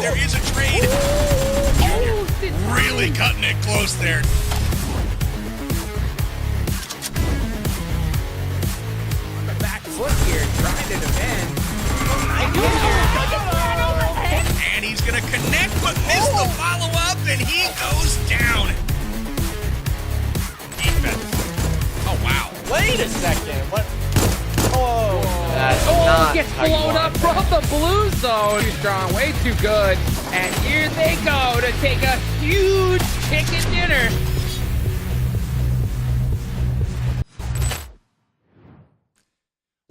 There is a trade. Really cutting it close there. On the back foot here, trying to defend. And he's going to connect, but miss the follow-up, and he goes down. Defense. Oh, wow. Wait a second. What? Oh, Gets blown up from the blue zone. Too strong, way too good. And here they go to take a huge chicken dinner.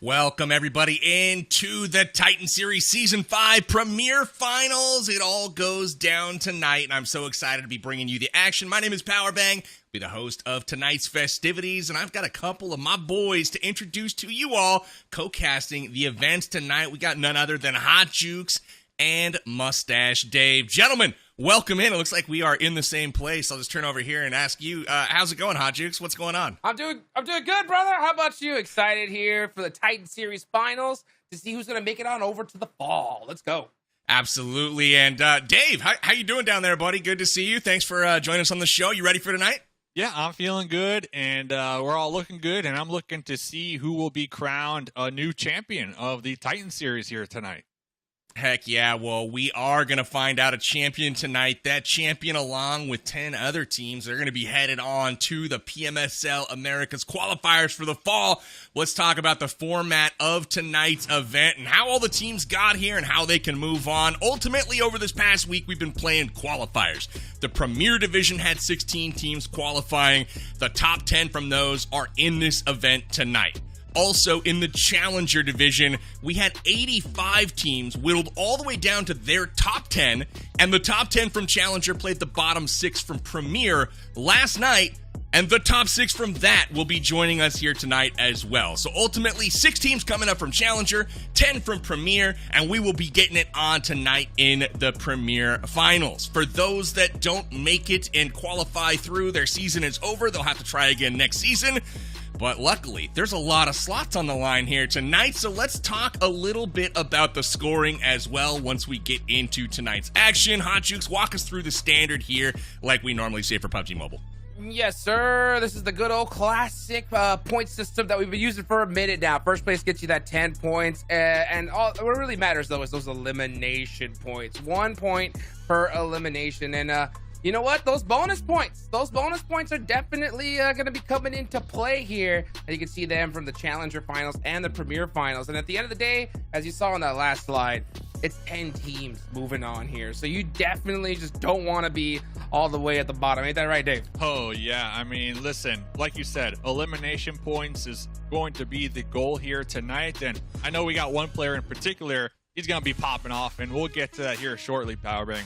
Welcome, everybody, into the Titan Series Season 5 Premier Finals. It all goes down tonight, and I'm so excited to be bringing you the action. My name is Powerbang. I'll be the host of tonight's festivities, and I've got a couple of my boys to introduce to you all, co-casting the events tonight. We got none other than Hot Jukes and Mustache Dave. Gentlemen, welcome in. It looks like we are in the same place. I'll just turn over here and ask you, how's it going, Hot Jukes? What's going on? I'm doing good, brother. How about you? Excited here for the Titan Series Finals to see who's going to make it on over to the fall. Let's go. Absolutely. And Dave, how you doing down there, buddy? Good to see you. Thanks for joining us on the show. You ready for tonight? Yeah, I'm feeling good, and we're all looking good, and I'm looking to see who will be crowned a new champion of the Titan Series here tonight. Heck yeah, well, we are going to find out a champion tonight. That champion, along with 10 other teams, are going to be headed on to the PMSL Americas qualifiers for the fall. Let's talk about the format of tonight's event and how all the teams got here and how they can move on. Ultimately, over this past week, we've been playing qualifiers. The Premier Division had 16 teams qualifying. The top 10 from those are in this event tonight. Also, in the Challenger Division, we had 85 teams whittled all the way down to their top 10, and the top 10 from Challenger played the bottom 6 from Premier last night, and the top 6 from that will be joining us here tonight as well. So ultimately, 6 teams coming up from Challenger, 10 from Premier, and we will be getting it on tonight in the Premier Finals. For those that don't make it and qualify through, their season is over. They'll have to try again next season. But luckily, there's a lot of slots on the line here tonight, so let's talk a little bit about the scoring as well once we get into tonight's action. Hot Jukes, walk us through the standard here like we normally say for PUBG Mobile. Yes, sir. This is the good old classic point system that we've been using for a minute now. First place gets you that 10 points, and all what really matters, though, is those elimination points. 1 point per elimination, and you know what? Those bonus points are definitely going to be coming into play here. And you can see them from the Challenger Finals and the Premier Finals. And at the end of the day, as you saw on that last slide, it's 10 teams moving on here. So you definitely just don't want to be all the way at the bottom. Ain't that right, Dave? Oh, yeah. I mean, listen, like you said, elimination points is going to be the goal here tonight. And I know we got one player in particular. He's going to be popping off, and we'll get to that here shortly, Powerbang.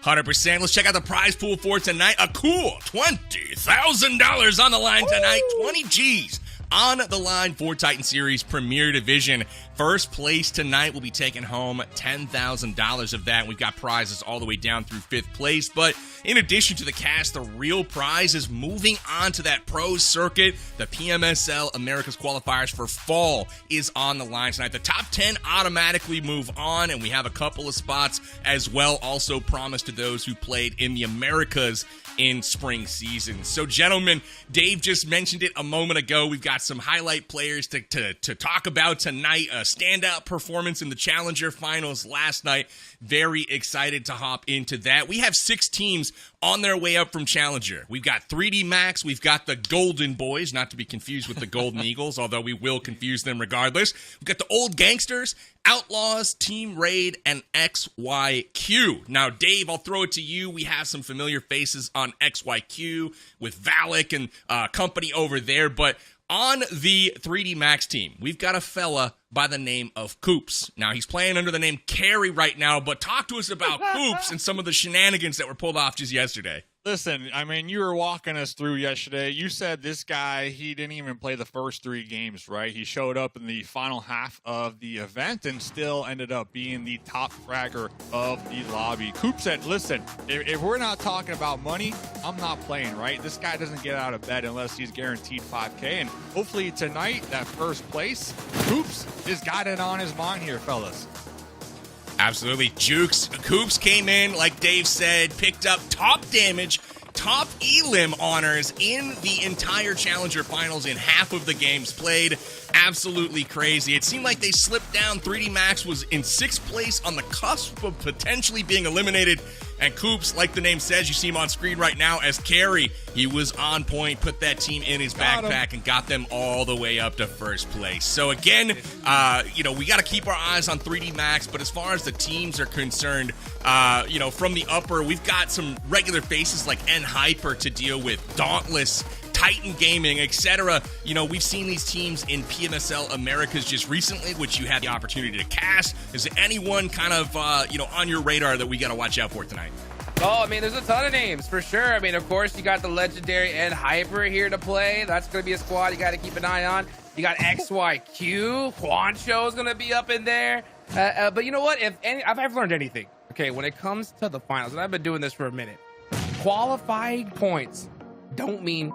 100%. Let's check out the prize pool for tonight. A cool $20,000 on the line tonight. 20 G's on the line for Titan Series Premier Division. First place tonight will be taking home $10,000 of that. We've got prizes all the way down through 5th place. But in addition to the cash, the real prize is moving on to that pro circuit. The PMSL Americas qualifiers for fall is on the line tonight. The top 10 automatically move on, and we have a couple of spots as well also promised to those who played in the Americas in spring season. So, gentlemen, Dave just mentioned it a moment ago. We've got some highlight players to talk about tonight. A standout performance in the Challenger Finals last night. Very excited to hop into that. We have 6 teams on their way up from Challenger. We've got 3D Max. We've got the Golden Boys, not to be confused with the Golden Eagles, although we will confuse them regardless. We've got the Old Gangsters, Outlaws, Team Raid, and XYQ. Now, Dave, I'll throw it to you. We have some familiar faces on XYQ with Valak and company over there, but on the 3D Max team, we've got a fella by the name of Coops. Now, he's playing under the name Carry right now, but talk to us about Coops and some of the shenanigans that were pulled off just yesterday. Listen, I mean, you were walking us through yesterday. You said this guy, he didn't even play the first 3 games, right? He showed up in the final half of the event and still ended up being the top fragger of the lobby. Coop said, listen, if we're not talking about money, I'm not playing, right? This guy doesn't get out of bed unless he's guaranteed 5K. And hopefully tonight, that first place, Coops has got it on his mind here, fellas. Absolutely. Coops came in, like Dave said, picked up top damage, top elim honors in the entire Challenger Finals in half of the games played. Absolutely crazy. It seemed like they slipped down. 3D Max was in 6th place on the cusp of potentially being eliminated. And Coops, like the name says, you see him on screen right now as Carry. He was on point, put that team in his backpack, and got them all the way up to first place. So again, we got to keep our eyes on 3D Max, but as far as the teams are concerned, from the upper, we've got some regular faces like Hyper to deal with, Dauntless, Titan Gaming, etc. We've seen these teams in PMSL Americas just recently, which you had the opportunity to cast. Is there anyone kind of, on your radar that we got to watch out for tonight? Oh, I mean, there's a ton of names for sure. I mean, of course, you got the legendary Hyper here to play. That's going to be a squad you got to keep an eye on. You got XYQ. Juancho is going to be up in there. But you know what? If I've learned anything, okay, when it comes to the finals, and I've been doing this for a minute, qualifying points don't mean,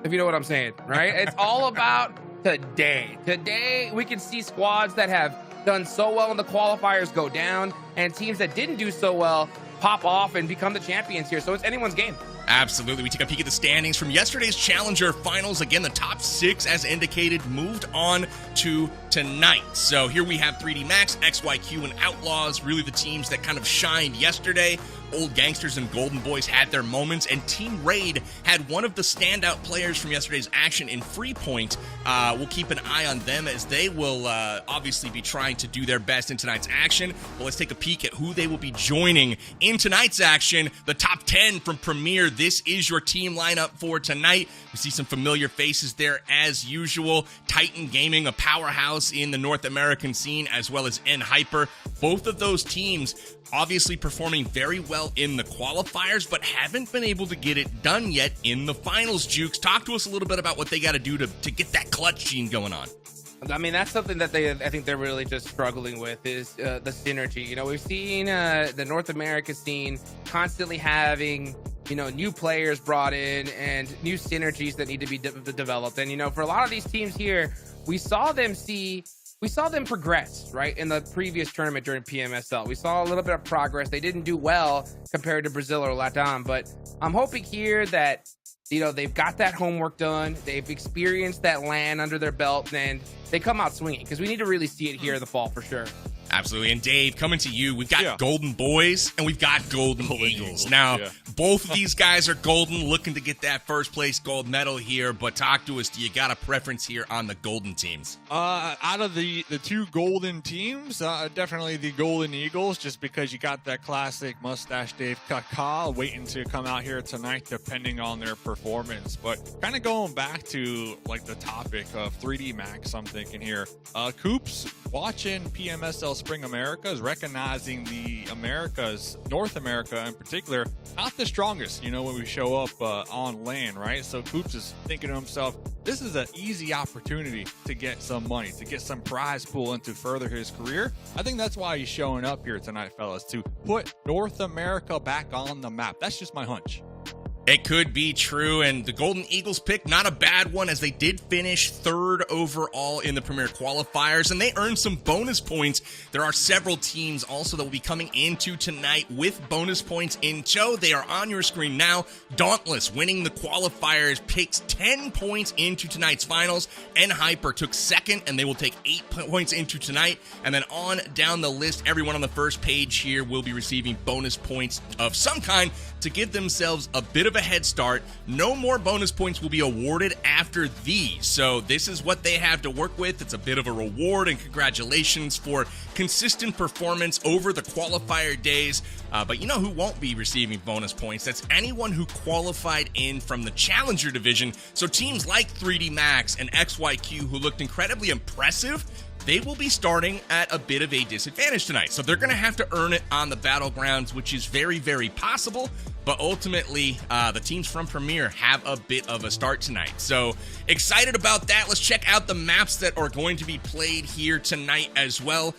if you know what I'm saying, right? It's all about today. Today, we can see squads that have done so well in the qualifiers go down, and teams that didn't do so well pop off and become the champions here. So it's anyone's game. Absolutely. We take a peek at the standings from yesterday's Challenger Finals. Again, the top 6, as indicated, moved on to tonight. So here we have 3D Max, XYQ, and Outlaws, really the teams that kind of shined yesterday. Old Gangsters and Golden Boys had their moments, and Team Raid had one of the standout players from yesterday's action in Freepoint. We'll keep an eye on them as they will obviously be trying to do their best in tonight's action. But let's take a peek at who they will be joining in tonight's action. The top 10 from Premier. This is your team lineup for tonight. We see some familiar faces there as usual. Titan Gaming, a powerhouse in the North American scene, as well as Hyper. Both of those teams obviously performing very well in the qualifiers, but haven't been able to get it done yet in the finals. Jukes, talk to us a little bit about what they got to do to get that clutch gene going on. I mean, that's something that I think they're really just struggling with is the synergy. We've seen the North America scene constantly having, new players brought in and new synergies that need to be developed. And, for a lot of these teams here, we saw them progress, right, in the previous tournament during PMSL. We saw a little bit of progress. They didn't do well compared to Brazil or LATAM, but I'm hoping here that, they've got that homework done. They've experienced that LAN under their belt, and they come out swinging, because we need to really see it here in the fall for sure. Absolutely. And Dave, coming to you, we've got Golden Boys and we've got Golden Eagles. Now, both of these guys are golden, looking to get that first place gold medal here. But talk to us. Do you got a preference here on the golden teams? Out of the 2 golden teams, definitely the Golden Eagles, just because you got that classic mustache Dave Kaka waiting to come out here tonight, depending on their performance. But kind of going back to like the topic of 3D Max, I'm thinking here, Coops watching PMSL Spring Americas, recognizing the Americas, North America in particular, not the strongest, when we show up on LAN, right? So Coops is thinking to himself, this is an easy opportunity to get some money, to get some prize pool and to further his career. I think that's why he's showing up here tonight, fellas, to put North America back on the map. That's just my hunch. It could be true, and the Golden Eagles pick, not a bad one, as they did finish 3rd overall in the Premier Qualifiers, and they earned some bonus points. There are several teams also that will be coming into tonight with bonus points in tow. They are on your screen now. Dauntless, winning the qualifiers, picks 10 points into tonight's finals. Hyper took 2nd, and they will take 8 points into tonight. And then on down the list, everyone on the first page here will be receiving bonus points of some kind to give themselves a bit of a head start. No more bonus points will be awarded after these. So this is what they have to work with. It's a bit of a reward, and congratulations for consistent performance over the qualifier days. But you know who won't be receiving bonus points? That's anyone who qualified in from the Challenger division. So teams like 3D Max and XYQ, who looked incredibly impressive, they will be starting at a bit of a disadvantage tonight. So they're going to have to earn it on the battlegrounds, which is very, very possible. But ultimately, the teams from Premier have a bit of a start tonight. So excited about that. Let's check out the maps that are going to be played here tonight as well.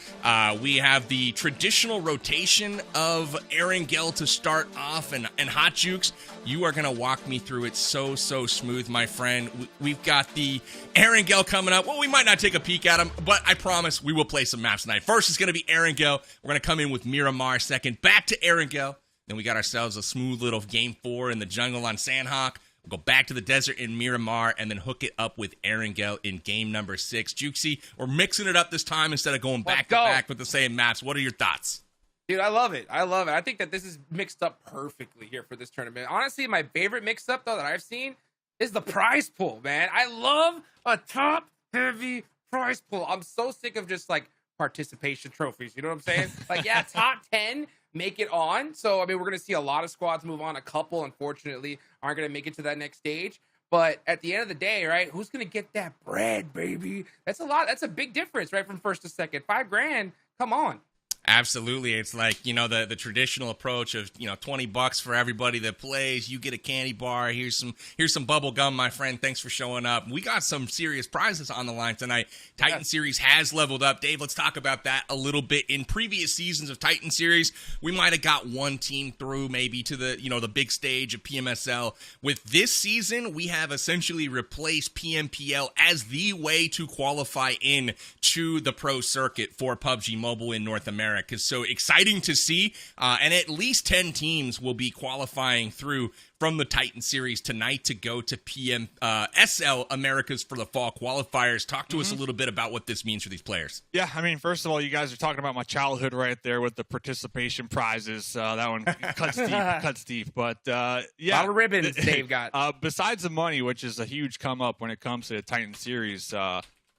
We have the traditional rotation of Erangel to start off, and Hot Jukes, you are going to walk me through it so smooth, my friend. We've got the Erangel coming up. Well, we might not take a peek at him, but I promise we will play some maps tonight. First is going to be Erangel. We're going to come in with Miramar second. Back to Erangel. Then we got ourselves a smooth little game 4 in the jungle on Sanhok. We'll go back to the desert in Miramar and then hook it up with Erangel in game number 6. Jukesy, we're mixing it up this time instead of going back to back with the same maps. What are your thoughts? Dude, I love it. I think that this is mixed up perfectly here for this tournament. Honestly, my favorite mix-up, though, that I've seen is the prize pool, man. I love a top-heavy prize pool. I'm so sick of just, like, participation trophies. You know what I'm saying? Like, yeah, top 10. Make it on. So, I mean, we're going to see a lot of squads move on. A couple, unfortunately, aren't going to make it to that next stage. But at the end of the day, right, who's going to get that bread, baby? That's a lot. That's a big difference, right, from first to second. $5,000. Come on. Absolutely. It's like, you know, the traditional approach of, you know, $20 for everybody that plays. You get a candy bar. Here's some bubble gum, my friend. Thanks for showing up. We got some serious prizes on the line tonight. Titan Series has leveled up. Dave, let's talk about that a little bit. In previous seasons of Titan Series, we might have got one team through maybe to the, you know, the big stage of PMSL. With this season, we have essentially replaced PMPL as the way to qualify in to the pro circuit for PUBG Mobile in North America. So exciting to see, and at least 10 teams will be qualifying through from the Titan Series tonight to go to PMSL Americas for the fall qualifiers. Talk to us a little bit about what this means for these players. Yeah, I mean, first of all, you guys are talking about my childhood right there with the participation prizes. That one cuts deep. But yeah, a lot of ribbons Dave got. Besides the money, which is a huge come up when it comes to the Titan Series,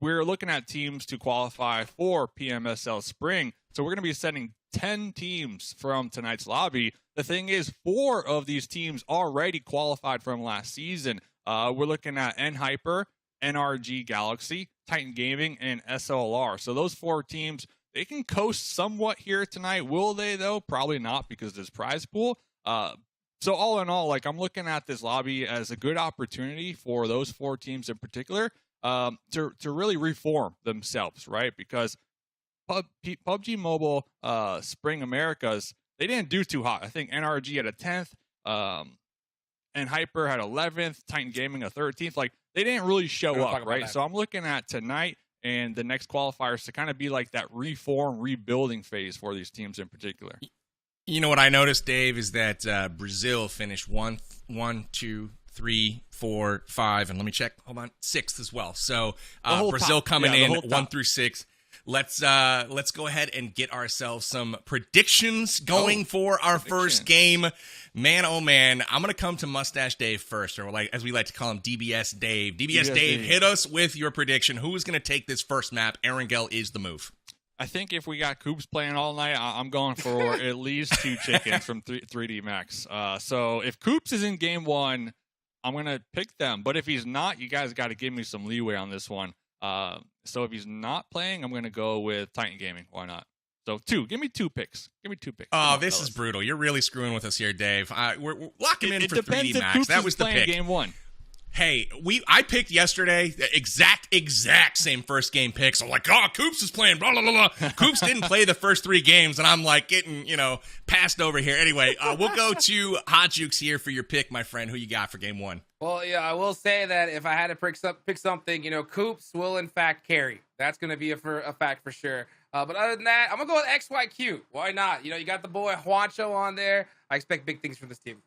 we're looking at teams to qualify for PMSL Spring. So we're going to be sending 10 teams from tonight's lobby. The thing is, 4 of these teams already qualified from last season. We're looking at Hyper, NRG Galaxy, Titan Gaming, and SLR. So those 4 teams, they can coast somewhat here tonight. Will they, though? Probably not, because there's prize pool. So all in all, like, I'm looking at this lobby as a good opportunity for those 4 teams in particular to really reform themselves, right? Because PUBG Mobile Spring Americas, they didn't do too hot. I think NRG had a 10th, and Hyper had 11th, Titan Gaming a 13th. Like, they didn't really show up, right? So I'm looking at tonight and the next qualifiers to kind of be like that reform, rebuilding phase for these teams in particular. You know what I noticed, Dave, is that Brazil finished 1, 2, 3, 4, 5, and let me check. Hold on, 6th as well. So Brazil coming in 1 through 6. Let's go ahead and get ourselves some predictions going for our first game. Man, oh man, I'm gonna come to Mustache Dave first, or like as we like to call him, DBS Dave. DBS Dave, hit us with your prediction. Who is gonna take this first map? Erangel is the move. I think if we got Coops playing all night, I'm going for at least 2 chickens from 3D Max. So if Coops is in game 1, I'm going to pick them. But if he's not, you guys got to give me some leeway on this one. So if he's not playing, I'm going to go with Titan Gaming. Why not? So 2. Give me 2 picks. Give me 2 picks. Oh, this is brutal. You're really screwing with us here, Dave. We're locking him in for 3D Max. That was the pick. Game 1. Hey, I picked yesterday the exact same first game picks. I'm like, oh, Coops is playing, blah, blah, blah, blah. Coops didn't play the first 3 games, and I'm like getting, passed over here. Anyway, we'll go to Hot Jukes here for your pick, my friend. Who you got for game 1? Well, yeah, I will say that if I had to pick something, Coops will in fact carry. That's going to be a fact for sure. But other than that, I'm going to go with XYQ. Why not? You got the boy Juancho on there. I expect big things from this team.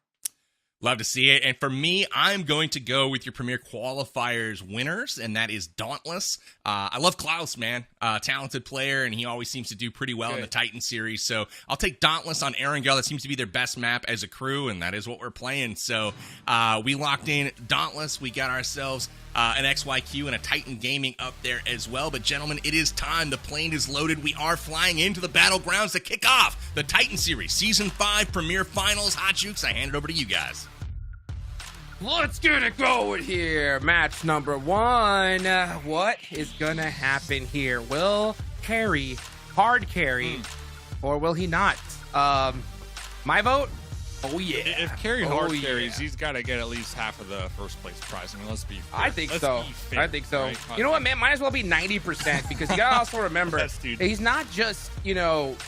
Love to see it. And for me, I'm going to go with your Premier Qualifiers winners, and that is Dauntless. I love Klaus, man. Talented player, and he always seems to do pretty well in the Titan series. So I'll take Dauntless on Erangel. That seems to be their best map as a crew, and that is what we're playing. So we locked in Dauntless. We got ourselves an XYQ and a Titan Gaming up there as well. But gentlemen, it is time. The plane is loaded. We are flying into the battlegrounds to kick off the Titan series Season 5 Premier Finals. Hot Jukes, I hand it over to you guys. Let's get it going here. Match number 1. What is going to happen here? Will carry, hard carry, or will he not? My vote? Oh, yeah. If carry hard carries, he's got to get at least half of the first place prize. I mean, let's be fair. I think so. Right? You know what, man? Might as well be 90% because you got to also remember, yes, dude. He's not just,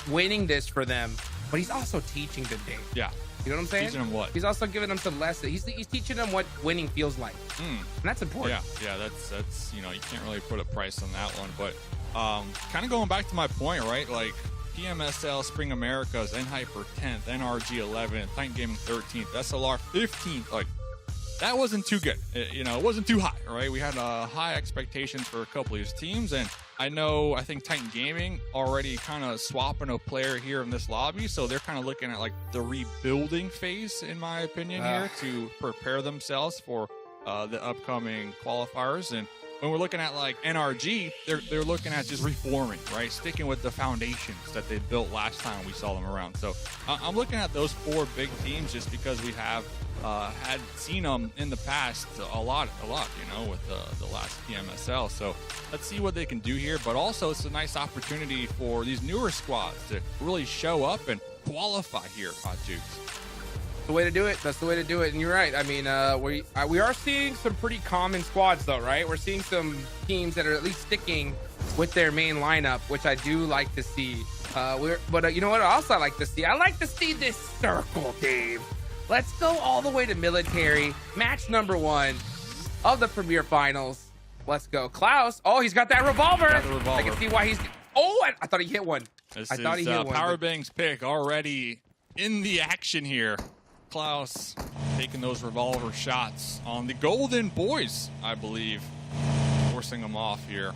winning this for them, but he's also teaching them, Dave. Yeah. You know what I'm saying? Teaching them what? He's also giving them some lessons. He's teaching them what winning feels like. And that's important. Yeah, that's you can't really put a price on that one. But kind of going back to my point, right? Like PMSL Spring Americas, NHyper 10th, NRG 11th, Titan Gaming 13th, SLR 15th. Like that wasn't too good. It wasn't too high, right? We had high expectations for a couple of these teams, and I think Titan Gaming already kind of swapping a player here in this lobby, so they're kind of looking at like the rebuilding phase, in my opinion, here to prepare themselves for the upcoming qualifiers. And when we're looking at like NRG, they're looking at just reforming, right? Sticking with the foundations that they built last time we saw them around. So I'm looking at those 4 big teams just because we have had seen them in the past a lot, with the last PMSL. So let's see what they can do here. But also, it's a nice opportunity for these newer squads to really show up and qualify here, Hot Jukes. The way to do it. That's the way to do it. And you're right. I mean, we are seeing some pretty common squads, though, right? We're seeing some teams that are at least sticking with their main lineup, which I do like to see. But you know what else I like to see? I like to see this circle, Dave. Let's go all the way to military. Match number 1 of the Premier Finals. Let's go. Klaus. Oh, he's got that revolver. I can see why he's... Oh, I thought he hit one. This is Powerbang's pick already in the action here. Klaus taking those revolver shots on the Golden Boys, I believe. Forcing them off here.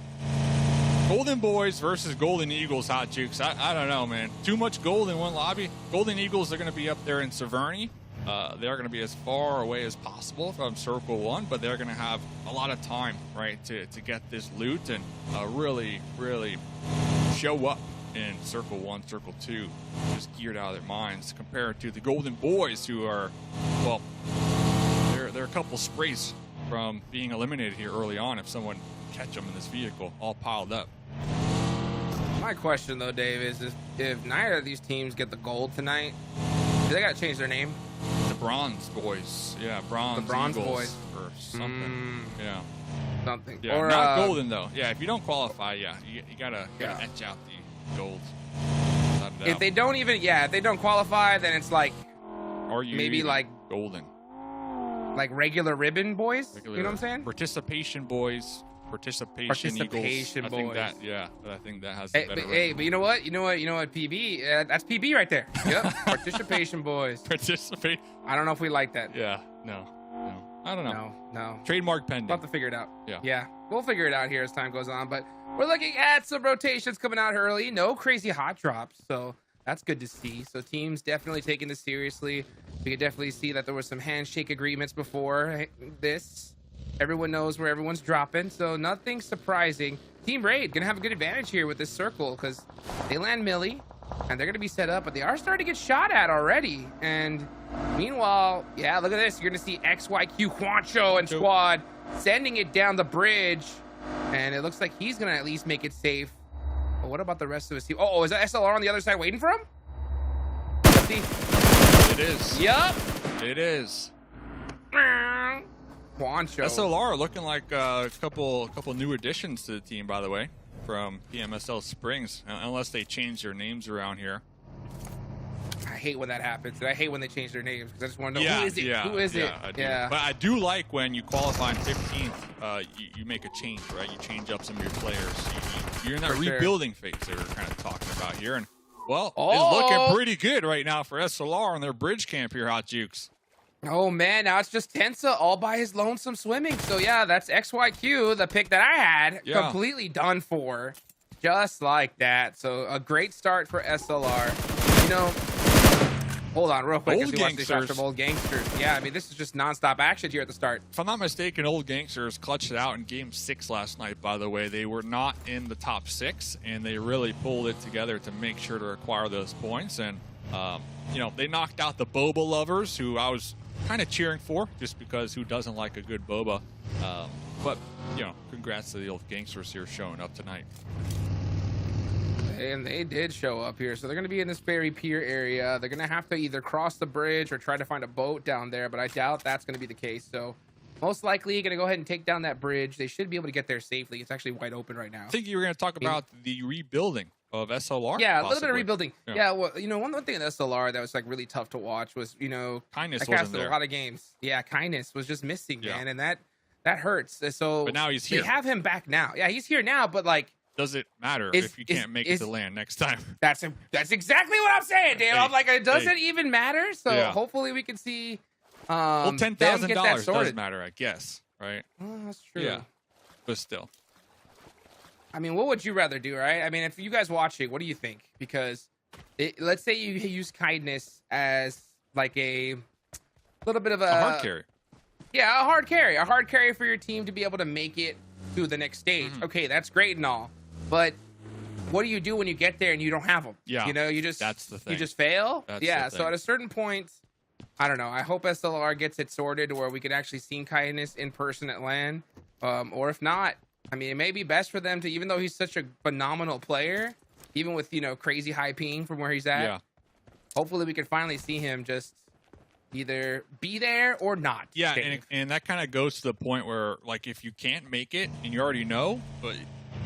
Golden Boys versus Golden Eagles, Hot Jukes. I don't know, man. Too much gold in one lobby. Golden Eagles are going to be up there in Severny. They're going to be as far away as possible from Circle 1, but they're going to have a lot of time, right, to get this loot and really, really show up in Circle 1, Circle 2, just geared out of their minds, compared to the Golden Boys, who are, well, they're a couple sprays from being eliminated here early on if someone catch them in this vehicle all piled up. My question, though, Dave, is if neither of these teams get the gold tonight, do they got to change their name? The Bronze Boys. Yeah, Bronze. The Bronze Eagles Boys. Or something. Yeah. Something. Yeah, or, not golden, though. Yeah, if you don't qualify, you gotta etch out the gold. If they don't if they don't qualify, then it's like, or you maybe like golden. Like regular ribbon boys? You know what I'm saying? Participation boys. Participation Eagles. Boys. I think that has a better but you know what, PB, that's PB right there. Yep. Participation boys. Participate. I don't know if we like that. Yeah. No. I don't know. No. Trademark pending. We'll have to figure it out. Yeah. We'll figure it out here as time goes on, but we're looking at some rotations coming out early. No crazy hot drops, so that's good to see. So teams definitely taking this seriously. We could definitely see that there were some handshake agreements before this. Everyone knows where everyone's dropping, so nothing surprising. Team Raid gonna have a good advantage here with this circle because they land Millie and they're gonna be set up, but they are starting to get shot at already. And meanwhile, yeah, look at this. You're gonna see XYQ, Juancho, and squad sending it down the bridge, and it looks like he's gonna at least make it safe. But what about the rest of his team? Oh, is that SLR on the other side waiting for him? Let's see. It is. Yup. It is. Quancho. SLR looking like a couple new additions to the team, by the way, from PMSL Springs, unless they change their names around here. I hate when that happens. And I hate when they change their names because I just want to know who is it? Who is it? I do. But I do like when you qualify in 15th, you make a change, right? You change up some of your players. You're in that rebuilding phase that we're kind of talking about here. And, well, it's looking pretty good right now for SLR on their bridge camp here, Hot Jukes. Oh, man. Now it's just Tensa all by his lonesome swimming. So, yeah, that's XYQ, the pick that I had, completely done for. Just like that. So, a great start for SLR. You know, hold on real quick as we watch these shots from Old Gangsters. Yeah, I mean, this is just nonstop action here at the start. If I'm not mistaken, Old Gangsters clutched it out in Game 6 last night, by the way. They were not in the top 6, and they really pulled it together to make sure to acquire those points. And, you know, they knocked out the Boba lovers, who I was kind of cheering for, just because who doesn't like a good Boba. But, you know, congrats to the Old Gangsters here showing up tonight. And they did show up here. So they're going to be in this ferry pier area. They're going to have to either cross the bridge or try to find a boat down there, but I doubt that's going to be the case. So most likely going to go ahead and take down that bridge. They should be able to get there safely. It's actually wide open right now. I think you were going to talk about the rebuilding of SLR. Yeah, a little bit of rebuilding. Yeah, well, you know, one thing in SLR that was like really tough to watch was, you know, Kindness I wasn't casted there. a lot of games. Yeah, Kindness was just missing, man, and that hurts. So, but now he's here. They have him back now. Yeah, he's here now, but like, does it matter if you can't make it to land next time? That's exactly what I'm saying, Dan. I'm like, it doesn't even matter. So hopefully we can see. Well, $10,000 does matter, I guess, right? That's true. Yeah, but still. I mean, what would you rather do, right? I mean, if you guys watching, what do you think? Because let's say you use Kindness as like a little bit of a hard carry. Yeah, a hard carry for your team to be able to make it to the next stage. Okay, that's great and all, but what do you do when you get there and you don't have them? Yeah, you know, that's the thing. You just fail. That's so at a certain point, I don't know. I hope SLR gets it sorted to where we can actually see Kindness in person at LAN, or if not, I mean, it may be best for them to, even though he's such a phenomenal player, even with, you know, crazy high ping from where he's at. Yeah. Hopefully we can finally see him just either be there or not. Yeah, and that kind of goes to the point where, like, if you can't make it and you already know, but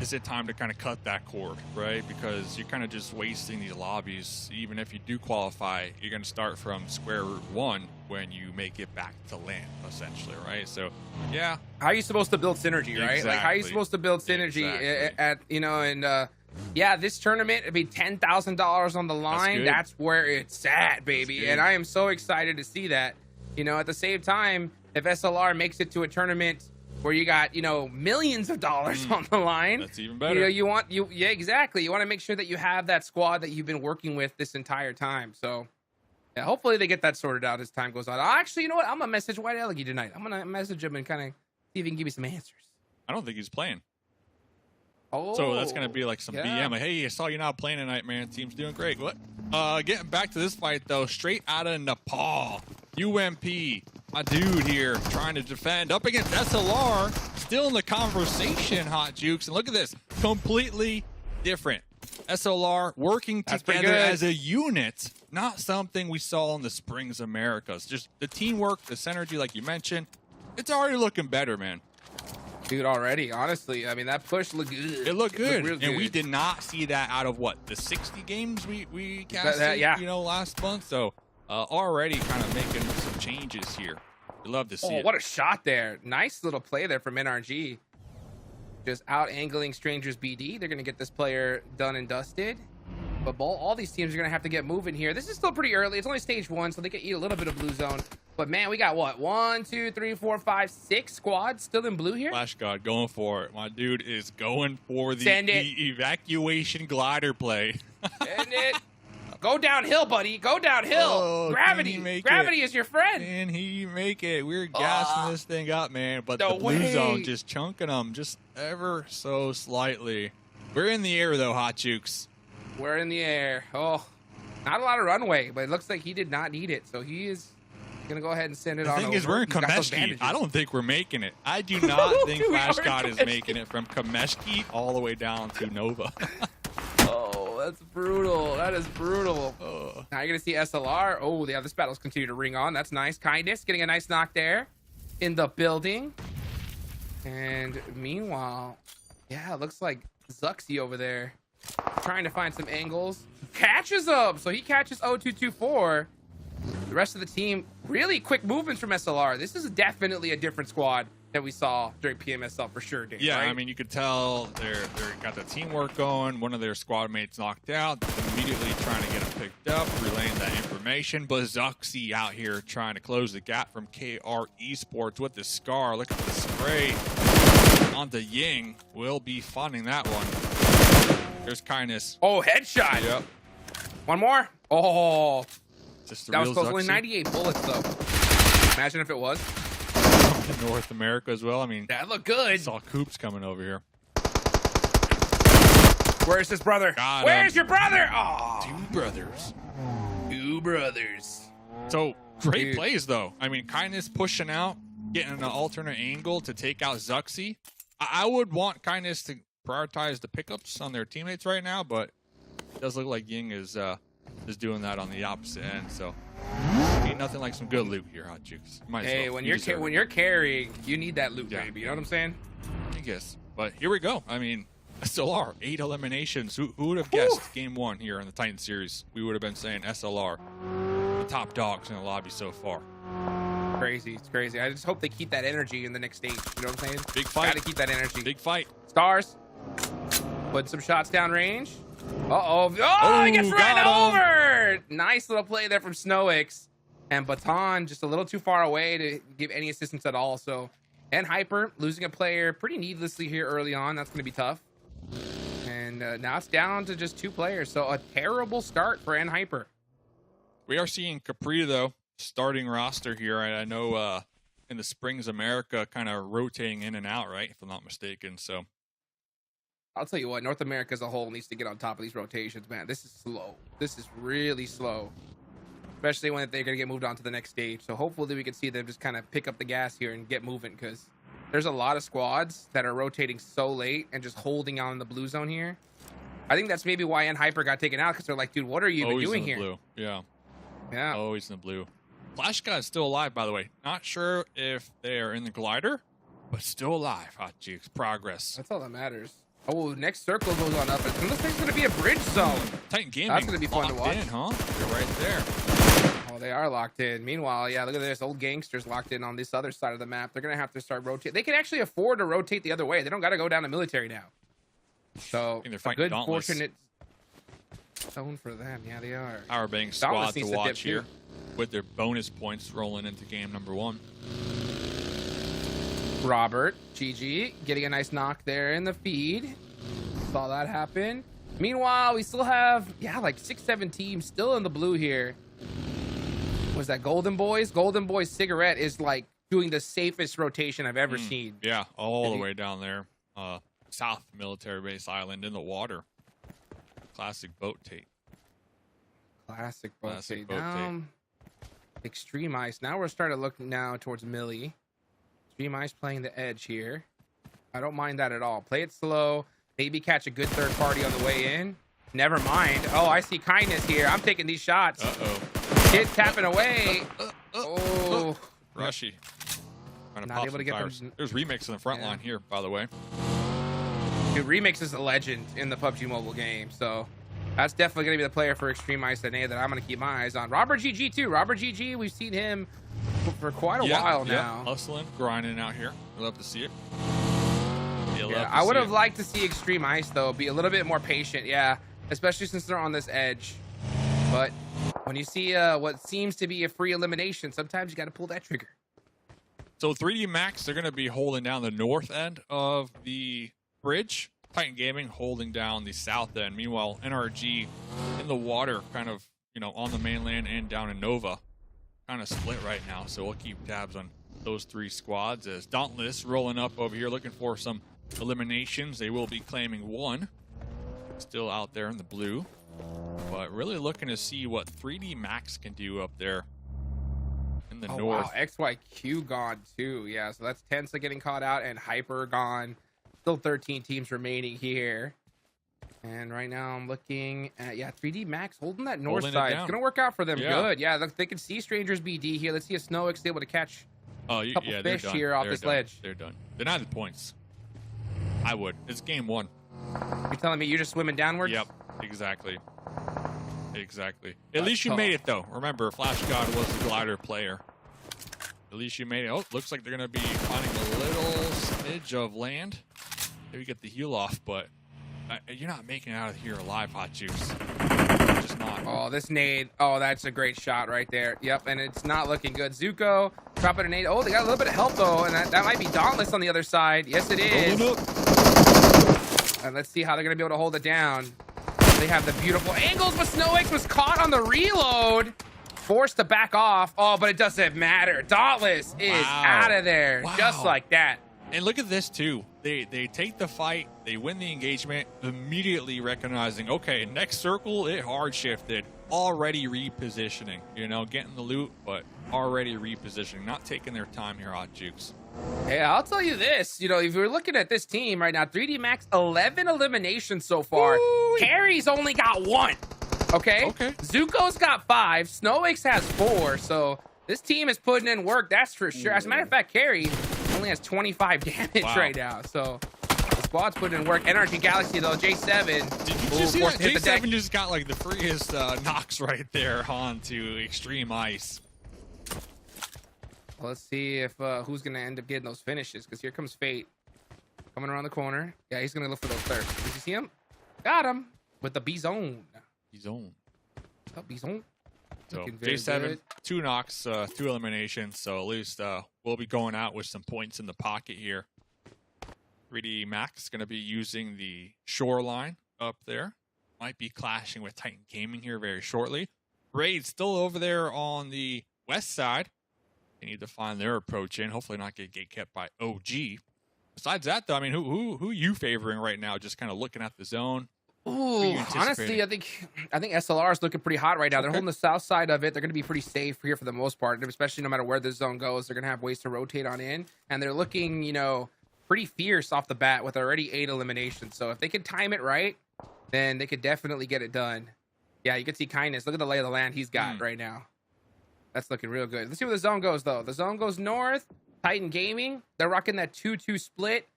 is it time to kind of cut that cord, right? Because you're kind of just wasting these lobbies. Even if you do qualify, you're going to start from square root one when you make it back to land, essentially, right? So, yeah. How are you supposed to build synergy, right? Exactly. Like, how are you supposed to build synergy at, you know, and yeah, this tournament, it'd be $10,000 on the line. That's where it's at, baby. And I am so excited to see that. You know, at the same time, if SLR makes it to a tournament where you got, you know, millions of dollars on the line, that's even better. You know, yeah, exactly. You want to make sure that you have that squad that you've been working with this entire time. So, yeah, hopefully they get that sorted out as time goes on. Actually, you know what? I'm gonna message White Elegy tonight. I'm gonna message him and kind of see if he can give me some answers. I don't think he's playing. Oh, so that's gonna be like some BM. Like, hey, I saw you not playing tonight, man. Team's doing great. What? Getting back to this fight though, straight out of Nepal, UMP, my dude here trying to defend up against SLR, still in the conversation, Hot Jukes. And look at this, completely different. SLR working together as a unit, not something we saw in the Springs Americas. Just the teamwork, the synergy, like you mentioned, it's already looking better, man. Dude, already, honestly, I mean, that push looked good. It looked good. Real and good. We did not see that out of, what, the 60 games we casted, you know, last month? So, already kind of making some changes here. We love to see it. What a shot there. Nice little play there from NRG. Just out-angling Strangers BD. They're going to get this player done and dusted. But all these teams are going to have to get moving here. This is still pretty early. It's only stage 1, so they can eat a little bit of blue zone. But, man, we got, what, 1, 2, 3, 4, 5, 6 squads still in blue here? Flash God going for it. My dude is going for the evacuation glider play. Send it. Go downhill, buddy. Go downhill. Oh, Gravity is your friend. Can he make it? We're gassing this thing up, man. But the blue zone just chunking them just ever so slightly. We're in the air, though, Hot Jukes. We're in the air. Oh, not a lot of runway, but it looks like he did not need it. So he is going to go ahead and send it on over. The thing is, we're in Kameshki. I don't think we're making it. I do not think Flash God is making it from Kameshki all the way down to Nova. Oh, that's brutal. That is brutal. Now you're going to see SLR. Oh, yeah, this battle's continue to ring on. That's nice. Kindness getting a nice knock there. in the building. And meanwhile, yeah, it looks like Zuxy over there trying to find some angles. Catches him. So he catches 0224. The rest of the team, really quick movements from SLR. This is definitely a different squad that we saw during PMSL for sure, Dave. Yeah, right? I mean, you could tell they're got the teamwork going. One of their squad mates knocked out, immediately trying to get him picked up, relaying that information. But Zuxy out here trying to close the gap from KR Esports with the Scar. Look at the spray onto Ying. Will be funding that one. There's Kindness. Oh, headshot. Yep. One more. Oh, Just the that was real close. Only Zuxy. 98 bullets, though. Imagine if it was. In North America as well. I mean, That looked good. saw Coops coming over here. Where's his brother? Got him. Where's your brother? Oh, Two brothers. two brothers. So great Dude. plays though. I mean, Kindness pushing out, getting an alternate angle to take out Zuxy. I would want Kindness to prioritize the pickups on their teammates right now, but it does look like Ying is doing that on the opposite end. So ain't nothing like some good loot here, Hot Jukes. Might as Hey, well. when You you're deserve it. when you're carrying, you need that loot, Yeah. baby. You know what I'm saying? I guess. But here we go. I mean, SLR, 8 eliminations. Who would have guessed game 1 here in the Titan series? We would have been saying SLR, the top dogs in the lobby so far. Crazy. It's crazy. I just hope they keep that energy in the next stage. You know what I'm saying? Big fight. Gotta keep that energy. Big fight. Stars. Putting some shots down range. Uh-oh. Oh, he gets ran got him. over. Nice little play there from Snowix. And Baton just a little too far away to give any assistance at all. So, and Hyper losing a player pretty needlessly here early on. That's going to be tough. And now it's down to just 2 players. So a terrible start for N Hyper. We are seeing Capri, though, starting roster here. I know in the Springs America kind of rotating in and out, right? If I'm not mistaken. So I'll tell you what, North America as a whole needs to get on top of these rotations, man. This is slow. This is really slow. Especially when they're going to get moved on to the next stage. So hopefully we can see them just kind of pick up the gas here and get moving, because there's a lot of squads that are rotating so late and just holding on in the blue zone here. I think that's maybe why N Hyper got taken out, because they're like, dude, what are you even always doing in the here? blue. Yeah. Yeah. Always in the blue. Flash Guy is still alive, by the way. Not sure if they are in the glider, but still alive. Hot Jukes. Progress. That's all that matters. Oh, next circle goes on up. And this thing's going to be a bridge zone. Titan Gaming. That's gonna be fun to locked watch. in, huh? They're right there. Oh, they are locked in. Meanwhile, yeah, look at this. Old gangsters locked in on this other side of the map. They're going to have to start rotating. They can actually afford to rotate the other way. They don't got to go down to military now. So, they're a fighting good, Dauntless. fortunate zone for them. Yeah, they are. Power Bang Dauntless squad to needs to dip watch too. here with their bonus points rolling into game number 1. Robert, GG, getting a nice knock there in the feed. Saw that happen. Meanwhile, we still have, yeah, like 6-7 teams still in the blue here. Was that Golden Boys? Golden Boys Cigarette is like doing the safest rotation I've ever seen. Yeah, all the way down there. South Military Base Island in the water. Classic boat tape. Classic boat Classic tape. boat Now, Extreme Ice. Now we're starting to look now towards Millie. Extreme Ice playing the edge here. I don't mind that at all. Play it slow. Maybe catch a good third party on the way in. Never mind. Oh, I see Kindness here. I'm taking these shots. Uh-oh. Kid tapping away. Oh. Rushy. Trying to Not pop able some to get tires. them- There's Remix in the front Yeah. line here, by the way. Dude, Remix is a legend in the PUBG mobile game. So that's definitely going to be the player for Extreme Ice that I'm going to keep my eyes on. Robert GG too. Robert GG, we've seen him for quite a while now. Hustling, grinding out here. I love to see it. Yeah, I would have liked to see Extreme Ice though be a little bit more patient. Yeah, especially since they're on this edge. But when you see what seems to be a free elimination, sometimes you got to pull that trigger. So 3D Max, they're going to be holding down the north end of the bridge. Titan Gaming holding down the south end. Meanwhile, NRG in the water, kind of, on the mainland and down in Nova. Kind of split right now, so we'll keep tabs on those 3 squads as Dauntless rolling up over here looking for some eliminations. They will be claiming 1. Still out there in the blue. But really looking to see what 3D Max can do up there in the north. Wow, XYQ gone too. Yeah, so that's Tensa getting caught out and Hyper gone. Still 13 teams remaining here. And right now I'm looking at, 3D Max holding that north Holding it side. It's down. going to work out for them Yeah. good. Yeah, look, they can see Strangers BD here. Let's see if Snowix able to catch Oh, couple yeah, they're fish done. here off They're this done. ledge. They're done. They're not at points. I would. It's game 1. You're telling me you're just swimming downwards? Yep, exactly. Exactly. At least you made it, though. Remember, Flash God was the glider player. At least you made it. Oh, looks like they're going to be finding a little smidge of land. Maybe get the heal off, but you're not making it out of here alive, Hot Juice. Just not. Oh, this nade. Oh, that's a great shot right there. Yep, and it's not looking good. Zuko dropping a nade. Oh, they got a little bit of help, though, and that might be Dauntless on the other side. Yes, it is. And let's see how they're going to be able to hold it down. They have the beautiful angles, but Snowix was caught on the reload. Forced to back off. Oh, but it doesn't matter. Dauntless is out of there. Wow. Just like that. And look at this, too. They take the fight. They win the engagement, immediately recognizing, okay, next circle, it hard shifted. Already repositioning. You know, getting the loot, but already repositioning. Not taking their time here, Hot Jukes. Hey, I'll tell you this. You know, if you're looking at this team right now, 3D Max, 11 eliminations so far. Ooh. Carrie's only got 1. Okay? Zuko's got 5. Snowix has 4. So this team is putting in work, that's for sure. As a matter of fact, Carrie only has 25 damage right now. So the squad's putting in work. NRG Galaxy, though, J7. Did you just see that? J7 just got like the freest knocks right there onto extreme ice. Well, let's see if who's going to end up getting those finishes, because here comes Fate coming around the corner. Yeah, he's going to look for those thirds. Did you see him? Got him with the B-Zone. B-Zone. Oh, B-Zone. So Looking very J7, good. 2 knocks, 2 eliminations. So at least we'll be going out with some points in the pocket here. 3D Max going to be using the shoreline up there. Might be clashing with Titan Gaming here very shortly. Raid still over there on the west side. They need to find their approach in. Hopefully not get kept by OG. Besides that, though, I mean, who you favoring right now? Just kind of looking at the zone. Ooh, honestly, I think SLR is looking pretty hot right now. They're holding the south side of it. They're going to be pretty safe here for the most part, especially no matter where the zone goes. They're going to have ways to rotate on in, and they're looking, you know, pretty fierce off the bat with already 8 eliminations. So if they can time it right, then they could definitely get it done. Yeah, you can see Kindness. Look at the lay of the land he's got right now. That's looking real good. Let's see where the zone goes, though. The zone goes north. Titan Gaming. They're rocking that 2-2 split.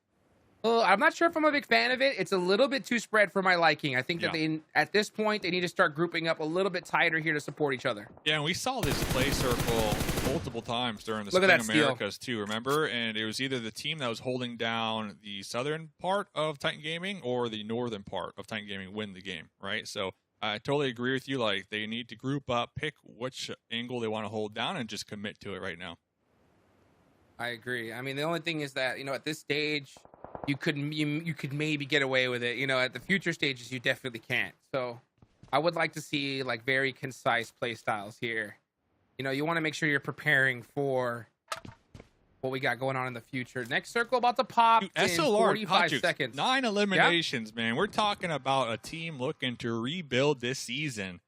I'm not sure if I'm a big fan of it. It's a little bit too spread for my liking. I think that they, at this point, they need to start grouping up a little bit tighter here to support each other. Yeah, and we saw this play circle multiple times during the Spring Americas too, remember? And it was either the team that was holding down the southern part of Titan Gaming or the northern part of Titan Gaming win the game, right? So I totally agree with you. Like, they need to group up, pick which angle they want to hold down, and just commit to it right now. I agree. I mean, the only thing is that, you know, at this stage, you could maybe get away with it. You know, at the future stages, you definitely can't. So I would like to see like very concise play styles here. You know, you want to make sure you're preparing for what we got going on in the future. Next circle about to pop in SLR 45 seconds. 9 eliminations, man. We're talking about a team looking to rebuild this season.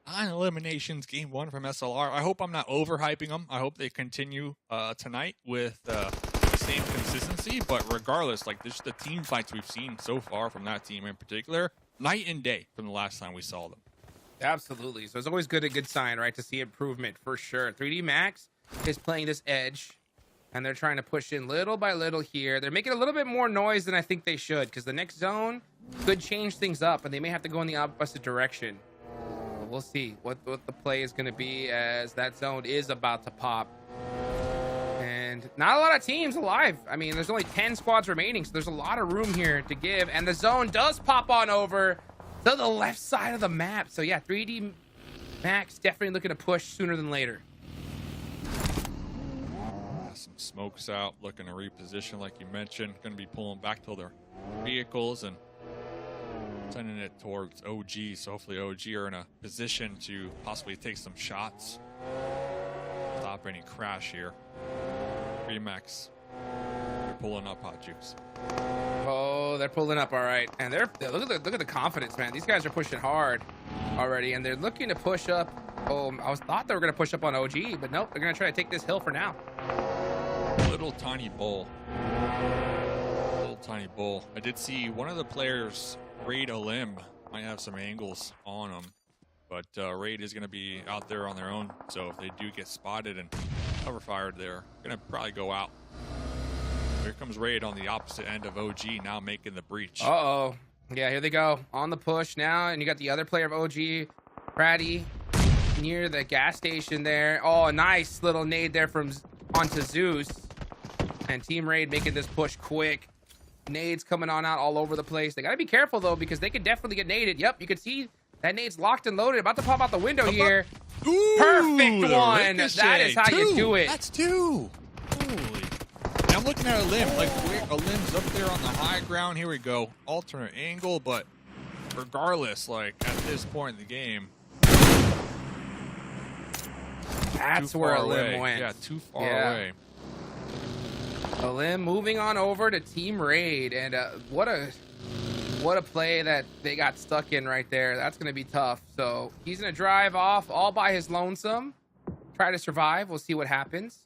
9 eliminations, game 1 from SLR. I hope I'm not overhyping them. I hope they continue tonight with the same consistency. But regardless, like, this, the team fights we've seen so far from that team in particular, night and day from the last time we saw them. Absolutely. So it's always a good sign, right, to see improvement for sure. 3D Max is playing this edge, and they're trying to push in little by little here. They're making a little bit more noise than I think they should, because the next zone could change things up, and they may have to go in the opposite direction. We'll see what the play is going to be as that zone is about to pop. And not a lot of teams alive. I mean, there's only 10 squads remaining, so there's a lot of room here to give. And the zone does pop on over to the left side of the map. So yeah, 3D Max definitely looking to push sooner than later. Some smokes out, looking to reposition like you mentioned. Going to be pulling back to their vehicles and sending it towards OG, so hopefully OG are in a position to possibly take some shots. Stop any crash here. Remax, they're pulling up, Hot Jukes. Oh, they're pulling up, all right. And look at the confidence, man. These guys are pushing hard already, and they're looking to push up. Oh, thought they were going to push up on OG, but nope, they're going to try to take this hill for now. Little tiny bull. Little tiny bull. I did see one of the players raid a limb. Might have some angles on them, but raid is going to be out there on their own. So if they do get spotted and Cover fired there. Gonna probably go out. Here comes Raid on the opposite end of OG, now making the breach. Uh-oh. Yeah, here they go. On the push now, and you got the other player of OG, Pratty, near the gas station there. Oh, a nice little nade there from onto Zeus. And Team Raid making this push quick. Nades coming on out all over the place. They got to be careful, though, because they could definitely get naded. Yep, you can see that nade's locked and loaded. About to pop out the window here. Ooh, Perfect one. ricochet. That is how you do it. That's 2. Holy. I'm looking at a limb, like a limb's up there on the high ground. Here we go. Alternate angle, but regardless, like at this point in the game, That's where a limb went. Yeah, too far away. A limb moving on over to Team Raid, and what a play that they got stuck in right there. That's going to be tough. So he's going to drive off all by his lonesome, try to survive. We'll see what happens.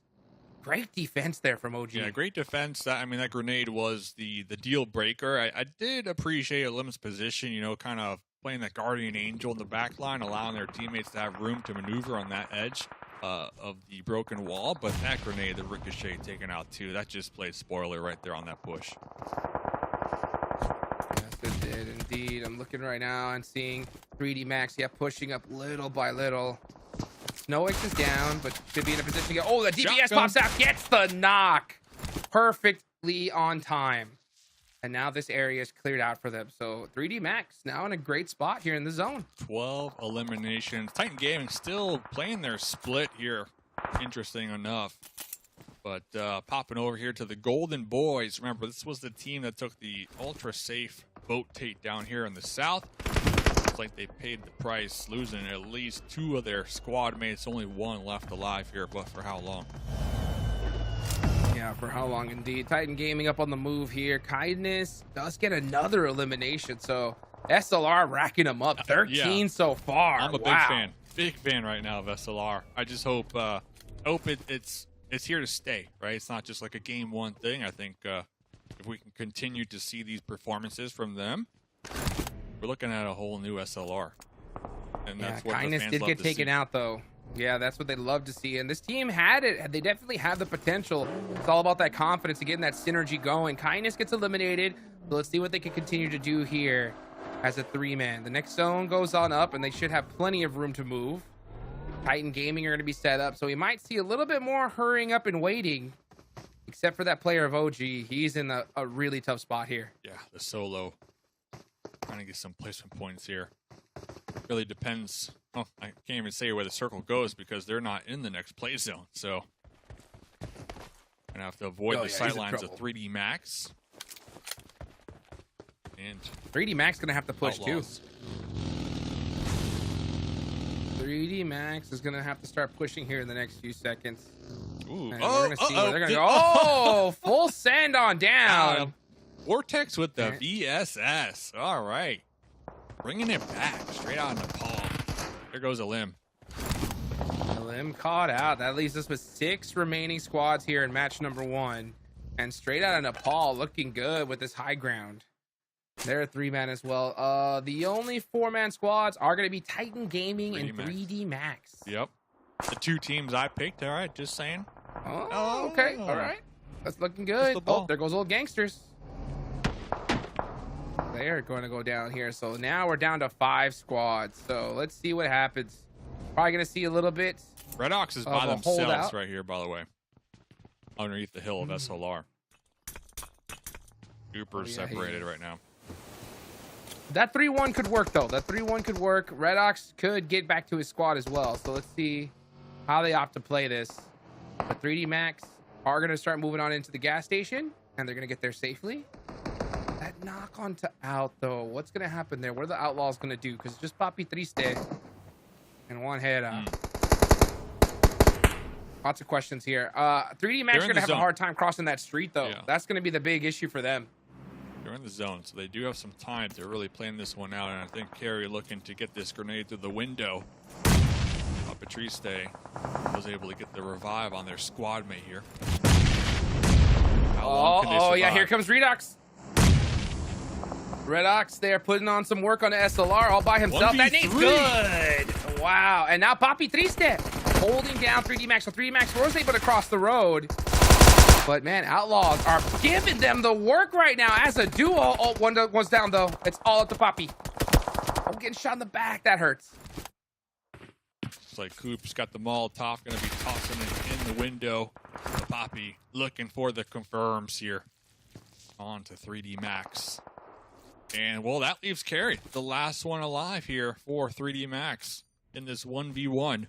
Great defense there from OG. Yeah, great defense. I mean, that grenade was the deal breaker. I did appreciate Lim's position, you know, kind of playing that guardian angel in the back line, allowing their teammates to have room to maneuver on that edge of the broken wall. But that grenade, the ricochet taken out too, that just played spoiler right there on that push. Yes, it did indeed. I'm looking right now and seeing 3D Max, yeah, pushing up little by little. Snowix is down, but should be in a position to go. Oh, the DPS Shotgun. pops out, gets the knock. Perfectly on time. And now this area is cleared out for them. So 3D Max now in a great spot here in the zone. 12 eliminations. Titan Gaming still playing their split here, interesting enough. But popping over here to the Golden Boys. Remember, this was the team that took the ultra-safe boat tape down here in the south. Looks like they paid the price, losing at least 2 of their squad mates. Only 1 left alive here, but for how long? Yeah, for how long indeed. Titan Gaming up on the move here. Kindness does get another elimination. So SLR racking them up. 13 so far. I'm a big fan right now of SLR. I just hope it's here to stay, right? It's not just like a game 1 thing. I think if we can continue to see these performances from them, we're looking at a whole new SLR. And that's what Kindness the fans did love get to taken see. out though. Yeah, that's what they love to see. And this team had it. They definitely have the potential. It's all about that confidence and getting that synergy going. Kindness gets eliminated. So let's see what they can continue to do here as a 3-man. The next zone goes on up, and they should have plenty of room to move. Titan Gaming are going to be set up. So we might see a little bit more hurrying up and waiting, except for that player of OG. He's in a really tough spot here. Yeah, the solo. Trying to get some placement points here. Really depends. Oh, I can't even say where the circle goes because they're not in the next play zone. So gonna have to avoid the sight lines of 3D Max. And 3D Max gonna have to push Outlaws. too. 3D Max is gonna have to start pushing here in the next few seconds. Ooh. And we're gonna see where they're gonna go. Oh, full send on down. Vortex with the VSS. All right. Bringing it back straight out of Nepal. There goes a limb. The limb caught out. That leaves us with 6 remaining squads here in match number 1. And straight out of Nepal, looking good with this high ground. They're a 3-man as well. The only 4-man squads are going to be Titan Gaming and 3D Max. Yep. The 2 teams I picked. All right, just saying. Oh, okay. All right. That's looking good. the ball. Oh, there goes old gangsters. They're going to go down here. So now we're down to 5 squads. So let's see what happens. Probably going to see a little bit. Red Ox is Of by a themselves holdout. right here, by the way. Underneath the hill of SLR. Super he separated is. right now. That 3-1 could work, though. That 3-1 could work. Red Ox could get back to his squad as well. So let's see how they opt to play this. But 3D Max are going to start moving on into the gas station. And they're going to get there safely. That knock onto out, though. What's going to happen there? What are the Outlaws going to do? Because it's just Papi Triste and 1 head out. Lots of questions here. 3D Max are going to have a hard time crossing that street, though. Yeah. That's going to be the big issue for them. They're in the zone, so they do have some time to really plan this one out. And I think Carey looking to get this grenade through the window. Patriste was able to get the revive on their squad mate here. How long can they Oh, yeah, survive? here comes Redox. Red Ox there putting on some work on the SLR all by himself. That nade's 1v3. good. Wow. And now Papi Triste holding down 3D Max. So 3D Max was able to cross the road. But man, Outlaws are giving them the work right now as a duo. Oh, one's down though. It's all up to Poppy. Oh, getting shot in the back. That hurts. It's like Coop's got the Molotov, going to be tossing it in the window. Poppy looking for the confirms here. On to 3D Max. And, well, that leaves Carrie, the last one alive here for 3D Max in this 1v1.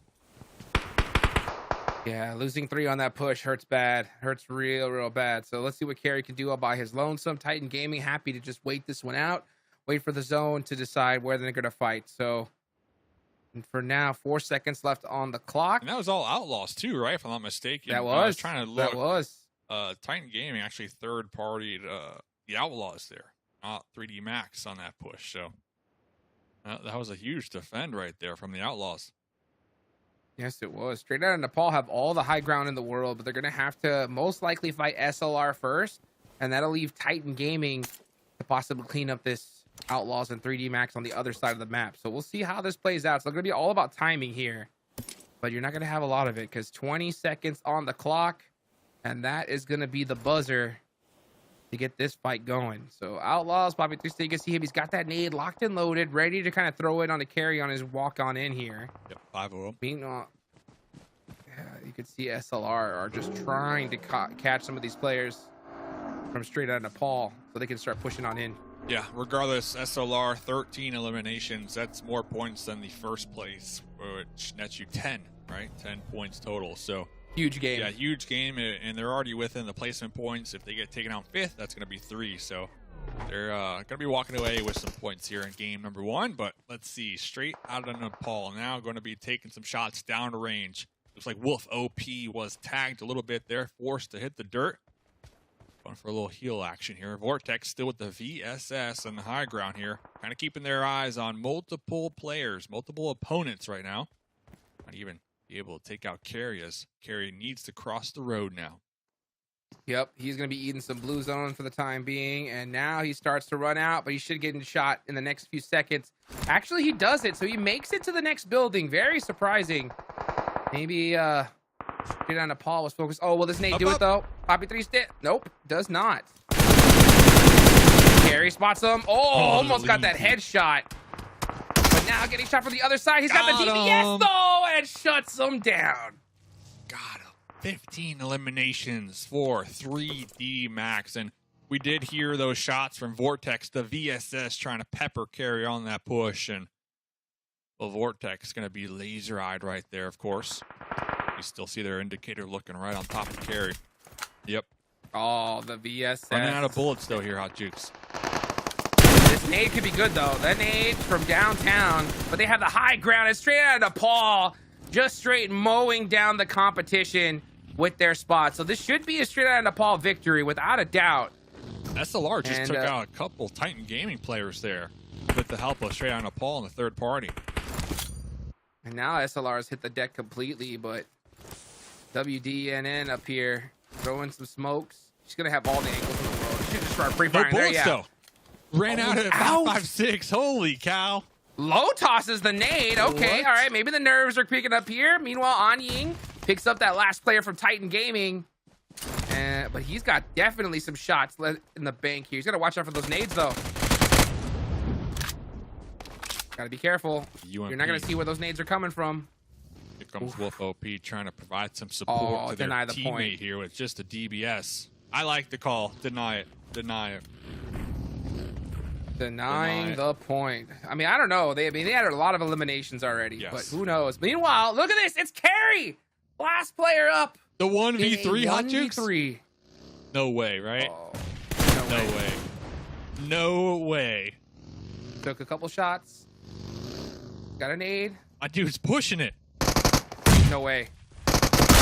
Yeah, losing 3 on that push hurts bad. Hurts real bad. So let's see what Carrie can do all by his lonesome. Titan Gaming happy to just wait this one out. Wait for the zone to decide where they're going to fight. So and for now, 4 seconds left on the clock. And that was all Outlaws too, right? If I'm not mistaken. That was. I was trying to look. That was. Titan Gaming actually third-partied the Outlaws there, not 3D Max on that push. So that was a huge defend right there from the Outlaws. Yes, it was. Straight Out of Nepal have all the high ground in the world, but they're going to have to most likely fight SLR first, and that'll leave Titan Gaming to possibly clean up this Outlaws and 3D Max on the other side of the map. So we'll see how this plays out. It's going to be all about timing here, but you're not going to have a lot of it because 20 seconds on the clock, and that is going to be the buzzer to get this fight going. So Outlaws, Bobby 3, you can see him. He's got that nade locked and loaded, ready to kind of throw it on a carry on his walk on in here. Yep, 5 of them. Meanwhile, you can see SLR are just trying to catch some of these players from Straight Out of Nepal so they can start pushing on in. Yeah, regardless, SLR 13 eliminations. That's more points than the first place, which nets you 10, right? 10 points total. So huge game. Yeah, huge game, and they're already within the placement points. If they get taken out 5th, that's going to be 3. So they're going to be walking away with some points here in game number 1. But let's see, Straight Out of Nepal now going to be taking some shots down to range. Looks like Wolf OP was tagged a little bit there, forced to hit the dirt. Going for a little heal action here. Vortex still with the VSS and the high ground here. Kind of keeping their eyes on multiple players, multiple opponents right now. Not even be able to take out Carrie as Carrie needs to cross the road now. Yep, he's going to be eating some blue zone for the time being, and now he starts to run out, but he should get shot in the next few seconds. Actually, he does it, so he makes it to the next building. Very surprising. Maybe Straight Out of Nepal was focused. Oh, will this nade do it though? Poppy 3 stick. Nope, does not. Carrie spots him. Oh, almost got that headshot. But now getting shot from the other side. He's got the DBS though, and shuts him down. Got him. 15 eliminations for 3D Max. And we did hear those shots from Vortex, the VSS, trying to pepper Carrie on that push. And well, Vortex going to be laser-eyed right there, of course. You still see their indicator looking right on top of Carrie. Yep. Oh, the VSS. Running out of bullets, though, here, Hot Jukes. This nade could be good, though. That nade from downtown, but they have the high ground. It's Straight Out of Nepal, just straight mowing down the competition with their spot. So this should be a Straight Out of Nepal victory, without a doubt. SLR just took out a couple Titan Gaming players there with the help of Straight Out of Nepal in the third party. And now SLR has hit the deck completely, but WDNN up here throwing some smokes. She's going to have all the angles in the world. She should just start pre-firing. No bullets, though. Ran out at 5.56. Holy cow. Low tosses the nade. Okay, all right. Maybe the nerves are picking up here. Meanwhile, An Ying picks up that last player from Titan Gaming. But he's got definitely some shots in the bank here. He's got to watch out for those nades, though. Got to be careful. You're not going to see where those nades are coming from. Here comes Wolf OP trying to provide some support to their teammate here with just a DBS. I like the call. Deny it. Deny it. Denying the point. I mean, I don't know. They had a lot of eliminations already, but who knows? Meanwhile, look at this. It's Carrie. Last player up. The 1v3 Hot Jukes? 1v3. No way, right? Oh, no way. No way. Took a couple shots. Got a nade. My dude's pushing it. No way.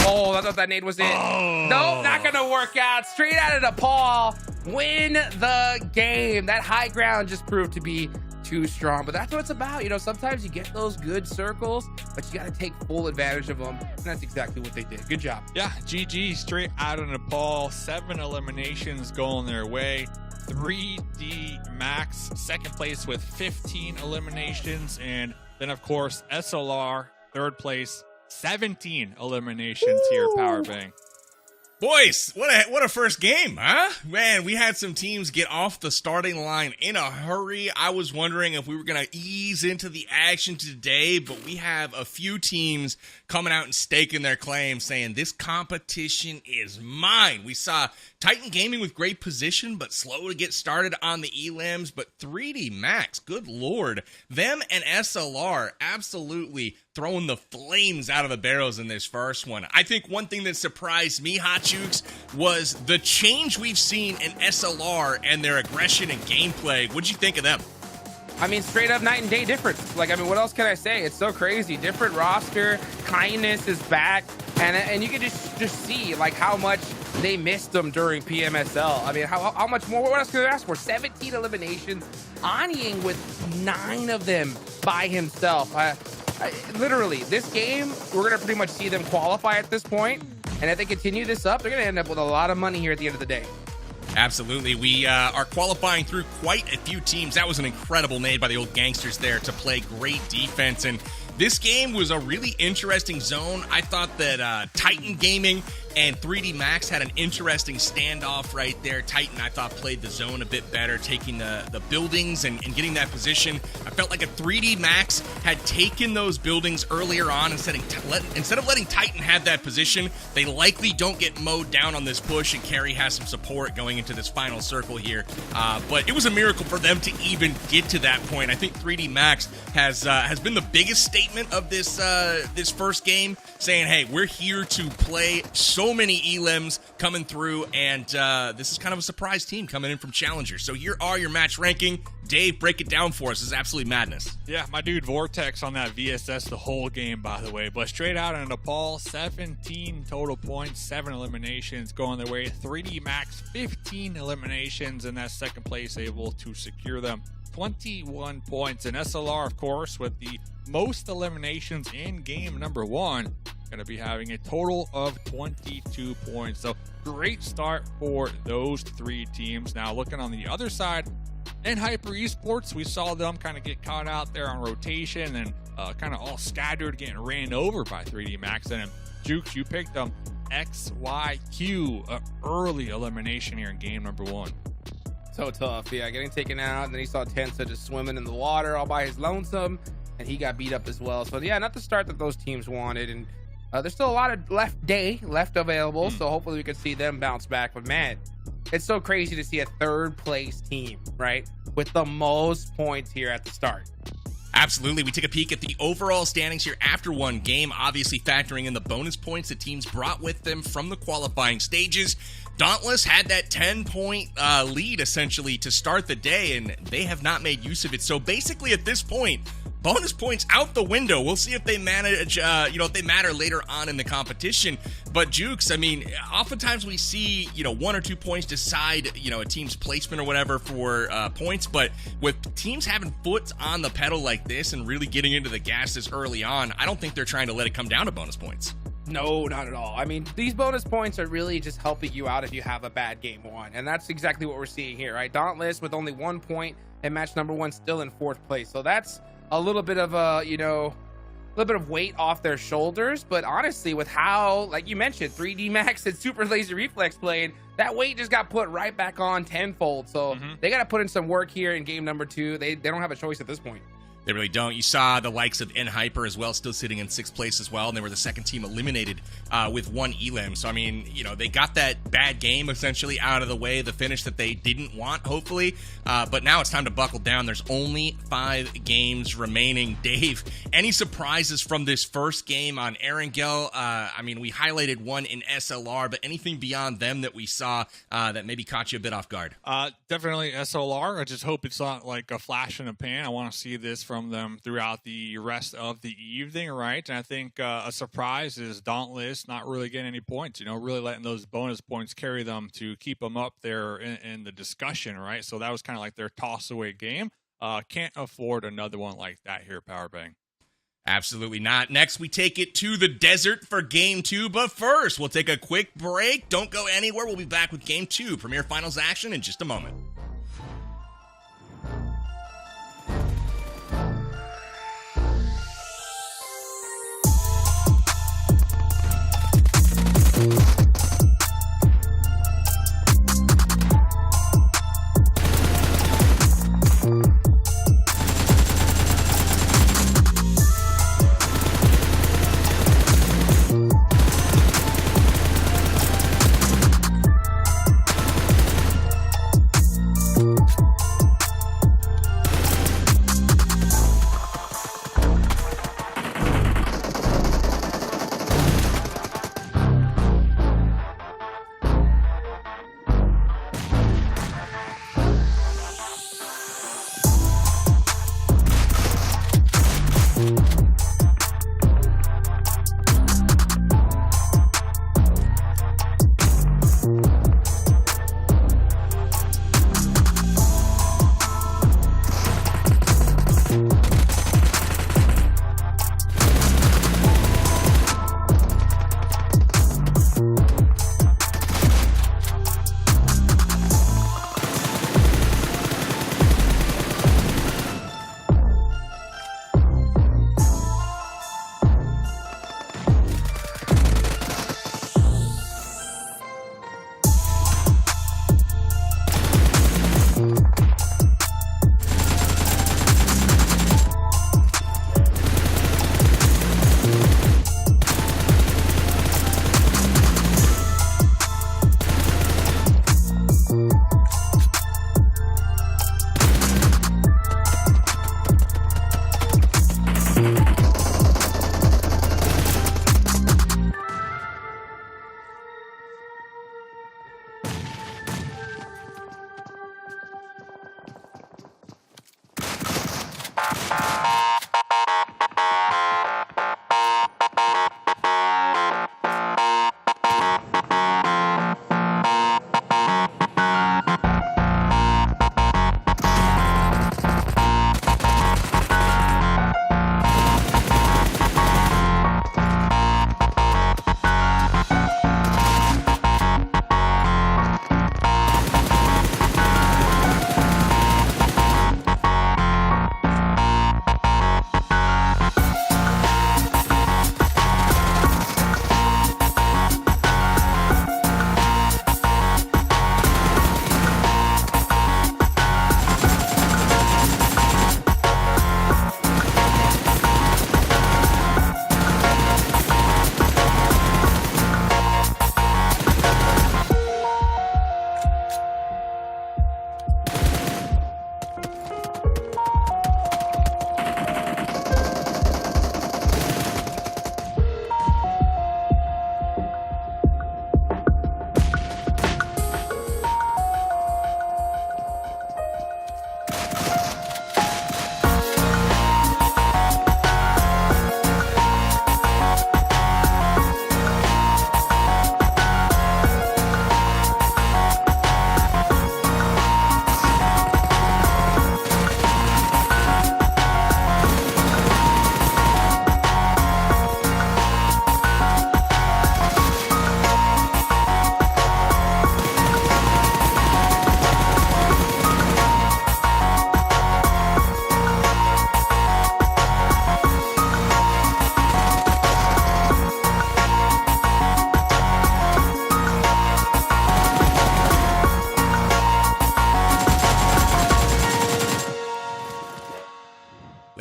Oh, I thought that nade was it. Oh. Nope, not going to work out. Straight Out of Nepal. Win the game. That high ground just proved to be too strong. But that's what it's about. You know, sometimes you get those good circles, but you got to take full advantage of them. And that's exactly what they did. Good job. Yeah, GG. Straight Out of Nepal. 7 eliminations going their way. 3D Max, second place with 15 eliminations. And then, of course, SLR, third place, 17 eliminations here, Power Bang. Boys, what a first game, huh? Man, we had some teams get off the starting line in a hurry. I was wondering if we were going to ease into the action today, but we have a few teams coming out and staking their claim, saying this competition is mine. We saw Titan Gaming with great position, but slow to get started on the elims. But 3D Max, good lord. Them and SLR absolutely throwing the flames out of the barrels in this first one. I think one thing that surprised me, Hot Jukes, was the change we've seen in SLR and their aggression and gameplay. What'd you think of them? I mean, straight up night and day difference. Like, I mean, what else can I say? It's so crazy. Different roster, kindness is back, and you can just see like how much they missed them during PMSL. I mean, how much more? What else could I ask for? 17 eliminations. Anying with 9 of them by himself. Literally, this game, we're gonna pretty much see them qualify at this point, and if they continue this up, they're gonna end up with a lot of money here at the end of the day. Absolutely. We are qualifying through quite a few teams. That was an incredible nade by the old gangsters there to play great defense. And this game was a really interesting zone. I thought that Titan Gaming and 3D Max had an interesting standoff right there. Titan, I thought, played the zone a bit better, taking the buildings and getting that position. I felt like if 3D Max had taken those buildings earlier on instead of letting Titan have that position, they likely don't get mowed down on this push, and Carry has some support going into this final circle here. But it was a miracle for them to even get to that point. I think 3D Max has been the biggest statement of this first game, saying, hey, we're here to play so many elims coming through, and this is kind of a surprise team coming in from Challenger. So here are your match ranking. Dave, break it down for us. This is absolutely madness. Yeah, my dude Vortex on that VSS the whole game, by the way. But straight out in Nepal, 17 total points, 7 eliminations going their way. 3D Max, 15 eliminations in that second place, able to secure them 21 points. And SLR, of course, with the most eliminations in game number 1, going to be having a total of 22 points. So great start for those 3 teams. Now looking on the other side, in Hyper Esports, we saw them kind of get caught out there on rotation and kind of all scattered, getting ran over by 3D Max. And Jukes, you picked them XYQ, early elimination here in game number 1. So tough, yeah, getting taken out, and then he saw Tensa just swimming in the water all by his lonesome, and he got beat up as well. So yeah, not the start that those teams wanted, and there's still a lot of left available, so hopefully we can see them bounce back. But man, it's so crazy to see a third place team, right, with the most points here at the start. Absolutely. We take a peek at the overall standings here after one game, obviously factoring in the bonus points that teams brought with them from the qualifying stages. Dauntless had that 10-point lead, essentially, to start the day, and they have not made use of it. So basically, at this point, bonus points out the window. We'll see if they manage, if they matter later on in the competition. But Jukes, I mean, oftentimes we see, 1 or 2 points decide, a team's placement or whatever for points. But with teams having foot on the pedal like this and really getting into the gas this early on, I don't think they're trying to let it come down to bonus points. No, not at all. I mean, these bonus points are really just helping you out if you have a bad game 1. And that's exactly what we're seeing here, right? Dauntless with only 1 point and match number 1 still in 4th place. So that's a little bit of a, little bit of weight off their shoulders. But honestly, with how, like you mentioned, 3D Max and Super Laser Reflex playing, that weight just got put right back on tenfold. So they got to put in some work here in game number 2. They don't have a choice at this point. They really don't. You saw the likes of N-Hyper as well, still sitting in 6th place as well, and they were the second team eliminated with 1 elim. So, I mean, they got that bad game essentially out of the way, the finish that they didn't want, hopefully. But now it's time to buckle down. There's only 5 games remaining. Dave, any surprises from this first game on Erangel? I mean, we highlighted one in SLR, but anything beyond them that we saw that maybe caught you a bit off guard? Definitely SLR. I just hope it's not like a flash in a pan. I want to see this from them throughout the rest of the evening, right? And I think a surprise is Dauntless not really getting any points, really letting those bonus points carry them to keep them up there in the discussion, right? So that was kind of like their toss-away game. Can't afford another one like that here, Powerbang. Absolutely not. Next, we take it to the desert for Game 2, but first, we'll take a quick break. Don't go anywhere. We'll be back with Game 2, Premier Finals action in just a moment.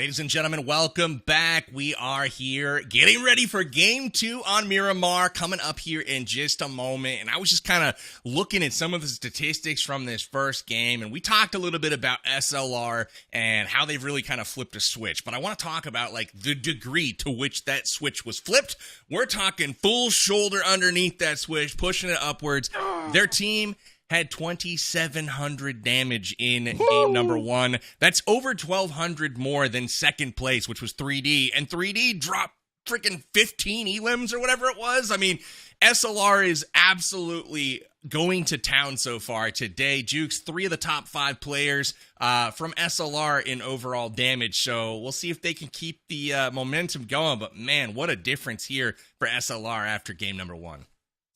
Ladies and gentlemen, welcome back. We are here getting ready for game 2 on Miramar coming up here in just a moment. And I was just kind of looking at some of the statistics from this first game, and we talked a little bit about SLR and how they've really kind of flipped a switch. But I want to talk about like the degree to which that switch was flipped. We're talking full shoulder underneath that switch, pushing it upwards. Their team had 2,700 damage in game number 1. That's over 1,200 more than second place, which was 3D. And 3D dropped freaking 15 elims or whatever it was. I mean, SLR is absolutely going to town so far today. Jukes, 3 of the top 5 players from SLR in overall damage. So we'll see if they can keep the momentum going. But man, what a difference here for SLR after game number 1.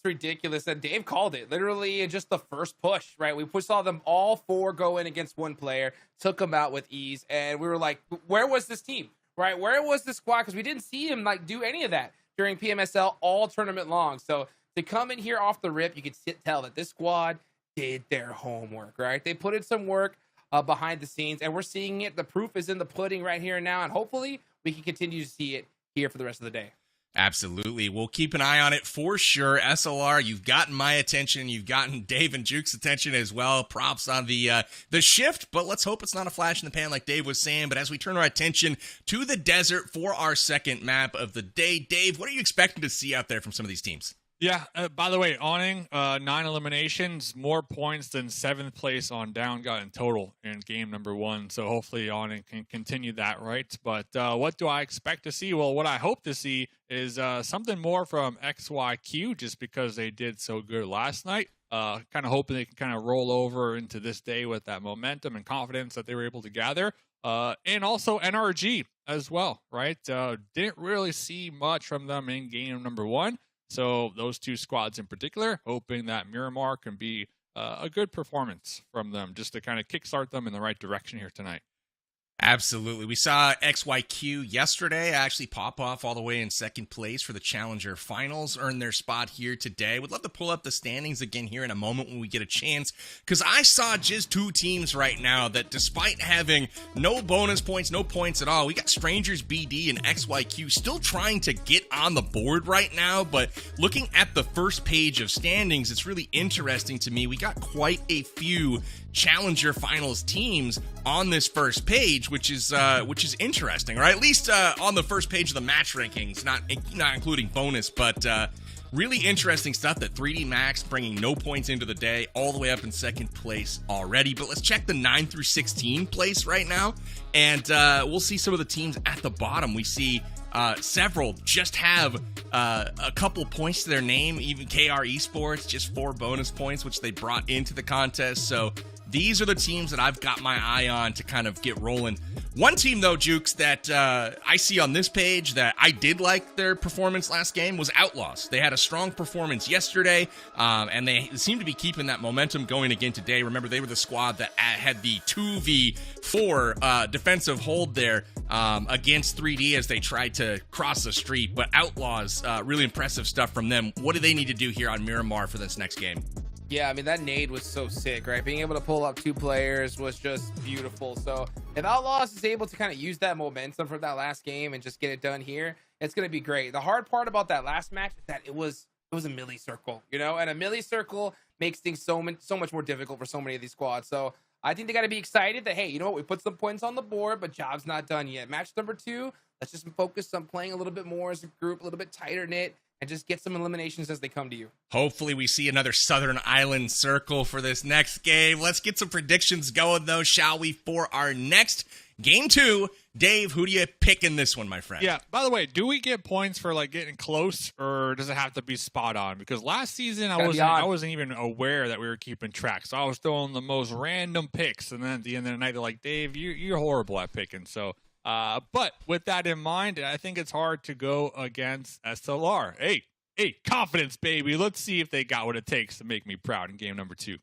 Ridiculous, and Dave called it literally in just the first push, right? We saw them all 4 go in against one player, took them out with ease, and we were like, where was this team, right? Where was this squad? Because we didn't see him like do any of that during PMSL all tournament long. So to come in here off the rip, you could tell that this squad did their homework, right? They put in some work behind the scenes, and we're seeing it. The proof is in the pudding right here and now, and hopefully we can continue to see it here for the rest of the day. Absolutely. We'll keep an eye on it for sure. SLR, you've gotten my attention. You've gotten Dave and Juke's attention as well. Props on the shift, but let's hope it's not a flash in the pan like Dave was saying. But as we turn our attention to the desert for our second map of the day, Dave, what are you expecting to see out there from some of these teams? Yeah, by the way, Awning, 9 eliminations, more points than 7th place on Down got in total in game number 1. So hopefully Awning can continue that, right? But what do I expect to see? Well, what I hope to see is something more from XYQ, just because they did so good last night. Kind of hoping they can kind of roll over into this day with that momentum and confidence that they were able to gather. And also NRG as well, right? Didn't really see much from them in game number 1. So those 2 squads in particular, hoping that Miramar can be a good performance from them just to kind of kickstart them in the right direction here tonight. Absolutely. We saw XYQ yesterday actually pop off all the way in second place for the Challenger Finals, earn their spot here today. Would love to pull up the standings again here in a moment when we get a chance, because I saw just 2 teams right now that despite having no bonus points, no points at all, we got Strangers BD and XYQ still trying to get on the board right now. But looking at the first page of standings, it's really interesting to me. We got quite a few Challenger Finals teams on this first page, which is interesting, or at least on the first page of the match rankings, not including bonus, but really interesting stuff. That 3D Max bringing no points into the day, all the way up in second place already. But let's check the 9 through 16 place right now, and we'll see some of the teams at the bottom. We see several just have a couple points to their name. Even KR Esports, just 4 bonus points, which they brought into the contest. So these are the teams that I've got my eye on to kind of get rolling. One team, though, Jukes, that I see on this page that I did like their performance last game was Outlaws. They had a strong performance yesterday, and they seem to be keeping that momentum going again today. Remember, they were the squad that had the 2v4 defensive hold there against 3D as they tried to cross the street. But Outlaws, really impressive stuff from them. What do they need to do here on Miramar for this next game? Yeah, I mean, that nade was so sick, right? Being able to pull up 2 players was just beautiful. So if Outlaws is able to kind of use that momentum from that last game and just get it done here, it's going to be great. The hard part about that last match is that it was a melee circle, you know? And a melee circle makes things so much more difficult for so many of these squads. So I think they got to be excited that, hey, you know what? We put some points on the board, but job's not done yet. Match number 2, let's just focus on playing a little bit more as a group, a little bit tighter knit, and just get some eliminations as they come to you. Hopefully we see another Southern Island circle for this next game. Let's get some predictions going, though, shall we, for our next game 2. Dave, who do you pick in this one, my friend? Yeah, by the way, do we get points for like getting close, or does it have to be spot on? Because last season I wasn't even aware that we were keeping track. So I was throwing the most random picks, and then at the end of the night they're like, Dave, you're horrible at picking. So but with that in mind, I think it's hard to go against SLR. Hey, confidence, baby. Let's see if they got what it takes to make me proud in game number 2.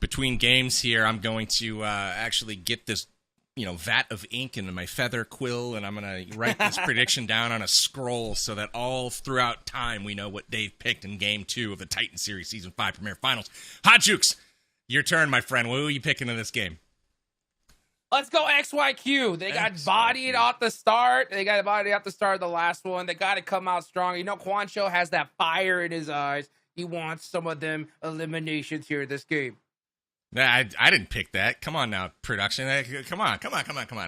Between games here, I'm going to actually get this vat of ink into my feather quill, and I'm going to write this prediction down on a scroll so that all throughout time we know what Dave picked in Game 2 of the Titan Series Season 5 Premier Finals. Hot Jukes, your turn, my friend. What are you picking in this game? Let's go XYQ. They got bodied off the start. They got bodied off the start of the last one. They got to come out strong. You know, Quancho has that fire in his eyes. He wants some of them eliminations here in this game. I didn't pick that. Come on now, production. Come on.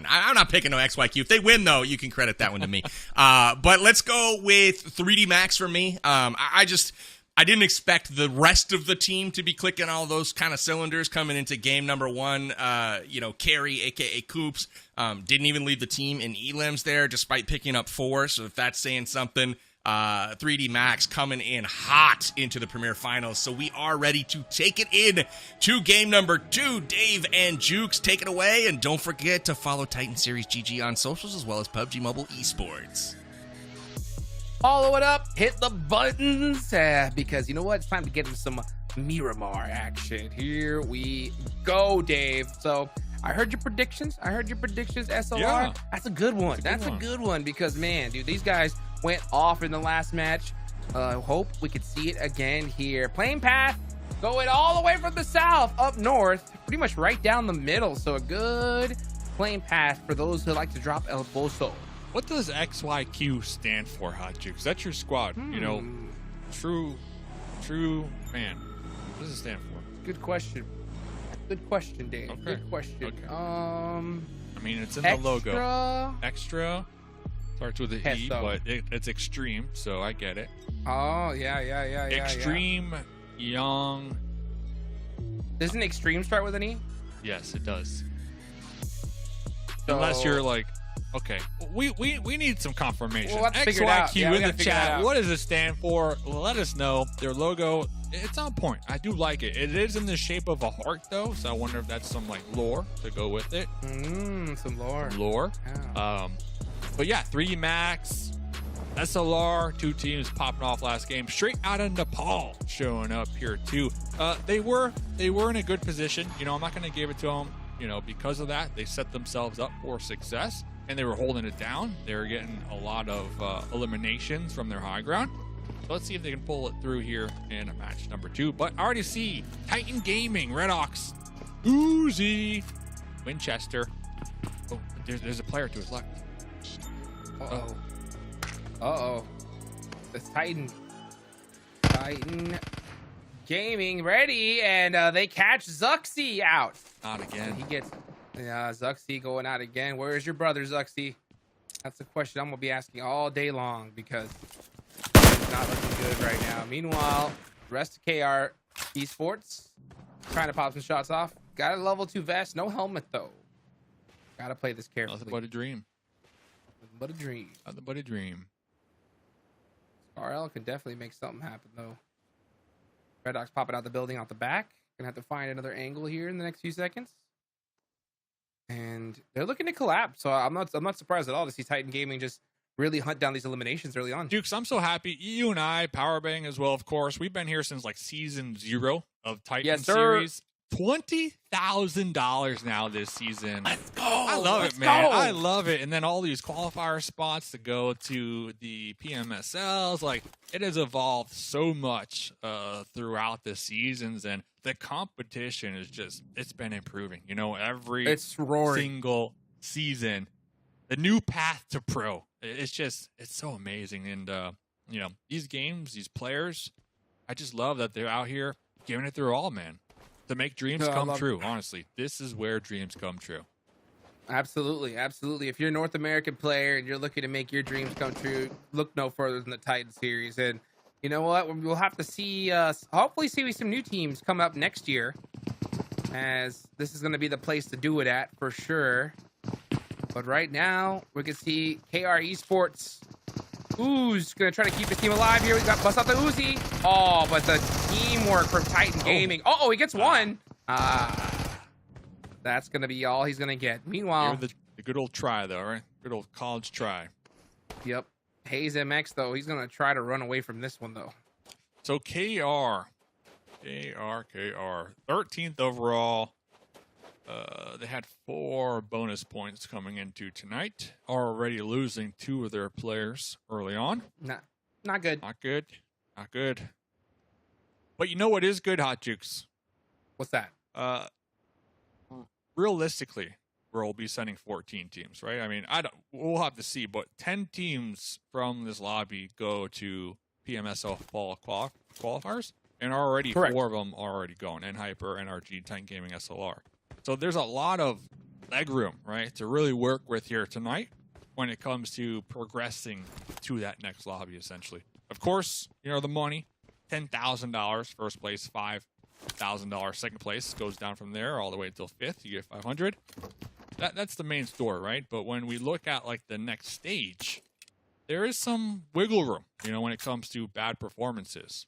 I'm not picking no XYQ. If they win, though, you can credit that one to me. But let's go with 3D Max for me. I didn't expect the rest of the team to be clicking all those kind of cylinders coming into game number one. Carry, a.k.a. Coops, didn't even leave the team in elims there, despite picking up 4. So if that's saying something, 3D Max coming in hot into the Premier Finals. So we are ready to take it in to game number 2. Dave and Jukes, take it away. And don't forget to follow Titan Series GG on socials as well as PUBG Mobile Esports. Follow it up, hit the buttons, because you know what? It's time to get into some Miramar action. Here we go, Dave. So I heard your predictions. SLR. Yeah. That's a good one. That's a good one because, man, dude, these guys went off in the last match. Hope we could see it again here. Playing path going all the way from the south up north, pretty much right down the middle. So a good playing path for those who like to drop El Boso. What does XYQ stand for, Hot Jukes? That's your squad. You know, true man. What does it stand for? Good question. Good question, Dave. Okay. Good question. Okay. I mean, it's in the logo. Extra. Starts with an E, but it's extreme, so I get it. Oh, yeah. Extreme, young. Doesn't extreme start with an E? Yes, it does. So, unless you're like, okay, we need some confirmation. We'll have to figure it out. Yeah, in the chat. What does it stand for? Let us know. Their logo, it's on point. I do like it. It is in the shape of a heart, though, so I wonder if that's some like lore to go with it. Some lore. Yeah. But yeah, 3 Max, SLR, 2 teams popping off last game, straight out of Nepal, showing up here too. They were in a good position. You know, I'm not going to give it to them. You know, because of that, they set themselves up for success, and they were holding it down. They were getting a lot of eliminations from their high ground. So let's see if they can pull it through here in a match number 2. But I already see Titan Gaming, Red Ox, Uzi, Winchester. Oh, there's a player to his left. Uh-oh. It's Titan Gaming ready, and they catch Zuxi out. Not again. He gets Zuxi going out again. Where is your brother, Zuxi? That's a question I'm gonna be asking all day long because it's not looking good right now. Meanwhile, the rest of KR Esports trying to pop some shots off. Got a level 2 vest, no helmet though. Gotta play this carefully. Nothing but a dream. Nothing but a dream. Nothing but a dream. RL can definitely make something happen though. Red Ox popping out the building out the back. Gonna have to find another angle here in the next few seconds. And they're looking to collapse. So I'm not surprised at all to see Titan Gaming just really hunt down these eliminations early on. Dukes, I'm so happy. You and I, Powerbang as well, of course. We've been here since like season 0 of Titan Series. $20,000 now this season. Let's go. I love it, man. I love it. And then all these qualifier spots to go to the PMSLs. Like, it has evolved so much throughout the seasons, and the competition is just, it's been improving. You know, every single season, the new path to pro. It's just, it's so amazing. And, you know, these games, these players, I just love that they're out here giving it their all, man. To make dreams come true, honestly. This is where dreams come true. Absolutely. If you're a North American player and you're looking to make your dreams come true, look no further than the Titan series. And you know what? We'll have to see, hopefully see some new teams come up next year, as this is going to be the place to do it at for sure. But right now, we can see KR Esports. Ooze gonna try to keep the team alive here. We got bust out the Uzi. Oh, but the teamwork from Titan Gaming. Oh, he gets one. That's gonna be all he's gonna get. Meanwhile, the good old try though, right? Good old college try. Yep. Hayes MX though, he's gonna try to run away from this one though. So KR, 13th overall. They had 4 bonus points coming into tonight. Already losing 2 of their players early on. Not good. Not good. But you know what is good, Hot Jukes? What's that? Realistically, where we'll be sending 14 teams, right? I mean, we'll have to see, but 10 teams from this lobby go to PMSL fall qualifiers, and already Correct. 4 of them are already going, and Hyper, NRG, Tank Gaming, SLR. So there's a lot of leg room, right, to really work with here tonight when it comes to progressing to that next lobby, essentially. Of course, the money, $10,000 first place, $5,000 second place, goes down from there all the way until 5th. You get 500. That's the main story, right? But when we look at like the next stage, there is some wiggle room, when it comes to bad performances.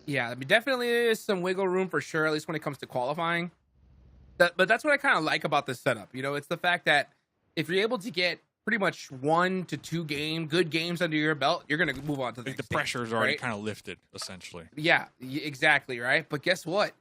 Yeah, I mean, definitely is some wiggle room for sure, at least when it comes to qualifying. But that's what I kind of like about this setup. It's the fact that if you're able to get pretty much 1 to 2 good games under your belt, you're going to move on to the next The pressure is already right? kind of lifted, essentially. Yeah, exactly, right? But guess what?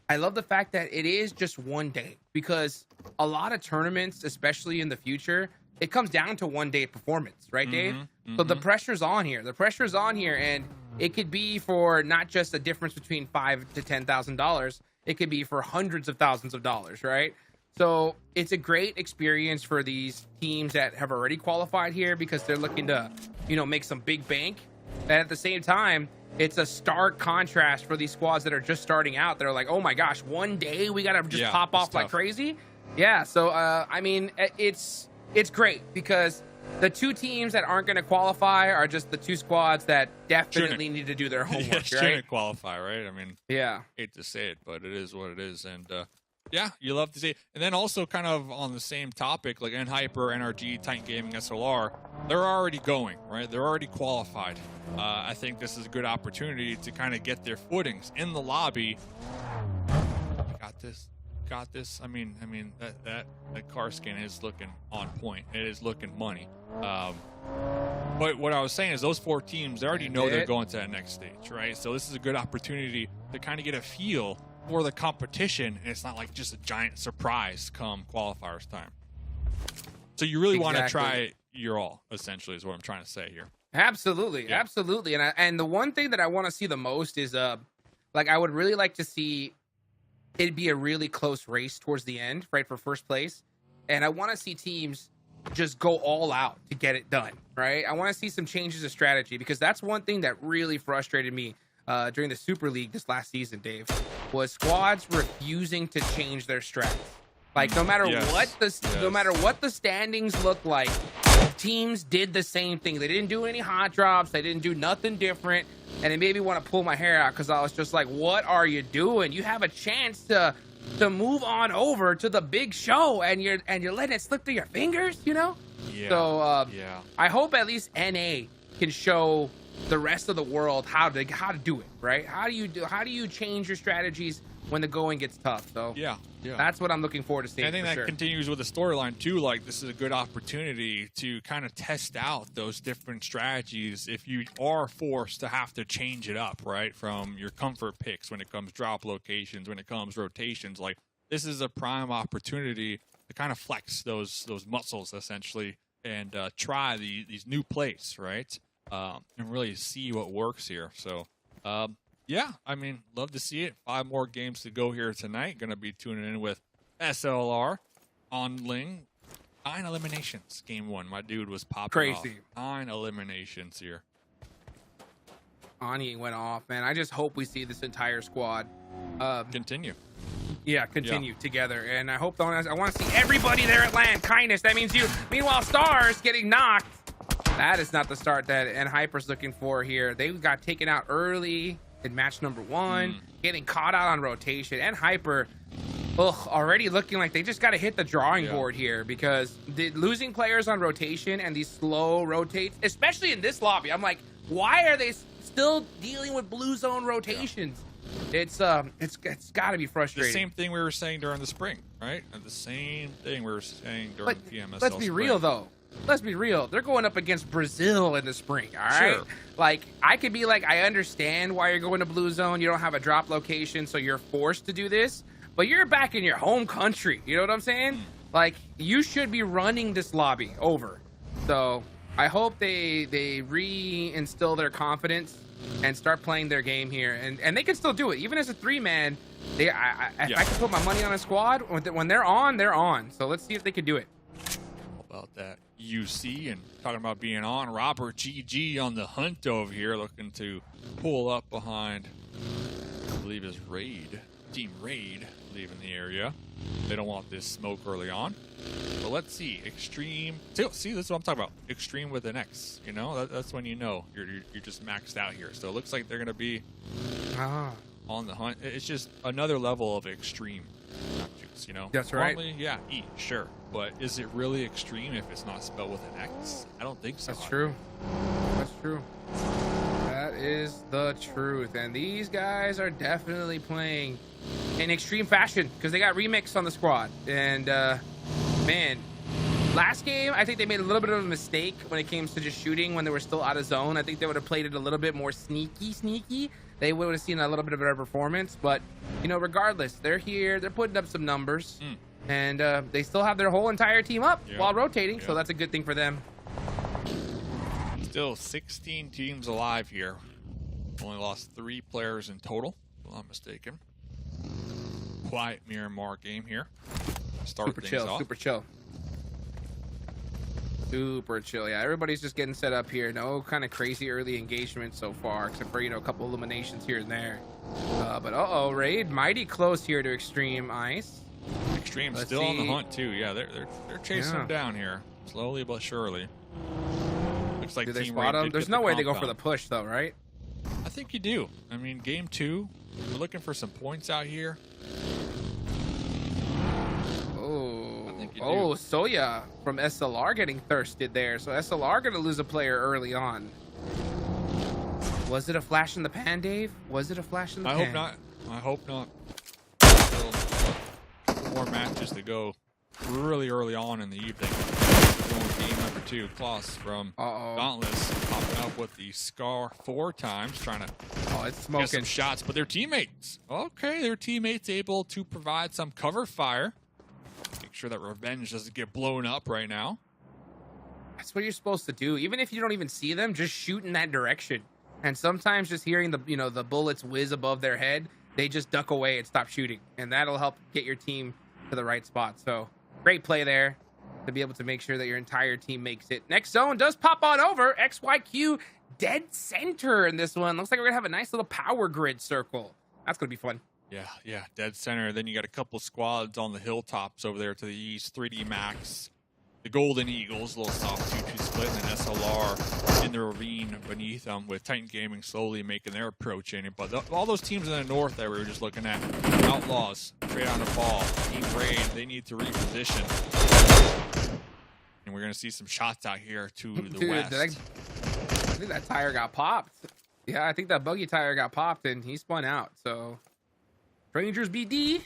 I love the fact that it is just one day, because a lot of tournaments, especially in the future, it comes down to one day performance, right, Dave? So the pressure's on here. The pressure's on here, and it could be for not just a difference between $5,000 to $10,000. It could be for hundreds of thousands of dollars, right? So it's a great experience for these teams that have already qualified here, because they're looking to, make some big bank. And at the same time, it's a stark contrast for these squads that are just starting out. They're like, oh my gosh, one day we got to just pop off like crazy. Yeah. So, I mean, it's great, because the 2 teams that aren't going to qualify are just the 2 squads that definitely need to do their homework, right? Shouldn't qualify, right? I mean, yeah. Hate to say it, but it is what it is. And, yeah, you love to see it. And then also kind of on the same topic, like Hyper, NRG, Tank Gaming, SLR, they're already going, right? They're already qualified. I think this is a good opportunity to kind of get their footings in the lobby. Got this. I mean that car skin is looking on point. It is looking money. But what I was saying is those 4 teams, they already know they're going to that next stage, right? So this is a good opportunity to kind of get a feel for the competition, and it's not like just a giant surprise come qualifiers time. So you really want to try your all, essentially, is what I'm trying to say here. Absolutely. And the one thing that I want to see the most is I would really like to see it be a really close race towards the end, right, for first place. And I want to see teams just go all out to get it done, right? I want to see some changes of strategy, because that's one thing that really frustrated me during the Super League this last season, Dave, was squads refusing to change their strats. Like, no matter what the standings look like, teams did the same thing. They didn't do any hot drops. They didn't do nothing different. And it made me want to pull my hair out, because I was just like, what are you doing? You have a chance to move on over to the big show, and you're letting it slip through your fingers, Yeah. So I hope at least NA can show the rest of the world how to do it, right? How do you change your strategies when the going gets tough? So yeah, that's what I'm looking forward to seeing. I think that continues with the storyline too. Like, this is a good opportunity to kind of test out those different strategies if you are forced to have to change it up, right? From your comfort picks when it comes drop locations, when it comes rotations. Like, this is a prime opportunity to kind of flex those muscles, essentially, and try these new plays, right? And really see what works here. So, yeah, I mean, love to see it. 5 more games to go here tonight. Going to be tuning in with SLR on Ling. 9 eliminations, game 1. My dude was popping crazy. Off. 9 eliminations here. Ani went off, man. I just hope we see this entire squad continue. Yeah, continue together. And I hope I want to see everybody there at land. Kindness, that means you. Meanwhile, Stars getting knocked. That is not the start that Hyper's looking for here. They got taken out early in match number 1, getting caught out on rotation. And Hyper, already looking like they just got to hit the drawing board here, because losing players on rotation and these slow rotates, especially in this lobby, I'm like, why are they still dealing with blue zone rotations? It's got to be frustrating. The same thing we were saying during the spring, right? And the same thing we were saying during the PMSL Let's be real, though. Let's be real. They're going up against Brazil in the spring, all right? Sure. Like, I could be like, I understand why you're going to blue zone. You don't have a drop location, so you're forced to do this. But you're back in your home country. You know what I'm saying? Like, you should be running this lobby over. So I hope they re-instill their confidence and start playing their game here. And they can still do it. Even as a 3-man, If I can put my money on a squad, when they're on, they're on. So let's see if they can do it. How about that UC and talking about being on. Robert GG on the hunt over here, looking to pull up behind, I believe is Raid. Team Raid leaving the area. They don't want this smoke early on. But let's see. Extreme. See, this is what I'm talking about. Extreme with an X. You know, that's when you know you're just maxed out here. So it looks like they're going to be on the hunt. It's just another level of extreme objects, you know? That's right. Normally, yeah, E, sure. But is it really extreme if it's not spelled with an X? I don't think so. That's true. That's true. That is the truth. And these guys are definitely playing in extreme fashion because they got remix on the squad. And, man, last game, I think they made a little bit of a mistake when it came to just shooting when they were still out of zone. I think they would have played it a little bit more sneaky. They would have seen a little bit of better performance. But, you know, regardless, they're here. They're putting up some numbers. And they still have their whole entire team up while rotating. So that's a good thing for them. Still 16 teams alive here. Only lost 3 players in total, if I'm not mistaken. Quiet Miramar game here. Start Super things chill, off. super chill. Super chill. Yeah, everybody's just getting set up here. No kind of crazy early engagement so far, except for, you know, a couple eliminations here and there. But Raid mighty close here to Extreme Ice. Extreme still on the hunt too. Yeah, they're chasing them down here, slowly but surely. Looks like Do they Team spot Raid them? picked There's up no the way they go for compound. the push though, right? I think you do. I mean, game 2, we're looking for some points out here. Oh, Soya from SLR getting thirsted there. So SLR gonna lose a player early on. Was it a flash in the pan, Dave? Was it a flash in the pan? I hope not. I hope not. Still a couple more matches to go really early on in the evening. Going game number 2. Klaus from Dauntless popping up with the Scar 4 times, trying to it's get smoking some shots, but their teammates. Okay, their teammates able to provide some cover fire. Make sure that Revenge doesn't get blown up right now. That's what you're supposed to do. Even if you don't even see them, just shoot in that direction. And sometimes just hearing the bullets whiz above their head, they just duck away and stop shooting. And that'll help get your team to the right spot. So great play there to be able to make sure that your entire team makes it. Next zone does pop on over. XYQ dead center in this one. Looks like we're gonna have a nice little power grid circle. That's gonna be fun. Yeah, dead center. Then you got a couple squads on the hilltops over there to the east. 3D Max, the Golden Eagles, a little soft 2-2 split, and then SLR in the ravine beneath them with Titan Gaming slowly making their approach in it. But all those teams in the north that we were just looking at, Outlaws, trade on the ball, Team Raid, they need to reposition. And we're going to see some shots out here to the west. I think that tire got popped. Yeah, I think that buggy tire got popped and he spun out. So Rangers BD,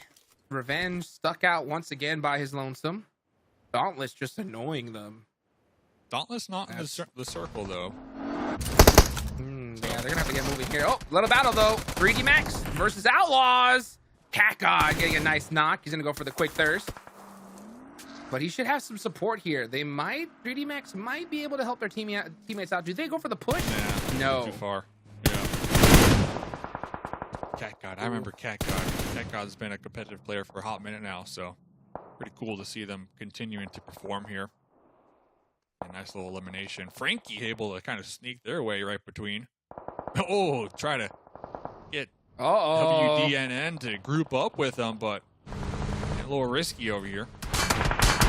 Revenge stuck out once again by his lonesome. Dauntless just annoying them. Dauntless not in the circle, though. Yeah, they're going to have to get moving here. Oh, little battle, though. 3D Max versus Outlaws. Cat God getting a nice knock. He's going to go for the quick thirst. But he should have some support here. 3D Max might be able to help their teammates out. Do they go for the push? Nah, no. Too far. Yeah. Cat God. I remember Cat God. Cat God's been a competitive player for a hot minute now, so pretty cool to see them continuing to perform here. A nice little elimination. Frankie able to kind of sneak their way right between. Oh, try to get WDNN to group up with them, but a little risky over here.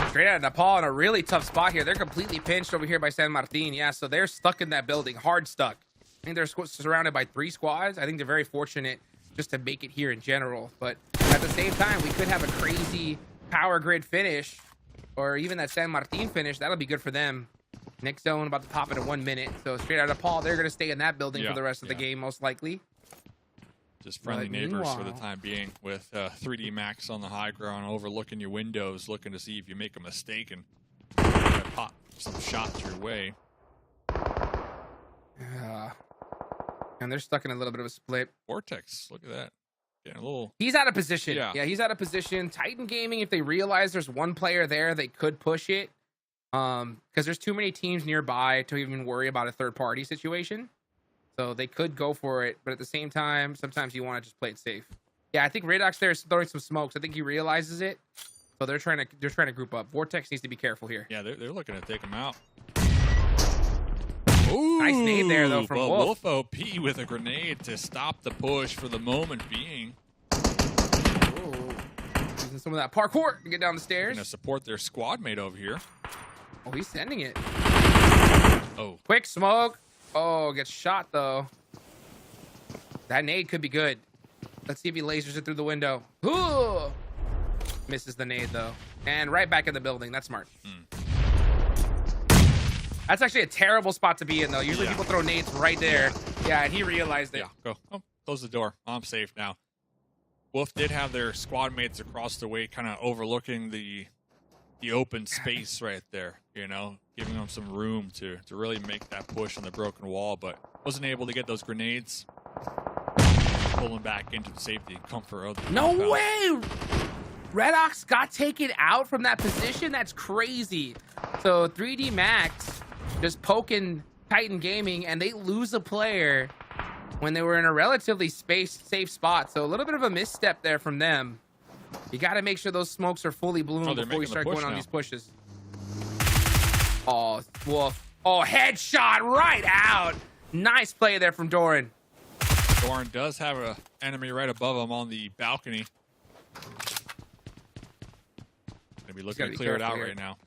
Straight out of Nepal in a really tough spot here. They're completely pinched over here by San Martin. Yeah, so they're stuck in that building, hard stuck. I think they're surrounded by 3 squads. I think they're very fortunate just to make it here in general. But at the same time, we could have a crazy power grid finish or even that San Martin finish. That'll be good for them. Next zone about to pop it in 1 minute. So straight out of Nepal, they're going to stay in that building for the rest of the game, most likely. Just friendly neighbors for the time being with 3D Max on the high ground, overlooking your windows, looking to see if you make a mistake and pop some shots your way. And they're stuck in a little bit of a split. Vortex, look at that. Getting a little... He's out of position. Yeah, he's out of position. Titan Gaming, if they realize there's one player there, they could push it. Because there's too many teams nearby to even worry about a third-party situation. So they could go for it, but at the same time, sometimes you want to just play it safe. Yeah, I think Radox there is throwing some smokes. I think he realizes it. So they're trying to group up. Vortex needs to be careful here. Yeah, they're looking to take him out. Ooh, nice nade there though from Wolf. Wolf OP with a grenade to stop the push for the moment being. Ooh. Using some of that parkour to get down the stairs. Gonna support their squad mate over here. Oh, he's sending it. Oh, Quick smoke. Oh, gets shot though. That nade could be good. Let's see if he lasers it through the window. Ooh. Misses the nade though. And right back in the building. That's smart. That's actually a terrible spot to be in though. Usually people throw nades right there. Yeah, and he realized it. yeah, go. Oh, close the door. I'm safe now. Wolf did have their squad mates across the way, kind of overlooking the open space right there, you know, giving them some room to really make that push on the broken wall, but wasn't able to get those grenades. Pulling back into the safety and comfort of the No way! Redox got taken out from that position? That's crazy. So 3D Max just poking Titan Gaming, and they lose a player when they were in a relatively safe spot. So a little bit of a misstep there from them. You got to make sure those smokes are fully bloomed before you start going on these pushes. Oh, Wolf. Oh, headshot right out. Nice play there from Doran. Doran does have an enemy right above him on the balcony. Gonna be looking to clear it out right now.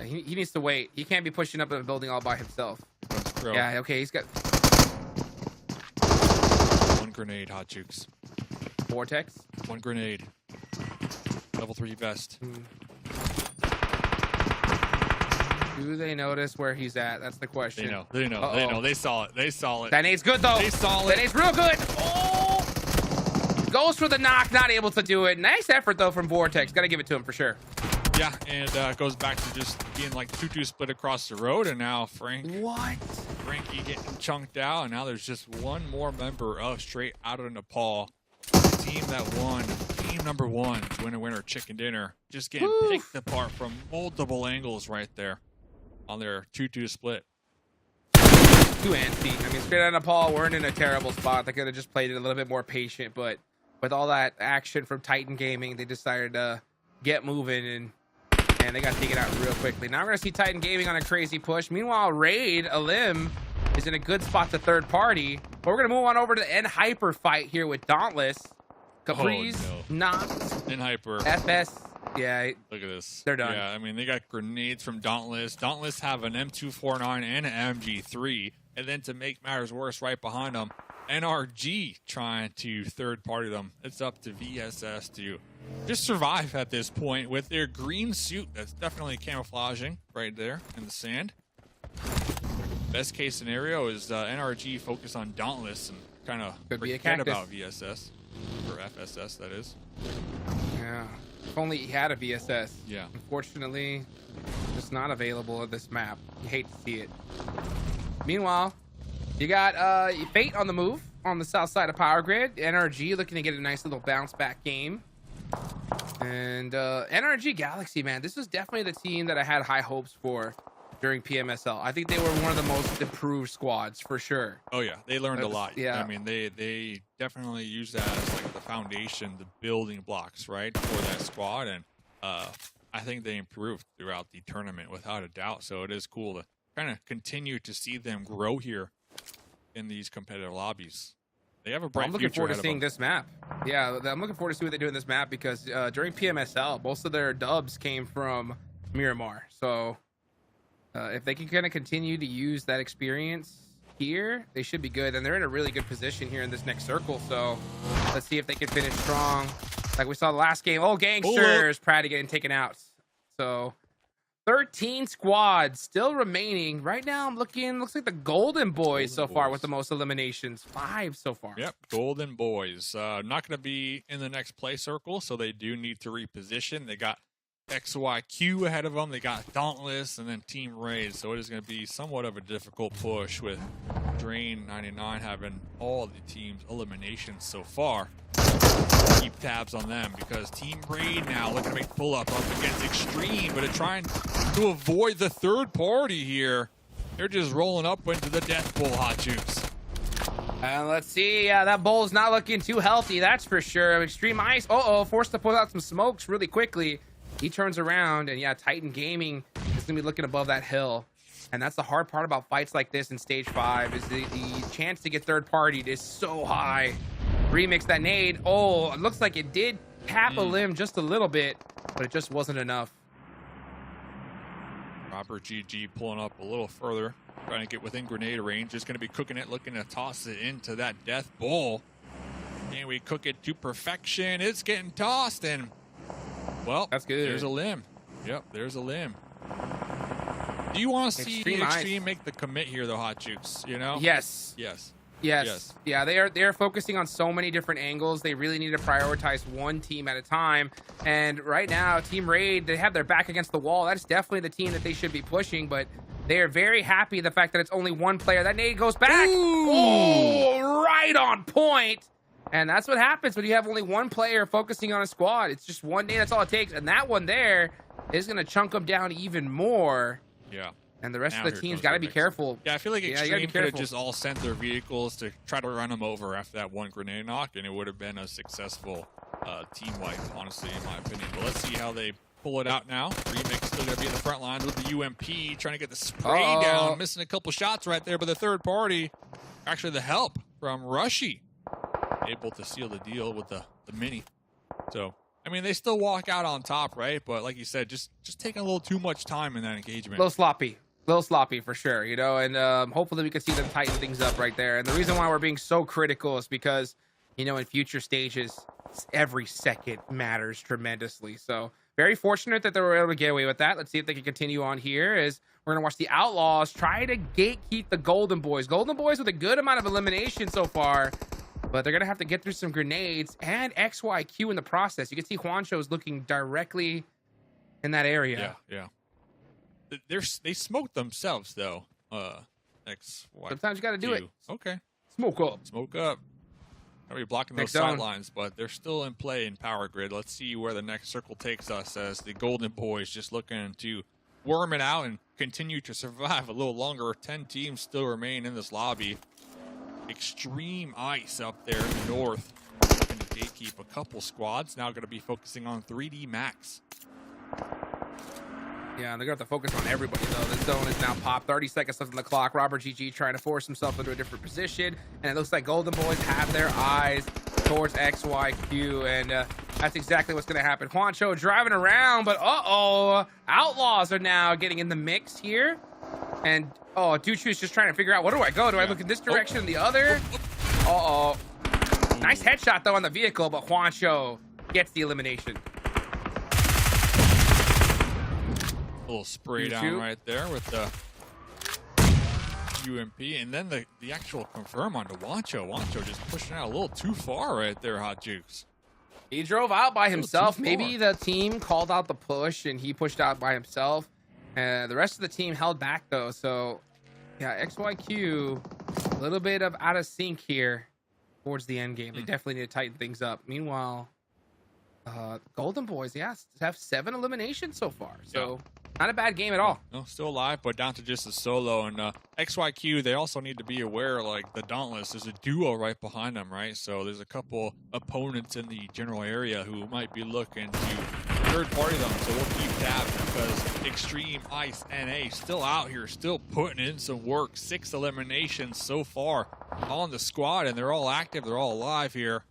He needs to wait. He can't be pushing up in a building all by himself. Yeah, okay, he's got one grenade, Hot Jukes. Vortex. One grenade. Level 3 vest. Do they notice where he's at? That's the question. They know. They saw it. That nade's good though. They saw it. That nade's real good. Oh! Goes for the knock, not able to do it. Nice effort though from Vortex. Gotta give it to him for sure. Yeah, and goes back to just being like 2-2 split across the road, and now Frankie getting chunked out, and now there's just one more member of Straight Outta Nepal. The team that won, team number 1, winner chicken dinner, just getting picked apart from multiple angles right there on their 2-2 split. Too antsy. I mean, Straight Outta Nepal weren't in a terrible spot. They could have just played it a little bit more patient, but with all that action from Titan Gaming, they decided to get moving, and they got taken out real quickly. Now we're going to see Titan Gaming on a crazy push. Meanwhile, Raid, Alim, is in a good spot to third party. But we're going to move on over to the N-Hyper fight here with Dauntless. Caprice, Knox, N-Hyper. FS. Yeah. Look at this. They're done. Yeah, I mean, they got grenades from Dauntless. Dauntless have an M249 and an MG3. And then to make matters worse, right behind them, NRG trying to third party them. It's up to VSS to just survive at this point with their green suit that's definitely camouflaging right there in the sand. Best case scenario is NRG focus on Dauntless and kind of forget about VSS, or FSS that is. Yeah, if only he had a VSS. Yeah. Unfortunately, just not available at this map. You hate to see it. Meanwhile, you got Fate on the move on the south side of Power Grid. NRG looking to get a nice little bounce back game. And NRG Galaxy, man, this was definitely the team that I had high hopes for during PMSL. I think they were one of the most improved squads for sure. Oh yeah, they learned a lot. Yeah, I mean, they definitely used that as like the foundation, the building blocks, right, for that squad. And I think they improved throughout the tournament without a doubt. So it is cool to kind of continue to see them grow here in these competitive lobbies. They have a bright I'm looking future forward to seeing this map. Yeah, I'm looking forward to see what they do in this map because during PMSL, most of their dubs came from Miramar. So if they can kind of continue to use that experience here, they should be good. And they're in a really good position here in this next circle. So let's see if they can finish strong. Like we saw the last game. Oh, Gangsters, Pratty getting taken out. So 13 squads still remaining. Right now, I'm looking, looks like the Golden Boys so far with the most eliminations. 5 so far. Yep, Golden Boys. Not going to be in the next play circle, so they do need to reposition. They got XYQ ahead of them. They got Dauntless and then Team Raid, so it is going to be somewhat of a difficult push with Drain 99 having all the team's eliminations so far. Keep tabs on them because Team Raid now looking to make pull up against Extreme, but trying to avoid the third party here. They're just rolling up into the death pool, Hot Juice. Let's see. That bowl is not looking too healthy, that's for sure. Extreme Ice, forced to pull out some smokes really quickly. He turns around, and yeah, Titan Gaming is gonna be looking above that hill. And that's the hard part about fights like this in stage 5, is the chance to get third partied is so high. Remix that nade. Oh, it looks like it did cap a limb just a little bit, but it just wasn't enough. Robert GG pulling up a little further, trying to get within grenade range. Just going to be cooking it, looking to toss it into that death bowl. And we cook it to perfection. It's getting tossed, and well, that's good. There's a limb. Yep, there's a limb. Do you want to see Extreme make the commit here, though, Hot Jukes? You know? Yes. Yes. Yes. Yeah, they are focusing on so many different angles. They really need to prioritize one team at a time. And right now, Team Raid, they have their back against the wall. That's definitely the team that they should be pushing, but they are very happy the fact that it's only one player. That nade goes back. Ooh. Oh, right on point. And that's what happens when you have only one player focusing on a squad. It's just one nade. That's all it takes. And that one there is going to chunk them down even more. Yeah. And the rest of the team's got to be careful. Yeah, I feel like Extreme could have just all sent their vehicles to try to run them over after that one grenade knock, and it would have been a successful team wipe, honestly, in my opinion. But let's see how they pull it out now. Remix still going to be in the front lines with the UMP, trying to get the spray down, missing a couple shots right there, but the third party, actually the help from Rushy, able to seal the deal with the mini. So, I mean, they still walk out on top, right? But like you said, just taking a little too much time in that engagement. A little sloppy for sure, you know, and hopefully we can see them tighten things up right there. And the reason why we're being so critical is because, you know, in future stages, every second matters tremendously. So very fortunate that they were able to get away with that. Let's see if they can continue on here. As we're going to watch the Outlaws try to gatekeep the Golden Boys. Golden Boys with a good amount of elimination so far, but they're going to have to get through some grenades and XYQ in the process. You can see Juancho's looking directly in that area. Yeah. They smoked themselves, though. Sometimes you got to do it. Okay. Smoke up. Are we blocking those sidelines? But they're still in play in Power Grid. Let's see where the next circle takes us as the Golden Boys just looking to worm it out and continue to survive a little longer. 10 teams still remain in this lobby. Extreme Ice up there in the north. Looking to gatekeep a couple squads. Now going to be focusing on 3D Max. Yeah, they're going to have to focus on everybody, though. The zone is now popped. 30 seconds left on the clock. Robert GG trying to force himself into a different position. And it looks like Golden Boys have their eyes towards XYQ. And that's exactly what's going to happen. Juancho driving around, but Outlaws are now getting in the mix here. And, Duchu's just trying to figure out, where do I go? Do I look in this direction or the other? Nice headshot, though, on the vehicle, but Juancho gets the elimination. Little spray down right there with the UMP, and then the actual confirm onto Juancho. Juancho just pushing out a little too far right there, Hot Jukes. He drove out by himself. Maybe the team called out the push and he pushed out by himself. The rest of the team held back, though. So, yeah, XYQ, a little bit of out of sync here towards the end game. They definitely need to tighten things up. Meanwhile, Golden Boys, have 7 eliminations so far. So, not a bad game at all. No, still alive, but down to just a solo. And XYQ, they also need to be aware, like, the Dauntless, there's a duo right behind them, right? So there's a couple opponents in the general area who might be looking to third party them. So we'll keep tabs because Extreme Ice NA still out here, still putting in some work. 6 eliminations so far on the squad, and they're all active. They're all alive here.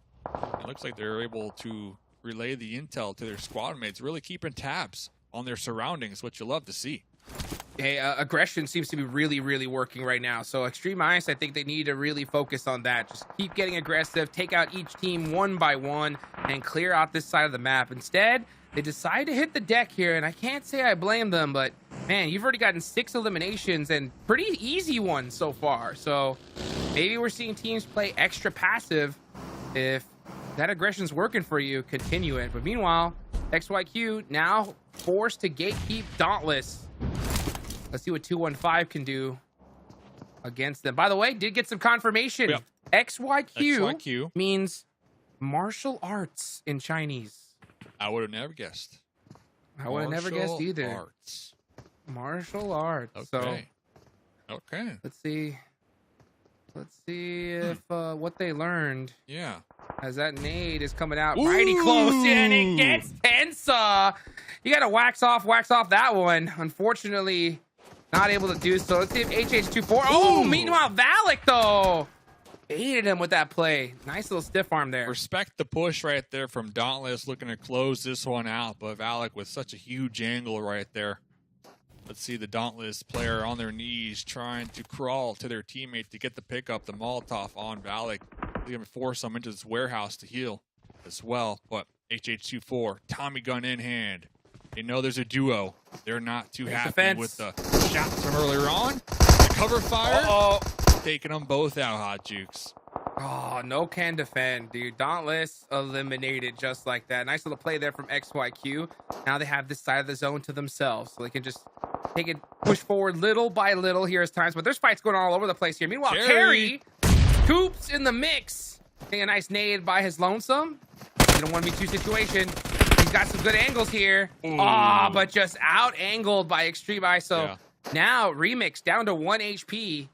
It looks like they're able to relay the intel to their squad mates, really keeping tabs on their surroundings, which you love to see. Hey, aggression seems to be really, really working right now. So Extreme Ice, I think they need to really focus on that. Just keep getting aggressive, take out each team one by one, and clear out this side of the map. Instead, they decide to hit the deck here, and I can't say I blame them, but man, you've already gotten 6 eliminations and pretty easy ones so far. So maybe we're seeing teams play extra passive. If that aggression's working for you, continue it. But meanwhile, XYQ now forced to gatekeep Dauntless. Let's see what 215 can do against them. By the way, did get some confirmation. Yep. XYQ means martial arts in Chinese. I would have never guessed. I would have never guessed either. Arts. Martial arts. Okay. So, let's see. Let's see if what they learned. Yeah. As that nade is coming out mighty close, and it gets Tensa. You got to wax off that one. Unfortunately, not able to do so. Let's see if HH24. Oh, meanwhile, Valak, though. Baited him with that play. Nice little stiff arm there. Respect the push right there from Dauntless, looking to close this one out. But Valak with such a huge angle right there. Let's see the Dauntless player on their knees trying to crawl to their teammate to get the pickup, the Molotov on Valak. He's going to force them into this warehouse to heal as well. But HH24, Tommy gun in hand. They know there's a duo. They're not too happy with the shots from earlier on. The cover fire. Taking them both out, Hot Jukes. Oh, no can defend, dude. Dauntless eliminated just like that. Nice little play there from XYQ. Now they have this side of the zone to themselves, so they can just take it, push forward little by little here as times. But there's fights going on all over the place here. Meanwhile, Carry Coops in the mix. Getting a nice nade by his lonesome. In a 1v2 situation. He's got some good angles here. But just out-angled by Extreme ISO. Yeah. Now, Remix down to 1 HP.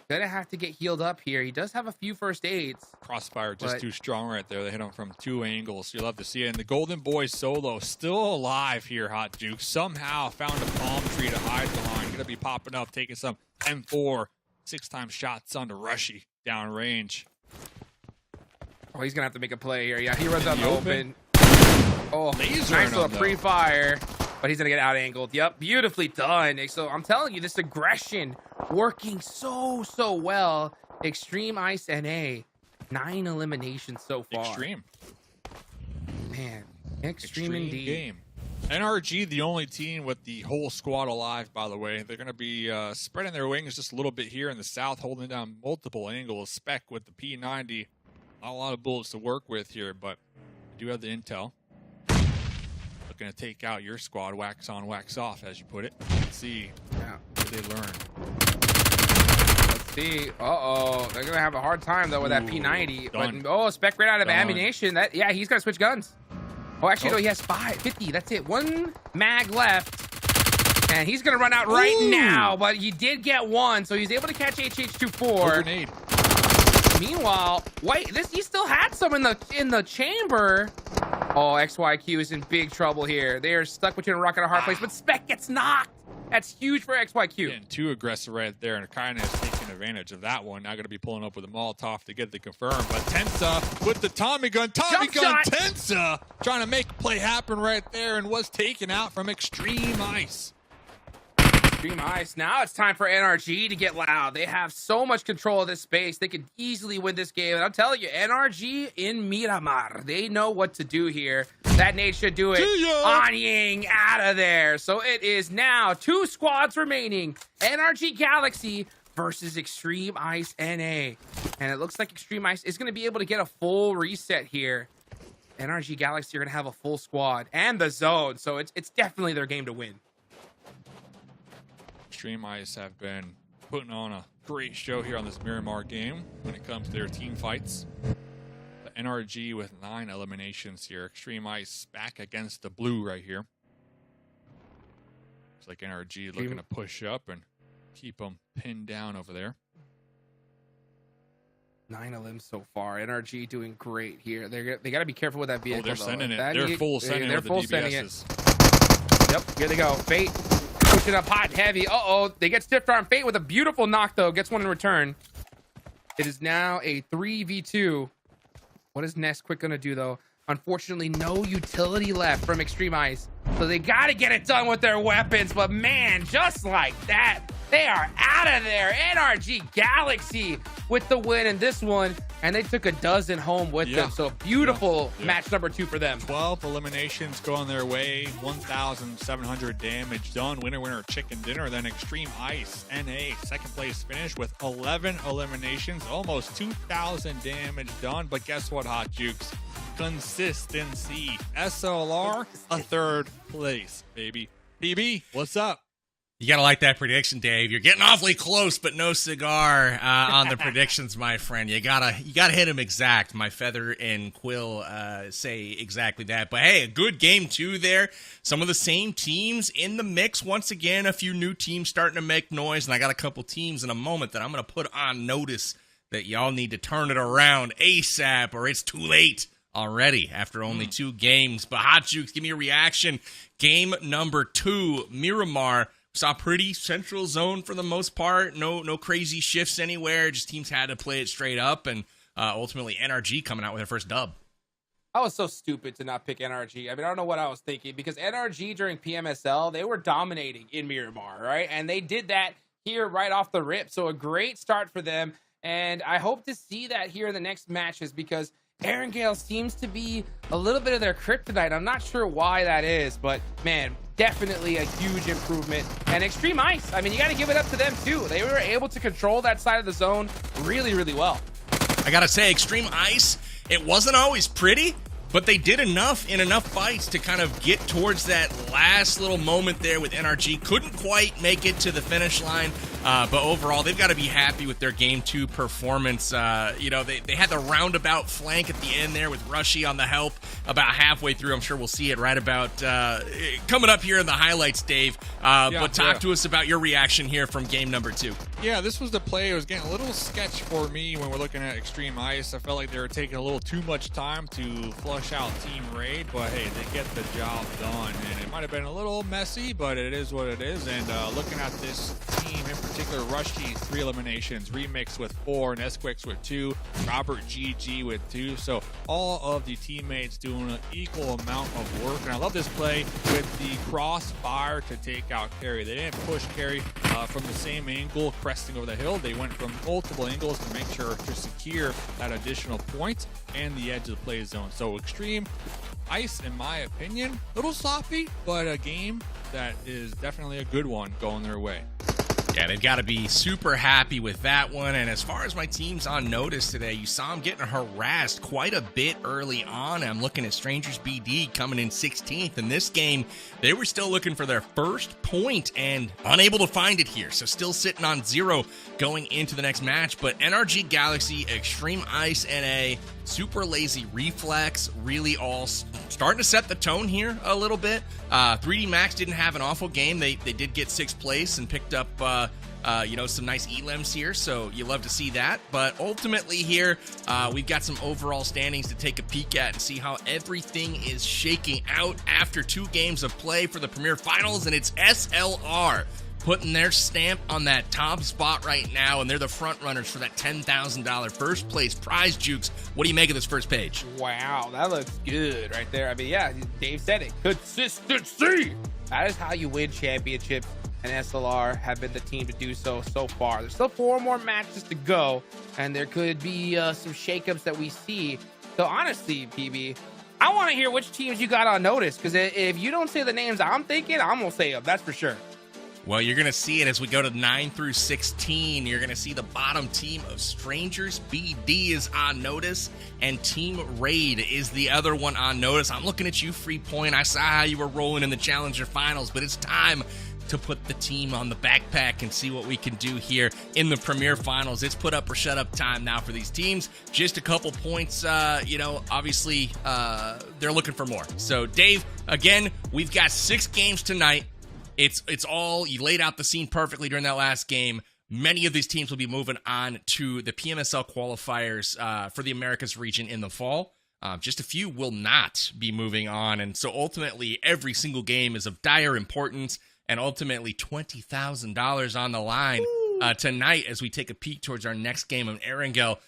Gonna have to get healed up here. He does have a few first aids. Crossfire just too strong right there. They hit him from 2 angles. You'll love to see it. And the Golden Boy solo still alive here, Hot Duke. Somehow found a palm tree to hide behind. Gonna be popping up, taking some M4 6-time shots onto Rushy downrange. Oh, he's gonna have to make a play here. Yeah, he runs out the open. Oh, laser nice little pre-fire. But he's going to get out-angled. Yep, beautifully done. So I'm telling you, this aggression working so well. Extreme Ice NA. 9 eliminations so far. Extreme. Man, extreme indeed. Game. NRG, the only team with the whole squad alive, by the way. They're going to be spreading their wings just a little bit here in the south, holding down multiple angles. Spec with the P90. Not a lot of bullets to work with here, but I do have the intel. Looking to take out your squad, wax on, wax off, as you put it. Let's see what they learn. Let's see. They're gonna have a hard time though with that P90. But Spec right out of ammunition. He's gonna switch guns. Oh, actually, no, he has 50. That's it. 1 mag left, and he's gonna run out right now. But he did get 1, so he's able to catch HH24. Grenade. Meanwhile, he still had some in the chamber. Oh, XYQ is in big trouble here. They are stuck between a rock and a hard place, but Spec gets knocked. That's huge for XYQ. Getting too aggressive right there, and kind of taking advantage of that one. Now going to be pulling up with a Molotov to get the confirm, but Tensa with the Tommy gun. Tensa trying to make a play happen right there, and was taken out from Extreme Ice. Extreme Ice. Now it's time for NRG to get loud. They have so much control of this space. They could easily win this game. And I'm telling you, NRG in Miramar, they know what to do here. That nade should do it. Anying out of there. So it is now 2 squads remaining. NRG Galaxy versus Extreme Ice NA. And it looks like Extreme Ice is going to be able to get a full reset here. NRG Galaxy are going to have a full squad and the zone. So it's definitely their game to win. Extreme Ice have been putting on a great show here on this Miramar game when it comes to their team fights. The NRG with 9 eliminations here. Extreme Ice back against the blue right here. Looks like NRG looking to push up and keep them pinned down over there. 9 elims so far. NRG doing great here. They got to be careful with that vehicle. They're sending it. They're full sending it with the DBSs. Yep, here they go. Fate pushing up hot and heavy. They get stiff arm. Fate with a beautiful knock, though. Gets one in return. It is now a 3v2. What is Nesquik going to do, though? Unfortunately, no utility left from Extreme Ice. So they got to get it done with their weapons. But, man, just like that, they are out of there. NRG Galaxy with the win in this one. And they took a dozen home with them. So beautiful match number 2 for them. 12 eliminations going their way. 1,700 damage done. Winner, chicken dinner. Then Extreme Ice NA second place finish with 11 eliminations. Almost 2,000 damage done. But guess what, Hot Jukes? Consistency. SLR, a 3rd place, baby. PB, what's up? You gotta like that prediction, Dave. You're getting awfully close, but no cigar on the predictions, my friend. You gotta hit them exact. My Feather and Quill say exactly that. But hey, a good game too there. Some of the same teams in the mix. Once again, a few new teams starting to make noise, and I got a couple teams in a moment that I'm gonna put on notice that y'all need to turn it around ASAP or it's too late already after only 2 games. But Hot Jukes, give me a reaction. Game number 2, Miramar. Saw pretty central zone for the most part. No crazy shifts anywhere. Just teams had to play it straight up, and ultimately NRG coming out with their first dub. I was so stupid to not pick NRG. I mean, I don't know what I was thinking, because NRG during PMSL, they were dominating in Miramar, right? And they did that here right off the rip. So a great start for them. And I hope to see that here in the next matches, because Erangel seems to be a little bit of their kryptonite. I'm not sure why that is, but man, definitely a huge improvement. And Extreme Ice, I mean, you got to give it up to them too. They were able to control that side of the zone really, really well. I gotta say, Extreme Ice, it wasn't always pretty, but they did enough in enough fights to kind of get towards that last little moment there with NRG. Couldn't quite make it to the finish line, but overall, they've got to be happy with their Game 2 performance. You know, they had the roundabout flank at the end there with Rushy on the help about halfway through. I'm sure we'll see it right about coming up here in the highlights, Dave. But talk to us about your reaction here from game number 2. Yeah, this was the play. It was getting a little sketch for me when we're looking at Extreme Ice. I felt like they were taking a little too much time to flush out Team Raid, but hey, they get the job done. And it might have been a little messy, but it is what it is. And looking at this team in particular, Rushy 3 eliminations, Remix with 4, Nesquix with 2, Robert GG with 2. So all of the teammates doing an equal amount of work. And I love this play with the crossfire to take out Carry. They didn't push Carry from the same angle, cresting over the hill. They went from multiple angles to make sure to secure that additional point and the edge of the play zone. So Extreme Ice, in my opinion, a little sloppy, but a game that is definitely a good one going their way. Yeah, they've got to be super happy with that one. And as far as my team's on notice today, you saw them getting harassed quite a bit early on. I'm looking at Strangers BD coming in 16th. In this game, they were still looking for their first point and unable to find it here. So still sitting on 0 going into the next match. But NRG Galaxy, Extreme Ice NA, Super Lazy Reflex, really all starting to set the tone here a little bit. 3D Max didn't have an awful game. They did get 6th place and picked up some nice elims here, so you love to see that. But ultimately here, we've got some overall standings to take a peek at and see how everything is shaking out after 2 games of play for the Premier Finals, and it's SLR putting their stamp on that top spot right now, and they're the front runners for that $10,000 first place prize. Jukes, what do you make of this first page? Wow, that looks good right there. I mean, yeah, Dave said it. Consistency! That is how you win championships, and SLR have been the team to do so far. There's still 4 more matches to go, and there could be some shakeups that we see. So honestly, PB, I want to hear which teams you got on notice, because if you don't say the names I'm thinking, I'm going to say them. That's for sure. Well, you're going to see it as we go to 9 through 16. You're going to see the bottom team of Strangers BD is on notice, and Team Raid is the other one on notice. I'm looking at you, Free Point. I saw how you were rolling in the Challenger Finals, but it's time to put the team on the backpack and see what we can do here in the Premier Finals. It's put up or shut up time now for these teams. Just a couple points, obviously they're looking for more. So, Dave, again, we've got 6 games tonight. It's all, you laid out the scene perfectly during that last game. Many of these teams will be moving on to the PMSL qualifiers for the Americas region in the fall. Just a few will not be moving on. And so ultimately, every single game is of dire importance, and ultimately $20,000 on the line tonight as we take a peek towards our next game of Erangel.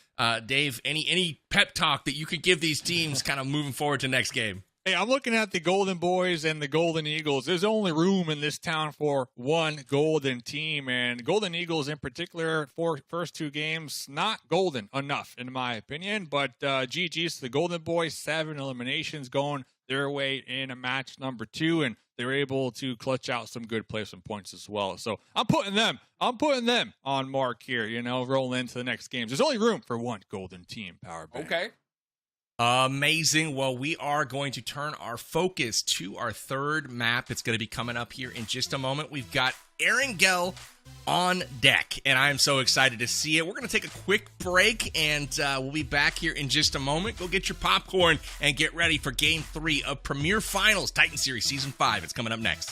Dave, any pep talk that you could give these teams kind of moving forward to next game? Hey, I'm looking at the Golden Boys and the Golden Eagles. There's only room in this town for one golden team, and Golden Eagles in particular, for first 2 games, not golden enough in my opinion, but GG's to the Golden Boys, 7 eliminations going their way in a match number 2, and they were able to clutch out some good placement points as well. So I'm putting them on mark here, rolling into the next games. There's only room for one golden team, Power Band. Okay. Amazing. Well, we are going to turn our focus to our 3rd map. It's going to be coming up here in just a moment. We've got Erangel on deck, and I'm so excited to see it. We're going to take a quick break, and we'll be back here in just a moment. Go get your popcorn and get ready for Game 3 of Premier Finals Titan Series Season 5. It's coming up next.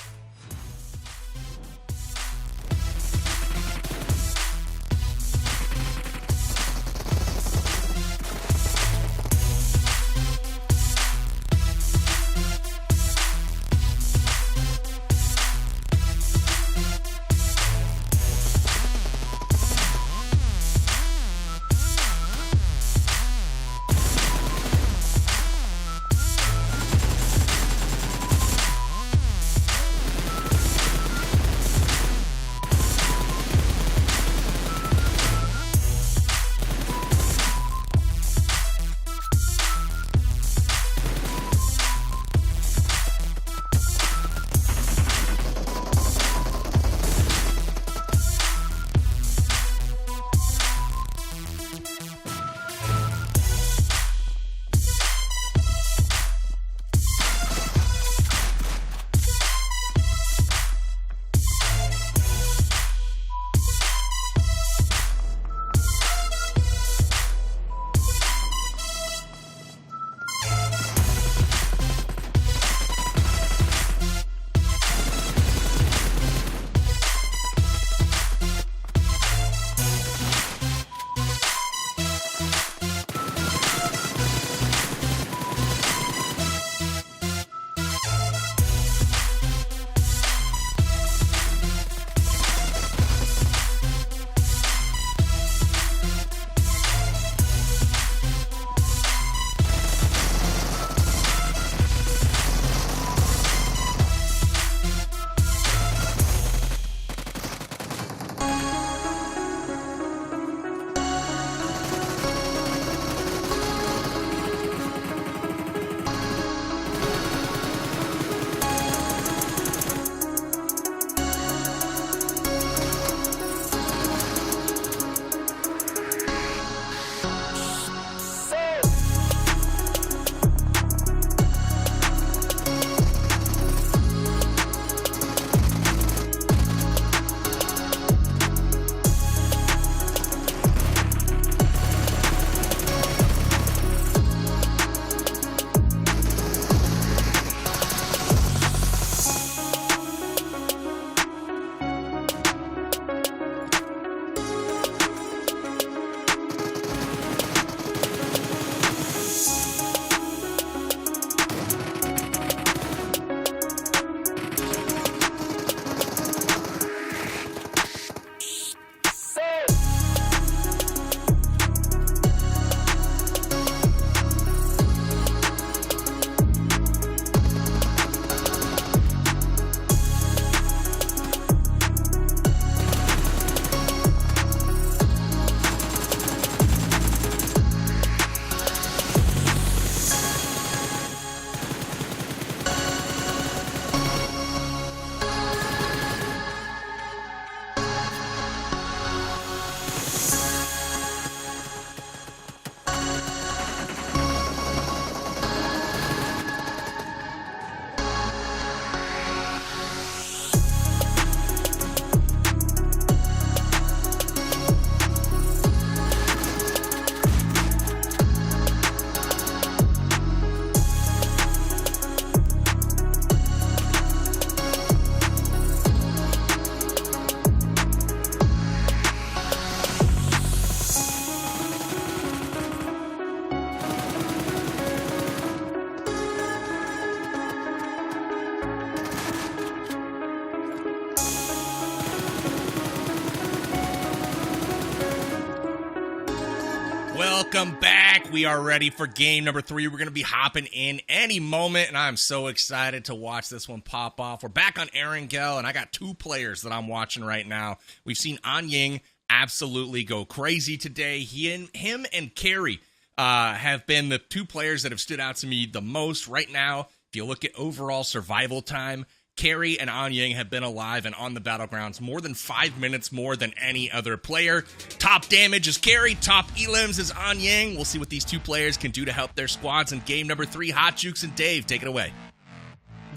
welcome back. We are ready for game number 3. We're going to be hopping in any moment, and I'm so excited to watch this one pop off. We're back on Erangel, and I got 2 players that I'm watching right now. We've seen Anying absolutely go crazy today. Him and Carry have been the 2 players that have stood out to me the most right now. If you look at overall survival time, Carry and Anying have been alive and on the battlegrounds more than 5 minutes more than any other player. Top damage is Carry, top elims is Anying. We'll see what these 2 players can do to help their squads in game number 3. Hot Jukes and Dave, take it away.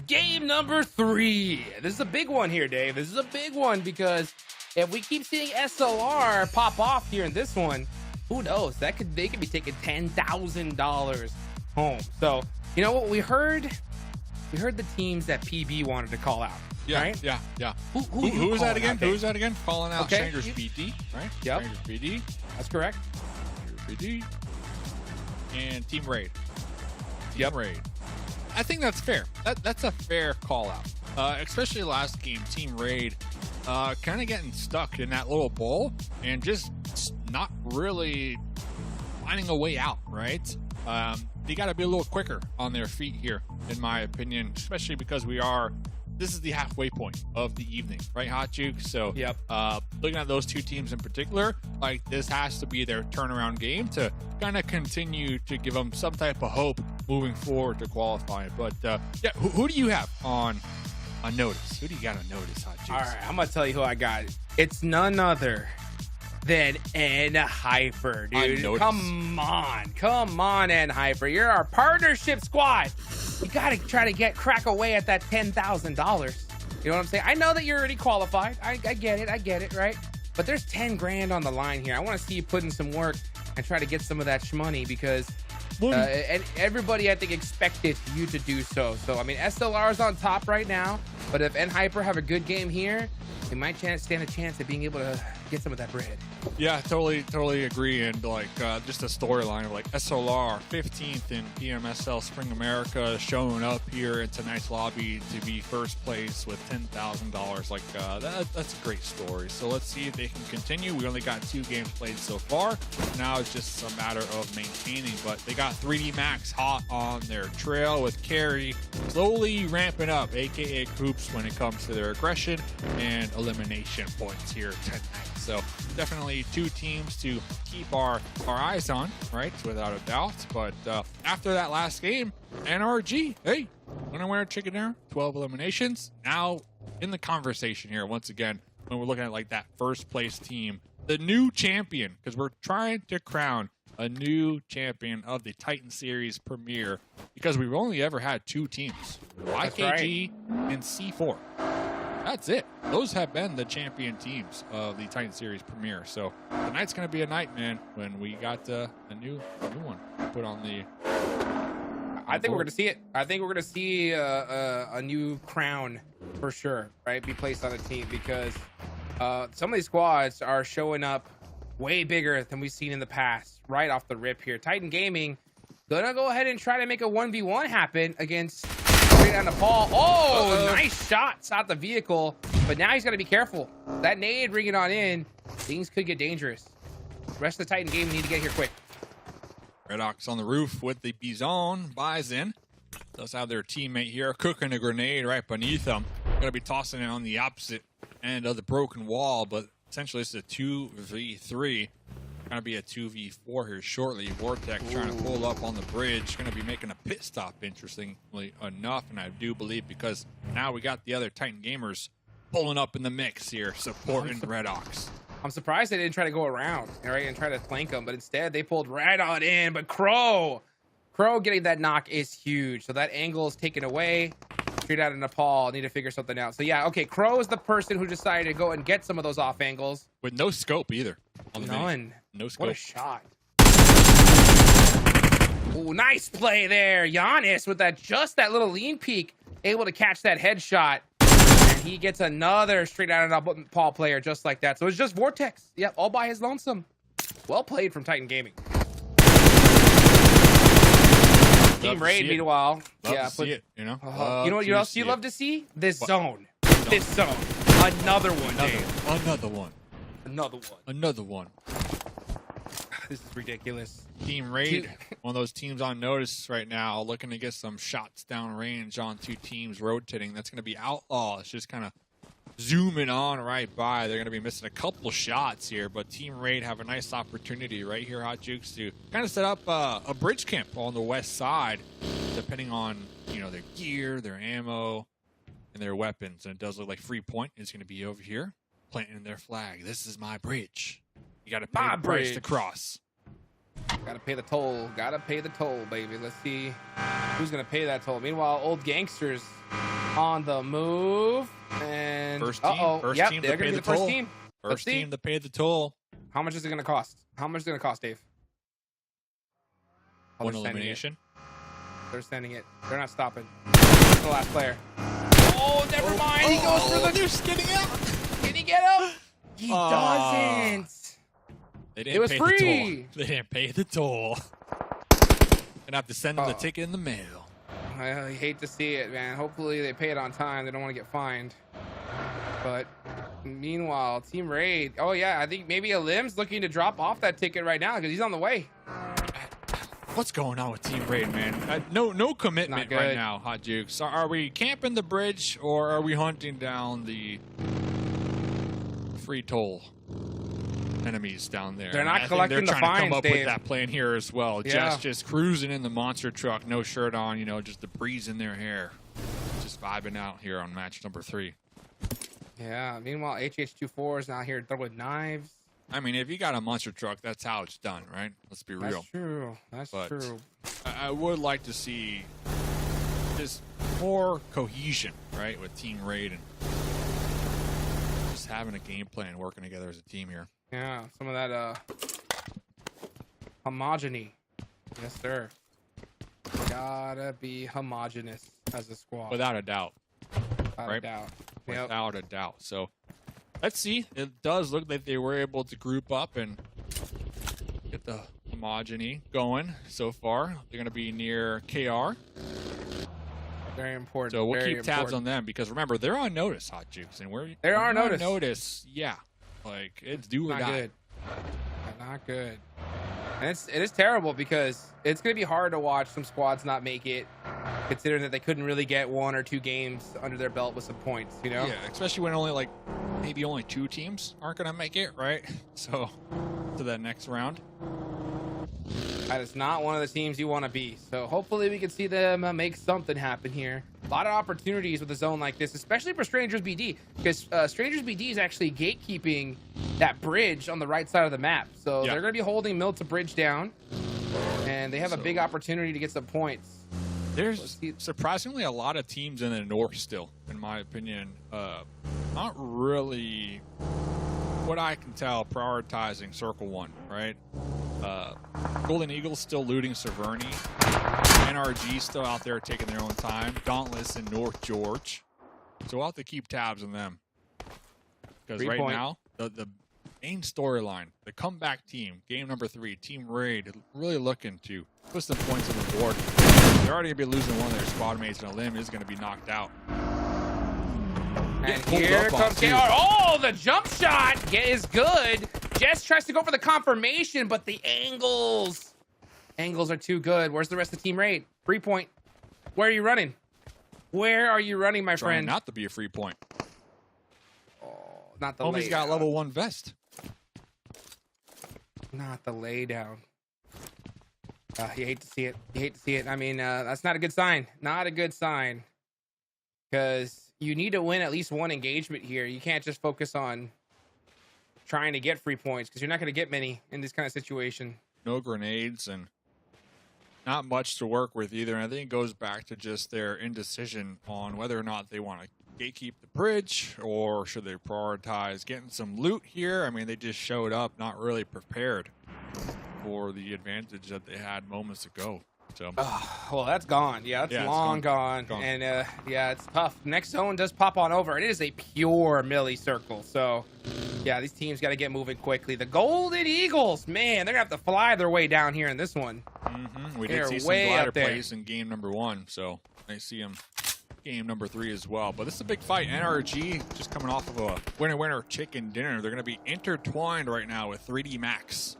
Game number 3. This is a big one here, Dave. This is a big one because if we keep seeing SLR pop off here in this one, who knows? They could be taking $10,000 home. So, you know what we heard? We heard the teams that PB wanted to call out. Yeah, right? yeah. Who is that again? out, Who is that again? Calling out Okay. Strangers BD, right? Yep. Strangers BD. That's correct. Strangers BD. And Team Raid. Yep. Raid. I think that's fair. That's a fair call out. Especially last game, Team Raid kind of getting stuck in that little bowl and just not really finding a way out, right? They got to be a little quicker on their feet here, in my opinion, especially because this is the halfway point of the evening, right, Hot Juke? So, Yep. Looking at those 2 teams in particular, like this has to be their turnaround game to kind of continue to give them some type of hope moving forward to qualify. But yeah, who do you have on notice? Who do you got on notice, Hot Juice? All right, I'm gonna tell you who I got. It's none other than N-Hyper, dude. Come on, N-Hyper. You're our partnership squad. You gotta try to crack away at that $10,000. You know what I'm saying? I know that you're already qualified. I get it, right? But there's 10 grand on the line here. I want to see you put in some work and try to get some of that shmoney because and everybody, I think, expected you to do so. So, I mean, SLR is on top right now, but if N-Hyper have a good game here, they might stand a chance of being able to get some of that bread. Yeah, totally agree. And like just a storyline of like SLR 15th in PMSL Spring America showing up here in tonight's lobby to be first place with $10,000. Like that's a great story. So let's see if they can continue. We only got 2 games played so far. Now it's just a matter of maintaining. But they got 3D Max hot on their trail with Carry slowly ramping up, aka Coops, when it comes to their aggression and elimination points here tonight. So definitely 2 teams to keep our eyes on, right? Without a doubt. But after that last game, NRG, hey, winner chicken dinner, 12 eliminations. Now in the conversation here once again when we're looking at like that first place team, the new champion, because we're trying to crown a new champion of the Titan Series Premier because we've only ever had 2 teams, YKG and C4. That's it. Those have been the champion teams of the Titan Series Premier. So tonight's going to be a night, man, when we got a new one put on the. I think we're going to see it. I think we're going to see a new crown for sure, right? Be placed on the team because some of these squads are showing up way bigger than we've seen in the past. Right off the rip here, Titan Gaming gonna go ahead and try to make a 1v1 happen against. Straight down the Paul. Oh, nice shots out the vehicle. But now he's got to be careful. That nade ringing on in, things could get dangerous. The rest of the Titan game need to get here quick. Redox on the roof with the Bison Bison. Does have their teammate here cooking a grenade right beneath them. Going to be tossing it on the opposite end of the broken wall, but essentially it's a 2v3. Going to be a 2v4 here shortly. Vortex trying to pull up on the bridge. Going to be making a pit stop, interestingly enough. And I do believe because now we got the other Titan gamers pulling up in the mix here, supporting Redox. I'm surprised they didn't try to go around, right, and try to flank them. But instead, they pulled right on in. But Crow getting that knock is huge. So that angle is taken away. Straight out of Nepal. Need to figure something out. So yeah, okay. Crow is the person who decided to go and get some of those off angles. With no scope either. None. No scope. What a shot. Ooh, nice play there. Giannis with that little lean peek, able to catch that headshot. And he gets another straight out of Nepal player just like that. So it's just Vortex. Yep, all by his lonesome. Well played from Titan Gaming. Team Raid, meanwhile. Love to see it, you know? You know what else you love to see? This zone. This zone. Another one, Dave. Another one. Another one. Another one. This is ridiculous. Team Raid, one of those teams on notice right now, looking to get some shots down range on 2 teams rotating. That's going to be Outlaw. It's just kind of zooming on right by. They're going to be missing a couple shots here, but Team Raid have a nice opportunity right here, Hot Jukes, to kind of set up a bridge camp on the west side, depending on, you know, their gear, their ammo, and their weapons. And it does look like Free Point is going to be over here, planting their flag. This is my bridge. You got to pay the price to cross. Gotta pay the toll. Gotta pay the toll, baby. Let's see who's gonna pay that toll. Meanwhile, old gangsters on the move. And first team, first yep, team they're to gonna pay be the the first toll. team. First team to pay the toll. How much is it gonna cost? How much is it gonna cost, Dave? Oh, One they're sending elimination. They're sending it. They're not stopping. It's the last player. Oh, never mind. He goes for the. They're skidding out. Can he get him? He doesn't. They didn't It was pay free. The toll. They didn't pay the toll. Gonna have to send them the ticket in the mail. I hate to see it, man. Hopefully they pay it on time. They don't want to get fined. But meanwhile, Team Raid. Oh yeah, I think maybe Alim's looking to drop off that ticket right now because he's on the way. What's going on with Team Raid, man? No commitment Not right good. now, Hot Jukes. Are we camping the bridge or are we hunting down the free toll enemies down there? They're not I think collecting they're the trying to fines, come up Dave. with that plan here as well. Yeah. Just cruising in the monster truck, no shirt on, you know, just the breeze in their hair. Just vibing out here on match number 3. Yeah. Meanwhile, HH24 is out here throwing knives. I mean, if you got a monster truck, that's how it's done, right? Let's be real. That's true. That's But true. I would like to see just more cohesion, right, with Team Raid and just having a game plan, working together as a team here. Yeah. Some of that homogeny. Yes, sir. Gotta be homogenous as a squad. Without a doubt. Without a right? doubt. Yep. Without a doubt. So let's see. It does look like they were able to group up and get the homogeny going so far. They're going to be near KR. Very important. So we'll very keep tabs important. on them because remember, they're on notice, Hot Jukes. And They're on on notice. notice. Yeah. Like, it's do or Not die. good. Not good. And it is terrible because it's going to be hard to watch some squads not make it, considering that they couldn't really get 1 or 2 games under their belt with some points, you know? Yeah, especially when maybe only 2 teams aren't going to make it, right? So, to that next round. That is not one of the teams you want to be. So hopefully we can see them make something happen here. A lot of opportunities with a zone like this, especially for Strangers BD, because Strangers BD is actually gatekeeping that bridge on the right side of the map. So Yeah. they're going to be holding Mill to bridge down, and they have a big opportunity to get some points. There's surprisingly a lot of teams in the north still, in my opinion. Not really, what I can tell, prioritizing Circle 1, right? Golden Eagles still looting Severny. NRG still out there taking their own time. Dauntless in North George. So we'll have to keep tabs on them. Because right now, the main storyline, the comeback team, game number 3, Team Raid, really looking to put some points on the board. They're already going to be losing one of their squad mates, and a limb is going to be knocked out. And here comes KR. Oh, the jump shot is good. Jess tries to go for the confirmation, but the angles are too good. Where's the rest of Team Raid? 3 point. Where are you running? Where are you running, my Trying friend? not to be a free point. Oh, not the Homie's got level 1 vest. Not the lay down. You hate to see it. You hate to see it. I mean, that's not a good sign. Not a good sign. Because you need to win at least 1 engagement here. You can't just focus on trying to get free points because you're not going to get many in this kind of situation. No grenades and not much to work with either. And I think it goes back to just their indecision on whether or not they want to gatekeep the bridge or should they prioritize getting some loot here. I mean, they just showed up not really prepared for the advantage that they had moments ago. So, well, that's gone. Yeah, that's long gone. And yeah, it's tough. Next zone does pop on over. It is a pure milli circle. So, yeah, these teams got to get moving quickly. The Golden Eagles, man, they're going to have to fly their way down here in this one. We did see some glider plays in game number 1. So, I see them game number 3 as well. But this is a big fight. NRG just coming off of a winner chicken dinner. They're going to be intertwined right now with 3D Max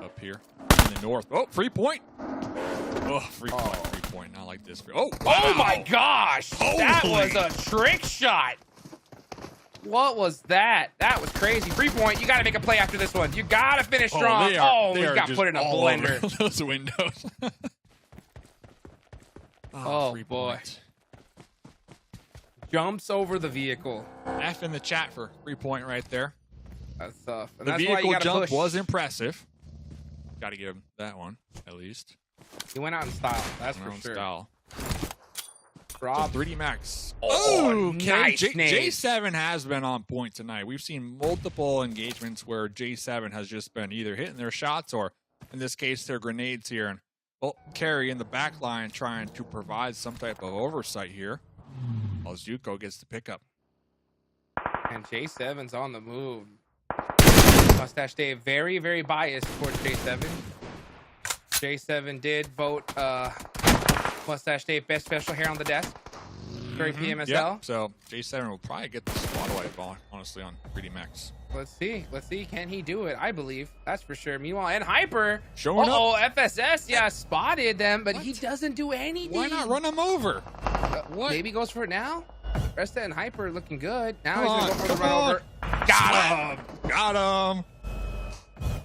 up here in the north. Oh, free point. Oh, free point. Not like this. Oh, wow. Oh my gosh. That was a trick shot. What was that? That was crazy. 3 point. You got to make a play after this one. You got to finish strong. He got put in a blender. Those windows. Oh, boy. Jumps over the vehicle. F in the chat for 3 point right there. That's tough. And The that's why you vehicle gotta jump push. was impressive. Got to give him that one, at least. He went out in style. That's for Own sure. style. Rob. So 3D Max. Oh, okay. nice J7 has been on point tonight. We've seen multiple engagements where J7 has just been either hitting their shots or, in this case, their grenades here. And Carry in the back line trying to provide some type of oversight here. While Zuko gets the pickup. And J7's on the move. Mustache Dave very, very biased towards J7. J7 did vote Mustache Dave best special hair on the desk. Very PMSL. Yep. So J7 will probably get the squad wipe on, honestly, on 3D Max. Let's see. Let's see. Can he do it? I believe. That's for sure. Meanwhile, and Hyper. Showing up. FSS, yeah, spotted them, but he doesn't do anything. Why not run him over? What? Maybe goes for it now. Resta and Hyper looking good. Now Come he's going to go for the on, run over. Got him. Got him.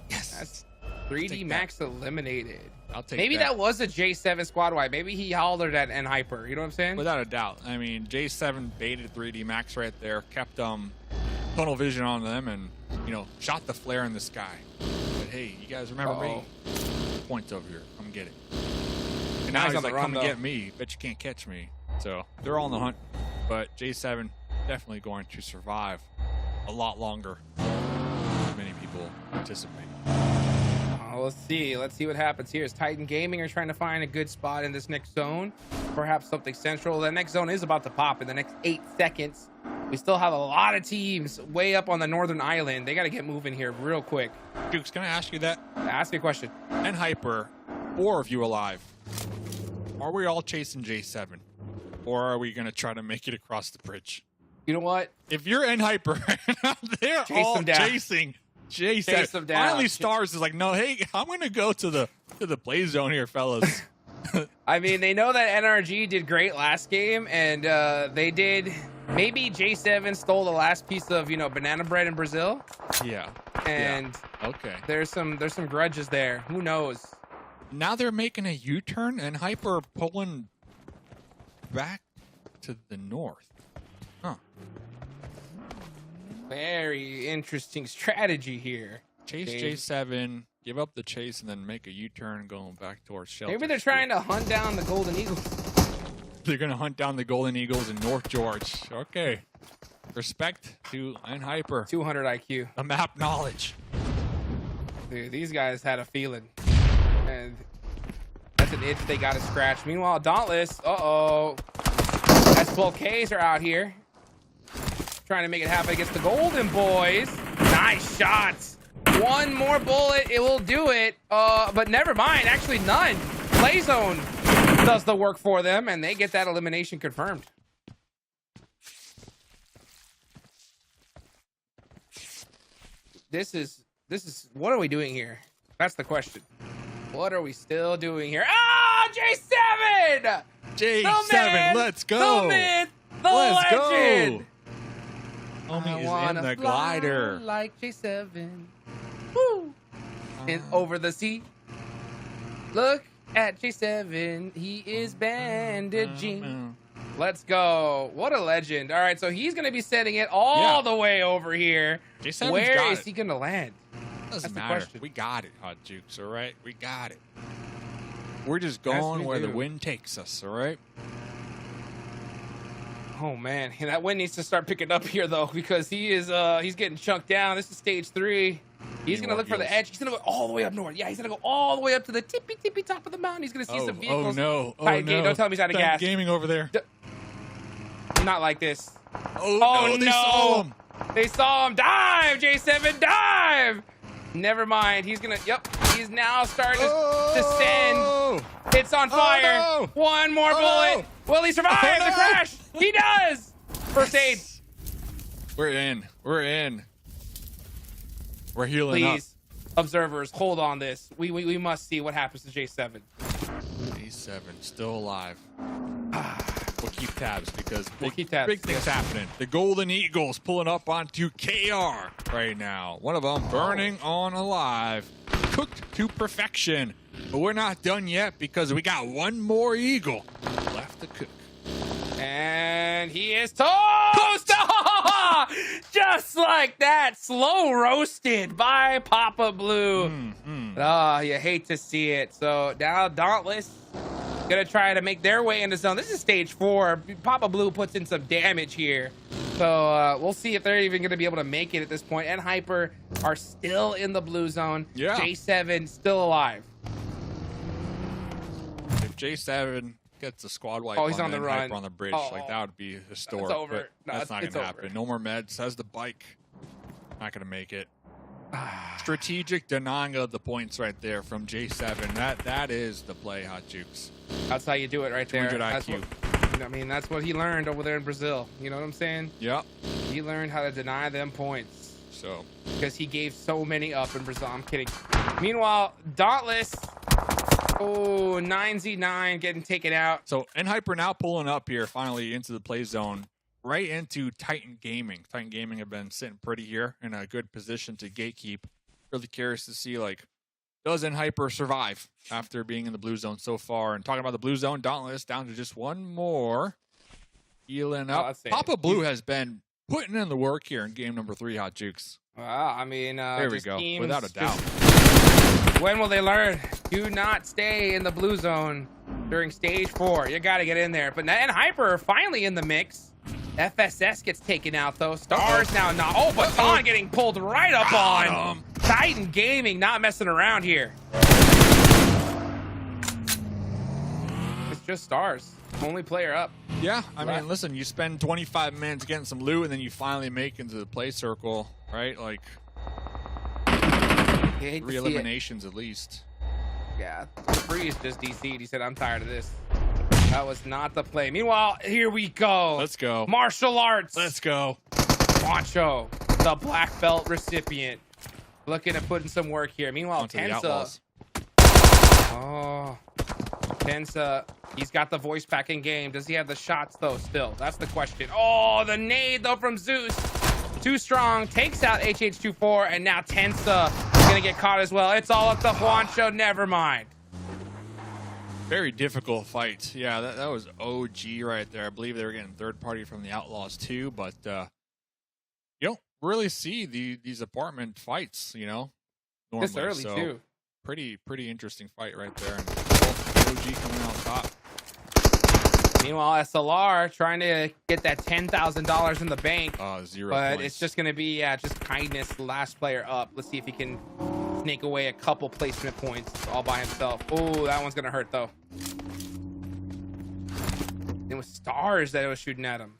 Yes. That's 3D Max eliminated. I'll take Maybe that was a J7 squad wide. Maybe he hollered at N Hyper. You know what I'm saying? Without a doubt. I mean, J7 baited 3D Max right there, kept tunnel vision on them, and shot the flare in the sky. But hey, you guys remember me? Points over here. Come get it. And now he's on the like, run, come though. get me. Bet you can't catch me. So they're all on the hunt. But J7 definitely going to survive a lot longer than many people anticipate. Let's see. Let's see what happens here. Is Titan Gaming are trying to find a good spot in this next zone. Perhaps something central. The next zone is about to pop in the next 8 seconds. We still have a lot of teams way up on the northern island. They got to get moving here real quick. Dukes, can I ask you that? Ask a question. And Hyper, 4 of you alive. Are we all chasing J7? Or are we going to try to make it across the bridge? You know what? If you're in Hyper, they're all chasing J7. Chase them down. Finally, Stars is like, no, hey, I'm going to go to the play zone here, fellas. I mean, they know that NRG did great last game, and they did. Maybe J7 stole the last piece of banana bread in Brazil. Yeah. And okay, there's some grudges there. Who knows? Now they're making a U-turn and Hyper pulling back to the north. Huh. Very interesting strategy here. Chase J7, give up the chase, and then make a U-turn going back towards shelter. Maybe they're trying to hunt down the Golden Eagles. They're going to hunt down the Golden Eagles in North George. Okay. Respect to N Hyper. 200 IQ. A map knowledge. Dude, these guys had a feeling. And that's an itch they got to scratch. Meanwhile, Dauntless, S12Ks are out here. Trying to make it happen against the Golden Boys. Nice shots. One more bullet, it will do it. But never mind, actually none. Play zone does the work for them, and they get that elimination confirmed. This is what are we doing here? That's the question. What are we still doing here? Ah, J7! J7, let's go. The myth, the let's legend. Go. Homie is in the glider. Like J7. Woo! And over the sea. Look at J7. He is bandaging. Let's go. What a legend. All right, so he's going to be setting it all the way over here. J7's Where is he going to land? Doesn't That's the matter. question. We got it, Hot Jukes, all right? We got it. We're just going where the wind takes us, all right? Oh, man. That wind needs to start picking up here, though, because he's getting chunked down. This is stage 3. He's going to look for the edge. He's going to go all the way up north. Yeah, he's going to go all the way up to the tippy top of the mountain. He's going to see some vehicles. Oh, no. Titan Game, don't tell me he's out of gas. Gaming over there. Not like this. Oh no. They saw him. They saw him. Dive, J7, dive. Never mind. He's going to, he's now starting to descend. It's on fire. No. One more bullet. Will he survive the crash? He does. First aid. We're in. We're healing up. observers, hold on this. We must see what happens to J7. J7 still alive. We'll keep tabs because We'll keep tabs, big things happening. The Golden Eagles pulling up onto KR right now. One of them burning on alive. Cooked to perfection. But we're not done yet because we got one more Eagle left to cook. And he is toast! Just like that, slow roasted by Papa Blue. Oh, you hate to see it. So now Dauntless gonna try to make their way into zone. This is stage 4. Papa Blue puts in some damage here. So we'll see if they're even gonna be able to make it at this point. And Hyper are still in the blue zone. Yeah. J7 still alive. If J7 gets a squad wipe he's on the run. Hyper on the bridge, like that would be historic. It's over. But No, that's not it's gonna over. happen. No more meds. Has the bike. Not gonna make it. Strategic denying of the points right there from J7. That is the play, Hot Jukes. That's how you do it right there. 200 That's IQ. I mean, that's what he learned over there in Brazil. You know what I'm saying? Yep. He learned how to deny them points So because he gave so many up in Brazil. I'm kidding. Meanwhile, Dauntless, 9Z9 getting taken out. So Hyper now pulling up here finally into the play zone, right into Titan Gaming. Titan Gaming have been sitting pretty here in a good position to gatekeep. Really curious to see, like, does Hyper survive after being in the blue zone so far? And talking about the blue zone, Dauntless down to just one more. Healing up. I'd say Papa Blue has been putting in the work here in game number 3, Hot Jukes. Wow, I mean, There we go. Without a doubt. When will they learn? Do not stay in the blue zone during stage 4. You got to get in there. But and Hyper are finally in the mix. FSS gets taken out though. Stars now not. Oh, Baton getting pulled right up on. Titan Gaming not messing around here. It's just Stars. Only player up. Yeah, I mean, listen, you spend 25 minutes getting some loot and then you finally make into the play circle, right? Like, You hate to 3 see it. eliminations at least. Yeah, Freeze just DC'd. He said, I'm tired of this. That was not the play. Meanwhile, here we go. Let's go. Martial arts. Let's go. Poncho, the black belt recipient, looking at putting some work here. Meanwhile, Onto the Tensa. Outlaws. Oh, Tensa. He's got the voice pack in game. Does he have the shots though? Still, that's the question. Oh, the nade though from Zeus. Too strong. Takes out HH24, and now Tensa is gonna get caught as well. It's all up to Juancho. Never mind. Very difficult fight. Yeah, that was OG right there. I believe they were getting third party from the Outlaws too, but you don't really see these apartment fights, you know, normally. This early So, too. Pretty interesting fight right there. And OG coming out top. Meanwhile, SLR trying to get that $10,000 in the bank. 0 But points. it's just going to be, just kindness, last player up. Let's see if he can snake away a couple placement points all by himself. Oh, that one's going to hurt, though. It was Stars that it was shooting at him.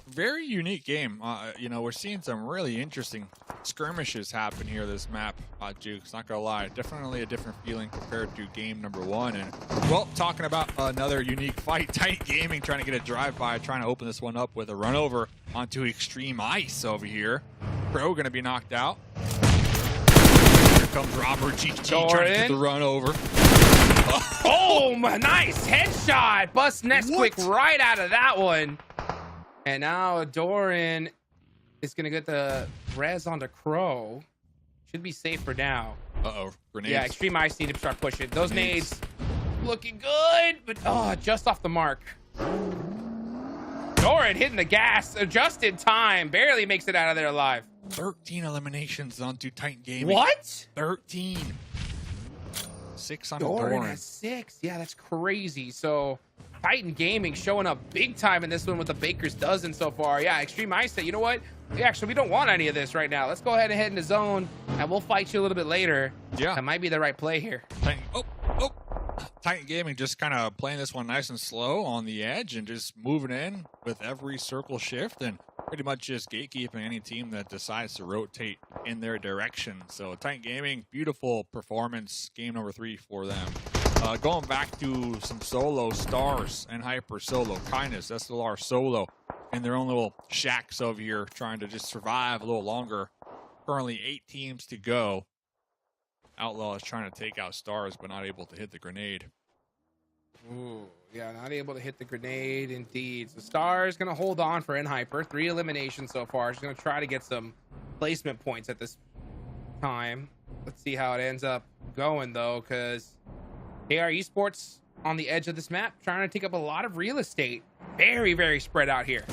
Very unique game. You know, we're seeing some really interesting skirmishes happen here this map, Jukes. Not gonna lie, definitely a different feeling compared to game number 1. And well, talking about another unique fight, Titan Gaming trying to get a drive-by, trying to open this one up with a run over onto Extreme Ice over here. Pro gonna be knocked out. Here comes Robert GG trying to get the run over. Oh, nice headshot. Bust Nesquik right out of that one. And now Doran is going to get the res onto Crow. Should be safe for now. Uh-oh, grenades. Yeah, Extreme Ice need to start pushing. Those nades looking good, but just off the mark. Doran hitting the gas just in time. Barely makes it out of there alive. 13 eliminations onto Titan Gaming. What? 13. 6 on Doran Doran. has 6. Yeah, that's crazy. So Titan Gaming showing up big time in this one with the Baker's dozen so far. Yeah, Extreme Ice said, you know what? Actually, we don't want any of this right now. Let's go ahead and head into zone, and we'll fight you a little bit later. Yeah. That might be the right play here. Titan Gaming just kind of playing this one nice and slow on the edge and just moving in with every circle shift and pretty much just gatekeeping any team that decides to rotate in their direction. So Titan Gaming, beautiful performance, game number 3 for them. Going back to some solo Stars and Hyper solo, Kindness, SLR solo in their own little shacks over here trying to just survive a little longer. Currently 8 teams to go. Outlaw is trying to take out Stars, but not able to hit the grenade. Ooh, yeah, not able to hit the grenade indeed. So Star's gonna hold on for Enhyper. 3 eliminations so far. She's gonna try to get some placement points at this time. Let's see how it ends up going though, because KR Esports on the edge of this map, trying to take up a lot of real estate. Very, very spread out here.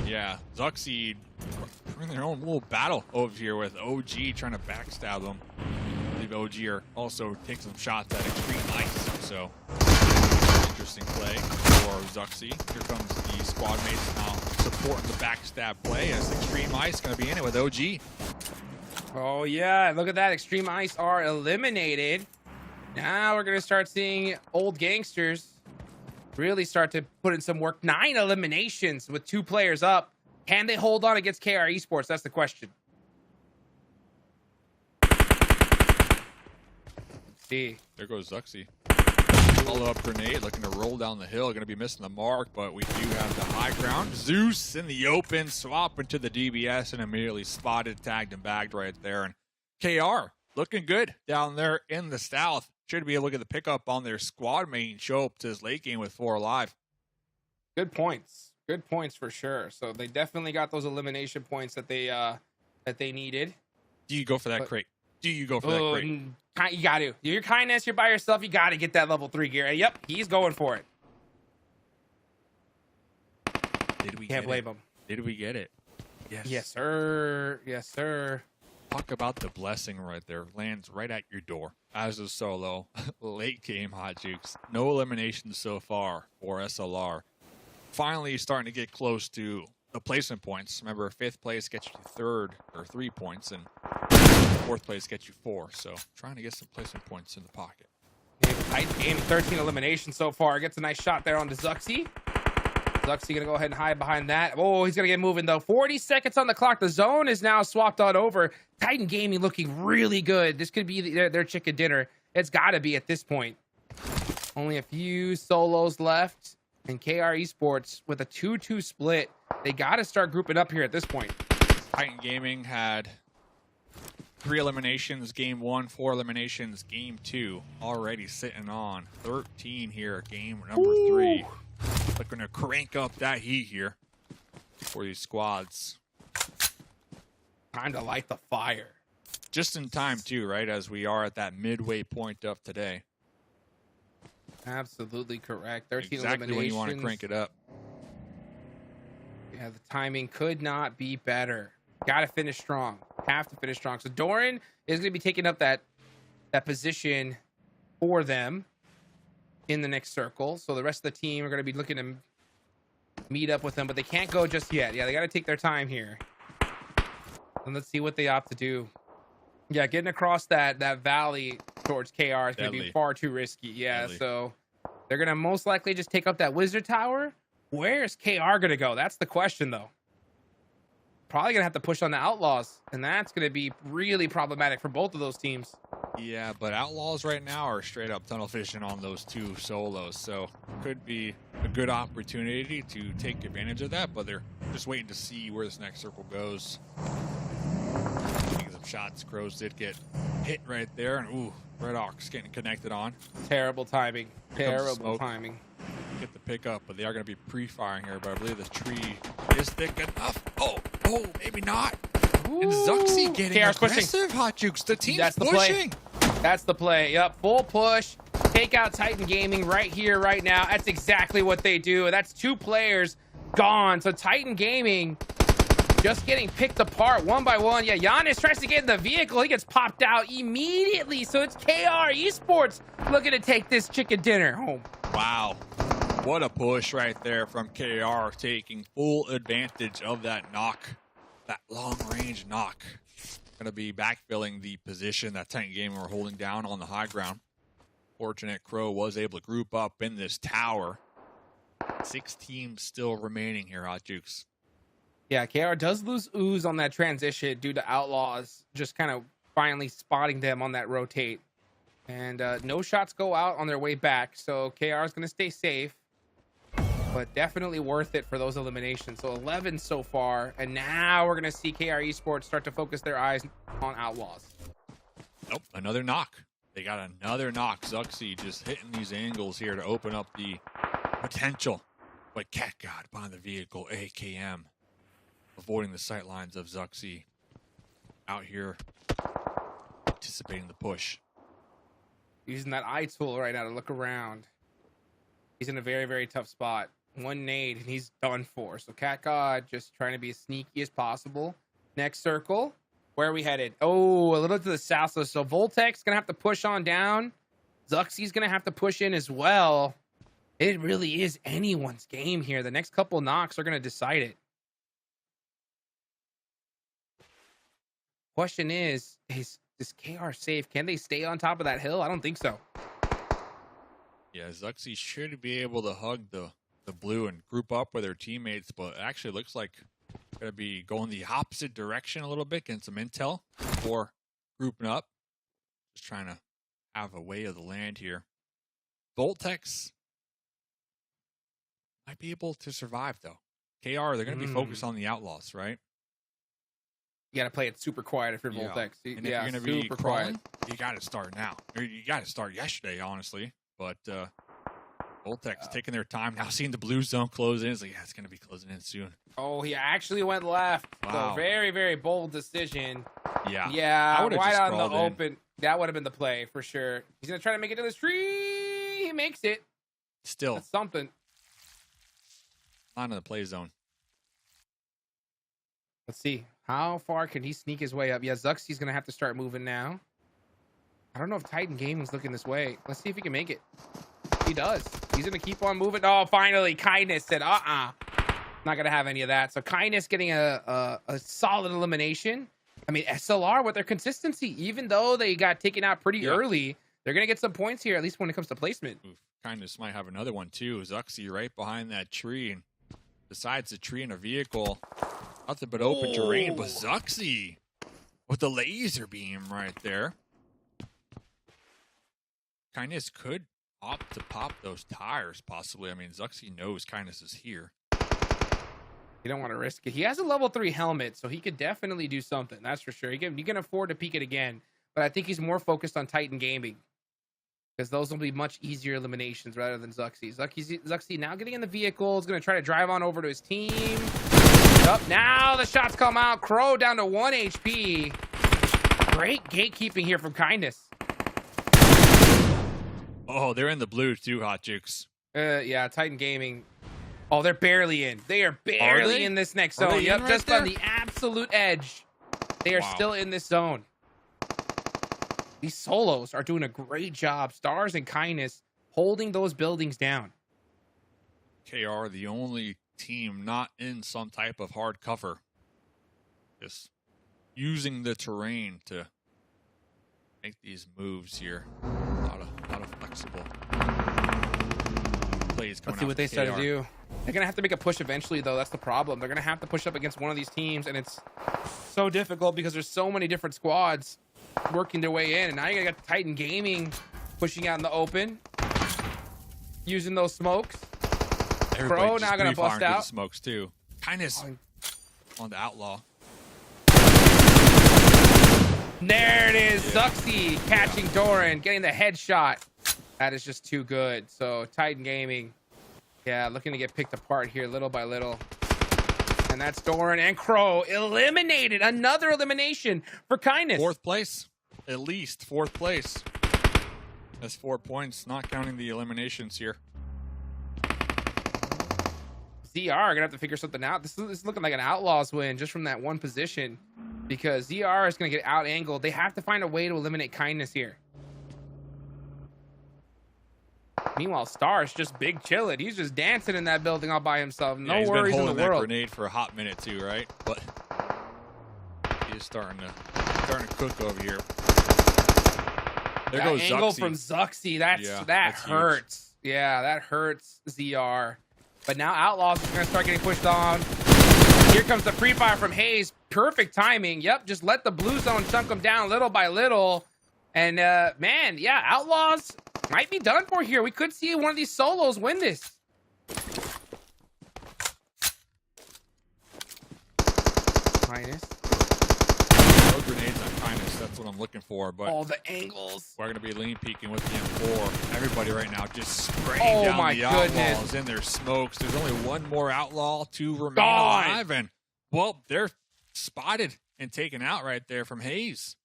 Yeah, Zuxi in their own little battle over here with OG trying to backstab them. I believe OG are also taking some shots at Extreme Ice, so interesting play for Zuxi. Here comes the squad mates now supporting the backstab play as Extreme Ice going to be in it with OG. Oh yeah, look at that. Extreme Ice are eliminated. Now we're going to start seeing old gangsters really start to put in some work. 9 eliminations with 2 players up. Can they hold on against KR Esports? That's the question. Let's see. There goes Zuxi. Follow-up grenade, looking to roll down the hill. Going to be missing the mark, but we do have the high ground. Zeus in the open, swap into the DBS, and immediately spotted, tagged, and bagged right there. And KR looking good down there in the south. Should be able to get the pickup on their squad mate and show up to his late game with 4 alive. Good points. Good points for sure. So they definitely got those elimination points that they needed. Do you go for that crate? Do you go for that crate? You got to. Your kindness, you're by yourself. You got to get that level 3 gear. And yep, he's going for it. Did we Can't blame him. Did we get it? Yes. Yes, sir. Yes, sir. Talk about the blessing right there. Lands right at your door. As a solo, late game hot jukes. No eliminations so far for SLR. Finally starting to get close to the placement points. Remember, 5th place gets you 3rd or 3 points, and 4th place gets you 4. So trying to get some placement points in the pocket. Tight game, 13 eliminations so far. Gets a nice shot there on the Zuxi. Zuxi gonna go ahead and hide behind that. Oh, he's gonna get moving though. 40 seconds on the clock. The zone is now swapped on over. Titan Gaming looking really good. This could be their chicken dinner. It's gotta be at this point. Only a few solos left. And KR Esports with a 2-2 split. They gotta start grouping up here at this point. Titan Gaming had 3 eliminations game 1, 4 eliminations game 2. Already sitting on 13 here, game number 3. Looking to crank up that heat here for these squads. Time to light the fire. Just in time, too, right? As we are at that midway point of today. Absolutely correct. 13 exactly eliminations. When you want to crank it up. Yeah, the timing could not be better. Got to finish strong. Have to finish strong. So Doran is going to be taking up that position for them in the next circle. So the rest of the team are going to be looking to meet up with them, but they can't go just yet. Yeah, they got to take their time here. And let's see what they opt to do. Yeah, getting across that valley towards KR is going to be far too risky. Yeah, deadly. So they're going to most likely just take up that wizard tower. Where's KR going to go? That's the question, though. Probably going to have to push on the Outlaws, and that's going to be really problematic for both of those teams. Yeah, but Outlaws right now are straight up tunnel fishing on those 2 solos, so could be a good opportunity to take advantage of that, but they're just waiting to see where this next circle goes. Taking some shots. Crows did get hit right there, and ooh, Red Ox getting connected on. Terrible timing. Terrible timing. Get the pickup, but they are going to be pre-firing here, but I believe the tree is thick enough. Oh, maybe not. Ooh. And Zuxi getting aggressive, hot jukes. The team's pushing. That's the play. Yep, full push. Take out Titan Gaming right here, right now. That's exactly what they do. That's 2 players gone. So Titan Gaming just getting picked apart one by one. Yeah, Giannis tries to get in the vehicle. He gets popped out immediately. So it's KR Esports looking to take this chicken dinner home. Wow. What a push right there from KR, taking full advantage of that knock, that long-range knock. Going to be backfilling the position that Titan Gaming were holding down on the high ground. Fortunate Crow was able to group up in this tower. 6 teams still remaining here, hot jukes. Yeah, KR does lose ooze on that transition due to Outlaws just kind of finally spotting them on that rotate. And no shots go out on their way back, so KR is going to stay safe. But definitely worth it for those eliminations. So 11 so far, and now we're going to see KR Esports start to focus their eyes on Outlaws. Nope, another knock. They got another knock. Zuxi just hitting these angles here to open up the potential. But Cat God behind the vehicle, AKM, avoiding the sight lines of Zuxi. Out here, anticipating the push. Using that eye tool right now to look around. He's in a very, very tough spot. One nade and he's done for. So Cat God just trying to be as sneaky as possible. Next circle. Where are we headed? Oh, a little to the south. So Voltek's going to have to push on down. Zuxi's going to have to push in as well. It really is anyone's game here. The next couple knocks are going to decide it. Question is KR safe? Can they stay on top of that hill? I don't think so. Yeah, Zuxi should be able to hug the blue and group up with their teammates, but it actually looks like going to be going the opposite direction a little bit, getting some intel before grouping up. Just trying to have a way of the land here. Voltex might be able to survive, though. KR, they're going to be focused on the outlaws, right? You got to play it super quiet if you're Voltex. And if you're going to be crawling, you got to start now. Or you got to start yesterday, honestly. But Voltex taking their time now, seeing the blue zone close in. It's like, yeah, it's going to be closing in soon. Oh, he actually went left. Wow. So very, very bold decision. Yeah. Yeah, wide out in the in. open. That would have been the play for sure. He's going to try to make it to this tree. He makes it. Still. That's something. Not in the play zone. Let's see. How far can he sneak his way up? Yeah, Zuxi's going to have to start moving now. I don't know if Titan Gaming's looking this way. Let's see if he can make it. He does. He's going to keep on moving. Oh, finally, Kindness said, not going to have any of that. So Kindness getting a solid elimination. I mean, SLR with their consistency, even though they got taken out pretty early, they're going to get some points here, at least when it comes to placement. Oof. Kindness might have another one, too. Zuxi right behind that tree. And besides the tree and a vehicle, nothing but open terrain. But Zuxi with the laser beam right there. Kindness could opt to pop those tires, possibly. I mean, Zuxi knows Kindness is here. You don't want to risk it. He has a level 3 helmet, so he could definitely do something. That's for sure. You can afford to peek it again. But I think he's more focused on Titan Gaming, because those will be much easier eliminations rather than Zuxi. Zuxi now getting in the vehicle. Is going to try to drive on over to his team. Up now the shots come out. Crow down to 1 HP. Great gatekeeping here from Kindness. Oh, they're in the blue too, Hot Jukes. Yeah, Titan Gaming. Oh, they're barely in. They are barely in this next zone. Yep, just on the absolute edge. They are still in this zone. These solos are doing a great job. Stars and Kindness holding those buildings down. KR, the only team not in some type of hard cover. Just using the terrain to make these moves here. A lot of flexible plays coming. Let's see what they start to do. They're going to have to make a push eventually, though. That's the problem. They're going to have to push up against one of these teams, and it's so difficult because there's so many different squads working their way in. And now you got Titan Gaming pushing out in the open, using those smokes. Pro now going to bust out. Smokes, too. Kindness on the outlaw. There it is. Zuxi catching Doran, getting the headshot. That is just too good. So Titan Gaming, yeah, looking to get picked apart here little by little. And that's Doran and Crow eliminated. Another elimination for Kindness. 4th place. At least 4th place. That's 4 points, not counting the eliminations here. ZR are going to have to figure something out. This is looking like an Outlaws win just from that one position, because ZR is going to get out-angled. They have to find a way to eliminate Kindness here. Meanwhile, Star's just big chilling. He's just dancing in that building all by himself. No worries in the world. He's been holding that grenade for a hot minute too, right? But he's starting to cook over here. There that goes angle Zuxi. from Zuxi. That hurts. Huge. Yeah, that hurts ZR. But now Outlaws is going to start getting pushed on. Here comes the free fire from Hayes. Perfect timing. Yep, just let the blue zone chunk them down little by little. And, man, yeah, Outlaws might be done for here. We could see one of these solos win this. Kindness. No grenades on Kindness. That's what I'm looking for. But all the angles. we're going to be lean peeking with the M4. Everybody right now just spraying down the outlaws in their smokes. There's only one more outlaw to remain alive. And, well, they're spotted and taken out right there from Hayes.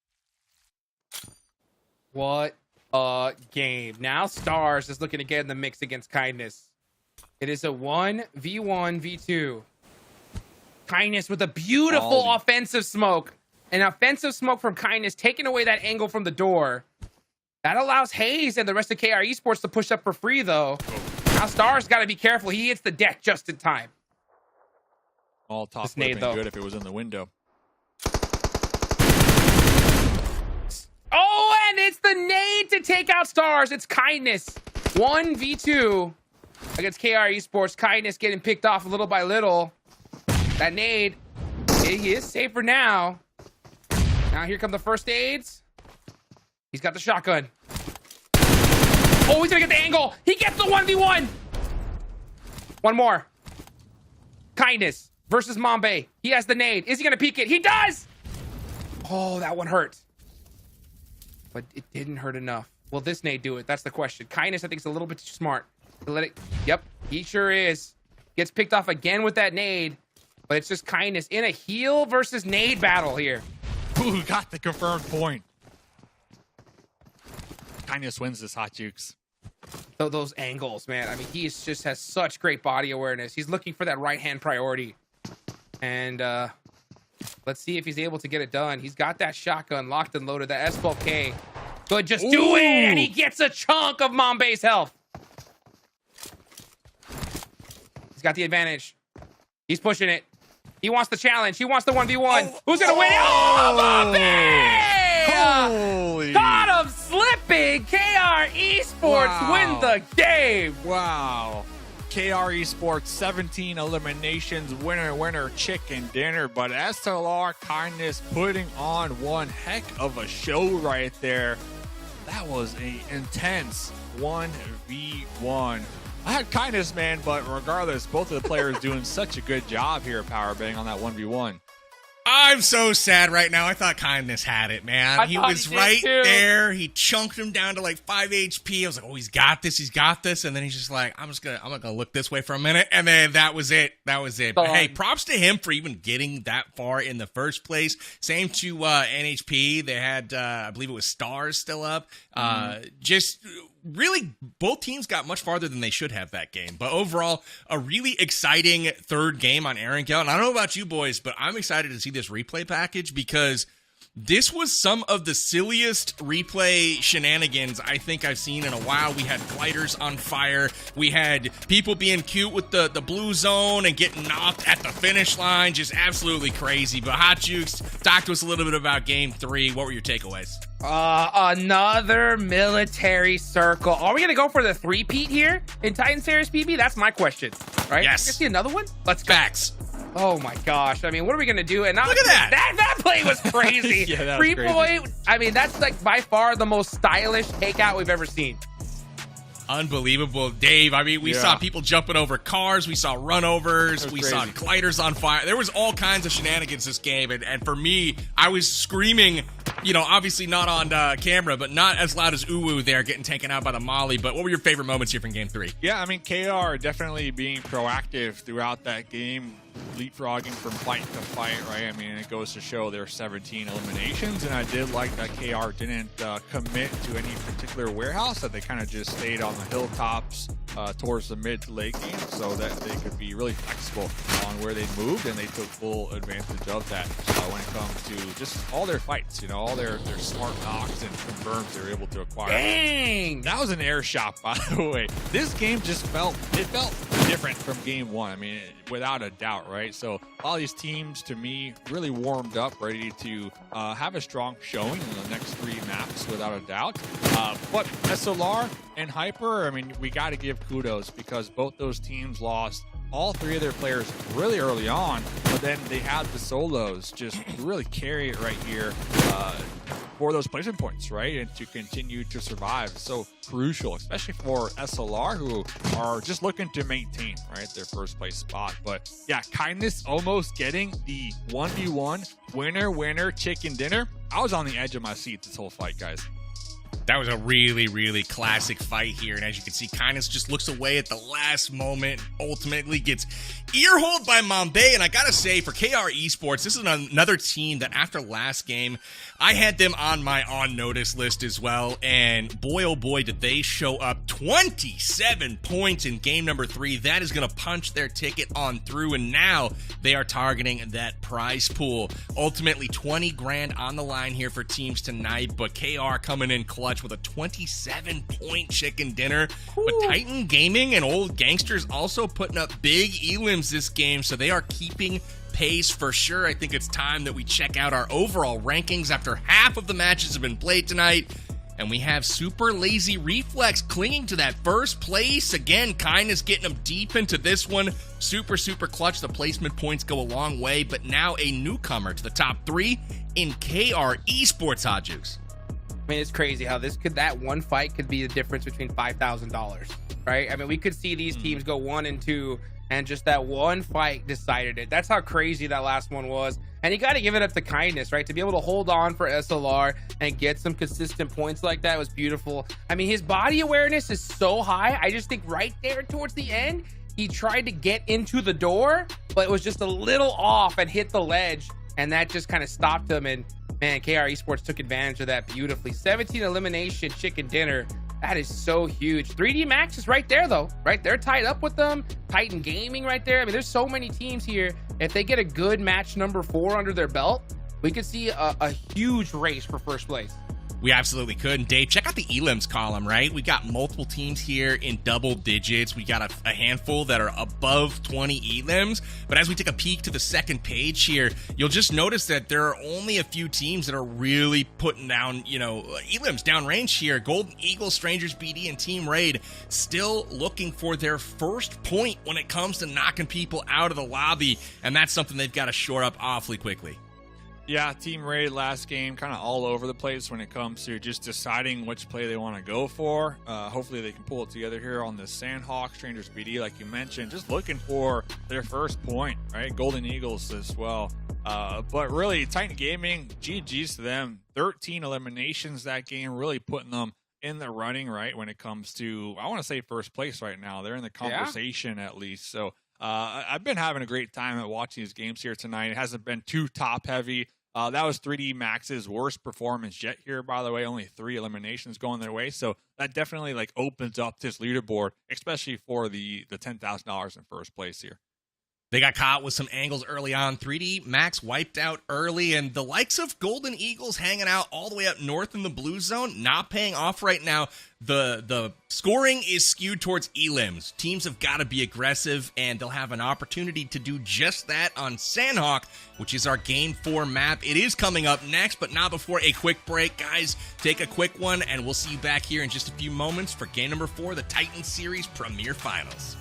What a game. Now Stars is looking to get in the mix against Kindness. It is a 1v1v2. Kindness with a beautiful offensive smoke. An offensive smoke from Kindness, taking away that angle from the door. That allows Hayes and the rest of KR Esports to push up for free, though. Now Stars got to be careful. He hits the deck just in time. All top would have been good if it was in the window. Oh, and it's the nade to take out Stars. It's Kindness. 1v2 against KR Esports. Kindness getting picked off little by little. That nade, he is safer now. Now here come the first aids. He's got the shotgun. Oh, he's gonna get the angle. He gets the 1v1. One more. Kindness versus Mambe. He has the nade. Is he gonna peek it? He does. Oh, that one hurt. But it didn't hurt enough. Will this nade do it? That's the question. Kindness, I think, is a little bit too smart to let it. Yep, he sure is. Gets picked off again with that nade. But it's just Kindness in a heal versus nade battle here. Ooh, got the confirmed point. Kindness wins this, Hot Jukes. So those angles, man. I mean, he just has such great body awareness. He's looking for that right-hand priority. And let's see if he's able to get it done. He's got that shotgun locked and loaded, that S12K. Good, just do it! And he gets a chunk of Mambe's health. He's got the advantage. He's pushing it. He wants the challenge. He wants the 1v1. Who's going to win? Oh, Mambe! Got him slipping. KR Esports win the game. Wow. KR Esports 17 eliminations, winner, chicken dinner. But SLR Kindness putting on one heck of a show right there. That was an intense 1v1. I had Kindness, man, but regardless, both of the players doing such a good job here at Powerbang on that 1v1. I'm so sad right now. I thought Kindness had it, man. He was right there. He chunked him down to like 5 HP. I was like, oh, he's got this. He's got this. And then he's just like, I'm not gonna look this way for a minute. And then that was it. But hey, props to him for even getting that far in the first place. Same to NHP. They had, I believe it was Stars still up. Just really, both teams got much farther than they should have that game. But overall, a really exciting third game on Erangel. And I don't know about you boys, but I'm excited to see this replay package because this was some of the silliest replay shenanigans I think I've seen in a while. We had gliders on fire. We had people being cute with the blue zone and getting knocked at the finish line. Just absolutely crazy. But Hot Jukes, talk to us a little bit about game 3. What were your takeaways? Another military circle. Are we going to go for the three-peat here in Titan Series PB? That's my question, right? Yes. You see another one? Let's go. Facts. Oh my gosh. I mean, what are we going to do? And look at that. That play was crazy. Yeah, that was crazy. Point. I mean, that's like by far the most stylish takeout we've ever seen. Unbelievable, Dave. I mean, we saw people jumping over cars. We saw runovers. We saw gliders on fire. There was all kinds of shenanigans this game. And for me, I was screaming, you know, obviously not on camera, but not as loud as Uwu there getting taken out by the Molly. But what were your favorite moments here from game 3? Yeah, I mean, KR definitely being proactive throughout that game, leapfrogging from fight to fight, right? I mean, it goes to show there are 17 eliminations, and I did like that KR didn't commit to any particular warehouse, that they kind of just stayed on the hilltops towards the mid to late game so that they could be really flexible on where they moved, and they took full advantage of that when it comes to just all their fights, you know, all their smart knocks and confirms they were able to acquire. Dang! That was an air shot, by the way. This game just felt different from game 1. I mean, without a doubt, right? So all these teams, to me, really warmed up, ready to have a strong showing in the next 3 maps, without a doubt. But SLR and Hyper, I mean, we got to give kudos because both those teams lost all 3 of their players really early on, but then they had the solos just really carry it right here. for those placement points, right? And to continue to survive. So crucial, especially for SLR, who are just looking to maintain, right, their first place spot. But yeah, Kindness almost getting the 1v1 winner chicken dinner. I was on the edge of my seat this whole fight, guys. That was a really, really classic fight here. And as you can see, Kindness just looks away at the last moment, ultimately gets earholed by Mombay. And I got to say, for KR Esports, this is another team that after last game, I had them on my on-notice list as well. And boy, oh boy, did they show up. 27 points in game number 3. That is going to punch their ticket on through. And now they are targeting that prize pool. Ultimately, 20 grand on the line here for teams tonight. But KR coming in clutch with a 27-point chicken dinner. Ooh. But Titan Gaming and Old Gangsters also putting up big elims this game, so they are keeping pace for sure. I think it's time that we check out our overall rankings after half of the matches have been played tonight. And we have Super Lazy Reflex clinging to that first place. Again, Kindness getting them deep into this one. Super clutch. The placement points go a long way, but now a newcomer to the top 3 in KR Esports, Hajus. I mean, it's crazy how that one fight could be the difference between $5,000, right? I mean, we could see these teams go 1 and 2, and just that one fight decided it. That's how crazy that last one was. And you got to give it up to Kindness, right? To be able to hold on for SLR and get some consistent points like that was beautiful. I mean, his body awareness is so high. I just think right there towards the end, he tried to get into the door, but it was just a little off and hit the ledge, and that just kind of stopped him. And man, KR Esports took advantage of that beautifully. 17 elimination chicken dinner. That is so huge. 3D Max is right there, though, right? They're tied up with them. Titan Gaming right there. I mean, there's so many teams here. If they get a good match number 4 under their belt, we could see a huge race for first place. We absolutely could. And Dave, check out the elims column, right? We got multiple teams here in double digits. We got a handful that are above 20 elims. But as we take a peek to the second page here, you'll just notice that there are only a few teams that are really putting down, elims downrange here. Golden Eagle, Strangers BD, and Team Raid still looking for their first point when it comes to knocking people out of the lobby. And that's something they've got to shore up awfully quickly. Yeah, Team Raid last game kind of all over the place when it comes to just deciding which play they want to go for. Hopefully they can pull it together here on the Sanhok, Strangers BD, like you mentioned. Just looking for their first point, right? Golden Eagles as well. But really, Titan Gaming, GG's to them. 13 eliminations that game, really putting them in the running, right, when it comes to, I want to say first place right now. They're in the conversation at least. So I've been having a great time at watching these games here tonight. It hasn't been too top-heavy. That was 3D Max's worst performance yet here, by the way. Only 3 eliminations going their way. So that definitely opens up this leaderboard, especially for the $10,000 in first place here. They got caught with some angles early on. 3D Max wiped out early, and the likes of Golden Eagles hanging out all the way up north in the blue zone, not paying off right now. The scoring is skewed towards elims. Teams have got to be aggressive, and they'll have an opportunity to do just that on Sanhok, which is our Game 4 map. It is coming up next, but not before a quick break. Guys, take a quick one, and we'll see you back here in just a few moments for Game number 4, the Titan Series Premier Finals.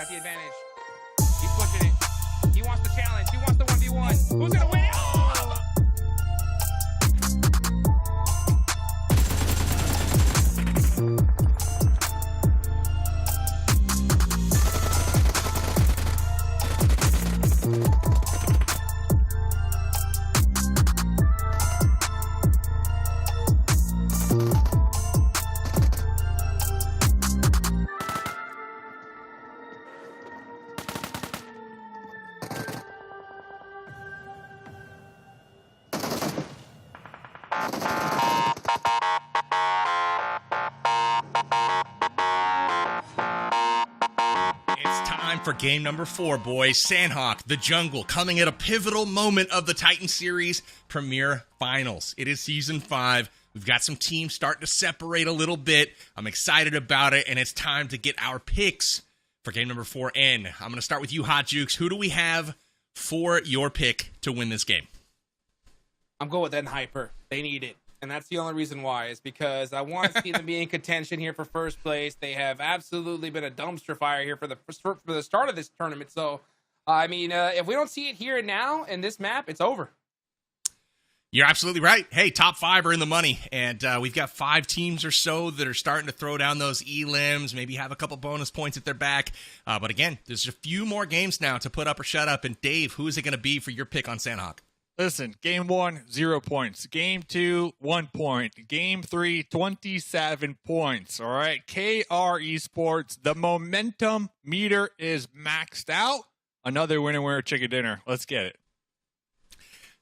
got the advantage. He's pushing it. He wants the challenge. He wants the 1v1. Who's gonna win it? Oh! For game number 4, boys. Sanhok, the Jungle, coming at a pivotal moment of the Titan Series Premier Finals. It is Season 5. We've got some teams starting to separate a little bit. I'm excited about it, and it's time to get our picks for game number 4 in. I'm going to start with you, Hot Jukes. Who do we have for your pick to win this game? I'm going with Hyper. They need it. And that's the only reason why, is because I want to see them be in contention here for first place. They have absolutely been a dumpster fire here for the start of this tournament. So, I mean, if we don't see it here and now in this map, it's over. You're absolutely right. Hey, top 5 are in the money, and we've got 5 teams or so that are starting to throw down those elims, maybe have a couple bonus points at their back. But again, there's a few more games now to put up or shut up. And Dave, who is it going to be for your pick on Sanhok? Listen, game 1, 0 points. Game 2, 1 point. Game 3, 27 points. All right. KR Esports, the momentum meter is maxed out. Another winner chicken dinner. Let's get it.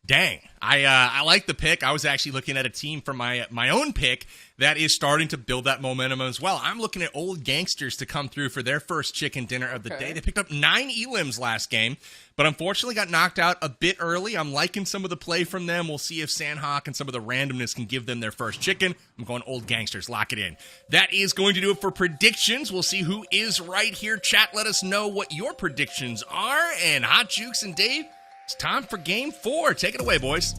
Dang, I like the pick. I was actually looking at a team for my own pick that is starting to build that momentum as well. I'm looking at Old Gangsters to come through for their first chicken dinner of the day. They picked up 9 elims last game, but unfortunately got knocked out a bit early. I'm liking some of the play from them. We'll see if Sanhok and some of the randomness can give them their first chicken. I'm going Old Gangsters. Lock it in. That is going to do it for predictions. We'll see who is right here. Chat, let us know what your predictions are. And Hot Jukes and Dave, it's time for game 4. Take it away, boys.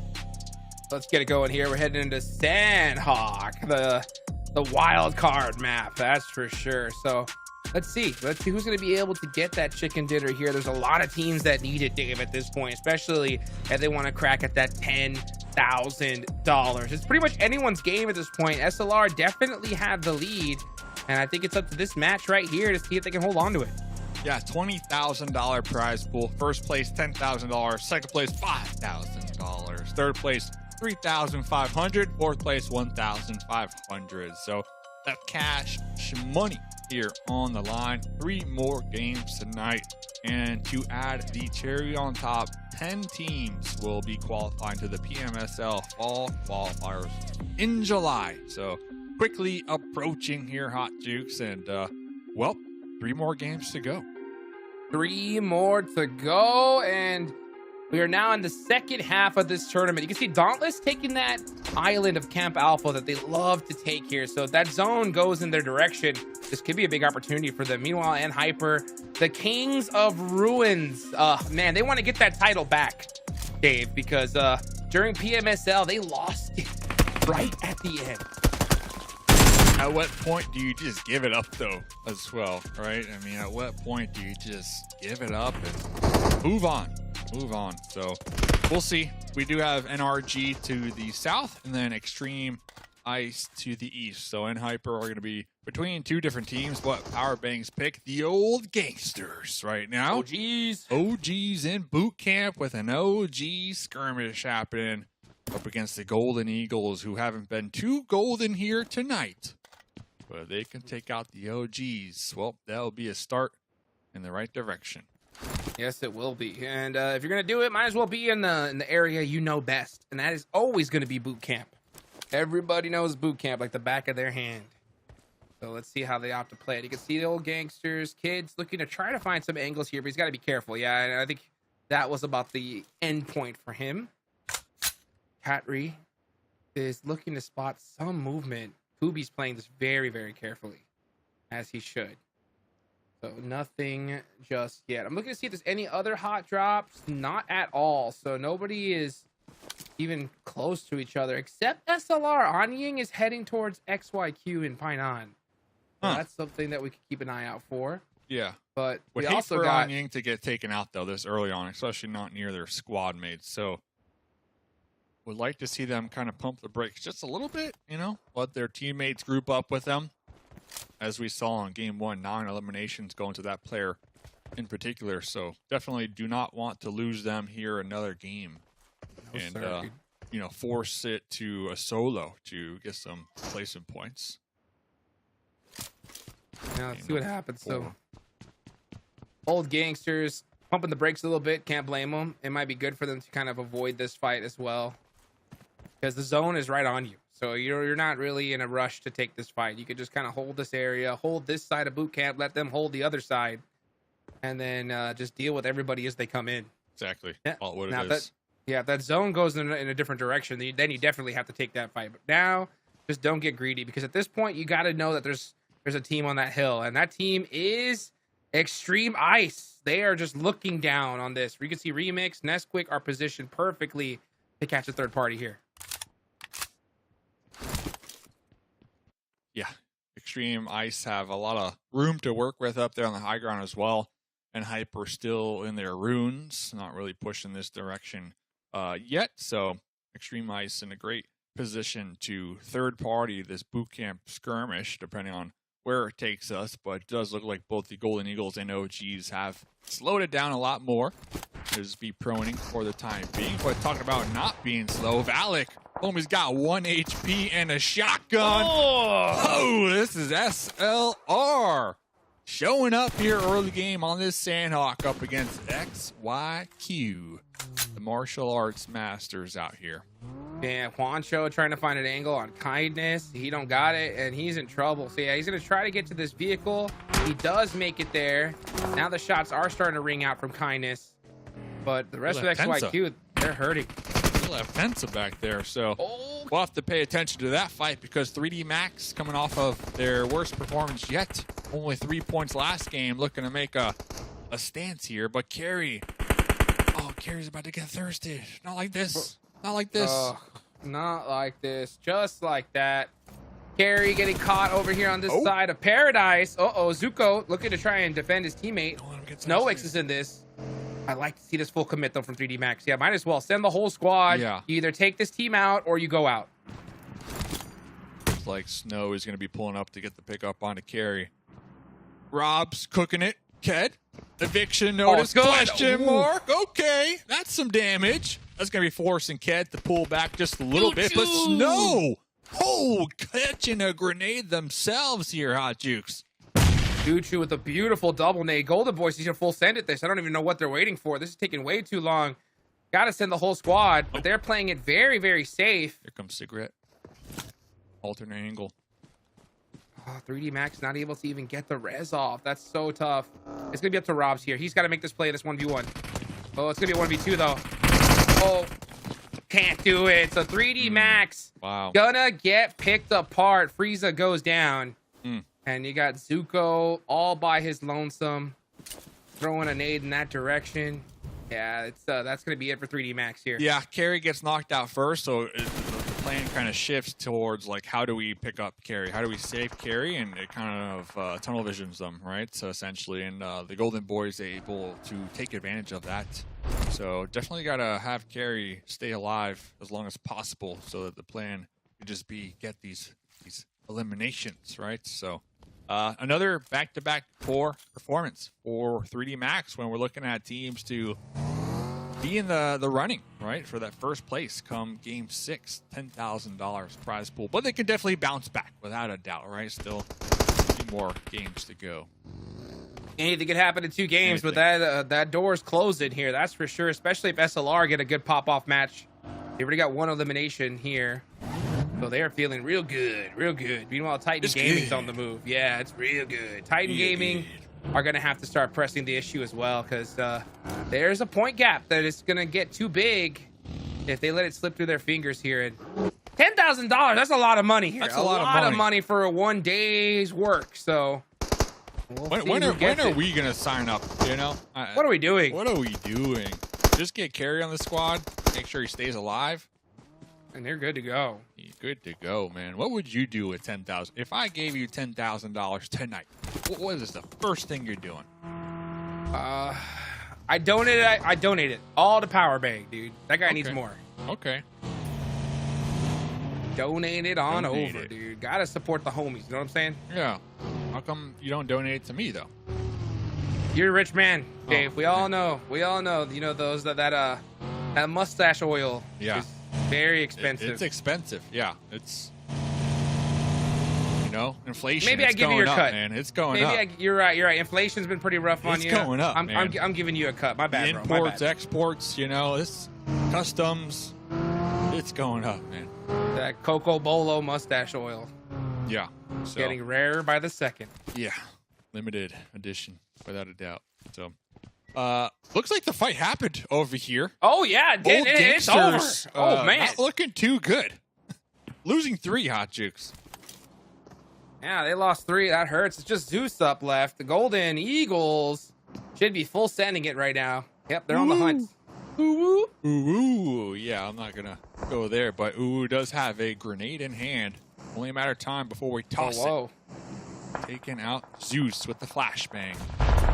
Let's get it going here. We're heading into Sanhok, the wild card map, that's for sure. So let's see who's going to be able to get that chicken dinner here. There's a lot of teams that need it, Dave, at this point, especially if they want to crack at that $10,000. It's pretty much anyone's game at this point. SLR definitely have the lead, and I think it's up to this match right here to see if they can hold on to it. Yeah, $20,000 prize pool. First place, $10,000. Second place, $5,000. Third place, $3,500. Fourth place, $1,500. So that cash money here on the line. 3 more games tonight. And to add the cherry on top, 10 teams will be qualifying to the PMSL Fall Qualifiers in July. So quickly approaching here, Hot Jukes. And, 3 more games to go. 3 more to go, and we are now in the second half of this tournament. You can see Dauntless taking that island of Camp Alpha that they love to take here. So if that zone goes in their direction, this could be a big opportunity for them. Meanwhile, Hyper, the Kings of Ruins, man, they want to get that title back, Dave, because during PMSL, they lost it right at the end. At what point do you just give it up, though, as well, right? I mean, at what point do you just give it up and move on? So we'll see. We do have NRG to the south and then Extreme Ice to the east. So Hyper are going to be between 2 different teams. What Powerbanks pick? The Old Gangsters right now. OGs in boot camp with an OG skirmish happening up against the Golden Eagles, who haven't been too golden here tonight. But they can take out the OGs. Well, that'll be a start in the right direction. Yes, it will be. And if you're going to do it, might as well be in the area you know best. And that is always going to be boot camp. Everybody knows boot camp like the back of their hand. So let's see how they opt to play it. You can see the Old Gangsters, kids looking to try to find some angles here, but he's got to be careful. Yeah, and I think that was about the end point for him. Catry is looking to spot some movement. Pubi's playing this very, very carefully, as he should. So nothing just yet. I'm looking to see if there's any other hot drops. Not at all. So nobody is even close to each other, except SLR. Anying is heading towards XYQ in Painan. So that's something that we could keep an eye out for. Yeah. But Would we hate also for got Anying to get taken out though this early on, especially not near their squad mates. So would like to see them kind of pump the brakes just a little bit, you know, let their teammates group up with them. As we saw in game 1, 9 eliminations going to that player in particular. So definitely do not want to lose them here another game. No, and sir. you know, force it to a solo to get some placement points. Now let's Game see what number happens. 4. So old gangsters pumping the brakes a little bit. Can't blame them. It might be good for them to kind of avoid this fight as well, because the zone is right on you. So you're not really in a rush to take this fight. You could just kind of hold this area, hold this side of boot camp, let them hold the other side, and then just deal with everybody as they come in. Exactly. Yeah. All what Now it is. If that zone goes in a different direction, then you definitely have to take that fight. But now, just don't get greedy, because at this point, you got to know that there's a team on that hill, and that team is Extreme Ice. They are just looking down on this. You can see Remix, Nesquik are positioned perfectly to catch a third party here. Yeah, Extreme Ice have a lot of room to work with up there on the high ground as well. And Hyper still in their runes, not really pushing this direction yet. So Extreme Ice in a great position to third party this boot camp skirmish, depending on where it takes us. But it does look like both the Golden Eagles and OGs have slowed it down a lot more. Just be proning for the time being. But talking about not being slow, Valak, homie's got 1 HP and a shotgun. Oh, this is SLR. Showing up here early game on this Sanhok up against XYQ. The martial arts masters out here. Yeah, Juancho trying to find an angle on Kindness. He don't got it, and he's in trouble. So yeah, he's going to try to get to this vehicle. He does make it there. Now the shots are starting to ring out from Kindness. But the rest of XYQ, they're hurting. Left Tensa back there, so we'll have to pay attention to that fight, because 3D Max coming off of their worst performance yet. Only 3 points last game, looking to make a stance here. But Carrie, Carrie's about to get thirsty. Not like this. Not like this. Not like this. Just like that. Carrie getting caught over here on this side of Paradise. Zuko looking to try and defend his teammate. Snowix is in this. I like to see this full commit, though, from 3D Max. Yeah, might as well send the whole squad. Yeah. You either take this team out or you go out. Looks like Snow is going to be pulling up to get the pickup onto Carrie. Rob's cooking it. Ked, eviction notice, good. question mark. Okay, that's some damage. That's going to be forcing Ked to pull back just a little bit. But Snow, catching a grenade themselves here, Hot Jukes. Duchu with a beautiful double nade. Golden Boys, he's gonna full send it this. I don't even know what they're waiting for. This is taking way too long. Gotta send the whole squad, but they're playing it very, very safe. Here comes Cigarette. Alternate angle. 3D Max not able to even get the res off. That's so tough. It's gonna be up to Robs here. He's gotta make this play, this 1v1. Oh, it's gonna be a 1v2 though. Oh, can't do it. So 3D Max gonna get picked apart. Frieza goes down. And you got Zuko all by his lonesome, throwing a nade in that direction. Yeah, it's that's going to be it for 3D Max here. Yeah, Carrie gets knocked out first, so the plan kind of shifts towards, like, how do we pick up Carrie? How do we save Carrie? And it kind of tunnel visions them, right? So essentially, and the Golden Boys are able to take advantage of that. So definitely got to have Carrie stay alive as long as possible, so that the plan could just be get these eliminations, right? So another back-to-back poor performance for 3D Max when we're looking at teams to be in the running, right, for that first place come game 6, $10,000 prize pool. But they can definitely bounce back without a doubt, right? Still a few more games to go. Anything could happen in 2 games, but that door's closed in here, that's for sure, especially if SLR get a good pop-off match. They already got 1 elimination here. So they are feeling real good, real good. Meanwhile, Titan Gaming's on the move. Yeah, it's real good. Titan Gaming are going to have to start pressing the issue as well, because there's a point gap that is going to get too big if they let it slip through their fingers here. And $10,000, that's a lot of money here. That's a lot of money for a 1 day's work. So when are we going to sign up, you know? What are we doing? What are we doing? Just get Carrie on the squad, make sure he stays alive. And they're good to go. You're good to go, man. What would you do with 10,000? If I gave you $10,000 tonight, what is the first thing you're doing? I donate it all to Power Bank, dude. That guy needs more. Okay. Donate it on Donate over, it. dude. Gotta support the homies. You know what I'm saying? Yeah. How come you don't donate it to me though? You're a rich man, Dave. We all man. know. We all know. You know those that mustache oil. Yeah. Is very expensive. It's expensive. Yeah. It's inflation. Maybe I it's give you going your up, cut. man. It's going up. You're right. Inflation's been pretty rough on It's you. going up, I'm man. giving you a cut. My bad, The bro. My imports, bad. exports, this customs, it's going up, man. That Coco Bolo mustache oil Yeah. So, getting rarer by the second. yeah. Limited edition, without a doubt. So, looks like the fight happened over here. Oh yeah, it's over. Gangsters, Oh man, not looking too good. Losing 3, Hot Jukes. yeah, they lost 3. That hurts. It's just Zeus up left. The Golden Eagles should be full sending it right now. Yep, they're on the hunt. Ooh, ooh. Ooh, yeah, I'm not gonna go there, but Ooh does have a grenade in hand. Only a matter of time before we toss Whoa. it. Taking out Zeus with the flashbang.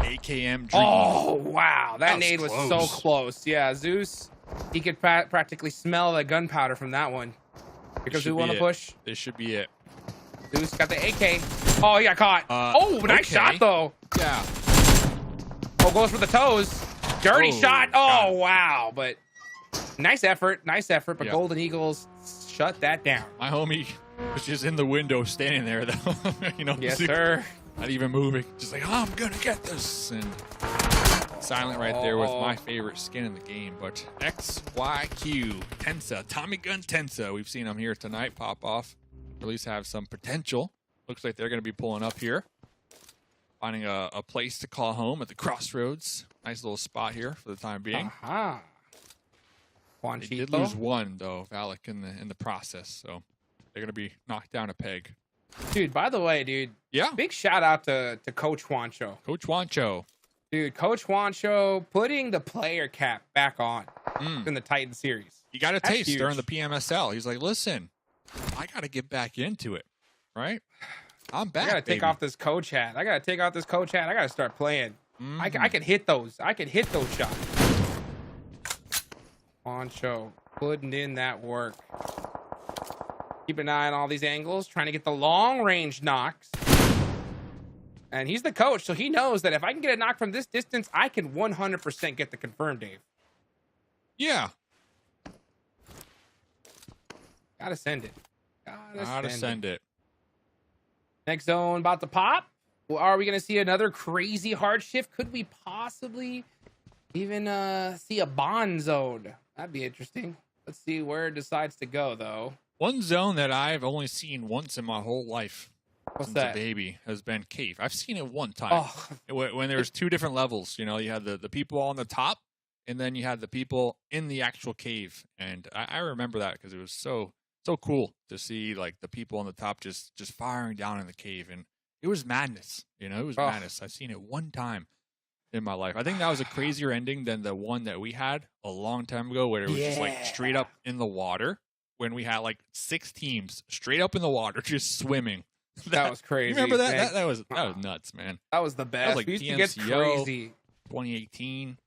AKM Dream. Oh wow, that nade was so close. close. Yeah, Zeus, he could practically smell the gunpowder from that one. Because we should want be to it. push. This should be it. Zeus got the AK. Oh, he got caught. Oh, nice okay. shot though. Yeah. Oh, goes for the toes. Dirty Oh, shot. got Oh it. wow, but nice effort. But Yeah. Golden Eagles shut that down. My homie was just in the window standing there, though. Yes, Zeus sir. Not even moving. Just like, I'm gonna get this. And silent right there with my favorite skin in the game. But XYQ, Tensa, Tommy Gun Tensa. We've seen him here tonight pop off. Or at least have some potential. Looks like they're going to be pulling up here. Finding a place to call home at the crossroads. Nice little spot here for the time being. Aha. They did lose 1, though, Valak, in the process. So they're going to be knocked down a peg. Dude, by the way, dude. Yeah. Big shout out to Coach Juancho. Coach Wancho. Dude, Coach Juancho putting the player cap back on in the Titan series. He got a That's taste huge. during the PMSL. He's like, listen, I got to get back into it, right? I'm back, I gotta take baby. off this coach hat. I gotta start playing. I can hit those. I can hit those shots. Juancho putting in that work. Keep an eye on all these angles, trying to get the long range knocks. And he's the coach, so he knows that if I can get a knock from this distance, I can 100% get the confirm, Dave. Yeah. Gotta send it. Gotta send it. Next zone about to pop. Well, are we going to see another crazy hard shift? Could we possibly even see a bond zone? That'd be interesting. Let's see where it decides to go, though. One zone that I've only seen once in my whole life What's since that? a baby has been cave. I've seen it one time. Oh, When there was 2 different levels. You had the people on the top, and then you had the people in the actual cave. And I remember that because it was so cool to see like the people on the top just firing down in the cave, and it was madness. It was madness. I've seen it one time in my life. I think that was a crazier ending than the one that we had a long time ago, where it was just like straight up in the water. When we had like 6 teams straight up in the water, just swimming. that was crazy. You remember that? man. That was nuts, man. That was the best. like We used to get TMCO. crazy. 2018.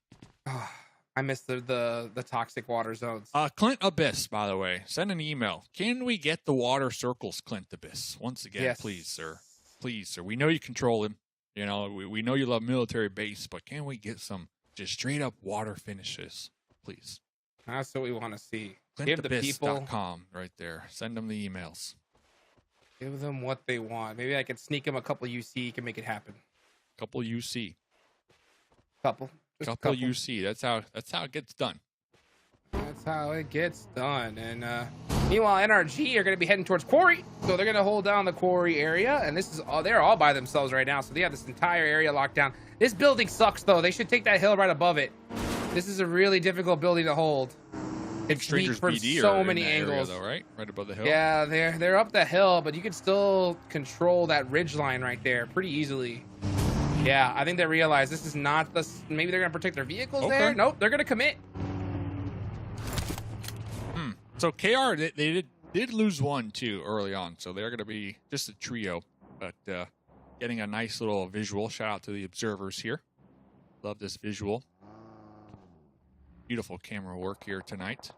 I missed the toxic water zones. Clint Abyss, by the way, send an email. Can we get the water circles, Clint Abyss? Once again, Yes. please, sir. Please, sir. We know you control him. We know you love military base, but can we get some just straight up water finishes, please? That's what we want to see. Give the people, ClintAbyss.com right there. Send them the emails. give them what they want. Maybe I could sneak them a couple UC, can make it happen. Couple UC. Couple. Just a Couple UC. That's how it gets done. That's how it gets done. And meanwhile, NRG are going to be heading towards Quarry. So they're going to hold down the Quarry area. And this is they're all by themselves right now. So they have this entire area locked down. This building sucks, though. They should take that hill right above it. This is a really difficult building to hold. It's weak Strangers from BD so are in many that area, angles. though, right? Right above the hill. Yeah, they're up the hill, but you can still control that ridge line right there pretty easily. Yeah, I think they realize this is not the... Maybe they're going to protect their vehicles there? Nope, they're going to commit. So KR, they did lose one too early on, so they're going to be just a trio, but getting a nice little visual. Shout out to the observers here. Love this visual. Beautiful camera work here tonight.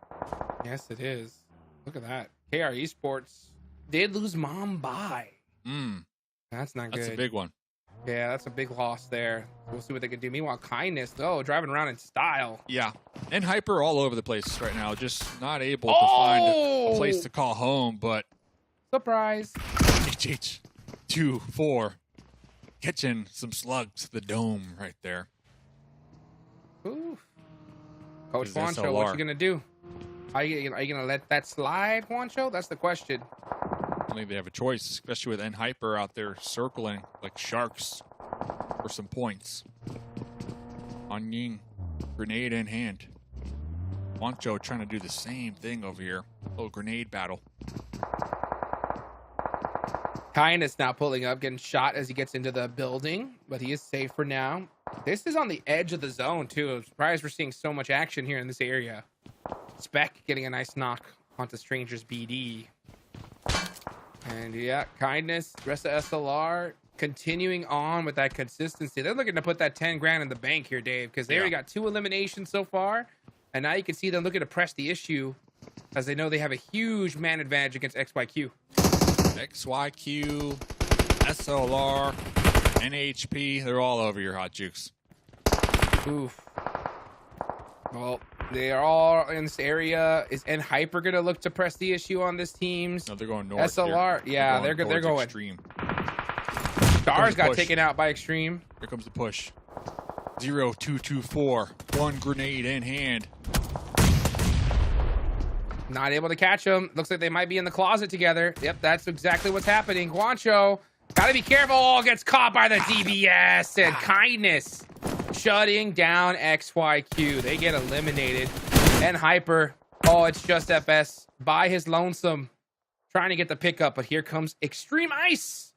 Yes, it is. Look at that. KR Esports did lose Mumbai. That's not good. That's a big one. Yeah, that's a big loss there. We'll see what they can do. Meanwhile, Kindness, driving around in style. Yeah, and Hyper all over the place right now. Just not able to find a place to call home, but... Surprise. HH 2-4. Catching some slugs to the dome right there. Ooh. Coach This is Juancho, what SLR. you going to do? Are you gonna let that slide, Juancho? That's the question. I don't think they have a choice, especially with N Hyper out there circling like sharks for some points. On Ying, grenade in hand. Wancho trying to do the same thing over here. Little grenade battle. Kindness now pulling up, getting shot as he gets into the building, but he is safe for now. This is on the edge of the zone, too. I'm surprised we're seeing so much action here in this area. Spec getting a nice knock onto Stranger's BD. And yeah, Kindness, rest of SLR, continuing on with that consistency. They're looking to put that 10 grand in the bank here, Dave, because they already got 2 eliminations so far. And now you can see them looking to press the issue as they know they have a huge man advantage against XYQ. XYQ, SLR, NHP, they're all over your hot jukes. Oof. Well, they are all in this area. Is N Hyper going to look to press the issue on this team's? No, they're going north. SLR, yeah, they're going. Extreme. Stars got taken out by Extreme. Here comes the push. 0-2-2-4. 1 grenade in hand. Not able to catch them. Looks like they might be in the closet together. Yep, that's exactly what's happening. Guancho, gotta be careful. Oh, gets caught by the DBS. And Kindness shutting down XYQ. They get eliminated. And Hyper, oh, it's just FS by his lonesome, trying to get the pickup. But here comes Extreme Ice.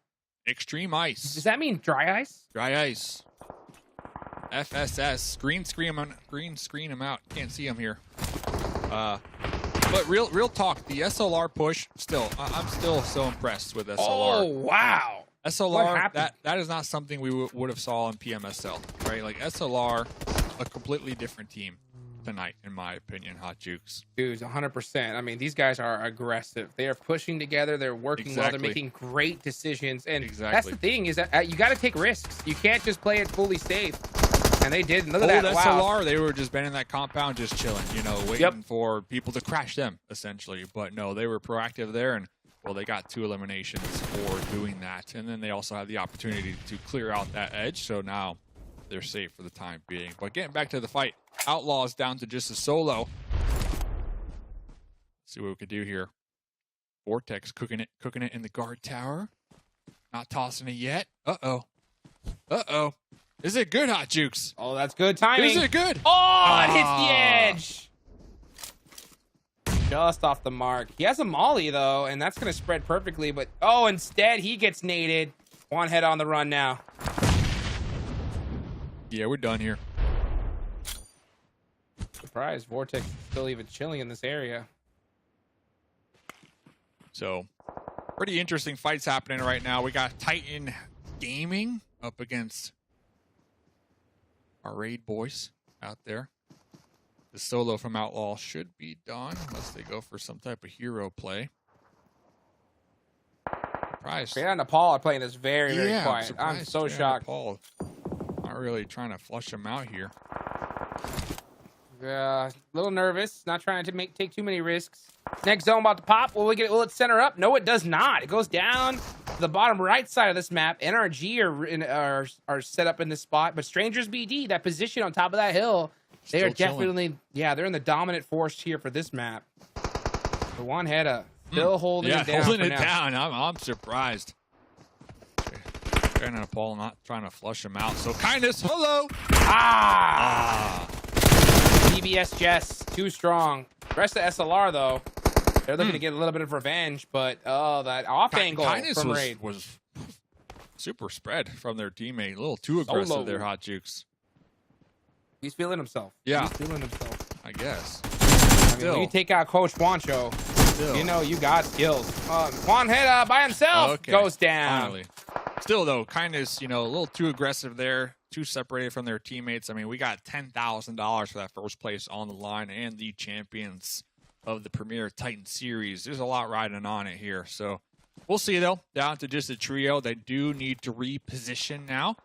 Extreme Ice. Does that mean dry ice? Dry ice. FSS. Green screen him out. Can't see him here. But real talk, the SLR push, still, I'm still so impressed with SLR. Oh, wow. SLR, that is not something we would have saw in PMSL, right? Like SLR, a completely different team tonight, in my opinion, Hot Jukes. Dudes, 100%. I mean, these guys are aggressive. They are pushing together. They're working well. They're making great decisions. And that's the thing is that you got to take risks. You can't just play it fully safe. And they did. Look at that. SLR, they were just been in that compound, just chilling, waiting for people to crash them, essentially. But no, they were proactive there, and well, they got 2 eliminations for doing that. And then they also had the opportunity to clear out that edge, so now they're safe for the time being. But getting back to the fight, Outlaws down to just a solo. See what we could do here. Vortex cooking it in the guard tower. Not tossing it yet. Uh-oh. Is it good, Hot Jukes? Oh, that's good timing. Is it good? Oh, it hits the edge. Just off the mark. He has a molly, though, and that's going to spread perfectly. But, instead, he gets naded. One head on the run now. Yeah, we're done here. Surprise. Vortex is still even chilling in this area. So, pretty interesting fights happening right now. We got Titan Gaming up against our raid boys out there. The solo from Outlaw should be done unless they go for some type of hero play. Surprised. Fran and Nepal are playing this very, very quiet. I'm so Fran shocked. Nepal not really trying to flush them out here. Yeah, a little nervous. Not trying to take too many risks. Next zone about to pop. Will it center up? No, it does not. It goes down to the bottom right side of this map. NRG are set up in this spot, but Strangers BD, that position on top of that hill, they are definitely, they're in the dominant force here for this map. The one head still holding it down. Holding it down. I'm surprised. And Paul not trying to flush him out. So Kindness, hello. DBS Jess, too strong. The rest of SLR, though, they're looking to get a little bit of revenge, but that off angle from Raid was super spread from their teammate. A little too aggressive there, Hot Jukes. He's feeling himself. Yeah. He's feeling himself. I guess. I Still. when you take out Coach Juancho, Still. you know you got skills. Juan hit by himself, Okay, goes down. Finally. Still, though, Kindness, a little too aggressive there, too separated from their teammates. I mean, we got $10,000 for that first place on the line and the champions of the Premier Titan Series. There's a lot riding on it here. So we'll see, though. Down to just a trio. They do need to reposition now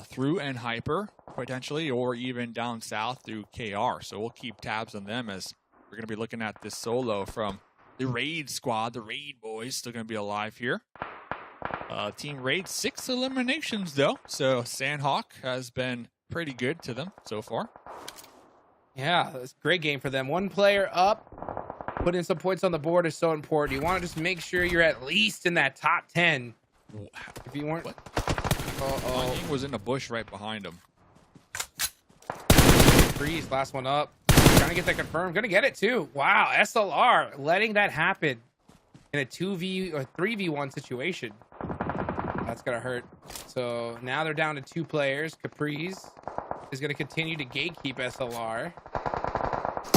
through N Hyper, potentially, or even down south through KR. So we'll keep tabs on them as we're going to be looking at this solo from the Raid squad. The Raid boys still going to be alive here. Team Raid, 6 eliminations, though. So Sanhok has been pretty good to them so far. Yeah, it's a great game for them. One player up, putting some points on the board is so important. You want to just make sure you're at least in that top 10. If you weren't... Ying was in a bush right behind him. Freeze, last one up. Trying to get that confirmed. Gonna get it, too. Wow, SLR letting that happen in a 2v or 3v1 situation. That's gonna hurt. So now they're down to 2 players. Caprice is gonna continue to gatekeep SLR.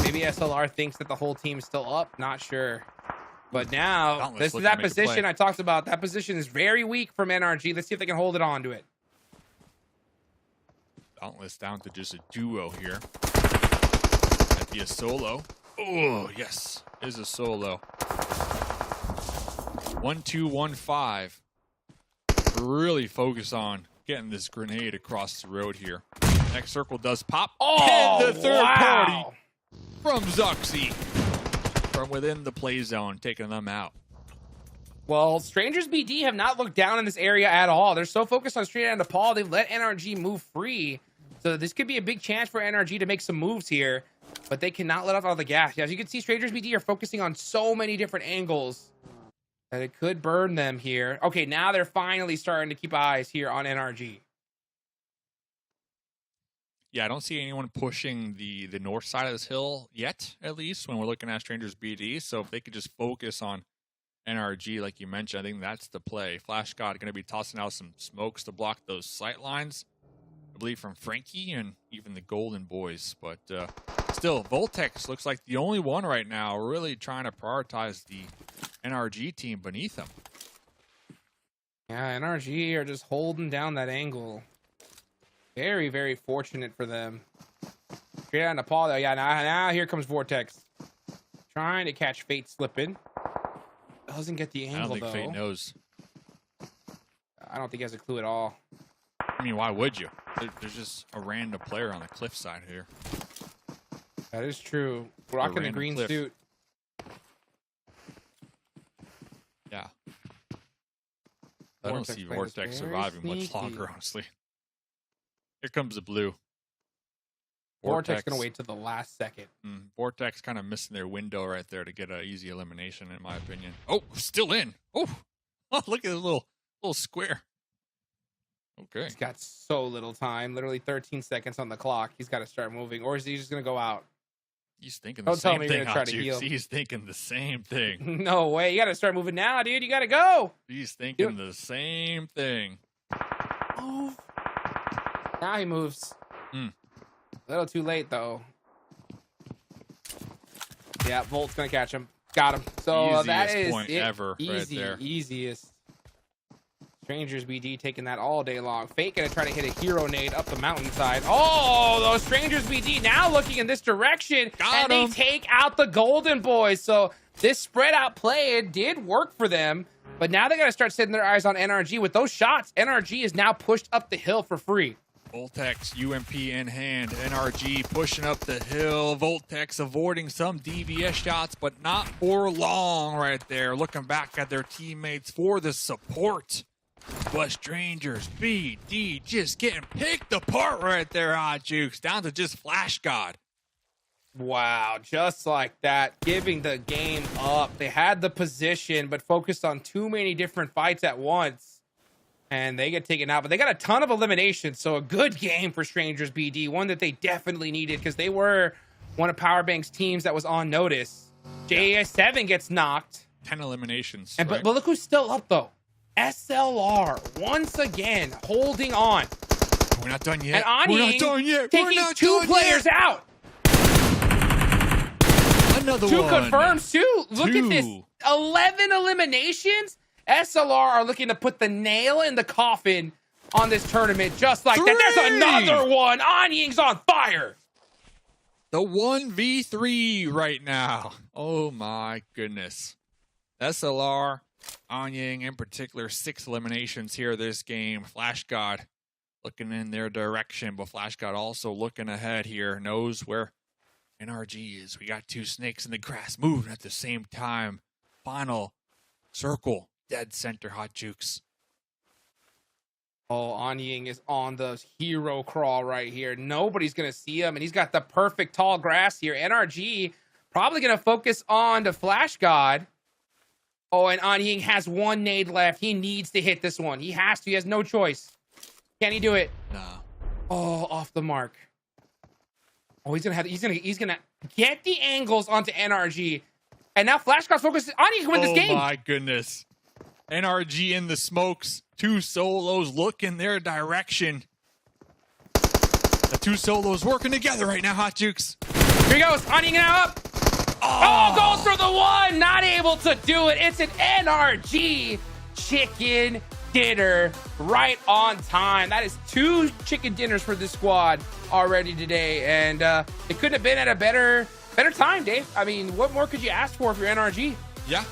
Maybe SLR thinks that the whole team is still up. Not sure. But now Dauntless this is looking that to make a position play. I talked about. That position is very weak from NRG. Let's see if they can hold it on to it. Dauntless down to just a duo here. Might be a solo. Oh, yes. Is a solo. 1-2-1-5. Really focus on getting this grenade across the road here. Next circle does pop. Oh, and the third wow. party from Zuxi. From within the play zone, taking them out. Well, Strangers BD have not looked down in this area at all. They're so focused on straight down to Paul, they've let NRG move free. So this could be a big chance for NRG to make some moves here, but they cannot let off all the gas. Yeah, as you can see, Strangers BD are focusing on so many different angles that it could burn them here. Okay, now they're finally starting to keep eyes here on NRG. Yeah, I don't see anyone pushing the north side of this hill yet, at least, when we're looking at Strangers BD. So if they could just focus on NRG, like you mentioned, I think that's the play. Flash God going to be tossing out some smokes to block those sight lines, I believe, from Frankie and even the Golden Boys. But still, Voltex looks like the only one right now really trying to prioritize the NRG team beneath him. Yeah, NRG are just holding down that angle. Very, very fortunate for them. Straight on to Paul, though. Yeah, now here comes Vortex. Trying to catch Fate slipping. Doesn't get the angle, I don't think though. Fate knows. I don't think he has a clue at all. I mean, why would you? There's just a random player on the cliff side here. That is true. Rocking the random green cliff. suit. Yeah. I don't Vortex see playing this Vortex very surviving much sneaky. longer, honestly. Here comes the blue. Vortex gonna wait till the last second. Vortex kind of missing their window right there to get an easy elimination, in my opinion. Oh, still in. Oh, look at the little square. Okay. He's got so little time. Literally 13 seconds on the clock. He's got to start moving. Or is he just gonna go out? He's thinking the Don't tell same me you're thing. gonna try to Hot heal. Jukes. He's thinking the same thing. No way. You got to start moving now, dude. You got to go. He's thinking the same thing. Move. Now he moves. A little too late, though. Yeah, Volt's going to catch him. Got him. So that Easiest is point it. ever right Easy, there. easiest. Strangers BD taking that all day long. Fate going to try to hit a hero nade up the mountainside. Oh, those Strangers BD now looking in this direction. Got and him. they take out the Golden Boys. So this spread out play, it did work for them. But now they got to start setting their eyes on NRG. With those shots, NRG is now pushed up the hill for free. Voltex, UMP in hand. NRG pushing up the hill. Voltex avoiding some DVS shots, but not for long right there. Looking back at their teammates for the support. But Strangers BD just getting picked apart right there, Hot Jukes. Down to just Flash God. Wow, just like that, giving the game up. They had the position, but focused on too many different fights at once. And they get taken out, but they got a ton of eliminations. So a good game for Strangers BD, one that they definitely needed because they were one of Powerbank's teams that was on notice. JAS7 gets knocked. 10 eliminations. And right? but look who's still up though. SLR once again holding on. We're not done yet. And We're not Anying done yet. taking We're not two done players yet. out. Another Two one. confirms, too. Look at this. Two. 11 eliminations. SLR are looking to put the nail in the coffin on this tournament just like that. There's another one. Anying's on fire. The 1v3 right now. Oh my goodness. SLR, Anying in particular, 6 eliminations here this game. Flash God looking in their direction, but Flash God also looking ahead here, knows where NRG is. We got 2 snakes in the grass moving at the same time. Final circle, dead center, Hot Jukes. Oh, Anying is on the hero crawl right here. Nobody's going to see him, and he's got the perfect tall grass here. NRG probably going to focus on the Flash God. Oh, and Anying has 1 nade left. He needs to hit this one. He has to. He has no choice. Can he do it? No. Oh, off the mark. Oh, he's gonna get the angles onto NRG. And now Flash God's focused. Anying can win this game. Oh my goodness. NRG in the smokes. 2 solos look in their direction. The 2 solos working together right now, Hot Jukes. Here he goes. Anying now up. Oh, goes for the 1. Not able to do it. It's an NRG chicken dinner right on time. That is 2 chicken dinners for this squad already today. And it couldn't have been at a better time, Dave. I mean, what more could you ask for if you're NRG? Yeah.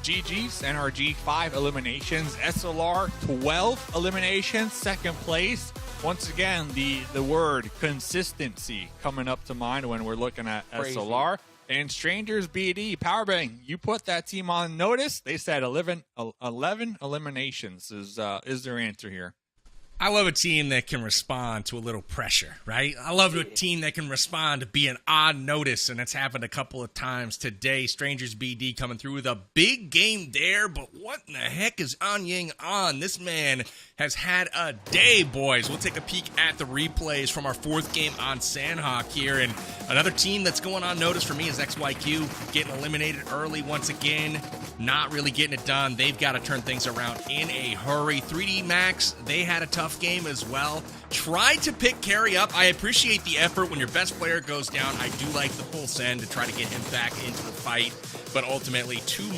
GG's, NRG 5 eliminations, SLR 12 eliminations, 2nd place. Once again, the word consistency coming up to mind when we're looking at Crazy. SLR. And Strangers BD, Powerbang, you put that team on notice. They said 11 eliminations is their answer here. I love a team that can respond to a little pressure, right? I love a team that can respond to being on notice, and it's happened a couple of times today. Strangers BD coming through with a big game there, but what in the heck is Anying on? This man has had a day, boys. We'll take a peek at the replays from our 4th game on Sanhok here, and another team that's going on notice for me is XYQ, getting eliminated early once again, not really getting it done. They've got to turn things around in a hurry. 3D Max, they had a tough game as well. Tried to pick Carry up. I appreciate the effort when your best player goes down. I do like the full send to try to get him back into the fight, but ultimately too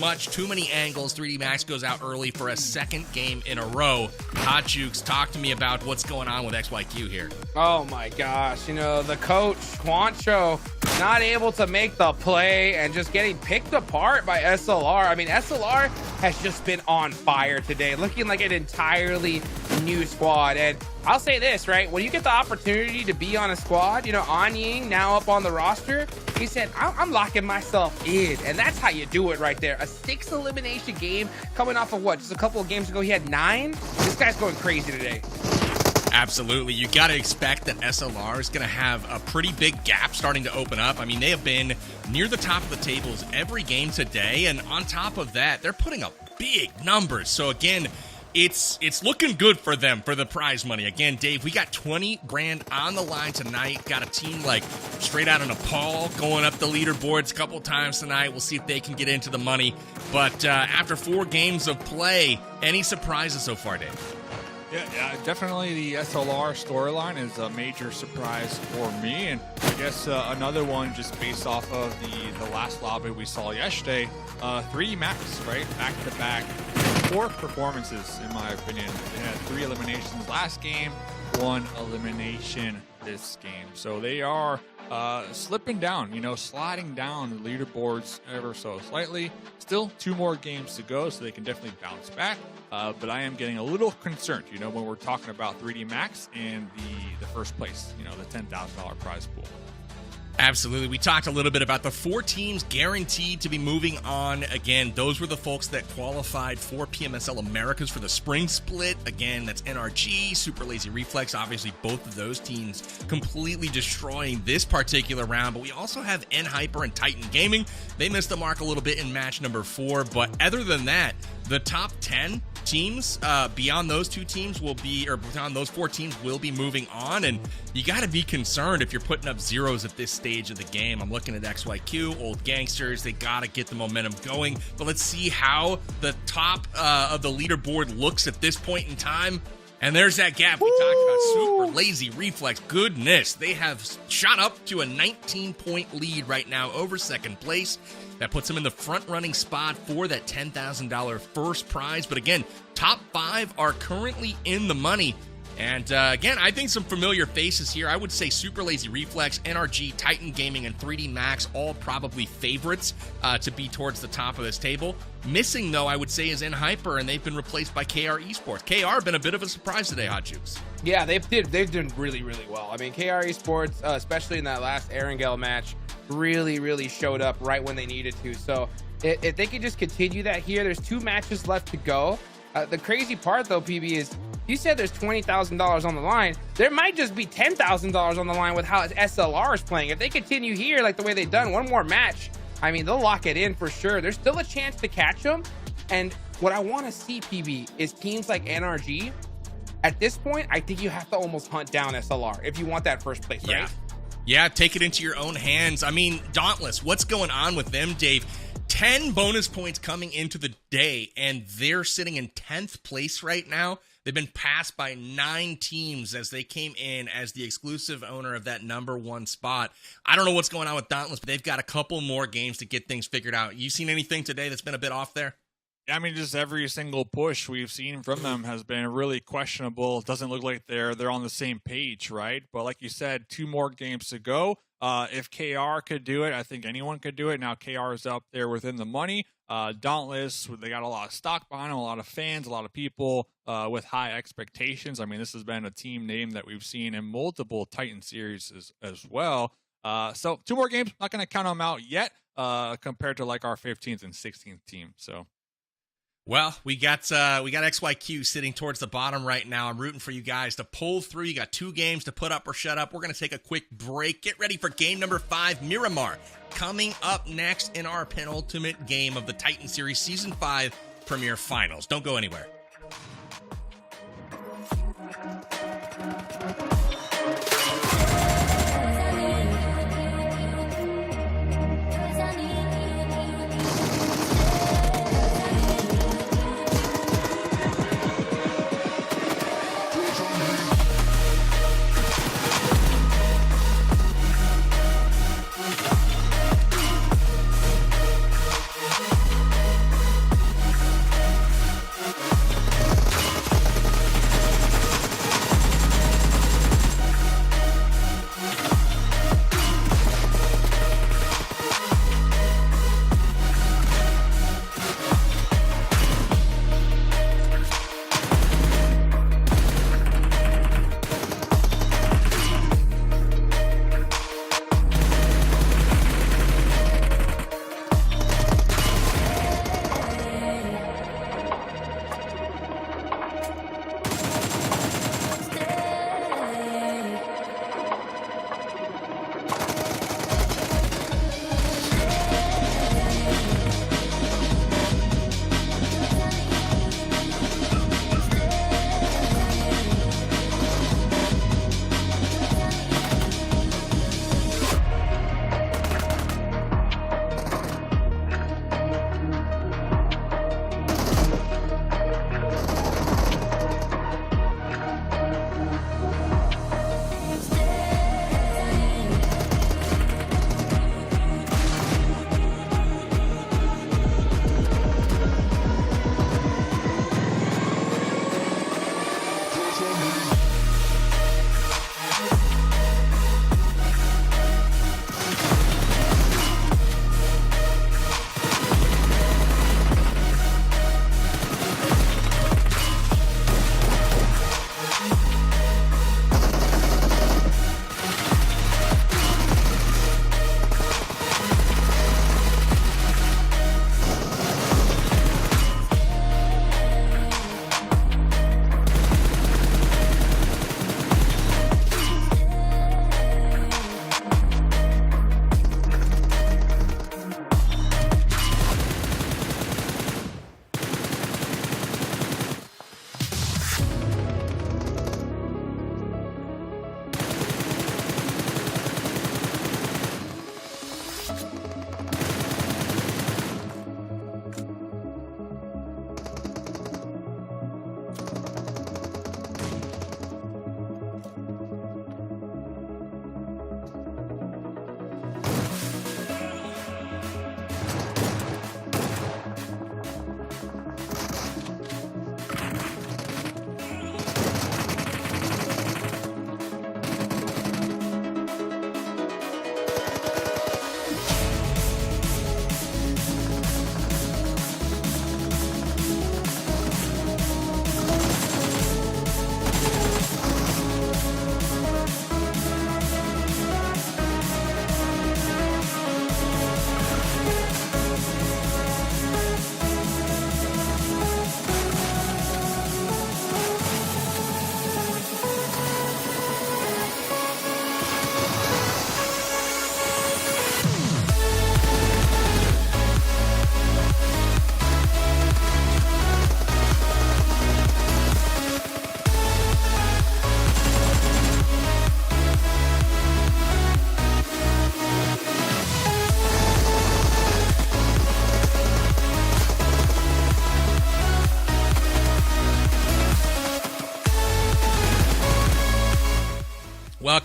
many angles. 3D Max goes out early for a 2nd game in a row. Hot Jukes, talk to me about what's going on with XYQ here. Oh my gosh, you know, the coach, Quancho, not able to make the play and just getting picked apart by SLR. I mean, SLR has just been on fire today, looking like an entirely new squad. And I'll say this, right? When you get the opportunity to be on a squad, you know, Anying now up on the roster, he said, I'm locking myself in. And that's how you do it right there. A 6 elimination game coming off of what? Just a couple of games ago, he had 9. This guy's going crazy today. Absolutely. You got to expect that SLR is going to have a pretty big gap starting to open up. I mean, they have been near the top of the tables every game today. And on top of that, they're putting up big numbers. So again, it's looking good for them for the prize money. Again, Dave, we got 20 grand on the line tonight. Got a team like straight out of Nepal going up the leaderboards a couple times tonight. We'll see if they can get into the money. But after 4 games of play, any surprises so far, Dave? Yeah, definitely the SLR storyline is a major surprise for me. And I guess another one just based off of the last lobby we saw yesterday. 3 Max, right? Back-to-back. 4 performances, in my opinion. They had 3 eliminations last game, 1 elimination this game. So they are slipping down, you know, sliding down the leaderboards ever so slightly. Still 2 more games to go, so they can definitely bounce back. But I am getting a little concerned, you know, when we're talking about 3D Max and the first place, you know, the $10,000 prize pool. Absolutely. We talked a little bit about the 4 teams guaranteed to be moving on. Again, those were the folks that qualified for PMSL Americas for the spring split. Again, that's NRG, Super Lazy Reflex. Obviously, both of those teams completely destroying this particular round. But we also have N-Hyper and Titan Gaming. They missed the mark a little bit in match number 4. But other than that, the top 10 teams beyond those 2 teams will be, or beyond those 4 teams will be moving on. And you got to be concerned if you're putting up zeros at this stage of the game. I'm looking at XYQ, Old Gangsters. They got to get the momentum going. But let's see how the top of the leaderboard looks at this point in time. And there's that gap we talked about. Super lazy reflex. Goodness. They have shot up to a 19-point lead right now over second place. That puts them in the front-running spot for that $10,000 first prize. But again, top 5 are currently in the money. And again, I think some familiar faces here. I would say Super Lazy Reflex, NRG, Titan Gaming, and 3D Max, all probably favorites to be towards the top of this table. Missing, though, I would say, is Hyper, and they've been replaced by KR Esports. KR been a bit of a surprise today, Hot Juice. Yeah, they've done really, really well. I mean, KR Esports, especially in that last Erangel match, really showed up right when they needed to. So if they could just continue that here, there's 2 matches left to go. The crazy part, though, PB, is you said there's $20,000 on the line. There might just be $10,000 on the line with how SLR is playing. If they continue here like the way they've done, one more match, I mean, they'll lock it in for sure. There's still a chance to catch them. And what I want to see, PB, is teams like NRG. At this point, I think you have to almost hunt down SLR if you want that first place, right? Yeah, take it into your own hands. I mean, Dauntless, what's going on with them, Dave? 10 bonus points coming into the day, and they're sitting in 10th place right now. They've been passed by 9 teams as they came in as the exclusive owner of that number 1 spot. I don't know what's going on with Dauntless, but they've got a couple more games to get things figured out. You seen anything today that's been a bit off there? I mean, just every single push we've seen from them has been really questionable. It doesn't look like they're on the same page, right? But like you said, 2 more games to go. If KR could do it, I think anyone could do it. Now KR is up there within the money. Dauntless, they got a lot of stock behind them, a lot of fans, a lot of people with high expectations. I mean, this has been a team name that we've seen in multiple Titan series as well. So 2 more games, not going to count them out yet compared to like our 15th and 16th team. So. Well, we got XYQ sitting towards the bottom right now. I'm rooting for you guys to pull through. You got 2 games to put up or shut up. We're going to take a quick break. Get ready for game number 5, Miramar, coming up next in our penultimate game of the Titan Series Season 5 Premier Finals. Don't go anywhere.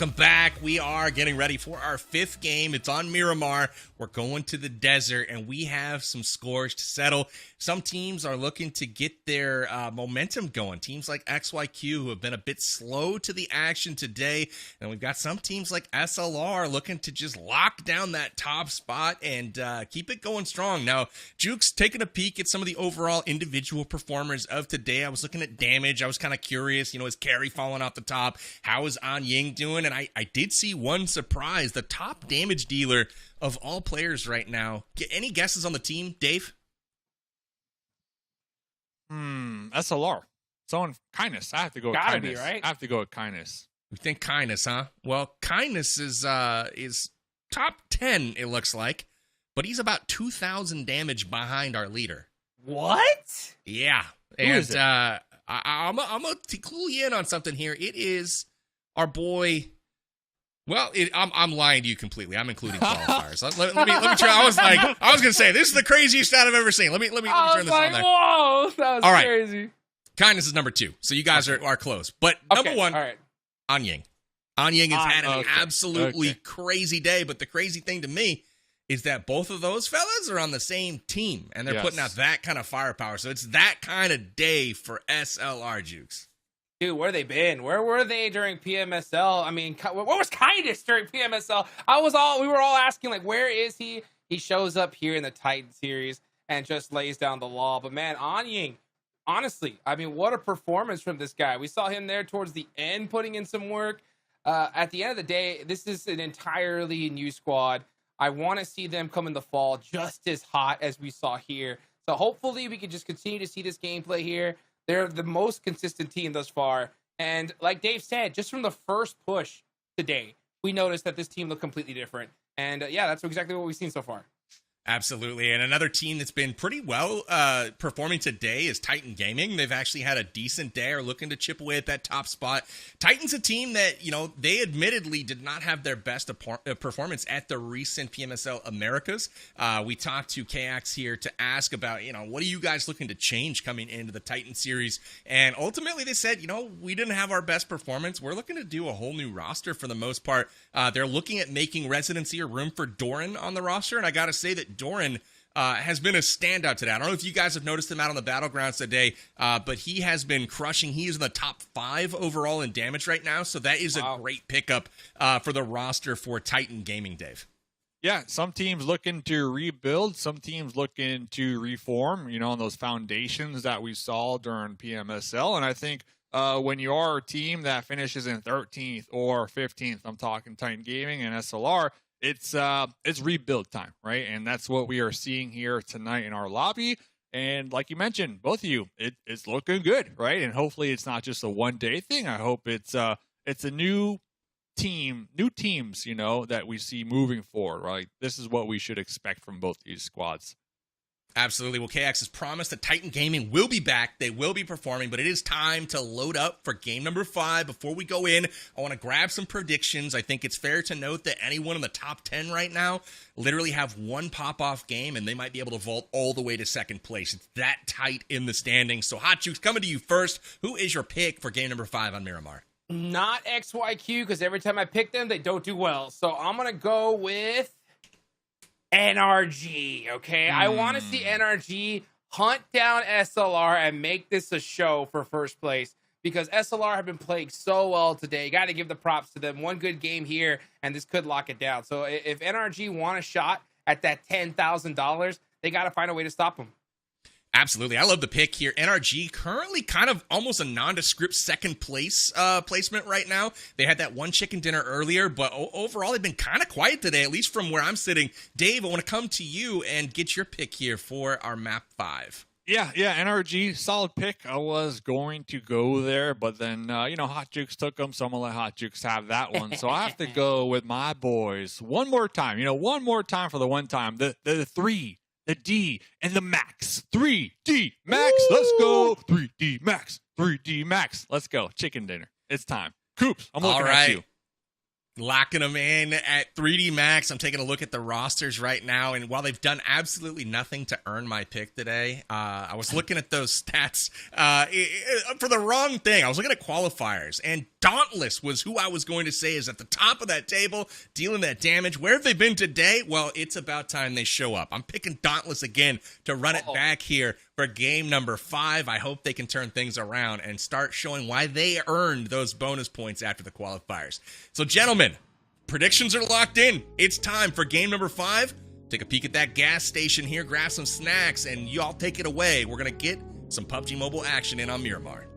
welcome back. We are getting ready for our 5th game. It's on Miramar. We're going to the desert, and we have some scores to settle. Some teams are looking to get their momentum going. Teams like XYQ, who have been a bit slow to the action today. And we've got some teams like SLR looking to just lock down that top spot and keep it going strong. Now, Juke's taking a peek at some of the overall individual performers of today. I was looking at damage. I was kind of curious, is Carry falling off the top? How is An Ying doing? And I did see one surprise. The top damage dealer of all players right now. Any guesses on the team, Dave? SLR. Someone, Kindness. I have to go with Gotta Kindness. be, right? I have to go with Kindness. We think Kindness, huh? Well, Kindness is top 10, it looks like. But he's about 2,000 damage behind our leader. What? Yeah. Who And is it? I'm going to clue you in on something here. It is our boy. Well, I'm lying to you completely. I'm including qualifiers. let me try. I was going to say, this is the craziest stat I've ever seen. Let me turn this on there. Whoa, that was All right. crazy. Kindness is number 2. So you guys are close. But number 1, All right. An Ying. An Ying has had an okay. absolutely Okay. crazy day. But the crazy thing to me is that both of those fellas are on the same team. And they're putting out that kind of firepower. So it's that kind of day for SLR Jukes. Dude, where they been? Where were they during PMSL? I mean, what was Kindness during PMSL? We were all asking, like, where is he? He shows up here in the Titan series and just lays down the law. But man, An Ying, honestly, I mean, what a performance from this guy. We saw him there towards the end putting in some work. At the end of the day, this is an entirely new squad. I want to see them come in the fall just as hot as we saw here. So hopefully we can just continue to see this gameplay here. They're the most consistent team thus far. And like Dave said, just from the first push today, we noticed that this team looked completely different. And yeah, that's exactly what we've seen so far. Absolutely. And another team that's been pretty well performing today is Titan Gaming. They've actually had a decent day, are looking to chip away at that top spot. Titan's a team that, they admittedly did not have their best performance at the recent PMSL Americas. We talked to KX here to ask about, what are you guys looking to change coming into the Titan series? And ultimately they said, we didn't have our best performance. We're looking to do a whole new roster for the most part. They're looking at making residency or room for Doran on the roster. And I got to say that Doran has been a standout today. I don't know if you guys have noticed him out on the battlegrounds today, but he has been crushing. He is in the top 5 overall in damage right now, so that is a great pickup for the roster for Titan Gaming, Dave. Yeah, some teams looking to rebuild, some teams looking to reform, on those foundations that we saw during PMSL. And I think when you are a team that finishes in 13th or 15th, I'm talking Titan Gaming and SLR, it's rebuild time, right? And that's what we are seeing here tonight in our lobby. And like you mentioned, both of you, it's looking good, right? And hopefully it's not just a one-day thing. I hope it's a new teams, that we see moving forward, right? This is what we should expect from both these squads. Absolutely. Well, KX has promised that Titan Gaming will be back. They will be performing, but it is time to load up for game number 5. Before we go in, I want to grab some predictions. I think it's fair to note that anyone in the top 10 right now literally have one pop-off game, and they might be able to vault all the way to second place. It's that tight in the standings. So, Hot Jukes, coming to you first. Who is your pick for game number 5 on Miramar? Not XYQ, because every time I pick them, they don't do well. So I'm going to go with NRG, okay? I want to see NRG hunt down SLR and make this a show for first place, because SLR have been playing so well today. You got to give the props to them. One good game here, and this could lock it down. So if NRG want a shot at that $10,000, they got to find a way to stop them. Absolutely. I love the pick here. NRG currently kind of almost a nondescript second place placement right now. They had that one chicken dinner earlier, but overall they've been kind of quiet today, at least from where I'm sitting. Dave, I want to come to you and get your pick here for our map 5. Yeah, NRG, solid pick. I was going to go there, but then, Hot Jukes took them, so I'm going to let Hot Jukes have that one. So I have to go with my boys one more time. One more time for the one time. The 3, the D, and the max. 3D max. Woo! Let's go. 3D max. 3D max. Let's go. Chicken dinner. It's time. Coops, I'm looking at you. locking them in at 3D Max. I'm taking a look at the rosters right now, and while they've done absolutely nothing to earn my pick today, I was looking at those stats for the wrong thing. I was looking at qualifiers, and Dauntless was who I was going to say is at the top of that table, dealing that damage. Where have they been today? Well, it's about time they show up. I'm picking Dauntless again to run it back here for game number 5. I hope they can turn things around and start showing why they earned those bonus points after the qualifiers. So, gentlemen, predictions are locked in. It's time for game number 5. Take a peek at that gas station here, grab some snacks, and y'all take it away. We're going to get some PUBG Mobile action in on Miramar.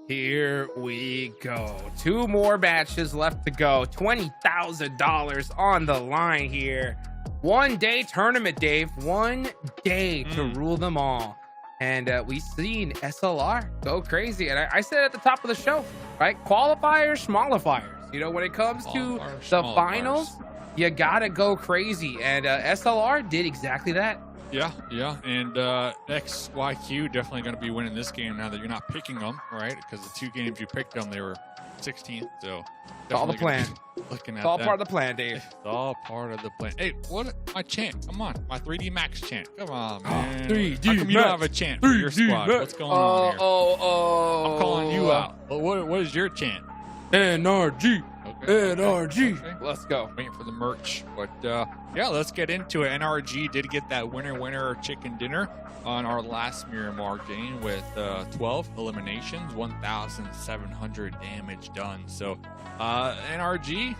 Here we go. 2 more matches left to go. $20,000 on the line here. 1 day tournament, Dave. 1 day to rule them all. And we've seen SLR go crazy. And I said at the top of the show, right? Qualifiers, smallifiers. You know, when it comes to the finals, you gotta go crazy. And SLR did exactly that. Yeah, and XYQ definitely going to be winning this game now that you're not picking them, right? Because the 2 games you picked them, they were 16th, so it's all the plan. Looking at it's all that. part of the plan, Dave. It's all part of the plan. Hey, what? My chant? Come on, my 3D Max chant. Come on, man. 3D How come you don't have a chant for your squad? What's going on here? I'm calling you out. What is your chant? NRG. Okay. NRG. Okay. Let's go. Waiting for the merch, but yeah, let's get into it. NRG did get that winner chicken dinner on our last Miramar game with 12 eliminations, 1,700 damage done. So NRG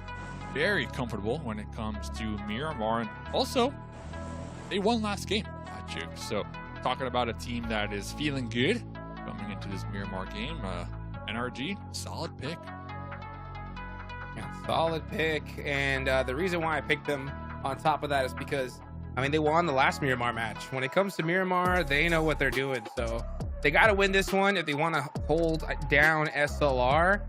very comfortable when it comes to Miramar, and also they won last game. So talking about a team that is feeling good coming into this Miramar game. NRG, solid pick. Yeah, solid pick. And the reason why I picked them on top of that is because, I mean, they won the last Miramar match. When it comes to Miramar, they know what they're doing. So they got to win this one if they want to hold down SLR.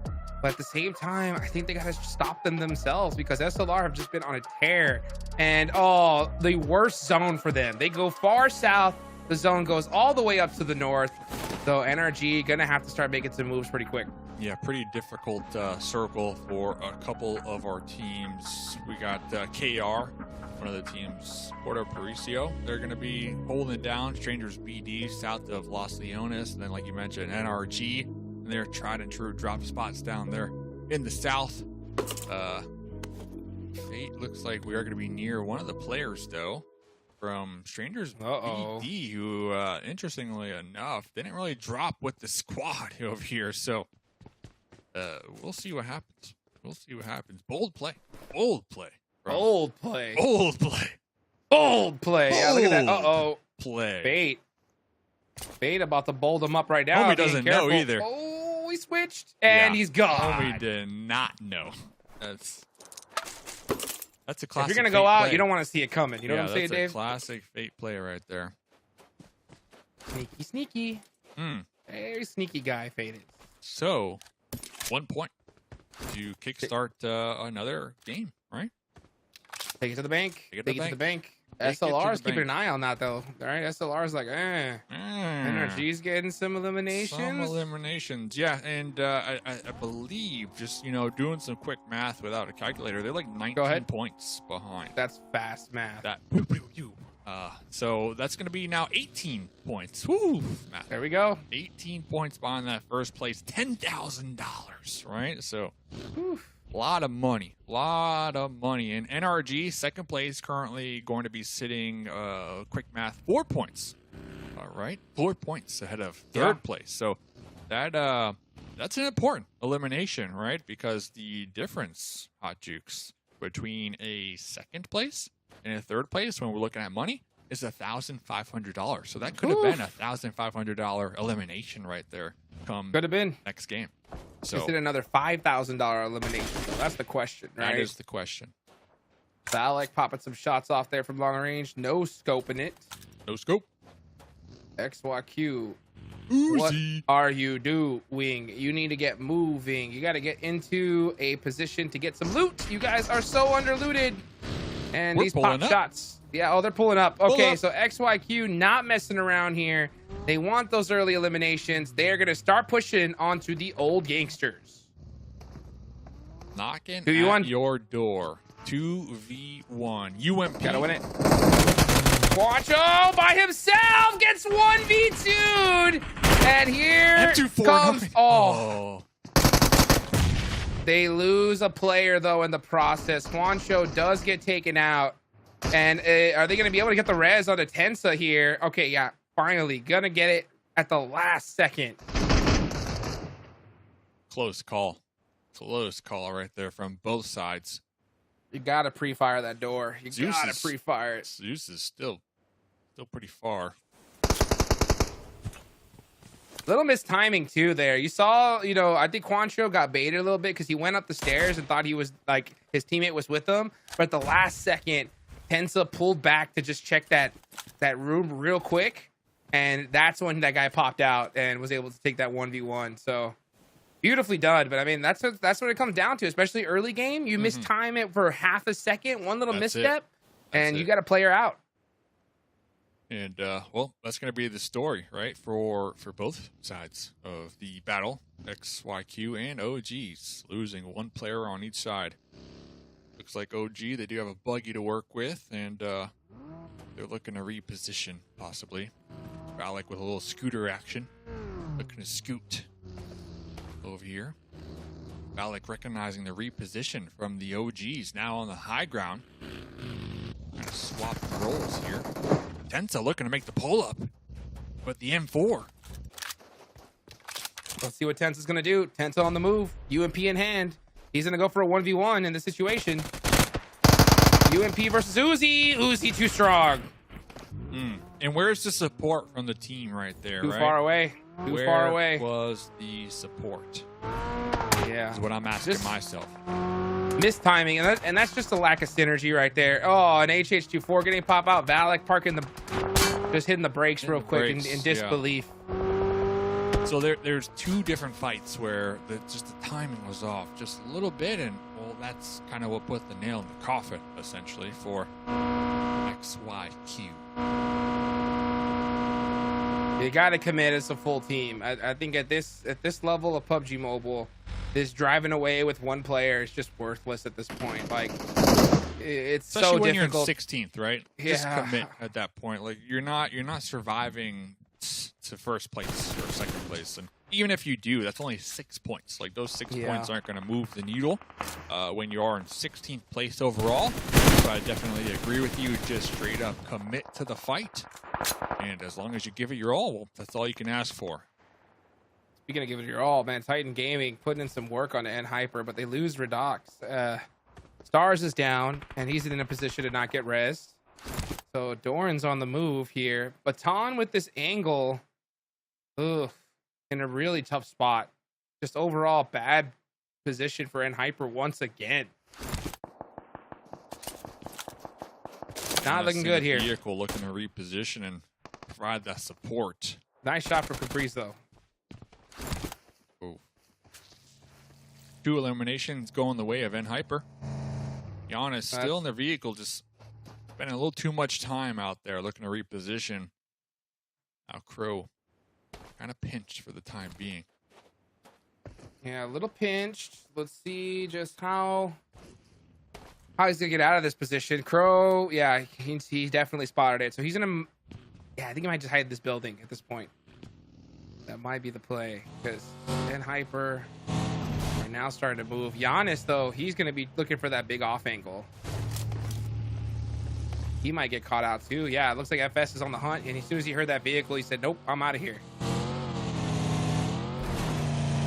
But at the same time, I think they got to stop them themselves because SLR have just been on a tear. And, the worst zone for them. They go far south. The zone goes all the way up to the north. So NRG going to have to start making some moves pretty quick. Yeah, pretty difficult circle for a couple of our teams. We got KR, one of the teams, Puerto Paricio. They're going to be holding it down. Strangers BD south of Los Leones. And then, like you mentioned, NRG. And they're tried and true drop spots down there in the south. Fate looks like we are going to be near one of the players, though, from Strangers BD, who, interestingly enough, didn't really drop with the squad over here. So we'll see what happens. Bold play. Bold play. Yeah, look at that. Play. Fate about to bold him up right now. Homie doesn't know either. Oh, he switched and he's gone. Homie did not know. That's a classic. If you're gonna go out, you don't want to see it coming. You know what I'm saying, that's Dave? a classic Fate play right there. Sneaky. Very sneaky guy, Fate is. So, 1 point to kickstart another game, right? Take it to the bank. Take it to the bank. SLR is keeping an eye on that, though. All right, SLR is like, NRG's getting some eliminations. Yeah, and I believe, just, doing some quick math without a calculator, they're like 19 points behind. That's fast math. So that's going to be now 18 points. Woo! Math. There we go. 18 points behind that first place. $10,000, right? So, a lot of money. And NRG, second place, currently going to be sitting, quick math, 4 points. All right? 4 points ahead of third place. So, that's an important elimination, right? Because the difference, Hot Jukes, between a second place and a third place, when we're looking at money, is $1,500. So that could have been a $1,500 elimination right there. Could have been next game. So is it another $5,000 elimination? So that's the question, right? That is the question. Salek popping some shots off there from long range. No scoping it. No scope. XYQ. Uzi. What are you doing? You need to get moving. You got to get into a position to get some loot. You guys are so underlooted. And these pop shots. Yeah, they're pulling up. Okay, so XYQ not messing around here. They want those early eliminations. They're going to start pushing onto the old gangsters. Knocking Who you at want? your door. 2v1. UMP. Gotta win it. Quancho by himself gets 1v2'd. And here M249. comes... Oh. They lose a player, though, in the process. Quancho does get taken out. And are they going to be able to get the res on the Tensa here? Okay, yeah. Finally. Gonna get it at the last second. Close call. Close call right there from both sides. You gotta pre-fire that door. You Zeus gotta is- pre-fire it. Zeus is still pretty far. Little mistiming too there. You saw, I think Quancho got baited a little bit because he went up the stairs and thought he was like his teammate was with him. But at the last second, Tensa pulled back to just check that room real quick. And that's when that guy popped out and was able to take that 1v1. So beautifully done. But I mean, that's what it comes down to, especially early game. You mistime it for half a second, one little That's misstep, and it. you got a player out. And well, that's going to be the story, right, for both sides of the battle. XYQ and OGs losing one player on each side. Looks like OG, they do have a buggy to work with, and they're looking to reposition possibly. Valak with a little scooter action, looking to scoot over here. Valak recognizing the reposition from the OGs, now on the high ground. Kind of swap roles here. Tensa looking to make the pull-up with the M4. Let's see what Tensa's going to do. Tensa on the move. UMP in hand. He's going to go for a 1v1 in this situation. UMP versus Uzi. Uzi too strong. And where's the support from the team right there, Too right? far away. Too Where far away. was the support? Yeah. Is what I'm asking myself. Mistiming, and that's just a lack of synergy right there. Oh, an HH24 getting pop out. Valak parking just hitting the brakes real quick in brakes, disbelief. So there's two different fights where just the timing was off just a little bit, and well, that's kind of what put the nail in the coffin essentially for XYQ. You got to commit as a full team. I think at this level of PUBG Mobile, this driving away with one player is just worthless at this point. Like, it's Especially so when difficult. you're in 16th, right? Just commit at that point. Like you're not surviving to first place or second place, and even if you do, that's only 6 points. Like those 6 points aren't going to move the needle when you are in 16th place overall. So I definitely agree with you. Just straight up commit to the fight, and as long as you give it your all, well, that's all you can ask for. You're gonna give it your all, man. Titan Gaming putting in some work on the N Hyper, but they lose Redox. Stars is down, and he's in a position to not get res. So Doran's on the move here. Baton with this angle, in a really tough spot. Just overall bad position for N Hyper once again. Not looking good here. Vehicle looking to reposition and provide that support. Nice shot for Caprice though. Oh. 2 eliminations going the way of N Hyper. Giannis still in the vehicle, just spending a little too much time out there looking to reposition. Now Crow kind of pinched for the time being. Yeah, a little pinched. Let's see just how he's gonna get out of this position. Crow, yeah, he definitely spotted it. So he's gonna, yeah, I think he might just hide this building at this point. That might be the play because N Hyper are now starting to move. Giannis though, he's gonna be looking for that big off angle. He might get caught out too. Yeah, it looks like FS is on the hunt, and as soon as he heard that vehicle, he said, "Nope, I'm out of here."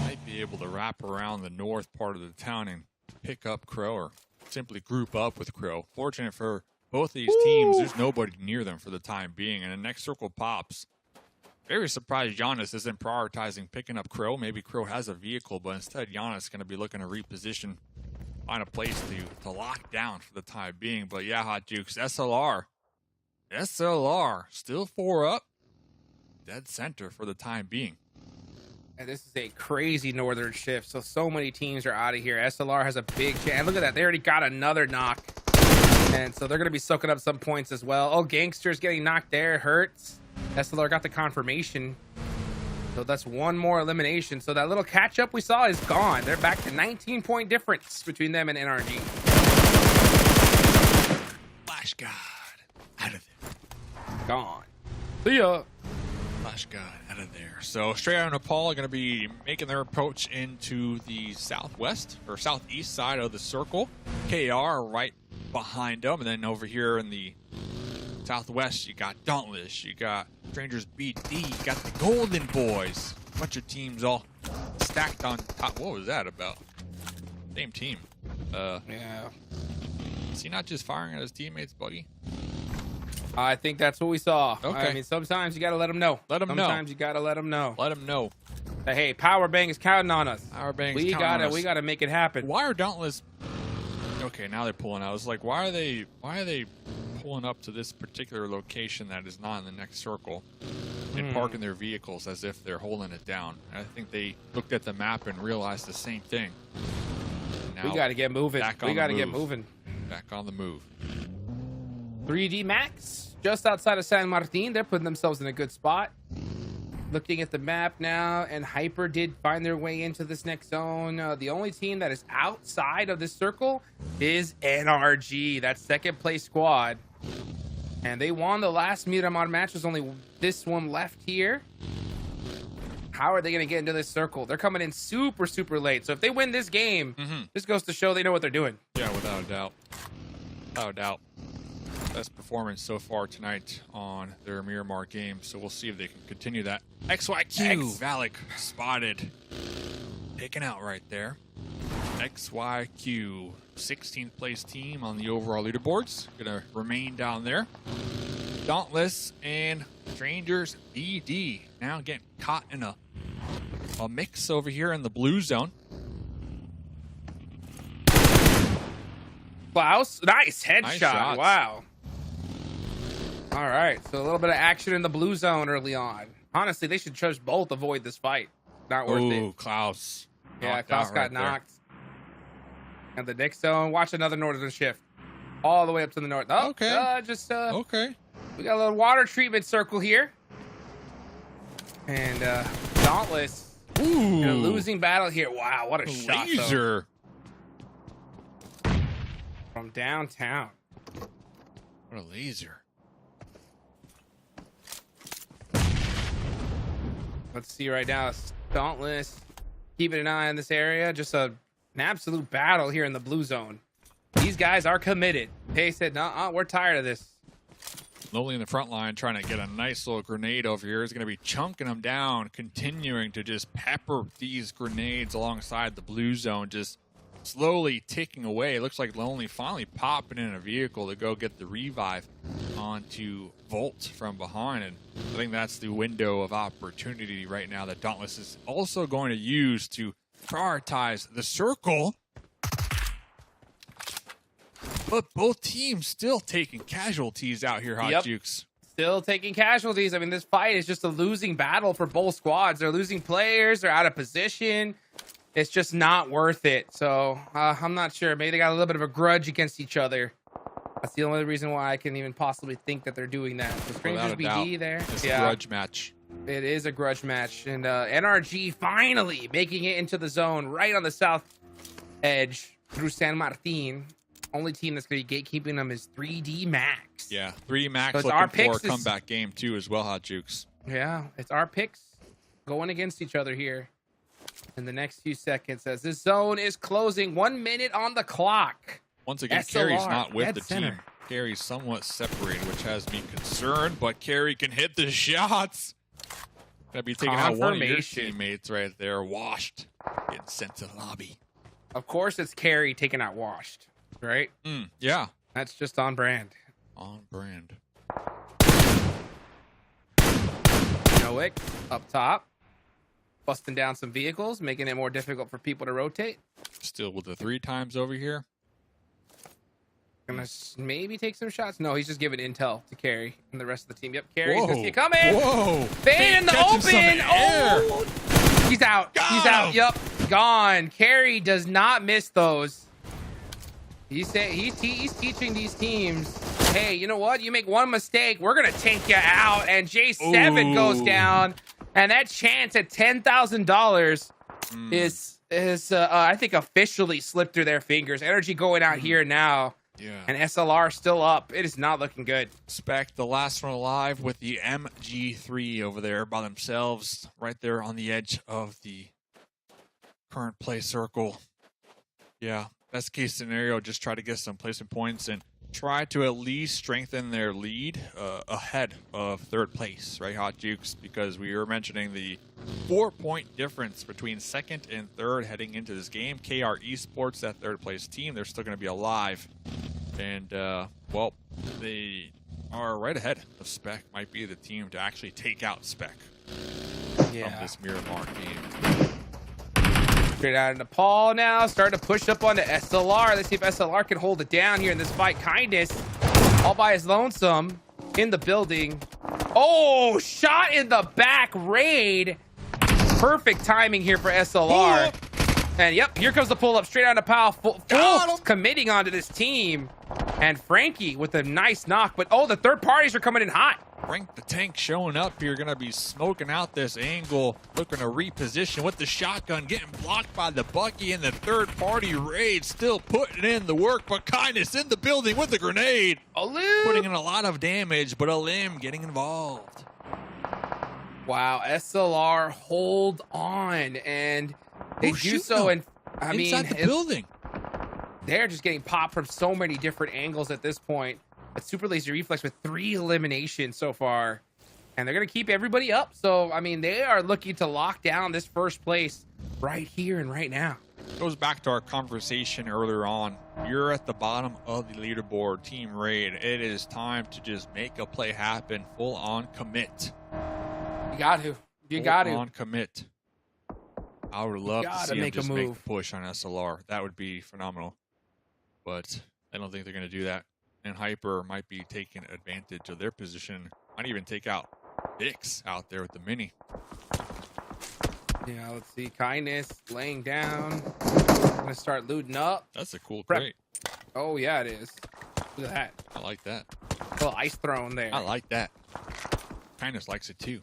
Might be able to wrap around the north part of the town and pick up Crow, or simply group up with Crow. Fortunate for both of these teams, there's nobody near them for the time being, and the next circle pops. Very surprised Giannis isn't prioritizing picking up Crow. Maybe Crow has a vehicle, but instead Giannis is going to be looking to reposition, find a place to lock down for the time being. But yeah, Hot Jukes, SLR still 4 up, dead center for the time being. And this is a crazy northern shift. So many teams are out of here. SLR has a big chance. Look at that. They already got another knock. And so they're going to be soaking up some points as well. Oh, Gangster's getting knocked there. It hurts. SLR got the confirmation. So that's one more elimination. So that little catch up we saw is gone. They're back to 19-point difference between them and NRG. Flash God out of there. Gone. See ya. Flash God out of there. So straight out of Nepal are going to be making their approach into the southwest or southeast side of the circle. KR right behind them. And then over here in the southwest, you got Dauntless, you got Strangers BD, you got the Golden Boys. Bunch of teams all stacked on top. What was that about? Same team. Yeah. Is he not just firing at his teammates, Buggy? I think that's what we saw. Okay. I mean, sometimes you got to let them know. Let 'em know. Sometimes you got to let them know. Let him know. That, hey, Power Bang is counting on us. Power Bang's We counting on us. we gotta make it happen. Why are Dauntless? Okay, now they're pulling out. It's like, why are they pulling up to this particular location that is not in the next circle and parking their vehicles as if they're holding it down? I think they looked at the map and realized the same thing. Now We got to get moving. We got to get moving. Back on the move. 3D Max, just outside of San Martin. They're putting themselves in a good spot. Looking at the map now, and Hyper did find their way into this next zone. The only team that is outside of this circle is NRG, that second place squad. And they won the last Miramar match. There's only this one left here. How are they going to get into this circle? They're coming in super, super late. So if they win this game, this goes to show they know what they're doing. Yeah, without a doubt. Without a doubt. Best performance so far tonight on their Miramar game, so we'll see if they can continue that. XYQ Valak spotted, taken out right there. XYQ 16th place team on the overall leaderboards, gonna remain down there. Dauntless and Strangers BD now getting caught in a mix over here in the blue zone. Klaus, nice headshot. Nice shots. Wow. All right, so a little bit of action in the blue zone early on. Honestly, they should just both avoid this fight. Not worth it. Ooh, Klaus. Yeah, Knocked Klaus out got right there. knocked. And the next zone, watch another northern shift. All the way up to the north. Oh, Okay. Okay. We got a little water treatment circle here. And Dauntless Ooh. in a losing battle here. Wow, what a shot, though. Laser. From downtown. What a laser. Let's see right now. Dauntless keeping an eye on this area. Just an absolute battle here in the blue zone. These guys are committed. They said, no, we're tired of this. Lowly in the front line trying to get a nice little grenade over here. Is going to be chunking them down, continuing to just pepper these grenades alongside the blue zone, just slowly ticking away. It looks like Lonely finally popping in a vehicle to go get the revive onto Volt from behind. And I think that's the window of opportunity right now that Dauntless is also going to use to prioritize the circle. But both teams still taking casualties out here, Hot Jukes. Still taking casualties. I mean, this fight is just a losing battle for both squads. They're losing players. They're out of position. It's just not worth it. So I'm not sure. Maybe they got a little bit of a grudge against each other. That's the only reason why I can even possibly think that they're doing that. So Strangers BD there. It's a grudge match. It is a grudge match. And NRG finally making it into the zone right on the south edge through San Martin. Only team that's going to be gatekeeping them is 3D Max. Yeah, 3D Max So it's looking our for a picks comeback game too as well, Hot Jukes. Yeah, it's our picks going against each other here in the next few seconds as this zone is closing. 1 minute on the clock. Once again, SLR, Carrie's not with dead the center. team. Carrie's somewhat separated, which has me concerned, but Carrie can hit the shots. Gonna be taking out one of your Confirmation. teammates right there, washed, getting sent to the lobby. Of course, it's Carrie taking out Washed, right? Yeah, That's just on brand. on brand. Nowick up top, busting down some vehicles, making it more difficult for people to rotate. Still with the 3 times over here. Gonna maybe take some shots. No, he's just giving intel to Carrie and the rest of the team. Yep, Carrie's gonna see it coming. Whoa! Fade in the Catching some open. air. Oh, he's out. He's out. him. Yep, gone. Carrie does not miss those. He's teaching these teams, hey, you know what? You make one mistake, we're gonna take you out. And J7 Ooh. goes down, And that chance at $10,000 is I think officially slipped through their fingers. Energy going out here now. Yeah. And SLR still up. It is not looking good. Spec, the last one alive with the MG3 over there by themselves, right there on the edge of the current play circle. Yeah, best case scenario, just try to get some placement points and try to at least strengthen their lead ahead of third place, right, Hot Jukes? Because we were mentioning the 4-point difference between second and third heading into this game. KR Esports, that third place team, they're still going to be alive. And, well, they are right ahead of Spec. Might be the team to actually take out Spec from this Miramar game. Straight out of Nepal now, starting to push up on the SLR. Let's see if SLR can hold it down here in this fight. Kindness, all by his lonesome, in the building. Oh, shot in the back, raid. Perfect timing here for SLR. And yep, here comes the pull-up straight out of Powell. Full committing onto this team. And Frankie with a nice knock. But, oh, the third parties are coming in hot. Frank the Tank showing up here, gonna be smoking out this angle, looking to reposition with the shotgun, getting blocked by the Bucky, and the third party raid still putting in the work, but Kindness in the building with the grenade. Alim putting in a lot of damage, but Alim getting involved. Wow, SLR hold on, and they do so, and I mean, inside the building. They're just getting popped from so many different angles at this point. But Super Laser Reflex with 3 eliminations so far. And they're going to keep everybody up. So, I mean, they are looking to lock down this first place right here and right now. Goes back to our conversation earlier on. You're at the bottom of the leaderboard, Team Raid. It is time to just make a play happen. Full on commit. You got to. You got to. Full on commit. I would love to see them just make a push on SLR. That would be phenomenal. But I don't think they're going to do that. And Hyper might be taking advantage of their position. Might even take out Dix out there with the mini. Yeah, let's see. Kindness laying down. Gonna start looting up. That's a cool Prep. crate. Oh yeah, it is. Look at that. I like that. Little ice throne there. I like that. Kindness likes it too.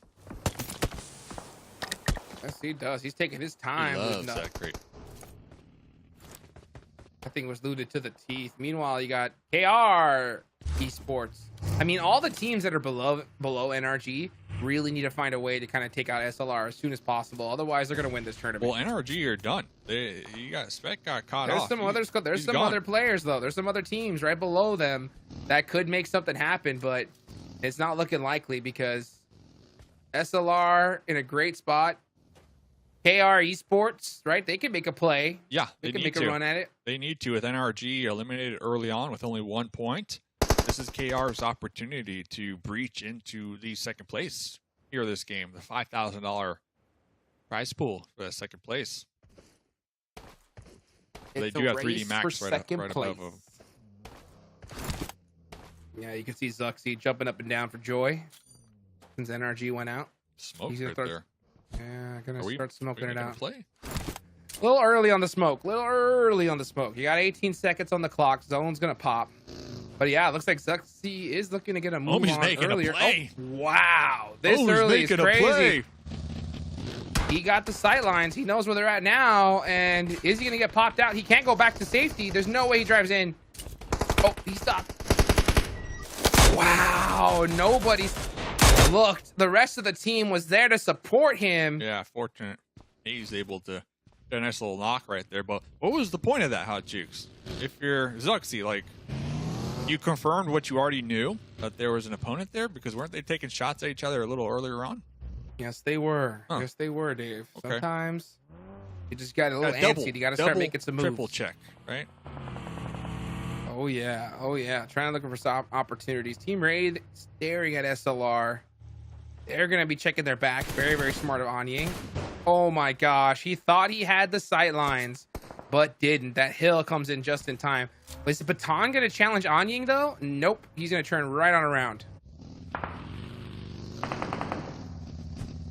Yes, he does. He's taking his time. He loves that crate. That thing was looted to the teeth. Meanwhile, you got KR Esports. I mean, all the teams that are below NRG really need to find a way to kind of take out SLR as soon as possible. Otherwise, they're going to win this tournament. Well, NRG are done. Spec got caught There's off. There's some other players, though. There's some other teams right below them that could make something happen, but it's not looking likely because SLR in a great spot. KR Esports, right? They can make a play. Yeah, they can make a run at it. They need to. With NRG eliminated early on with only 1 point, this is KR's opportunity to breach into the second place here this game. The $5,000 prize pool for that second place. They do have 3D Max right above them. Yeah, you can see Zuxi jumping up and down for joy since NRG went out. Smoke right there. Yeah, gonna start smoking it out. Play? A little early on the smoke. You got 18 seconds on the clock. Zone's gonna pop. But yeah, it looks like Zuxi is looking to get a move on earlier. A play. Oh, wow. This early is crazy. He got the sight lines. He knows where they're at now. And is he gonna get popped out? He can't go back to safety. There's no way he drives in. Oh, he stopped. Wow, nobody looked. The rest of the team was there to support him. Yeah, fortunate. He's able to get a nice little knock right there. But what was the point of that, Hot Jukes? If you're Zuxi, like, you confirmed what you already knew, that there was an opponent there? Because weren't they taking shots at each other a little earlier on? Yes, they were. Huh. Yes, they were, Dave. Okay. Sometimes you just got a little antsy. You got to start making some moves. Triple check, right? Oh, yeah. Oh, yeah. Trying to look for some opportunities. Team Raid staring at SLR. They're going to be checking their back. Very, very smart of Anying. Oh, my gosh. He thought he had the sight lines, but didn't. That hill comes in just in time. Is the Baton going to challenge Anying, though? Nope. He's going to turn right on around.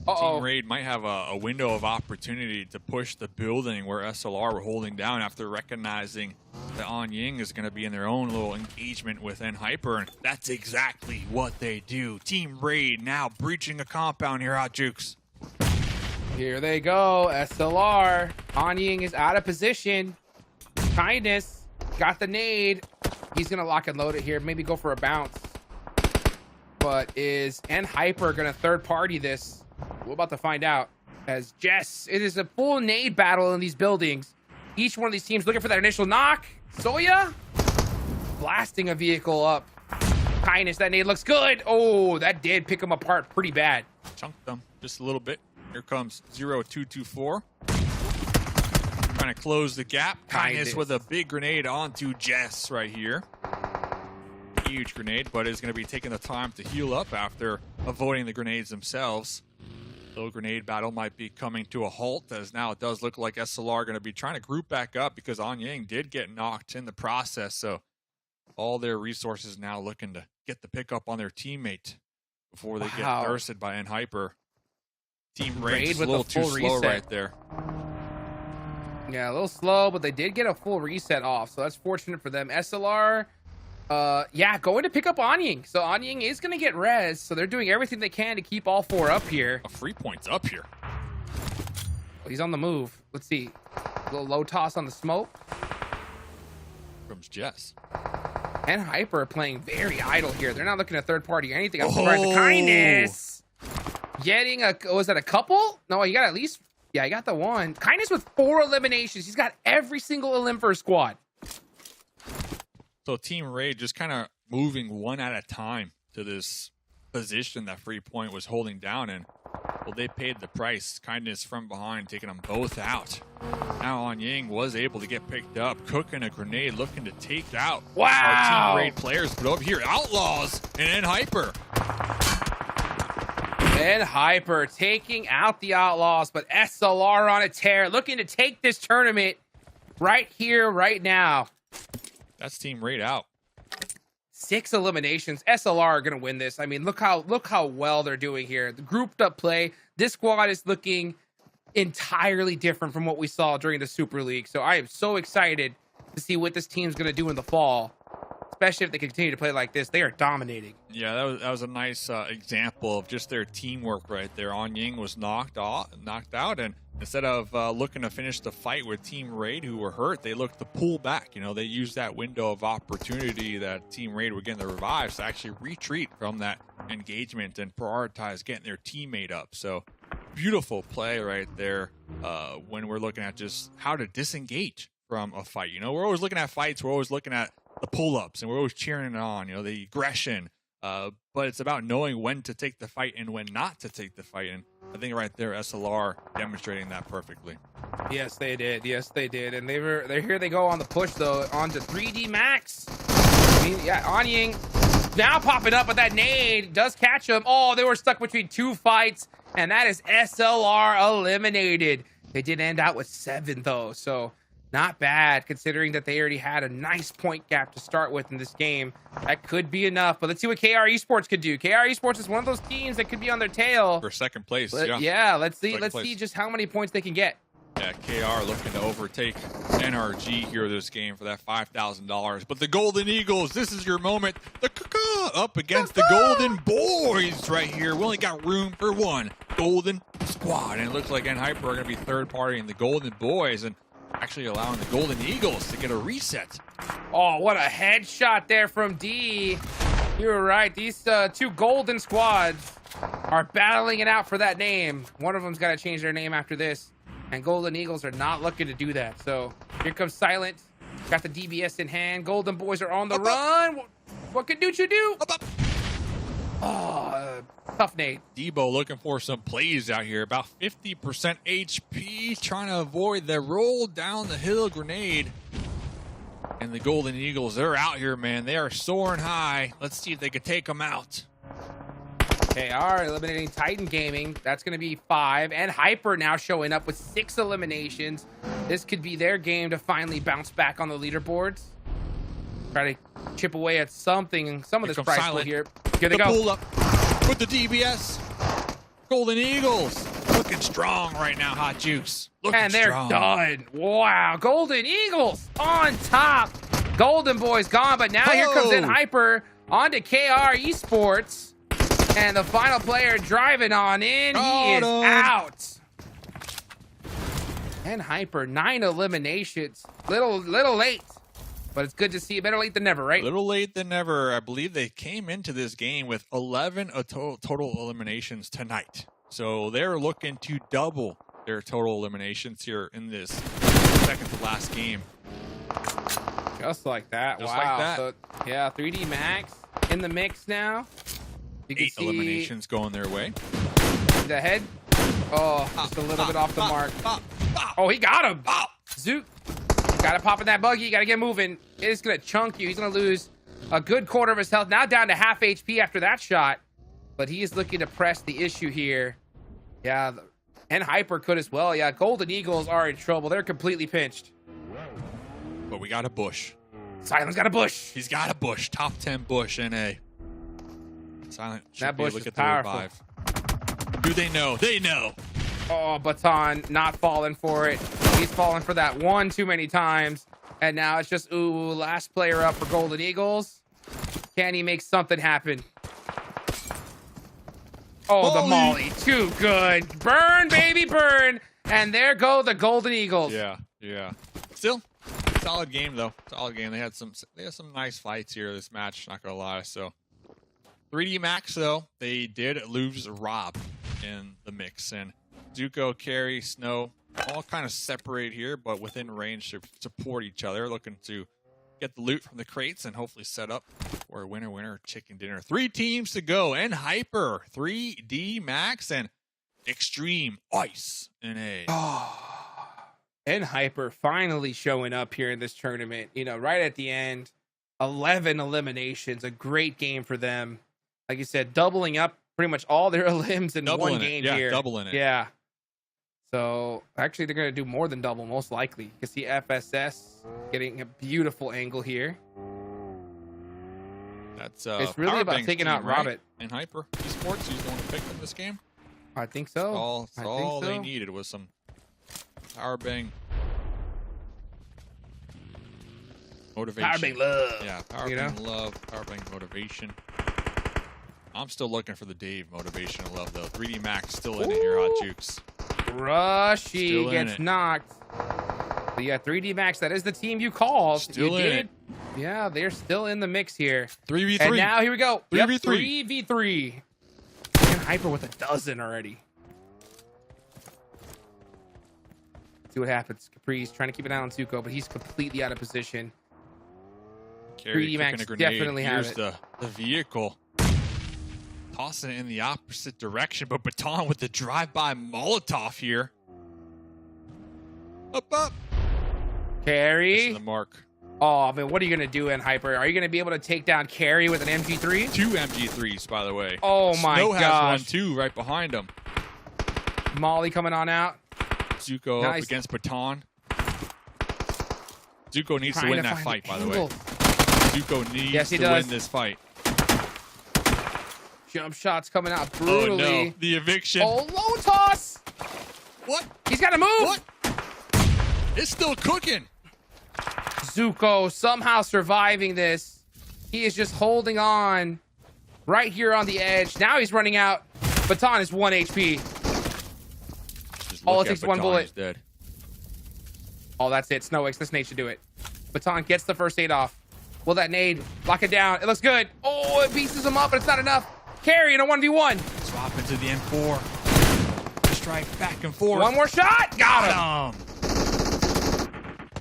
Team Raid might have a window of opportunity to push the building where SLR were holding down after recognizing that Anying is going to be in their own little engagement with Hyper, and that's exactly what they do. Team Raid now breaching a compound here, Hot Jukes. Here they go. SLR. Anying is out of position. Kindness got the nade. He's going to lock and load it here. Maybe go for a bounce. But is Hyper going to third party this? We're about to find out. As Jess, it is a full nade battle in these buildings. Each one of these teams looking for that initial knock. Soya blasting a vehicle up. Kindness, that nade looks good. Oh, that did pick him apart pretty bad. Chunked them just a little bit. Here comes 0224. Trying to close the gap. Kindness with a big grenade onto Jess right here. Huge grenade, but is going to be taking the time to heal up after avoiding the grenades themselves. So grenade battle might be coming to a halt, as now it does look like SLR going to be trying to group back up because Anying did get knocked in the process. So all their resources now looking to get the pickup on their teammate before they get thirsted by Hyper. Team Raid just a little too slow right there. Yeah, a little slow, but they did get a full reset off, so that's fortunate for them. SLR, yeah, going to pick up Anying. So Anying is going to get res, so they're doing everything they can to keep all four up here. A free point's up here. Well, he's on the move. Let's see. A little low toss on the smoke. Comes Jess. And Hyper playing very idle here. They're not looking at third party or anything. I'm surprised. The Kindness getting a, was that a couple? No, he got at least, yeah, he got the one. Kindness with 4 eliminations. He's got every single elim for his squad. So Team Raid just kind of moving one at a time to this position that Free Point was holding down, and well, they paid the price. Kindness from behind, taking them both out. Now Anying was able to get picked up, cooking a grenade, looking to take out our Team Raid players. But up here, Outlaws and Hyper. And Hyper taking out the Outlaws, but SLR on a tear, looking to take this tournament right here, right now. That's Team Raid out. 6 eliminations. SLR are going to win this. I mean, look how well they're doing here. The grouped up play. This squad is looking entirely different from what we saw during the Super League. So I am so excited to see what this team's going to do in the fall, especially if they continue to play like this. They are dominating. Yeah, that was a nice example of just their teamwork right there. Anying was knocked out, and instead of looking to finish the fight with Team Raid, who were hurt, they looked to pull back. You know, they used that window of opportunity that Team Raid were getting the revives to actually retreat from that engagement and prioritize getting their teammate up. So beautiful play right there when we're looking at just how to disengage from a fight. You know, we're always looking at fights. We're always looking at the pull-ups, and we're always cheering it on, you know, the aggression. But it's about knowing when to take the fight and when not to take the fight. And I think right there, SLR demonstrating that perfectly. Yes, they did. Yes, they did. And they're here. They go on the push though, onto 3D Max. I mean, yeah, Anying now popping up, but that nade does catch him. Oh, they were stuck between 2 fights, and that is SLR eliminated. They did end out with 7 though, so not bad considering that they already had a nice point gap to start with in this game. That could be enough, but let's see what KR Esports could do. KR Esports is one of those teams that could be on their tail for second place. Yeah, let's see just how many points they can get. Yeah, KR looking to overtake NRG here this game for that $5,000. But the Golden Eagles, this is your moment. The up against the Golden Boys right here. We only got room for one Golden squad, and it looks like Hyper are going to be third partying the Golden Boys and actually allowing the Golden Eagles to get a reset. Oh, what a headshot there from D. You were right. These 2 Golden squads are battling it out for that name. One of them's got to change their name after this. And Golden Eagles are not looking to do that. So here comes Silent. Got the DBS in hand. Golden Boys are on the run. What can Duchu do? Oh, tough nade. Debo looking for some plays out here. About 50% HP. Trying to avoid the roll down the hill grenade. And the Golden Eagles, they're out here, man. They are soaring high. Let's see if they can take them out. KR eliminating Titan Gaming. That's going to be 5. And Hyper now showing up with 6 eliminations. This could be their game to finally bounce back on the leaderboards. Try to chip away at something, some of this price pool here. Here they go. Pull up with the DBS. Golden Eagles looking strong right now, Hot Juice. And they're done. Wow. Golden Eagles on top. Golden Boys gone, but now here comes Hyper onto KR Esports. And the final player driving on in. He is out. And Hyper, 9 eliminations. Little late, but it's good to see. Better late than never, right? A little late than never. I believe they came into this game with 11 total eliminations tonight. So they're looking to double their total eliminations here in this second to last game. Just like that. Just wow. like that. So, yeah, 3D Max in the mix now. You can 8 see eliminations going their way. the head. Oh, just a little bit off the mark. Oh, he got him. Zook. Got to pop in that buggy. Got to get moving. It is going to chunk you. He's going to lose a good quarter of his health. Now down to half HP after that shot. But he is looking to press the issue here. Yeah, and Hyper could as well. Yeah, Golden Eagles are in trouble. They're completely pinched. But we got a Bush. Silent's got a Bush. He's got a Bush. Top 10 Bush in a. Silent should That be able Bush to is get the powerful. revive. Do they know? They know. Oh, Baton not falling for it. He's falling for that one too many times. And now it's just, ooh, last player up for Golden Eagles. Can he make something happen? Oh, the Molly. Too good. Burn, baby, burn. And there go the Golden Eagles. Yeah, yeah. Still, solid game though. Solid game. They had some nice fights here this match. Not gonna lie. So, 3D Max though, they did lose Rob in the mix, and Zuko, Carry, Snow, all kind of separate here, but within range to support each other, looking to get the loot from the crates and hopefully set up for a winner chicken dinner. 3 teams to go, and Hyper, 3D Max, and Extreme Ice in a. And Hyper finally showing up here in this tournament. You know, right at the end, 11 eliminations. A great game for them. Like you said, doubling up pretty much all their elims in one game here. Doubling it. Yeah. So actually, they're going to do more than double, most likely. You can see FSS getting a beautiful angle here. That's it's really about Powerbang's taking team, out right? Robert. And Hyper Esports, he's the one who picked up this game. I think so. All they needed was some Powerbang motivation. Powerbang love. Yeah, Powerbang love, Powerbang motivation. I'm still looking for the Dave motivation and love though. 3D Max still in it here, Hot Jukes. Rushy Still in gets it. knocked. But yeah, 3D Max, that is the team you called. Still you in did. it. Yeah, they're still in the mix here. 3v3. And now here we go. 3v3. 3v3. And Hyper with a dozen already. See what happens. Capri's trying to keep an eye on Zuko, but he's completely out of position. Carry 3D Max kicking a grenade. definitely Here's have it. the vehicle. Tossing it in the opposite direction, but Baton with the drive-by Molotov here. Up. Carry. This is the mark. Oh, I mean, what are you going to do in Hyper? Are you going to be able to take down Carry with an MG3? 2 MG3s, by the way. Oh, my Snow gosh. has one, too, right behind him. Molly coming on out. Zuko up against Baton. Zuko needs to win that fight, by the way. Zuko needs to win this fight. Jump shots coming out brutally. Oh, no. The eviction. Oh, low toss. What? He's got to move. What? It's still cooking. Zuko somehow surviving this. He is just holding on right here on the edge. Now he's running out. Baton is 1 HP. All it takes is one bullet. Dead. Oh, that's it. Snow X. This nade should do it. Baton gets the first aid off. Will that nade lock it down? It looks good. Oh, it pieces him up, but it's not enough. Carry in a 1v1. Swap into the M4. Strike back and forth. One more shot. Got him.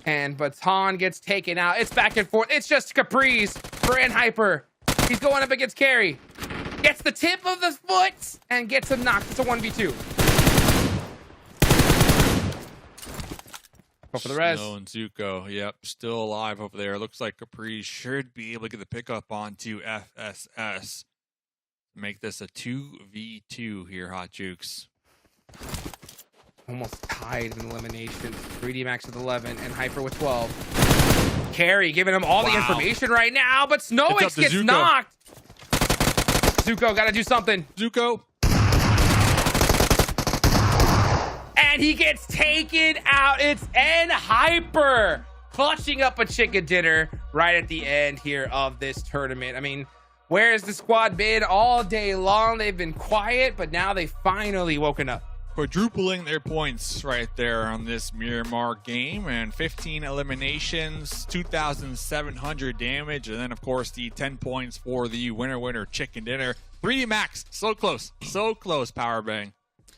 And Baton gets taken out. It's back and forth. It's just Capri's for Hyper. He's going up against Carry. Gets the tip of the foot and gets him knocked. It's a 1v2. Go for the res. Snow and Zuko, yep, still alive over there. Looks like Capri should be able to get the pickup onto FSS. Make this a 2v2 here, Hot Jukes. Almost tied in elimination. 3D Max with 11 and Hyper with 12. Carry giving him all the information right now, but Snow X gets knocked. Zuko got to do something. Zuko. And he gets taken out. It's Hyper clutching up a chicken dinner right at the end here of this tournament. I mean, where has the squad been all day long? They've been quiet, but now they've finally woken up. quadrupling their points right there on this Miramar game, and 15 eliminations, 2,700 damage, and then of course the 10 points for the winner chicken dinner. 3D Max, so close, Power Bang.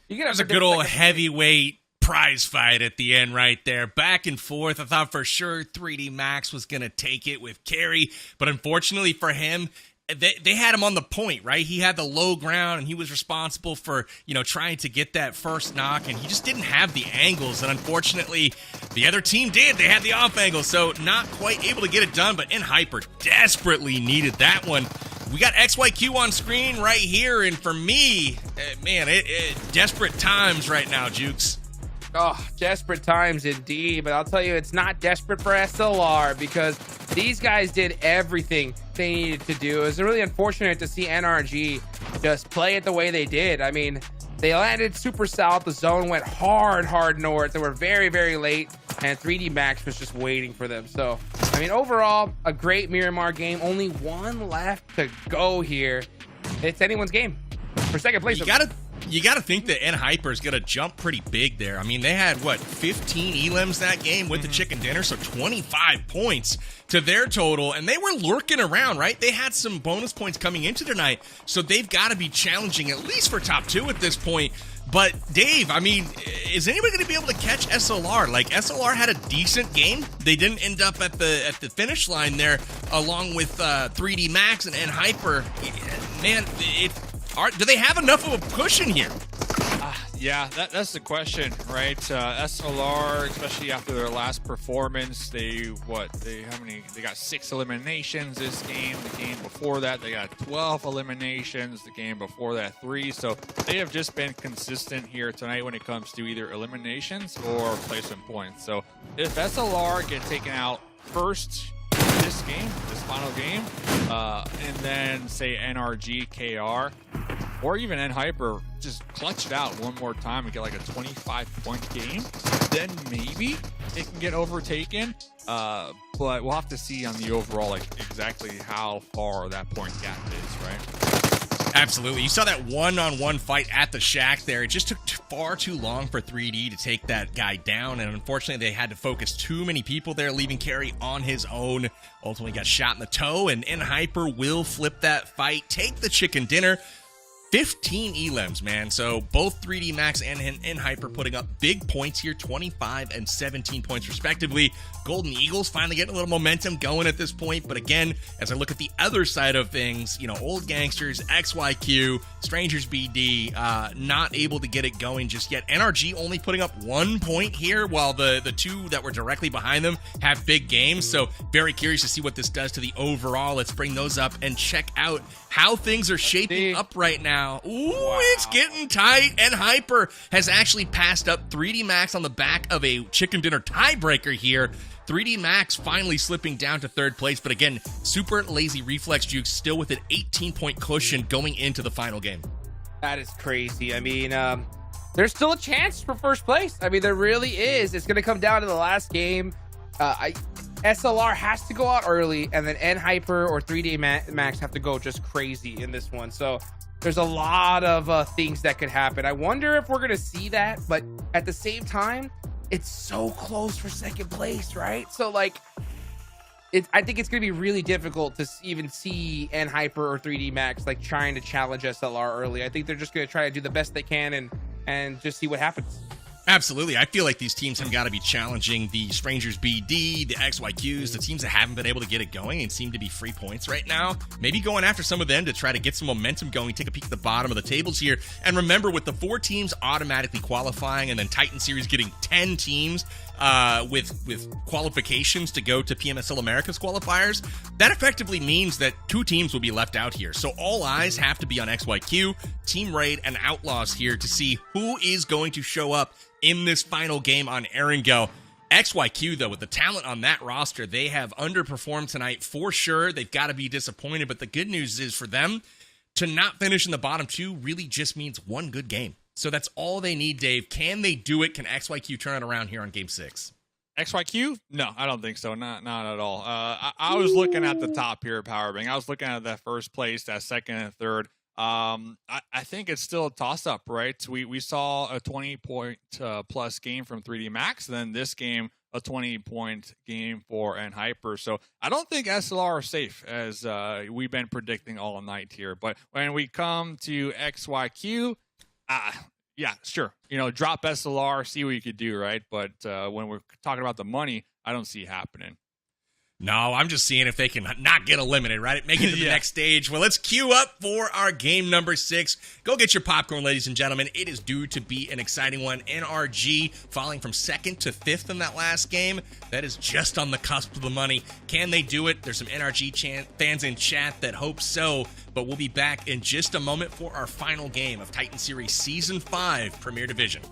That was a good old heavyweight prize fight at the end right there. Back and forth. I thought for sure 3D Max was going to take it with carry, but unfortunately for him, they had him on the point, right? He had the low ground, and he was responsible for, trying to get that first knock, and he just didn't have the angles, and unfortunately, the other team did. They had the off angle, so not quite able to get it done, but Hyper desperately needed that one. We got XYQ on screen right here, and for me, man, desperate times right now, Jukes. Oh, desperate times indeed, but I'll tell you, it's not desperate for SLR because these guys did everything they needed to do. It was really unfortunate to see NRG just play it the way they did. I mean, they landed super south, the zone went hard north. They were very, very late, and 3D Max was just waiting for them. So, I mean, overall, a great Miramar game. Only one left to go here. It's anyone's game for second place. You got to think that Hyper is going to jump pretty big there. I mean, they had, 15 elims that game with the chicken dinner, so 25 points to their total, and they were lurking around, right? They had some bonus points coming into tonight, so they've got to be challenging at least for top 2 at this point. But, Dave, I mean, is anybody going to be able to catch SLR? Like, SLR had a decent game. They didn't end up at the finish line there, along with 3D Max and Hyper. Man, do they have enough of a push in here? Yeah, that's the question, right? SLR, especially after their last performance, they got 6 eliminations this game. The game before that, they got 12 eliminations. The game before that, 3. So they have just been consistent here tonight when it comes to either eliminations or placement points. So if SLR get taken out first this final game, and then say NRG, KR, or even Hyper just clutch it out one more time and get like a 25-point game, then maybe it can get overtaken. But we'll have to see on the overall, exactly how far that point gap is, right? Absolutely. You saw that one-on-one fight at the shack there. It just took far too long for 3D to take that guy down, and unfortunately they had to focus too many people there, leaving Carry on his own. Ultimately got shot in the toe, and Hyper will flip that fight, take the chicken dinner. 15 elims, man. So both 3D Max and Hyper putting up big points here, 25 and 17 points respectively. Golden Eagles finally getting a little momentum going at this point. But again, as I look at the other side of things, Old Gangsters, XYQ, Strangers BD, not able to get it going just yet. NRG only putting up 1 point here, while the 2 that were directly behind them have big games. So very curious to see what this does to the overall. Let's bring those up and check out how things are shaping up right now. Ooh, wow. It's getting tight, and Hyper has actually passed up 3D Max on the back of a chicken dinner tiebreaker here. 3D Max finally slipping down to third place, but again, super lazy reflex Juke still with an 18-point cushion going into the final game. That is crazy. I mean, there's still a chance for first place. I mean, there really is. It's going to come down to the last game. SLR has to go out early, and then Hyper or 3D Max have to go just crazy in this one. So there's a lot of things that could happen. I wonder if we're going to see that, but at the same time, it's so close for second place, right? So, I think it's going to be really difficult to even see Hyper or 3D Max, trying to challenge SLR early. I think they're just going to try to do the best they can and just see what happens. Absolutely. I feel like these teams have got to be challenging the Strangers BD, the XYQs, the teams that haven't been able to get it going and seem to be free points right now. Maybe going after some of them to try to get some momentum going, take a peek at the bottom of the tables here. And remember, with the 4 teams automatically qualifying and then Titan Series getting 10 teams with qualifications to go to PMSL America's qualifiers, that effectively means that 2 teams will be left out here. So all eyes have to be on XYQ, Team Raid, and Outlaws here to see who is going to show up in this final game on Erangel. XYQ, though, with the talent on that roster, they have underperformed tonight for sure. They've got to be disappointed, but the good news is for them to not finish in the bottom 2 really just means one good game. So that's all they need, Dave. Can they do it? Can XYQ turn it around here on Game 6? XYQ? No, I don't think so. Not at all. I was looking at the top here, Powerbang. I was looking at that first place, that second and third. I think it's still a toss-up, right? We saw a 20-point plus game from 3D Max, then this game a 20-point game for Hyper. So I don't think SLR are safe, as we've been predicting all night here. But when we come to XYQ, yeah, sure. Drop SLR, see what you could do, right? But when we're talking about the money, I don't see it happening. No, I'm just seeing if they can not get eliminated, right? Make it to the next stage. Well, let's queue up for our game number 6. Go get your popcorn, ladies and gentlemen. It is due to be an exciting one. NRG falling from 2nd to 5th in that last game. That is just on the cusp of the money. Can they do it? There's some NRG fans in chat that hope so. But we'll be back in just a moment for our final game of Titan Series Season 5 Premier Division.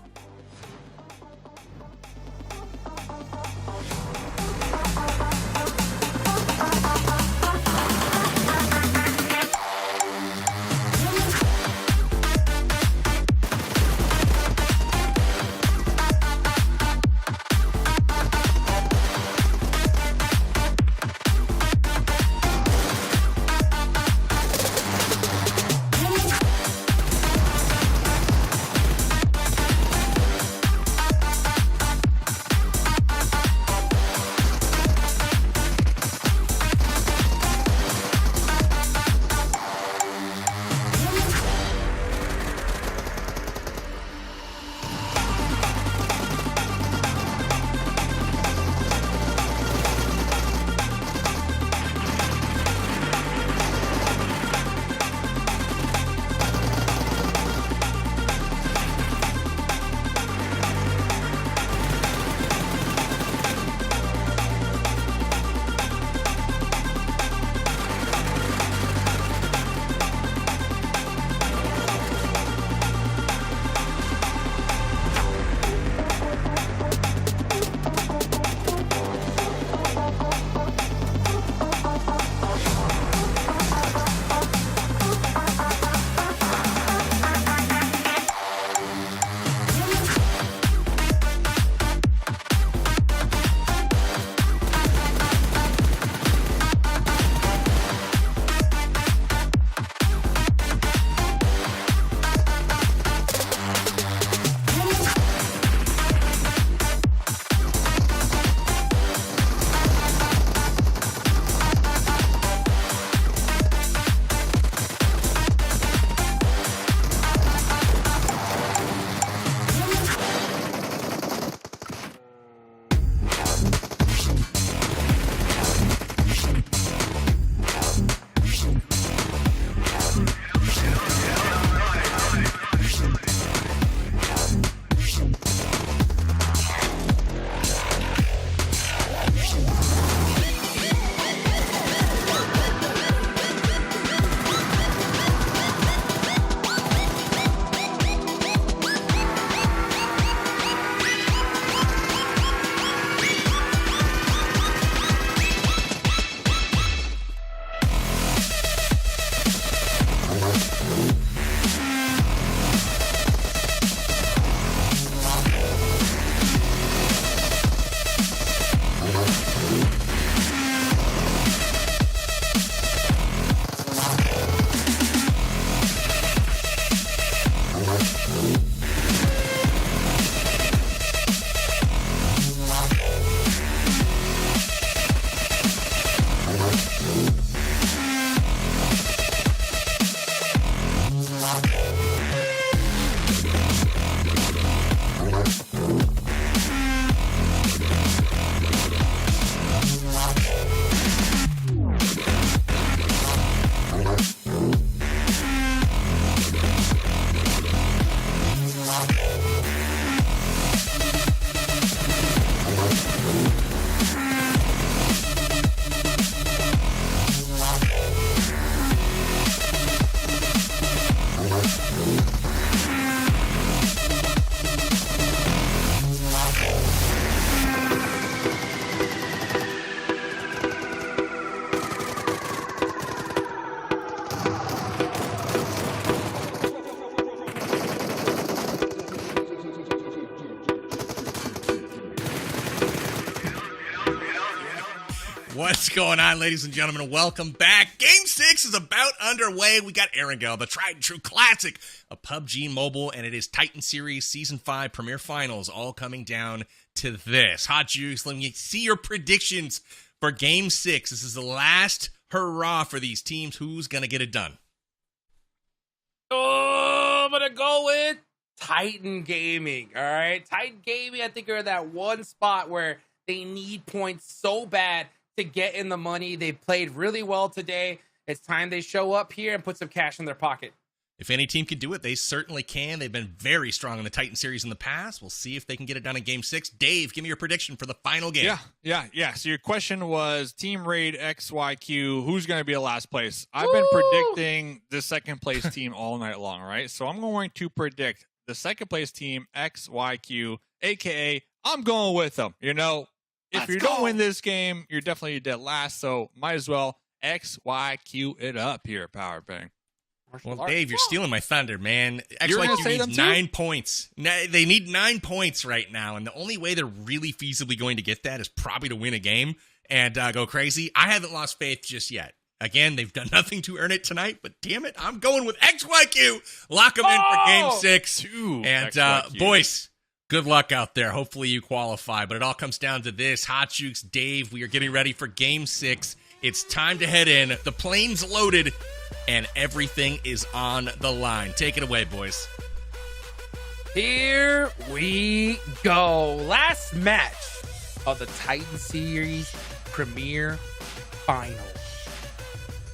What's going on, ladies and gentlemen? Welcome back. Game 6 6 is about underway. We got Erangel, the tried and true classic of PUBG Mobile, and it is Titan Series Season 5 Premier Finals all coming down to this. Hot Juice, let me see your predictions for Game 6. This is the last hurrah for these teams. Who's going to get it done? Oh, I'm going to go with Titan Gaming, all right? Titan Gaming, I think, are in that one spot where they need points so bad to get in the money. They played really well today. It's time they show up here and put some cash in their pocket. If any team can do it, they certainly can. They've been very strong in the Titan series in the past. We'll see if they can get it done in Game 6. Dave, give me your prediction for the final game. Yeah. So your question was Team Raid XYQ, who's going to be the last place? I've been predicting the second place team all night long, right? So I'm going to predict the second place team, XYQ, a.k.a. I'm going with them. You know, if you don't win this game, you're definitely dead last, so might as well XYQ it up here, Power Bang. Well, Dave, you're stealing my thunder, man. You're gonna say XYQ needs them too? 9 points. They need 9 points right now, and the only way they're really feasibly going to get that is probably to win a game and go crazy. I haven't lost faith just yet. Again, they've done nothing to earn it tonight, but damn it, I'm going with XYQ. Lock them in for Game 6. And boys, good luck out there. Hopefully you qualify, but it all comes down to this. Hot Jukes, Dave, we are getting ready for Game 6. It's time to head in. The plane's loaded, and everything is on the line. Take it away, boys. Here we go. Last match of the Titan Series Premier Finals.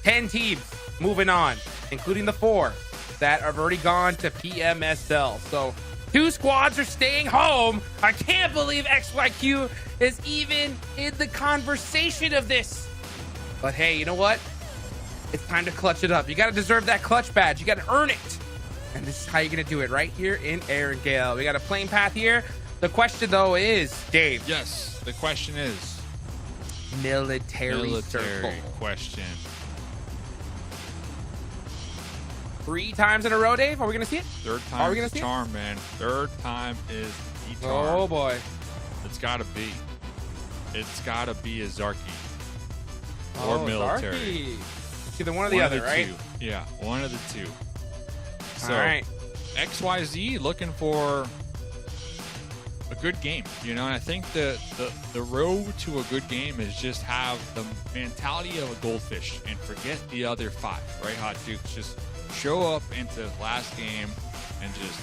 10 teams moving on, including the 4 that have already gone to PMSL. So 2 squads are staying home. I can't believe XYQ is even in the conversation of this. But hey, you know what? It's time to clutch it up. You got to deserve that clutch badge. You got to earn it. And this is how you're going to do it right here in Erangel. We got a plane path here. The question, though, is, Dave. Yes, the question is military circle. Question. 3 times in a row, Dave? Are we going to see it? Third Are time we gonna is see the it? charm, man. Third time is the charm. Oh, boy. It's got to be. It's got to be a Zarky. Or military. Zarky. It's either one or the other, right? Two. Yeah, one of the two. So, all right. XYZ looking for a good game, you know, and I think the road to a good game is just have the mentality of a goldfish and forget the other 5, right? Hot Dukes, just show up into the last game and just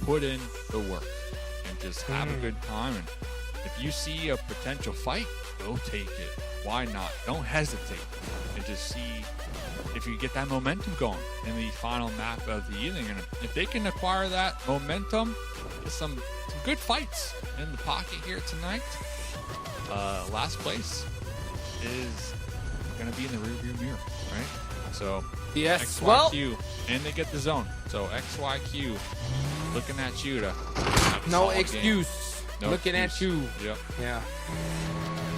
put in the work and just have a good time. And if you see a potential fight, go take it. Why not? Don't hesitate and just see if you get that momentum going in the final map of the evening. And if they can acquire that momentum, some good fights in the pocket here tonight. Last place is going to be in the rearview mirror, right? So Yes. XYQ, and they get the zone. So XYQ looking at you to have a No solid excuse. game. No Looking excuse. at you. Yep. Yeah.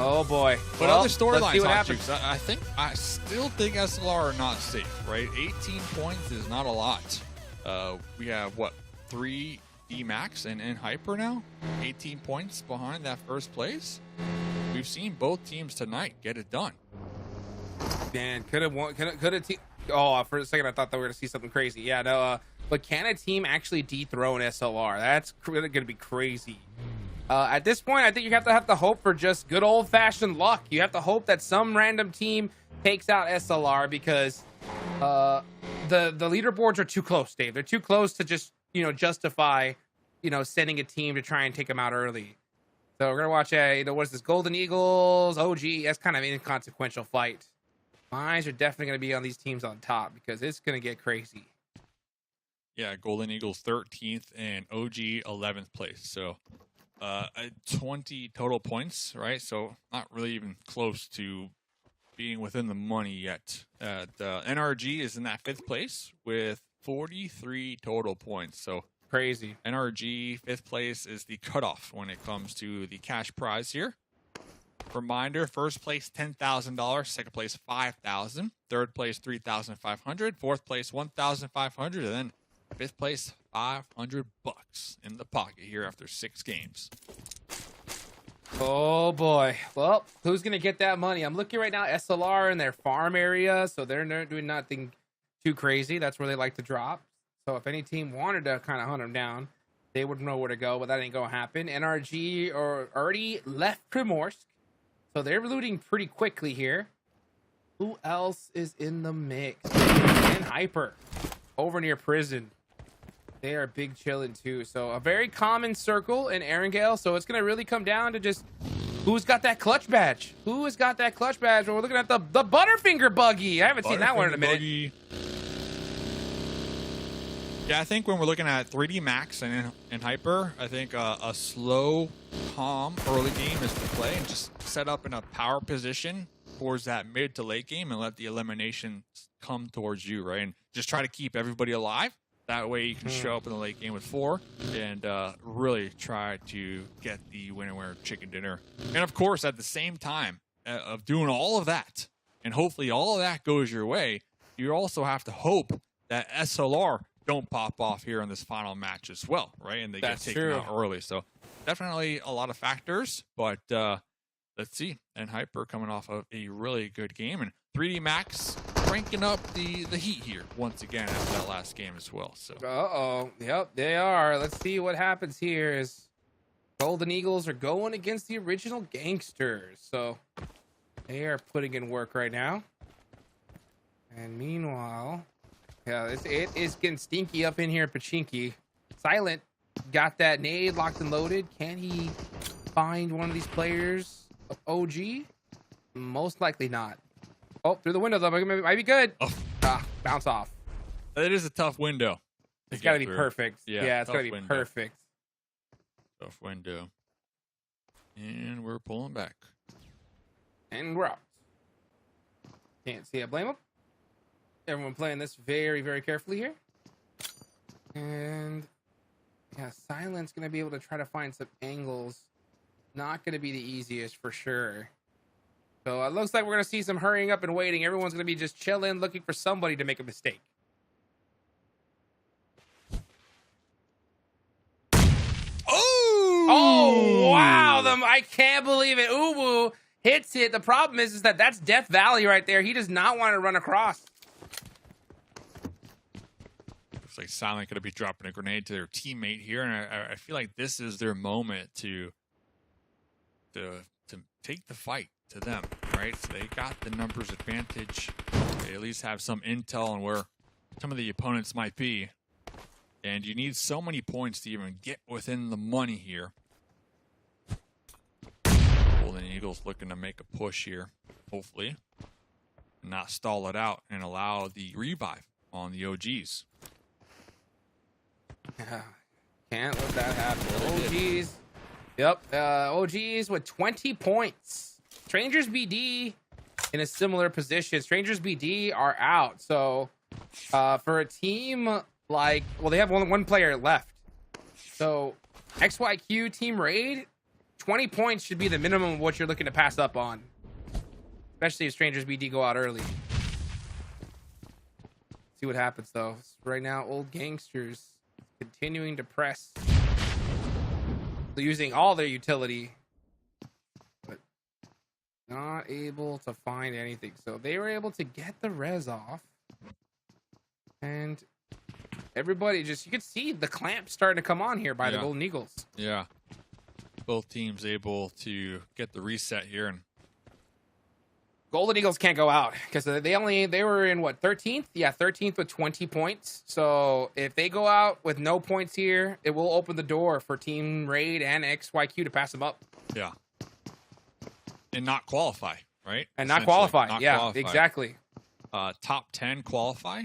Oh boy. But Well, other let's see storylines, what Hot happens. Jukes, I still think SLR are not safe, right? 18 points is not a lot. We have, 3 D-Max and Hyper now? 18 points behind that first place? We've seen both teams tonight get it done. Man, could a team? Oh, for a second I thought that we were gonna see something crazy. Yeah, no. But can a team actually dethrone SLR? That's really gonna be crazy. At this point, I think you have to hope for just good old-fashioned luck. You have to hope that some random team takes out SLR because the leaderboards are too close, Dave. They're too close to just justify sending a team to try and take them out early. So we're gonna watch what is this? Golden Eagles, OG. That's kind of an inconsequential fight. My eyes are definitely gonna be on these teams on top because it's gonna get crazy. Yeah, Golden Eagles 13th and OG 11th place. So 20 total points, right? So not really even close to being within the money yet. The NRG is in that 5th place with 43 total points. So Crazy. NRG 5th place is the cutoff when it comes to the cash prize here. Reminder, first place $10,000, second place $5,000, third place $3,500, fourth place $1,500, and then 5th place $500 in the pocket here after 6 games. Oh boy. Well, who's gonna get that money? I'm looking right now. SLR in their farm area, so they're not doing nothing too crazy. That's where they like to drop. So if any team wanted to kind of hunt them down, they would know where to go, but that ain't gonna happen. NRG are already left Primorsk, so they're looting pretty quickly here. Who else is in the mix? And Hyper over near prison. They are big chilling too. So a very common circle in Erangel. So it's gonna really come down to just who's got that clutch badge. Who has got that clutch badge? Well, we're looking at the Butterfinger buggy. I haven't seen that one in a minute. Buggy. Yeah, I think when we're looking at 3D Max and Hyper, I think a slow, calm early game is to play and just set up in a power position towards that mid to late game and let the elimination come towards you, right? And just try to keep everybody alive. That way you can show up in the late game with 4 and really try to get the winner chicken dinner. And of course, at the same time of doing all of that, and hopefully all of that goes your way, you also have to hope that SLR don't pop off here in this final match as well, right? And they get taken out early. So definitely a lot of factors, but let's see. And Hyper coming off of a really good game, and 3D Max cranking up the heat here once again after that last game as well. So Yep, they are. Let's see what happens here. Is Golden Eagles are going against the original Gangsters, so they are putting in work right now. And meanwhile, yeah, it is getting stinky up in here. Pachinki Silent got that nade locked and loaded. Can he find one of these players of OG? Most likely not. Oh, through the window though, might be good. Bounce off. It is a tough window. It's got to be perfect. Yeah, it's got to be window. perfect. Tough window. And we're pulling back. And we're out. Can't see. I blame him. Everyone playing this very, very carefully here. And yeah, Silent's going to be able to try to find some angles. Not going to be the easiest for sure. So it looks like we're going to see some hurrying up and waiting. Everyone's going to be just chilling, looking for somebody to make a mistake. Oh, wow. I can't believe it. Uwu hits it. The problem is that that's Death Valley right there. He does not want to run across. Looks like Silent going to be dropping a grenade to their teammate here. And I feel like this is their moment to take the fight to them, right? So they got the numbers advantage. They at least have some intel on where some of the opponents might be. And you need so many points to even get within the money here. Golden Eagles looking to make a push here, hopefully. Not stall it out and allow the revive on the OGs. Can't let that happen. OGs. Yep. OGs with 20 points. Strangers BD in a similar position. Strangers BD are out. So for a team like, well, they have one player left. So XYQ Team Raid, 20 points should be the minimum of what you're looking to pass up on. Especially if Strangers BD go out early. See what happens though. Right now, Old Gangsters continuing to press. Using all their utility. But not able to find anything. So they were able to get the res off. And everybody just, you could see the clamp starting to come on here by the Golden Eagles. Yeah. Both teams able to get the reset here. And Golden Eagles can't go out because they were in what, 13th? Yeah, 13th with 20 points. So if they go out with no points here, it will open the door for Team Raid and XYQ to pass them up. Yeah. And not qualify, right? And not qualify. Qualify. Exactly. Top 10 qualify.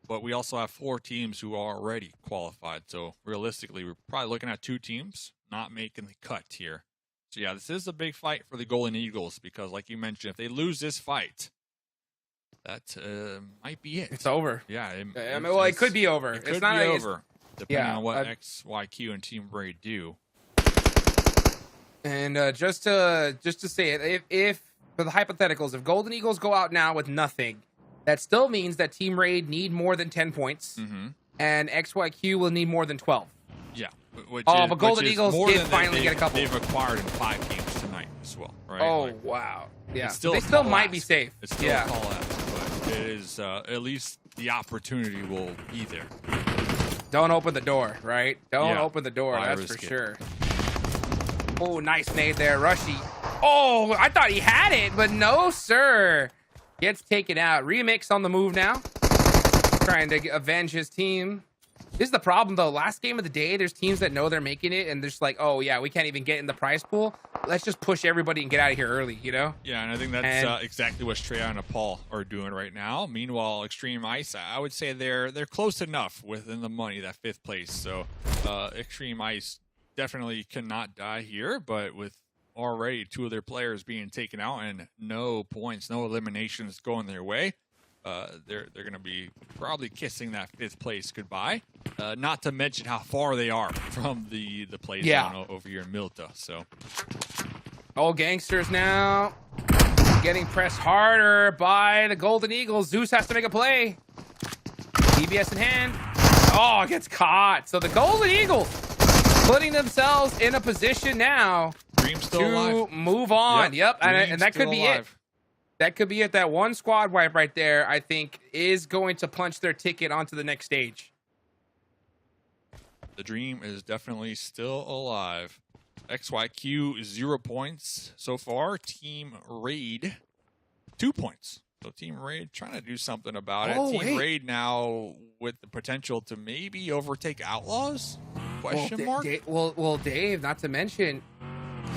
But we also have 4 teams who are already qualified. So realistically, we're probably looking at 2 teams not making the cut here. So yeah, this is a big fight for the Golden Eagles because, like you mentioned, if they lose this fight, that might be it. It's over. Yeah. It could be over. It could be over, depending on what XYQ and Team Raid do. And just to say it, if for the hypotheticals, if Golden Eagles go out now with nothing, that still means that Team Raid need more than 10 points, and XYQ will need more than 12. Yeah, which Oh, is, but Golden which is Eagles more did than finally get a couple. They've acquired in 5 games tonight as well, right? Oh, Like, wow. Yeah. it's still They a still tall might be ask. safe. It's still a tall ask, but it is at least the opportunity will be there. Don't open the door, right? Don't Yeah. open the door. Why That's risk for it? sure. Oh, nice nade there, Rushy. Oh, I thought he had it, but no, sir. Gets taken out. Remix on the move now. Trying to avenge his team. This is the problem, though. Last game of the day, there's teams that know they're making it, and they're just like, oh, yeah, we can't even get in the prize pool. Let's just push everybody and get out of here early, you know? Yeah, and I think that's exactly what Straya and Paul are doing right now. Meanwhile, Extreme Ice, I would say they're close enough within the money, that 5th place. So Extreme Ice definitely cannot die here, but with already 2 of their players being taken out and no points, no eliminations going their way, they're going to be probably kissing that 5th place goodbye. Not to mention how far they are from the play zone over here in Milta. So, Old Gangsters now getting pressed harder by the Golden Eagles. Zeus has to make a play. DBS in hand. Oh, gets caught. So the Golden Eagles putting themselves in a position now Dream's still to alive. move on. Yep, and that could be it. That could be it. That one squad wipe right there, I think, is going to punch their ticket onto the next stage. The Dream is definitely still alive. XYQ 0 points so far. Team Raid 2 points. So Team Raid trying to do something about it. Team Raid now with the potential to maybe overtake Outlaws? Question mark? Well, Dave, not to mention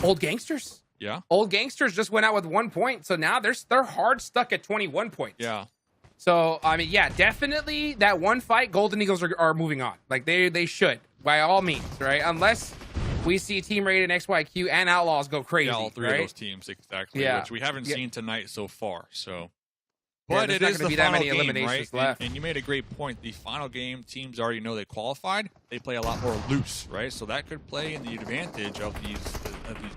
Old Gangsters. Yeah. Old Gangsters just went out with 1 point, so now they're hard stuck at 21 points. Yeah. So I mean, yeah, definitely that one fight, Golden Eagles are moving on. Like they should, by all means, right? Unless we see Team Raid and XYQ and Outlaws go crazy. Yeah, all 3 right? of those teams, exactly. Yeah. Which we haven't seen tonight so far. So, Yeah, but there's it not is gonna the be that final many game, eliminations right? left. And you made a great point. The final game, teams already know they qualified. They play a lot more loose, right? So that could play in the advantage of these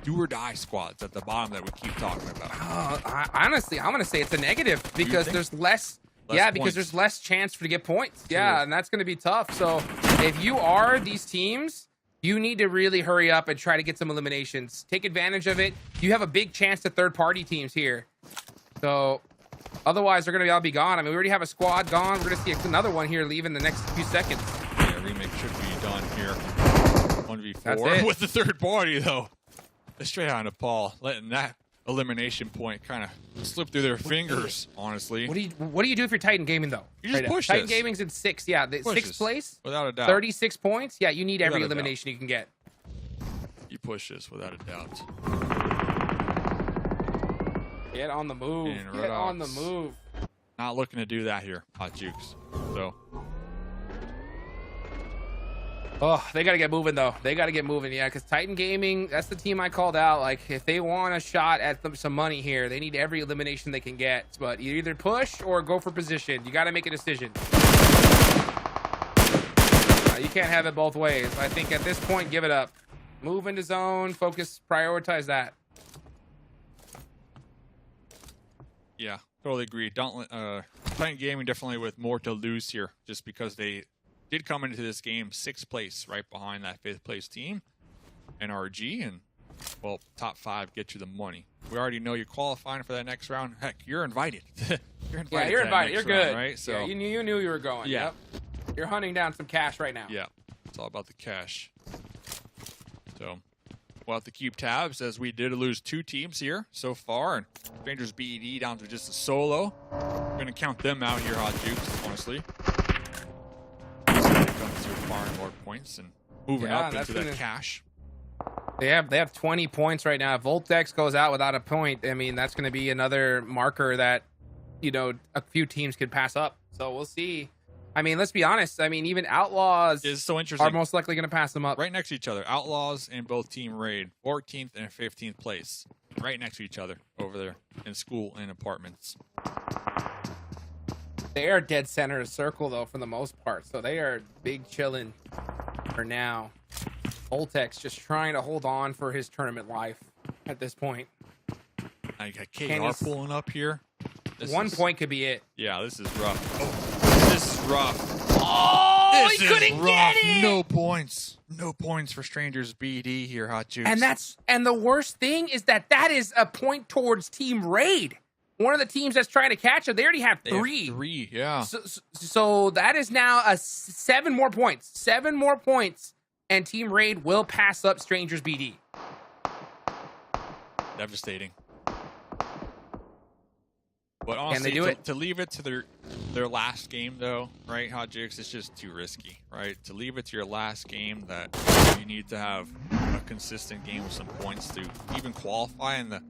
do or die squads at the bottom that we keep talking about. Honestly, I'm gonna say it's a negative because there's less. Because there's less chance to get points. Yeah, and that's going to be tough. So if you are these teams, you need to really hurry up and try to get some eliminations. Take advantage of it. You have a big chance to third-party teams here. So otherwise, they're going to all be gone. I mean, we already have a squad gone. We're going to see another one here leave in the next few seconds. Yeah, remake should be done here. 1v4 with the third party, though. Straight on to Paul, letting that elimination point kind of slip through their fingers, honestly. What do you do if you're Titan Gaming, though? You just push Titan this. Gaming's in 6th. Yeah, the 6th place. Without a doubt. 36 points. Yeah, you need every Without a elimination you can get. You push this without a doubt. Get on the move. Get on the move. Not looking to do that here, Hot Jukes. So. Oh, they got to get moving, though. They got to get moving, yeah, because Titan Gaming, that's the team I called out. Like, if they want a shot at some money here, they need every elimination they can get. But you either push or go for position. You got to make a decision. You can't have it both ways. I think at this point, give it up. Move into zone, focus, prioritize that. Yeah, totally agree. Titan Gaming definitely with more to lose here, just because they did come into this game 6th place, right behind that 5th place team, NRG, and well, top 5 get you the money. We already know you're qualifying for that next round. Heck, you're invited. You're invited. Yeah, you're invited. You're good, round, right? So yeah, you knew you were going. Yeah, yep. You're hunting down some cash right now. Yeah, it's all about the cash. So we'll have to keep tabs, as we did lose 2 teams here so far, and Strangers BED down to just a solo. We're gonna count them out here, Hot Jukes, honestly. When it comes to acquiring more points and moving up into that cash. They have 20 points right now. If Voltex goes out without a point, I mean, that's going to be another marker that, you know, a few teams could pass up. So we'll see. I mean, let's be honest. I mean, even Outlaws is so interesting. Are most likely going to pass them up. Right next to each other. Outlaws and both Team Raid, 14th and 15th place. Right next to each other over there in school and apartments. They are dead center of circle, though, for the most part. So they are big chilling for now. Voltex just trying to hold on for his tournament life at this point. I got KR pulling up here. One point could be it. Yeah, this is rough. Oh, this is rough. Oh! Oh, This he is couldn't rough. get it. No points. No points for Strangers BD here, Hot Jukes. And the worst thing is that is a point towards Team Raid. One of the teams that's trying to catch him. They already have They have 3. 3, yeah. So that is now a 7 more points. 7 more points, and Team Raid will pass up Strangers BD. Devastating. But Can honestly, they do it? to leave it to their last game, though, right, Hot Jukes, it's just too risky, right? To leave it to your last game, that you need to have a consistent game with some points to even qualify in the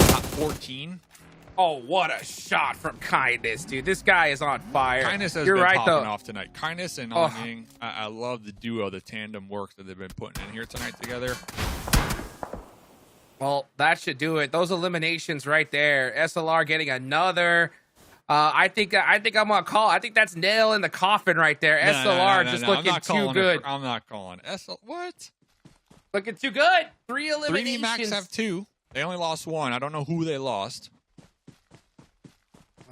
top 14. Oh, what a shot from Kindness, dude. This guy is on fire. Kindness has You're been right, popping though. off tonight. Kindness and Oh. Onying, I love the duo, the tandem work that they've been putting in here tonight together. Well, that should do it. Those eliminations right there. SLR getting another. I think I'm gonna call. I think that's nail in the coffin right there. SLR just looking too good. I'm not calling SL. What? Looking too good. 3 3D eliminations. Max have 2. They only lost 1. I don't know who they lost.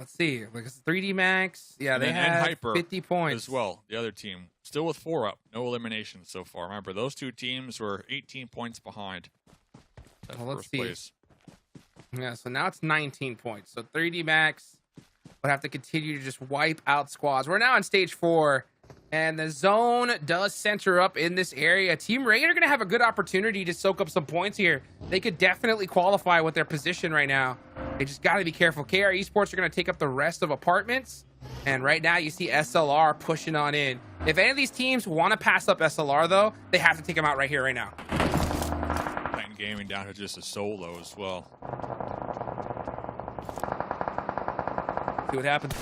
Let's see. Look, it's 3D Max. Yeah, And they then have Hyper 50 points as well. The other team still with 4 up. No eliminations so far. Remember, those 2 teams were 18 points behind. Well, let's first see. place. Yeah, so now it's 19 points. So 3D Max would have to continue to just wipe out squads. We're now on stage 4, and the zone does center up in this area. Team Raid are going to have a good opportunity to soak up some points here. They could definitely qualify with their position right now. They just got to be careful. KR Esports are going to take up the rest of apartments, and right now you see SLR pushing on in. If any of these teams want to pass up SLR, though, they have to take them out right here, right now. Titan Gaming down to just a solo as well. See what happens.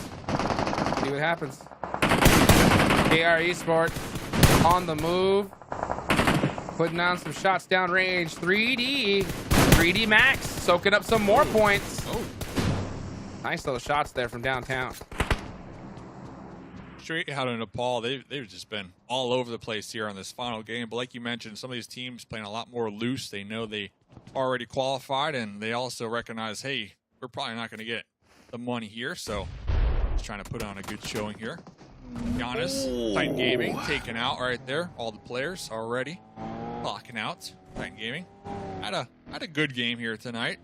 See what happens. KR Esports on the move. Putting on some shots downrange. 3D Max soaking up some more points. Oh, Nice little shots there from downtown. straight out of Nepal, they've just been all over the place here on this final game. But like you mentioned, some of these teams playing a lot more loose. They know they already qualified, and they also recognize, hey, we're probably not going to get the money here, so just trying to put on a good showing here. Giannis, Titan Gaming, taking out right there. All the players already locking out. Titan Gaming had a good game here tonight.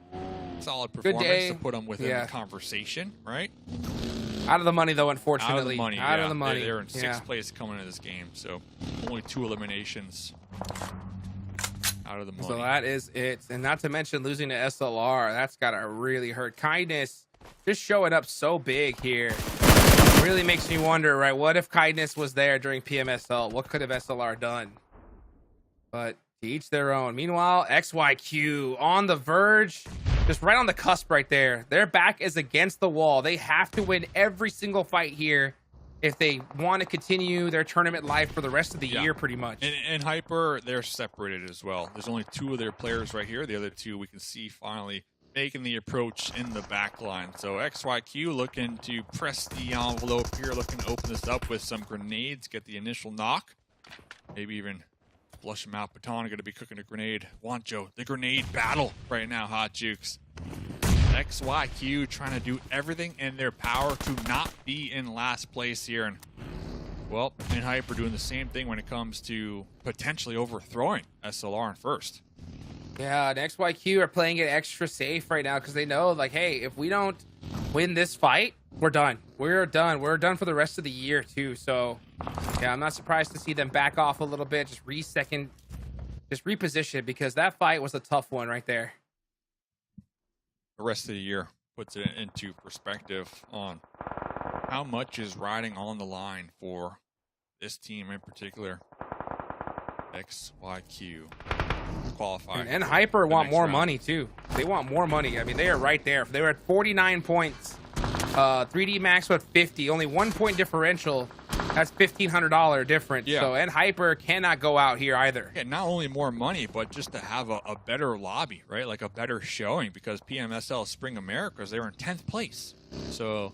Solid performance day. to put them within Yeah. the conversation, right? Out of the money, though, Out unfortunately. of the money. Out yeah. of the money. They're in 6th Yeah. place coming into this game, so only 2 eliminations out of the money. So that is it. And not to mention losing to SLR. That's got to really hurt. Kindness just showing up so big here. Really makes me wonder, right? What if Kindness was there during PMSL? What could have SLR done? But to each their own. Meanwhile, XYQ on the verge. Just right on the cusp right there. Their back is against the wall. They have to win every single fight here if they want to continue their tournament life for the rest of the year, pretty much. And Hyper, they're separated as well. There's only 2 of their players right here. The other 2 we can see finally making the approach in the back line. So XYQ looking to press the envelope here, looking to open this up with some grenades, get the initial knock. Maybe even flush them out. Baton going to be cooking a grenade. Wancho, the grenade battle right now, Hot Jukes. XYQ trying to do everything in their power to not be in last place here. And, well, and Hyper doing the same thing when it comes to potentially overthrowing SLR in first. Yeah, and XYQ are playing it extra safe right now because they know, like, hey, if we don't win this fight, we're done. We're done. We're done for the rest of the year, too. So, yeah, I'm not surprised to see them back off a little bit, just reposition, because that fight was a tough one right there. The rest of the year puts it into perspective on how much is riding on the line for this team in particular. XYQ qualifying. And Hyper want more round. money, too. They want more money. I mean, they are right there. They were at 49 points. 3D Max with 50. Only 1 point differential. That's $1,500 difference. Yeah. So, and Hyper cannot go out here either. Yeah, not only more money, but just to have a better lobby, right? Like a better showing, because PMSL Spring Americas, they were in 10th place. So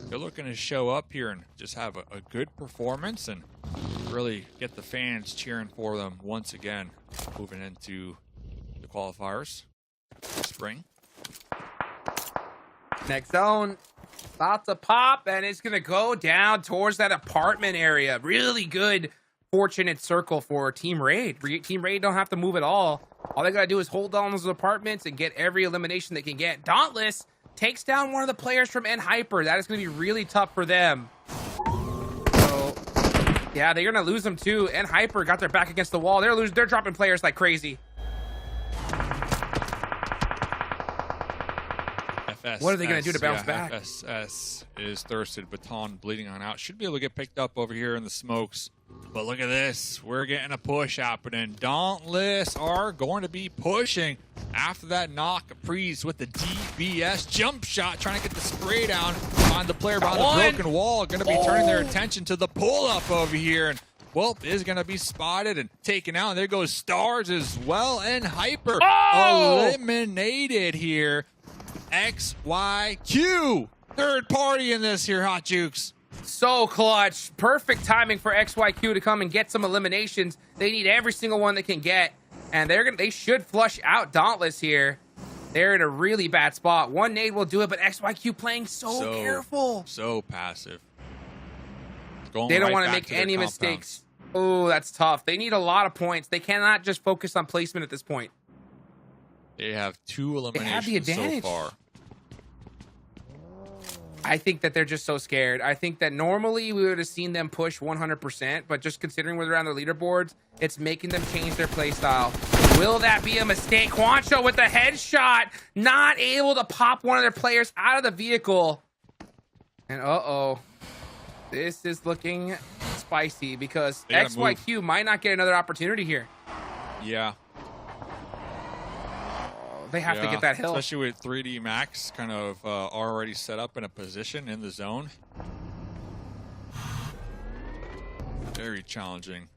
they're looking to show up here and just have a good performance and really get the fans cheering for them once again, moving into the qualifiers for spring. Next zone. About to pop, and it's going to go down towards that apartment area. Really good, fortunate circle for Team Raid. Team Raid don't have to move at all. All they got to do is hold on those apartments and get every elimination they can get. Dauntless takes down one of the players from N-Hyper. That is going to be really tough for them. So, yeah, they're going to lose them too. N-Hyper got their back against the wall. They're dropping players like crazy. What are they going to do to bounce back? FSS is thirsted. Baton bleeding on out. Should be able to get picked up over here in the smokes. But look at this. We're getting a push happening. Dauntless are going to be pushing after that knock. Caprice with the DBS jump shot, trying to get the spray down on the player behind the broken wall. Going to be turning their attention to the pull-up over here. And Whelp is going to be spotted and taken out. And there goes Stars as well. And Hyper eliminated here. XYQ, third party in this here, Hot Jukes. So clutch. Perfect timing for XYQ to come and get some eliminations. They need every single one they can get, and they should flush out Dauntless here. They're in a really bad spot. One nade will do it, but XYQ playing so careful. So passive. They don't want to make any mistakes. Oh, that's tough. They need a lot of points. They cannot just focus on placement at this point. They have 2 eliminations they have the advantage. So far. I think that they're just so scared. I think that normally we would have seen them push 100%, but just considering where they're on the leaderboards, it's making them change their play style. Will that be a mistake? Juancho with the headshot, not able to pop one of their players out of the vehicle. And this is looking spicy because XYQ might not get another opportunity here. Yeah. They have to get that hill. Especially with 3D Max kind of already set up in a position in the zone. Very challenging.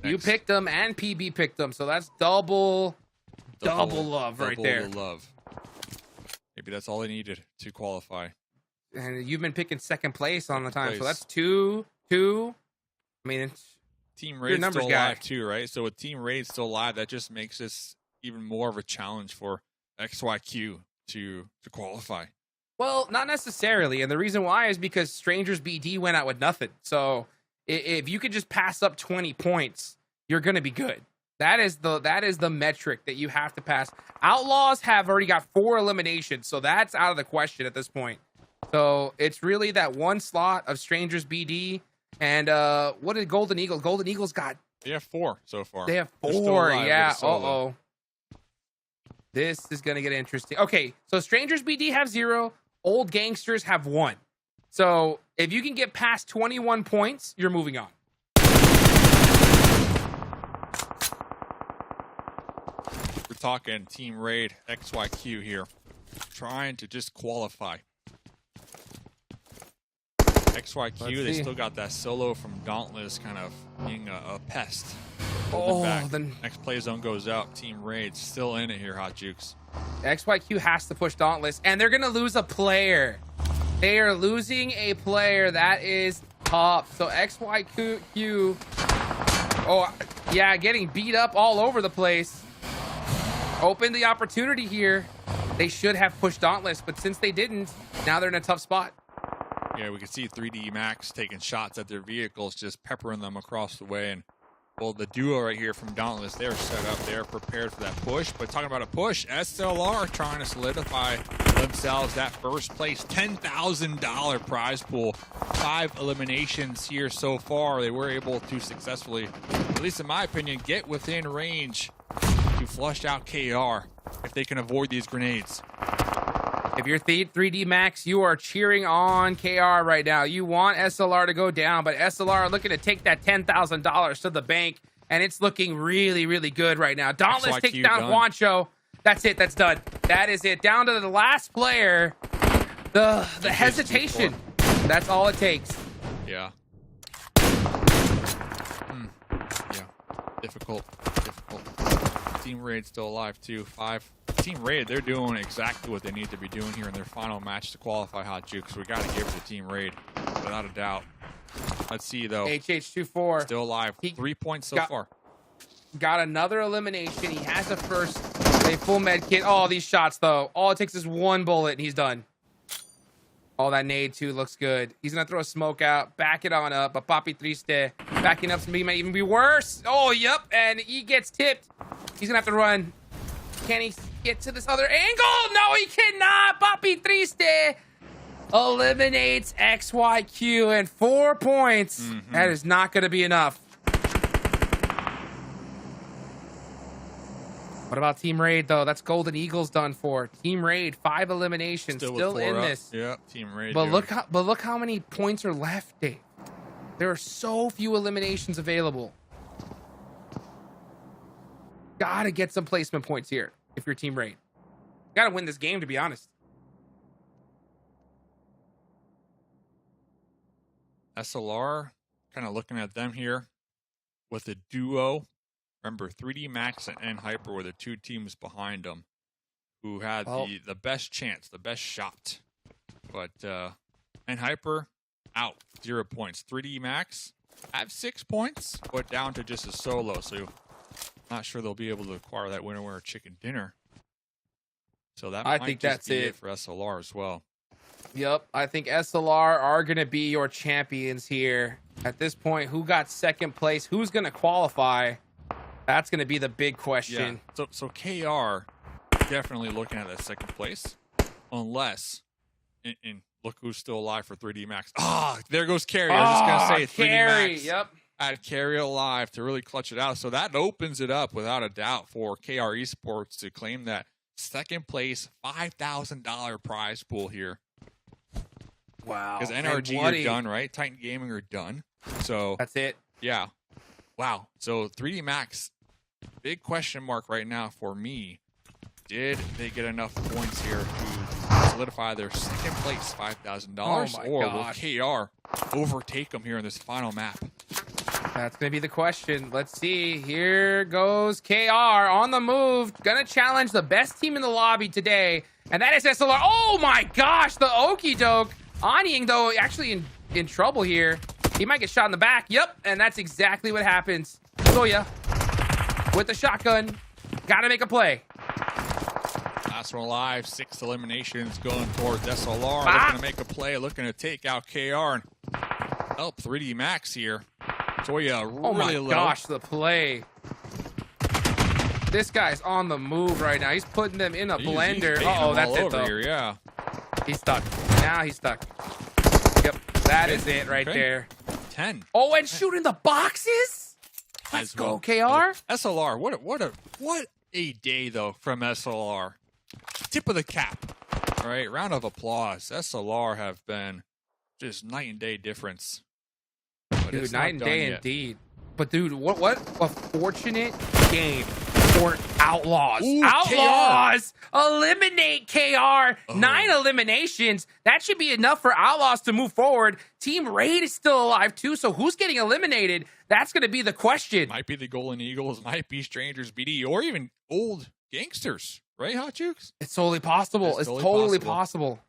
You picked them and PB picked them, so that's double love right there. Double love. Maybe that's all they needed to qualify. And you've been picking second place on the time, so that's 2. I mean, it's Team Raid's still alive too, right? So with Team Raid still alive, that just makes this even more of a challenge for XYQ to qualify. Well, not necessarily, and the reason why is because Strangers BD went out with nothing. So if you could just pass up 20 points, you're going to be good. That is the metric that you have to pass. Outlaws have already got 4 eliminations, so that's out of the question at this point. So it's really that one slot of Strangers BD and what did Golden Eagle? Golden Eagle's got. They have 4 so far. They have 4, yeah. This is going to get interesting. Okay, so Strangers BD have 0. Old Gangsters have 1. So if you can get past 21 points, you're moving on. We're talking Team Raid XYQ here. Trying to just qualify. XYQ, they still got that solo from Dauntless kind of being a pest. The next play zone goes out. Team Raid still in it here, Hot Jukes. XYQ has to push Dauntless, and they're going to lose a player. They are losing a player. That is tough. So XYQ, getting beat up all over the place. Open the opportunity here. They should have pushed Dauntless, but since they didn't, now they're in a tough spot. Yeah, we can see 3D Max taking shots at their vehicles, just peppering them across the way. And well, the duo right here from Dauntless, they're set up. They're prepared for that push. But talking about a push, SLR trying to solidify themselves that first place $10,000 prize pool. 5 eliminations here so far. They were able to successfully, at least in my opinion, get within range to flush out KR if they can avoid these grenades. If you're 3D Max, you are cheering on KR right now. You want SLR to go down, but SLR are looking to take that $10,000 to the bank, and it's looking really, really good right now. Dauntless takes down Juancho. That's it. That's done. That is it. Down to the last player. The hesitation. That's all it takes. Yeah. Yeah. Difficult. Team Raid still alive too. 5. Team Raid, they're doing exactly what they need to be doing here in their final match to qualify, Hot Juke. So we got to give it to Team Raid, without a doubt. Let's see though. HH24 still alive. 3 points so far. Got another elimination. He has a full med kit. Oh, these shots though. All it takes is one bullet and he's done. Oh, that nade too looks good. He's gonna throw a smoke out, back it on up, but Papi Triste backing up might even be worse. Oh, yep, and he gets tipped. He's gonna have to run. Can he get to this other angle? No, he cannot. Papi Triste eliminates XYQ and 4 points. That is not gonna be enough. What about Team Raid, though? That's Golden Eagles done for. Team Raid, 5 eliminations, still in this. Yeah, Team Raid. But look how many points are left, Dave. There are so few eliminations available. Gotta get some placement points here if you're Team Raid. Gotta win this game, to be honest. SLR, kind of looking at them here with a duo. Remember, 3D Max and Hyper were the 2 teams behind them who had the best chance, the best shot. But, and Hyper, out, 0 points. 3D Max have 6 points, but down to just a solo. So, not sure they'll be able to acquire that winner chicken dinner. So, that might think just that's be it for SLR as well. Yep, I think SLR are going to be your champions here. At this point, who got second place? Who's going to qualify? That's going to be the big question. Yeah. So KR definitely looking at that second place, unless, and look who's still alive for 3D Max. There goes Carry. I was just going to say 3D Max. Yep. Had Carry alive to really clutch it out. So that opens it up without a doubt for KR Esports to claim that second place $5,000 prize pool here. Wow. Because NRG are done, right? Titan Gaming are done. So that's it. Yeah. Wow. So 3D Max, big question mark right now for me. Did they get enough points here to solidify their second place $5,000? Or will KR overtake them here in this final map? That's going to be the question. Let's see. Here goes KR on the move. Going to challenge the best team in the lobby today. And that is SLR. Oh my gosh, the okie doke. Anying, though, actually in trouble here. He might get shot in the back. Yep, and that's exactly what happens. Soya with the shotgun. Got to make a play. Last one alive. 6 eliminations going towards SLR. Looking to make a play. Looking to take out KR and help 3D Max here. Soya really low. Oh my gosh, the play. This guy's on the move right now. He's putting them in a blender. Uh-oh, that's it, though. Here, yeah. He's stuck. Now he's stuck. Yep, that is it right there. 10. Oh, and shooting the boxes? Let's go, KR. SLR, what a day, though, from SLR. Tip of the cap. All right, round of applause. SLR have been just night and day difference. But dude, night and day indeed. But, dude, what a fortunate game for Outlaws. Ooh, Outlaws eliminate KR. 9 eliminations. That should be enough for Outlaws to move forward. Team Raid is still alive, too. So who's getting eliminated? That's going to be the question. Might be the Golden Eagles. Might be Strangers BD. Or even old gangsters. Right, Hot Jukes? It's totally possible. It's totally possible.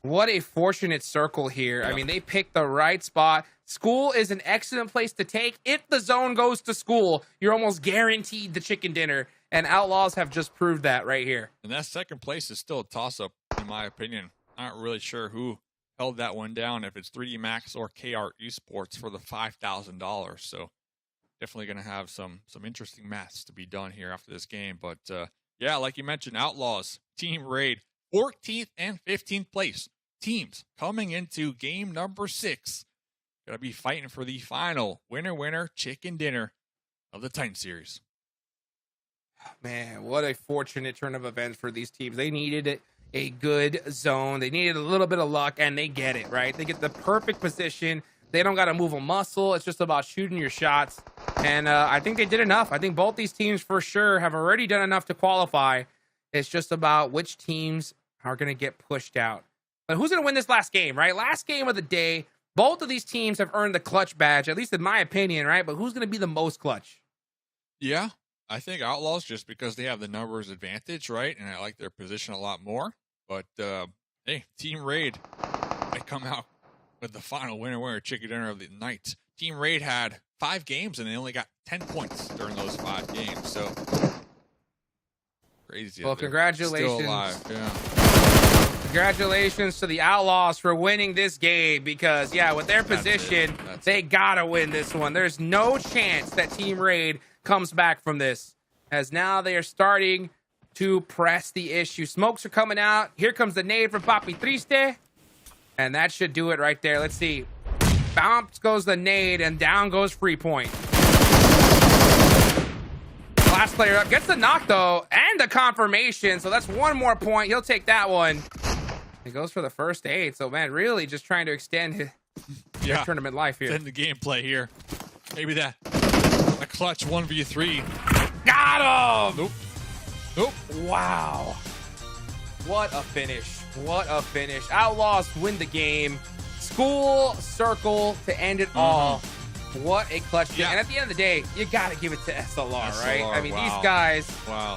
What a fortunate circle here. Yep. I mean, they picked the right spot. School is an excellent place to take. If the zone goes to school, you're almost guaranteed the chicken dinner. And Outlaws have just proved that right here. And that second place is still a toss-up, in my opinion. Not really sure who held that one down, if it's 3D Max or KR Esports for the $5,000. So definitely going to have some interesting maths to be done here after this game. But yeah, like you mentioned, Outlaws, Team Raid, 14th and 15th place teams coming into game number 6. Gonna be fighting for the final winner chicken dinner of the Titan series. Man, what a fortunate turn of events for these teams. They needed a good zone. They needed a little bit of luck, and they get it, right? They get the perfect position. They don't got to move a muscle. It's just about shooting your shots. And I think they did enough. I think both these teams for sure have already done enough to qualify. It's just about which teams are going to get pushed out. But who's going to win this last game, right? Last game of the day. Both of these teams have earned the clutch badge, at least in my opinion, right? But who's going to be the most clutch? Yeah, I think Outlaws just because they have the numbers advantage, right? And I like their position a lot more. But, hey, Team Raid, they come out with the final winner chicken dinner of the night. Team Raid had 5 games, and they only got 10 points during those 5 games. So, crazy. Well, congratulations. Still alive, yeah. Congratulations to the Outlaws for winning this game because, yeah, with their position, they gotta win this one. There's no chance that Team Raid comes back from this, as now they are starting to press the issue. Smokes are coming out. Here comes the nade from Papi Triste, and that should do it right there. Let's see. Bounce goes the nade, and down goes Free Point. Last player up gets the knock, though, and the confirmation, so that's one more point. He'll take that one. He goes for the first aid, so, man, really just trying to extend his tournament life here. Extend the gameplay here. Maybe a clutch 1v3. Got him! Nope. Nope. Wow. What a finish. What a finish. Outlaws win the game. School circle to end it all. What a clutch game. And at the end of the day, you got to give it to SLR, right? I mean, these guys,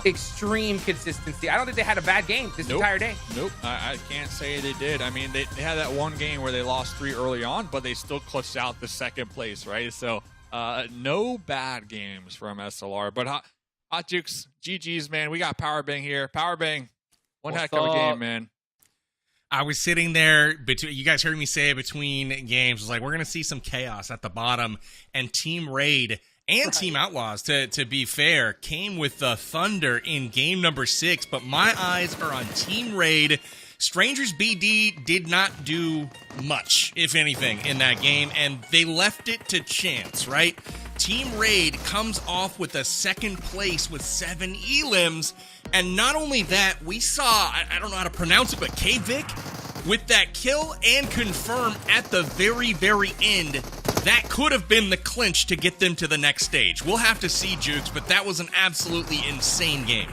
extreme consistency. I don't think they had a bad game this entire day. Nope. I can't say they did. I mean, they had that one game where they lost 3 early on, but they still clutched out the second place, right? So, no bad games from SLR. But Hot Jukes, GG's, man. We got Power Bang here. Power Bang, one heck of a game, man. I was sitting there between, you guys heard me say between games, I was like, we're going to see some chaos at the bottom. And Team Raid and Team Outlaws, to be fair, came with the thunder in game number 6. But my eyes are on Team Raid. Strangers BD did not do much, if anything, in that game. And they left it to chance, right? Team Raid comes off with a second place with 7 elims. And not only that, we saw, I don't know how to pronounce it, but K-Vic with that kill and confirm at the very, very end. That could have been the clinch to get them to the next stage. We'll have to see, Jukes, but that was an absolutely insane game.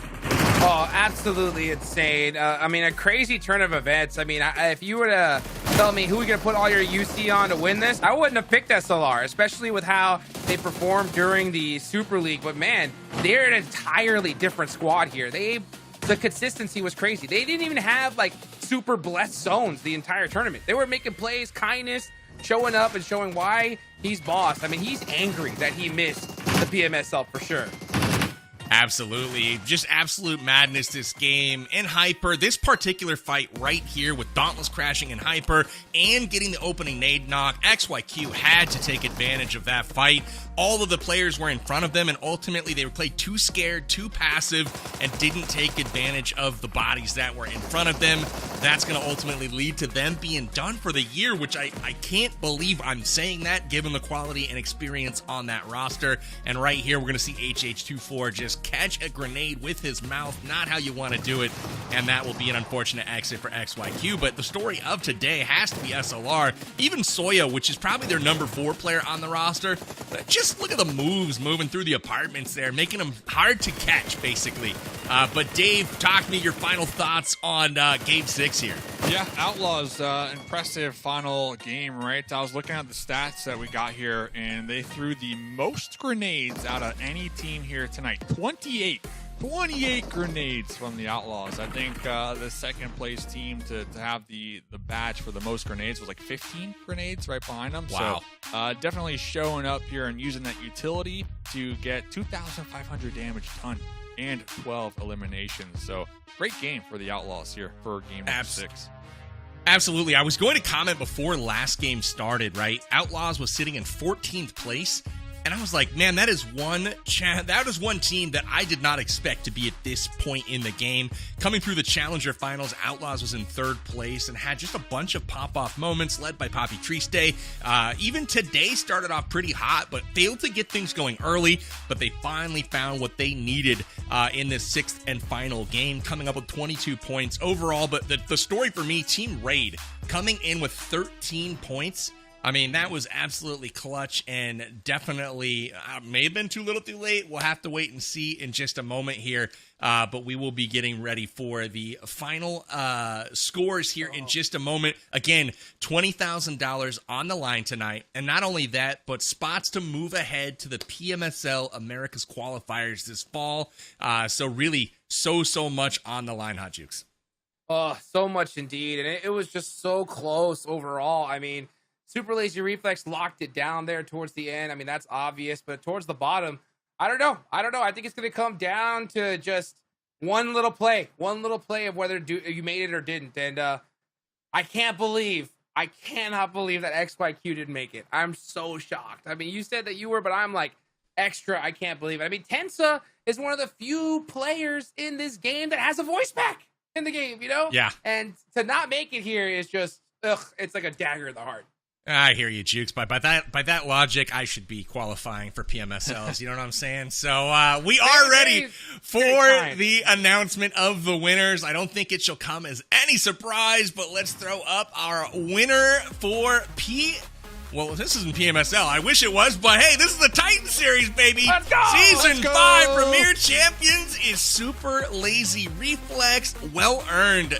Oh, absolutely insane. I mean, a crazy turn of events. I mean, if you were to tell me who you're going to put all your UC on to win this, I wouldn't have picked SLR, especially with how they performed during the Super League. But, man, they're an entirely different squad here. The consistency was crazy. They didn't even have, like, super blessed zones the entire tournament. They were making plays, kindness, showing up and showing why he's boss. I mean, he's angry that he missed the PMSL for sure. Absolutely. Just absolute madness this game. And Hyper, this particular fight right here with Dauntless crashing in Hyper and getting the opening nade knock, XYQ had to take advantage of that fight. All of the players were in front of them, and ultimately they were played too scared, too passive, and didn't take advantage of the bodies that were in front of them. That's going to ultimately lead to them being done for the year, which I can't believe I'm saying that, given the quality and experience on that roster. And right here, we're going to see HH24 just catch a grenade with his mouth. Not how you want to do it, and that will be an unfortunate exit for XYQ. But the story of today has to be SLR. Even Soya, which is probably their number 4 player on the roster, just look at the moves moving through the apartments there, making them hard to catch, basically. But Dave, talk to me your final thoughts on Game 6 here. Yeah, Outlaws, impressive final game, right? I was looking at the stats that we got here, and they threw the most grenades out of any team here tonight. 28 grenades from the Outlaws. I think the second place team to have the badge for the most grenades was like 15 grenades right behind them. Wow. So definitely showing up here and using that utility to get 2,500 damage done and 12 eliminations. So great game for the Outlaws here for game number 6. Absolutely. I was going to comment before last game started, right? Outlaws was sitting in 14th place. And I was like, man, that is one team that I did not expect to be at this point in the game. Coming through the Challenger Finals, Outlaws was in 3rd place and had just a bunch of pop-off moments led by Papi Triste. Even today started off pretty hot, but failed to get things going early. But they finally found what they needed in this 6th and final game, coming up with 22 points overall. But the story for me, Team Raid coming in with 13 points. I mean, that was absolutely clutch and definitely may have been too little too late. We'll have to wait and see in just a moment here. But we will be getting ready for the final scores here in just a moment. Again, $20,000 on the line tonight. And not only that, but spots to move ahead to the PMSL America's qualifiers this fall. So really, so much on the line, Hot Jukes. Oh, so much indeed. And it was just so close overall. I mean, Super Lazy Reflex locked it down there towards the end. I mean, that's obvious, but towards the bottom, I don't know. I think it's going to come down to just one little play of whether you made it or didn't. And I cannot believe that XYQ didn't make it. I'm so shocked. I mean, you said that you were, but I'm like extra. I can't believe it. I mean, Tensa is one of the few players in this game that has a voice pack in the game, you know? Yeah. And to not make it here is just, it's like a dagger in the heart. I hear you, Jukes. But by that logic, I should be qualifying for PMSLs. You know what I'm saying? So we are ready for the announcement of the winners. I don't think it shall come as any surprise, but let's throw up our winner for Well, this isn't PMSL. I wish it was, but hey, this is the Titan Series, baby. Let's go! Season 5 Premier Champions is Super Lazy Reflex. Well earned,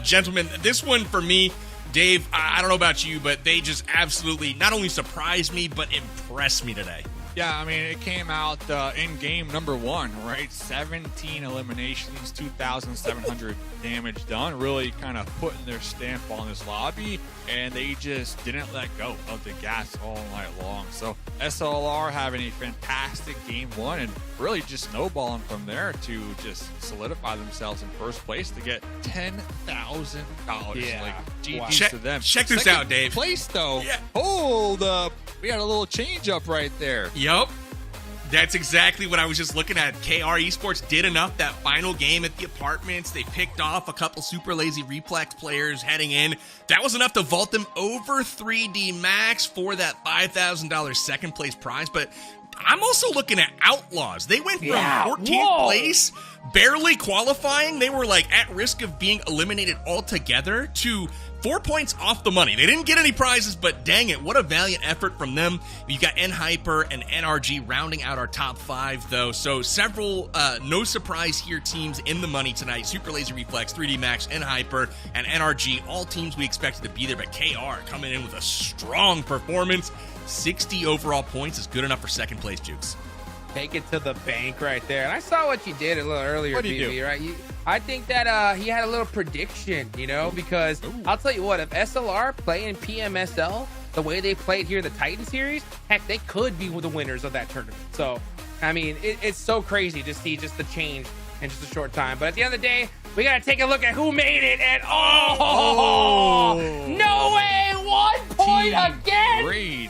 gentlemen. This one for me, Dave, I don't know about you, but they just absolutely not only surprised me, but impressed me today. Yeah, I mean, it came out in game number 1, right? 17 eliminations, 2,700 damage done. Really kind of putting their stamp on this lobby, and they just didn't let go of the gas all night long. So SLR having a fantastic game 1 and really just snowballing from there to just solidify themselves in first place to get $10,000. Yeah. Like, GG's Wow. to them. Check this out, Dave. Place, though. Yeah. Hold up. We had a little change up right there. Yup. That's exactly what I was just looking at. KR Esports did enough that final game at the apartments. They picked off a couple Super Lazy Reflex players heading in. That was enough to vault them over 3D Max for that $5,000 second place prize. But I'm also looking at Outlaws. They went from 14th place, barely qualifying. They were like at risk of being eliminated altogether to 4 points off the money. They didn't get any prizes, but dang it, what a valiant effort from them. You got N-Hyper and NRG rounding out our top 5, though. So several, no surprise here, teams in the money tonight. Super Laser Reflex, 3D Max, N-Hyper, and NRG. All teams we expected to be there, but KR coming in with a strong performance. 60 overall points is good enough for second place, Jukes. Take it to the bank right there. And I saw what you did a little earlier, What'd you BB, do? right? I think that he had a little prediction, you know, because I'll tell you what, if SLR play in PMSL the way they played here in the Titan Series, heck, they could be the winners of that tournament. So, I mean, it's so crazy to see just the change in just a short time. But at the end of the day, we got to take a look at who made it. And no way, 1 point again. Raid.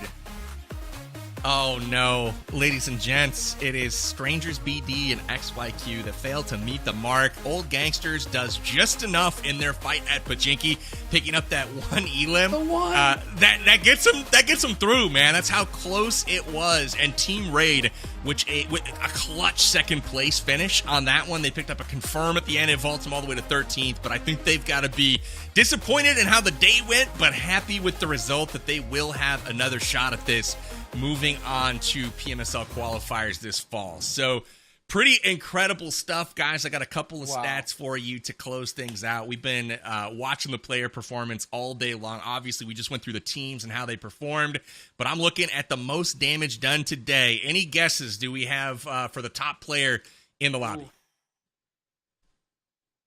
Oh no, ladies and gents, it is Strangers BD and XYQ that failed to meet the mark. Old Gangsters does just enough in their fight at Pachinki, picking up that one elim. The one. That gets them through, man. That's how close it was. And Team Raid, with a clutch second place finish on that one, they picked up a confirm at the end. It vaults them all the way to 13th. But I think they've got to be disappointed in how the day went, but happy with the result that they will have another shot at this, moving on to PMSL qualifiers this fall. So pretty incredible stuff, guys. I got a couple of stats for you to close things out. We've been watching the player performance all day long. Obviously, we just went through the teams and how they performed, but I'm looking at the most damage done today. Any guesses do we have for the top player in the lobby?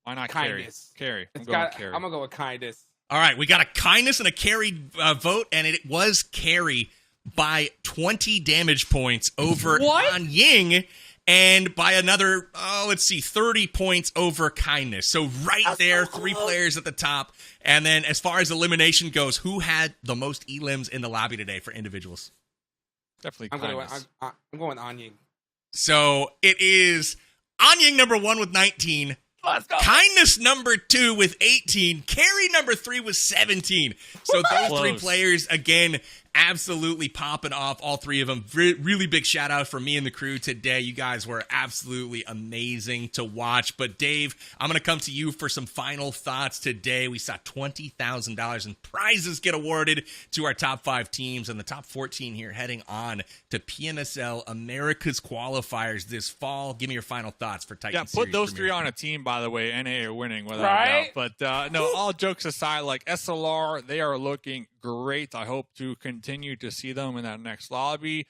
Why not Kindness. Carry? I'm I'm going Carry. going to go with Kindness. All right, we got a kindness and a carry vote, and it was carry by 20 damage points over An Ying, and by another, 30 points over kindness. So there, 3 players at the top. And then as far as elimination goes, who had the most elims in the lobby today for individuals? Definitely Kindness. I'm going An Ying. So it is An Ying number 1 with 19. Let's go. Kindness number 2 with 18. Carry number 3 with 17. So those 3 Close. players, again, absolutely popping off, all 3 of them. Really big shout out for me and the crew today. You guys were absolutely amazing to watch. But Dave, I'm going to come to you for some final thoughts today. We saw $20,000 in prizes get awarded to our top 5 teams, and the top 14 here heading on to PMSL America's qualifiers this fall. Give me your final thoughts for Titan Yeah, Series put those Premier. 3 on a team, by the way. NA are winning without Right? a doubt. But no, all jokes aside, like SLR, they are looking great. I hope to continue to see them in that next lobby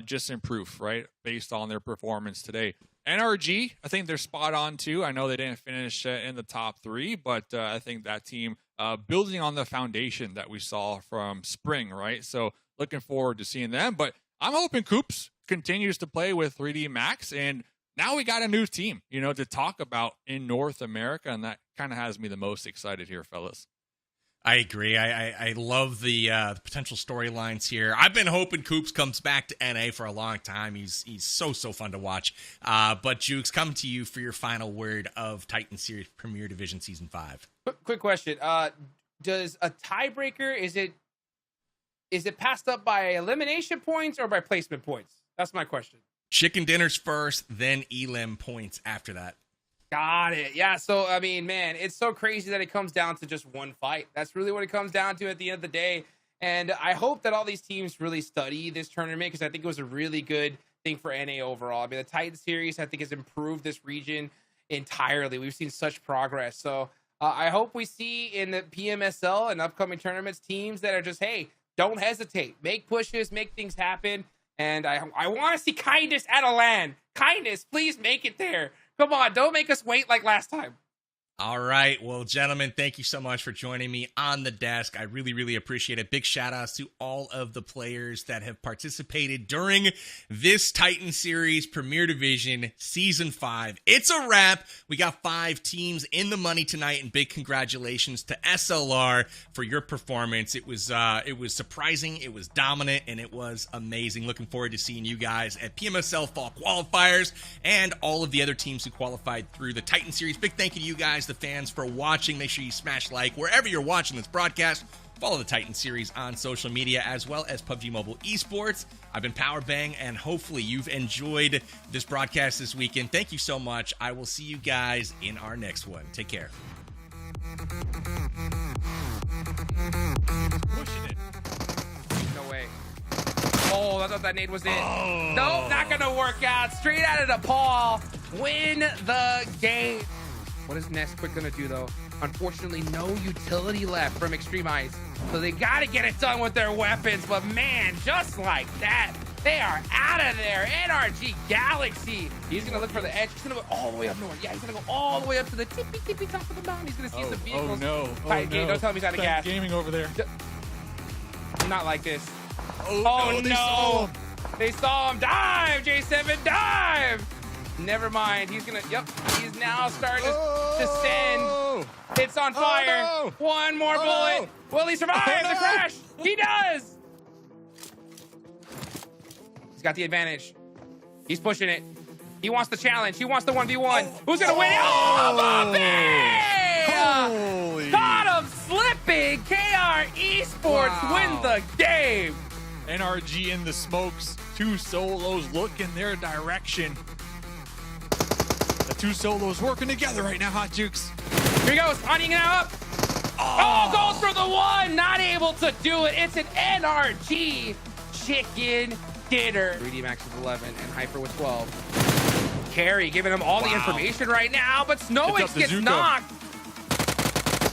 just improve, right, based on their performance today. NRG, I think they're spot on too. I know they didn't finish in the top 3, but I think that team building on the foundation that we saw from spring, right? So looking forward to seeing them. But I'm hoping Coops continues to play with 3D Max, and now we got a new team, to talk about in North America, and that kind of has me the most excited here, fellas. I agree. I love the potential storylines here. I've been hoping Coops comes back to NA for a long time. He's so fun to watch. But Jukes, come to you for your final word of Titan Series Premier Division Season 5. Quick question. Does a tiebreaker, is it passed up by elimination points or by placement points? That's my question. Chicken dinners first, then elim points after that. Got it. Yeah. So, I mean, man, it's so crazy that it comes down to just one fight. That's really what it comes down to at the end of the day. And I hope that all these teams really study this tournament, because I think it was a really good thing for NA overall. I mean, the Titan Series, I think, has improved this region entirely. We've seen such progress. So I hope we see in the PMSL and upcoming tournaments teams that are just, hey, don't hesitate. Make pushes, make things happen. And I want to see Kindness at a LAN. Kindness, please make it there. Come on, don't make us wait like last time. All right. Well, gentlemen, thank you so much for joining me on the desk. I really appreciate it. Big shout outs to all of the players that have participated during this Titan Series Premier Division Season 5. It's a wrap. We got 5 teams in the money tonight, and big congratulations to SLR for your performance. It was surprising, it was dominant, and it was amazing. Looking forward to seeing you guys at PMSL Fall Qualifiers and all of the other teams who qualified through the Titan Series. Big thank you to you guys, the fans, for watching. Make sure you smash like wherever you're watching this broadcast. Follow the Titan Series on social media as well as PUBG Mobile Esports. I've been Power Bang, and hopefully you've enjoyed this broadcast this weekend. Thank you so much. I will see you guys in our next one. Take care. Pushing it. No way. Oh, I thought that nade was it. Oh. Nope, not going to work out. Straight out of the paw. Win the game. What is Nesquik going to do, though? Unfortunately, no utility left from Extreme Ice. So they got to get it done with their weapons. But, man, just like that, they are out of there. NRG Galaxy. He's going to look for the edge. He's going to go all the way up north. Yeah, he's going to go all the way up to the tippy top of the mountain. He's going to see the vehicles. Oh, no. Titan Game, don't tell me he's out of gas. Gaming over there. Not like this. Oh no. They saw him. Dive, J7, dive. Never mind. He's gonna. Yep. He's now starting to descend. It's on fire. No. One more bullet. Will he survive the crash? He does. He's got the advantage. He's pushing it. He wants the challenge. He wants the 1v1. Who's gonna win? Oh, Bobby! Caught him slipping. KR Esports win the game. NRG in the smokes. 2 solos look in their direction. The 2 solos working together right now, Hot Jukes. Here he goes. Onion now up. Oh, goes for the 1. Not able to do it. It's an NRG chicken dinner. 3D Max with 11 and Hyper with 12. Carry giving him all the information right now, but Snowix gets knocked.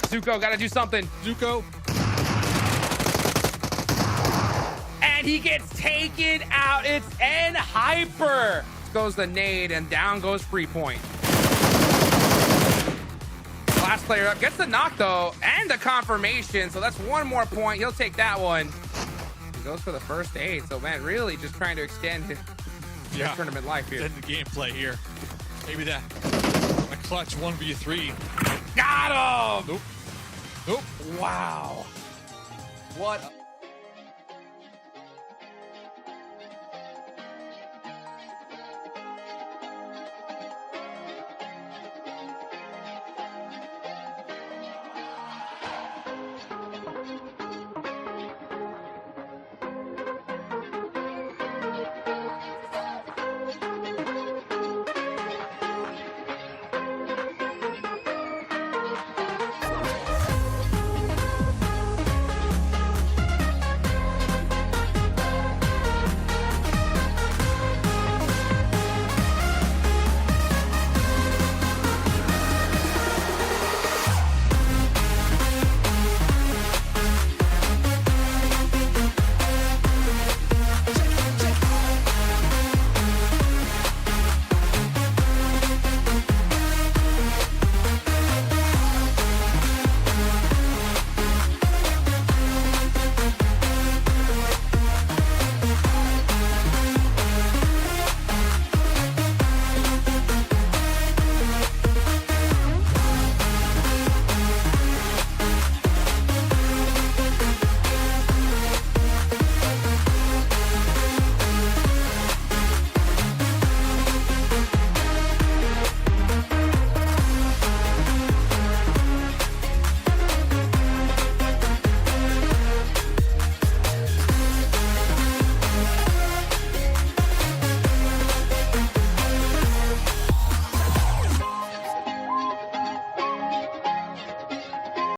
Zuko got to do something. Zuko. And he gets taken out. It's N Hyper. Goes the nade and down goes Free Point. Last player up gets the knock though and the confirmation. So that's 1 more point. He'll take that one. He goes for the first aid. So man, really just trying to extend his tournament life here. Extend the gameplay here. Maybe that a clutch 1v3. Got him. Nope. Wow. What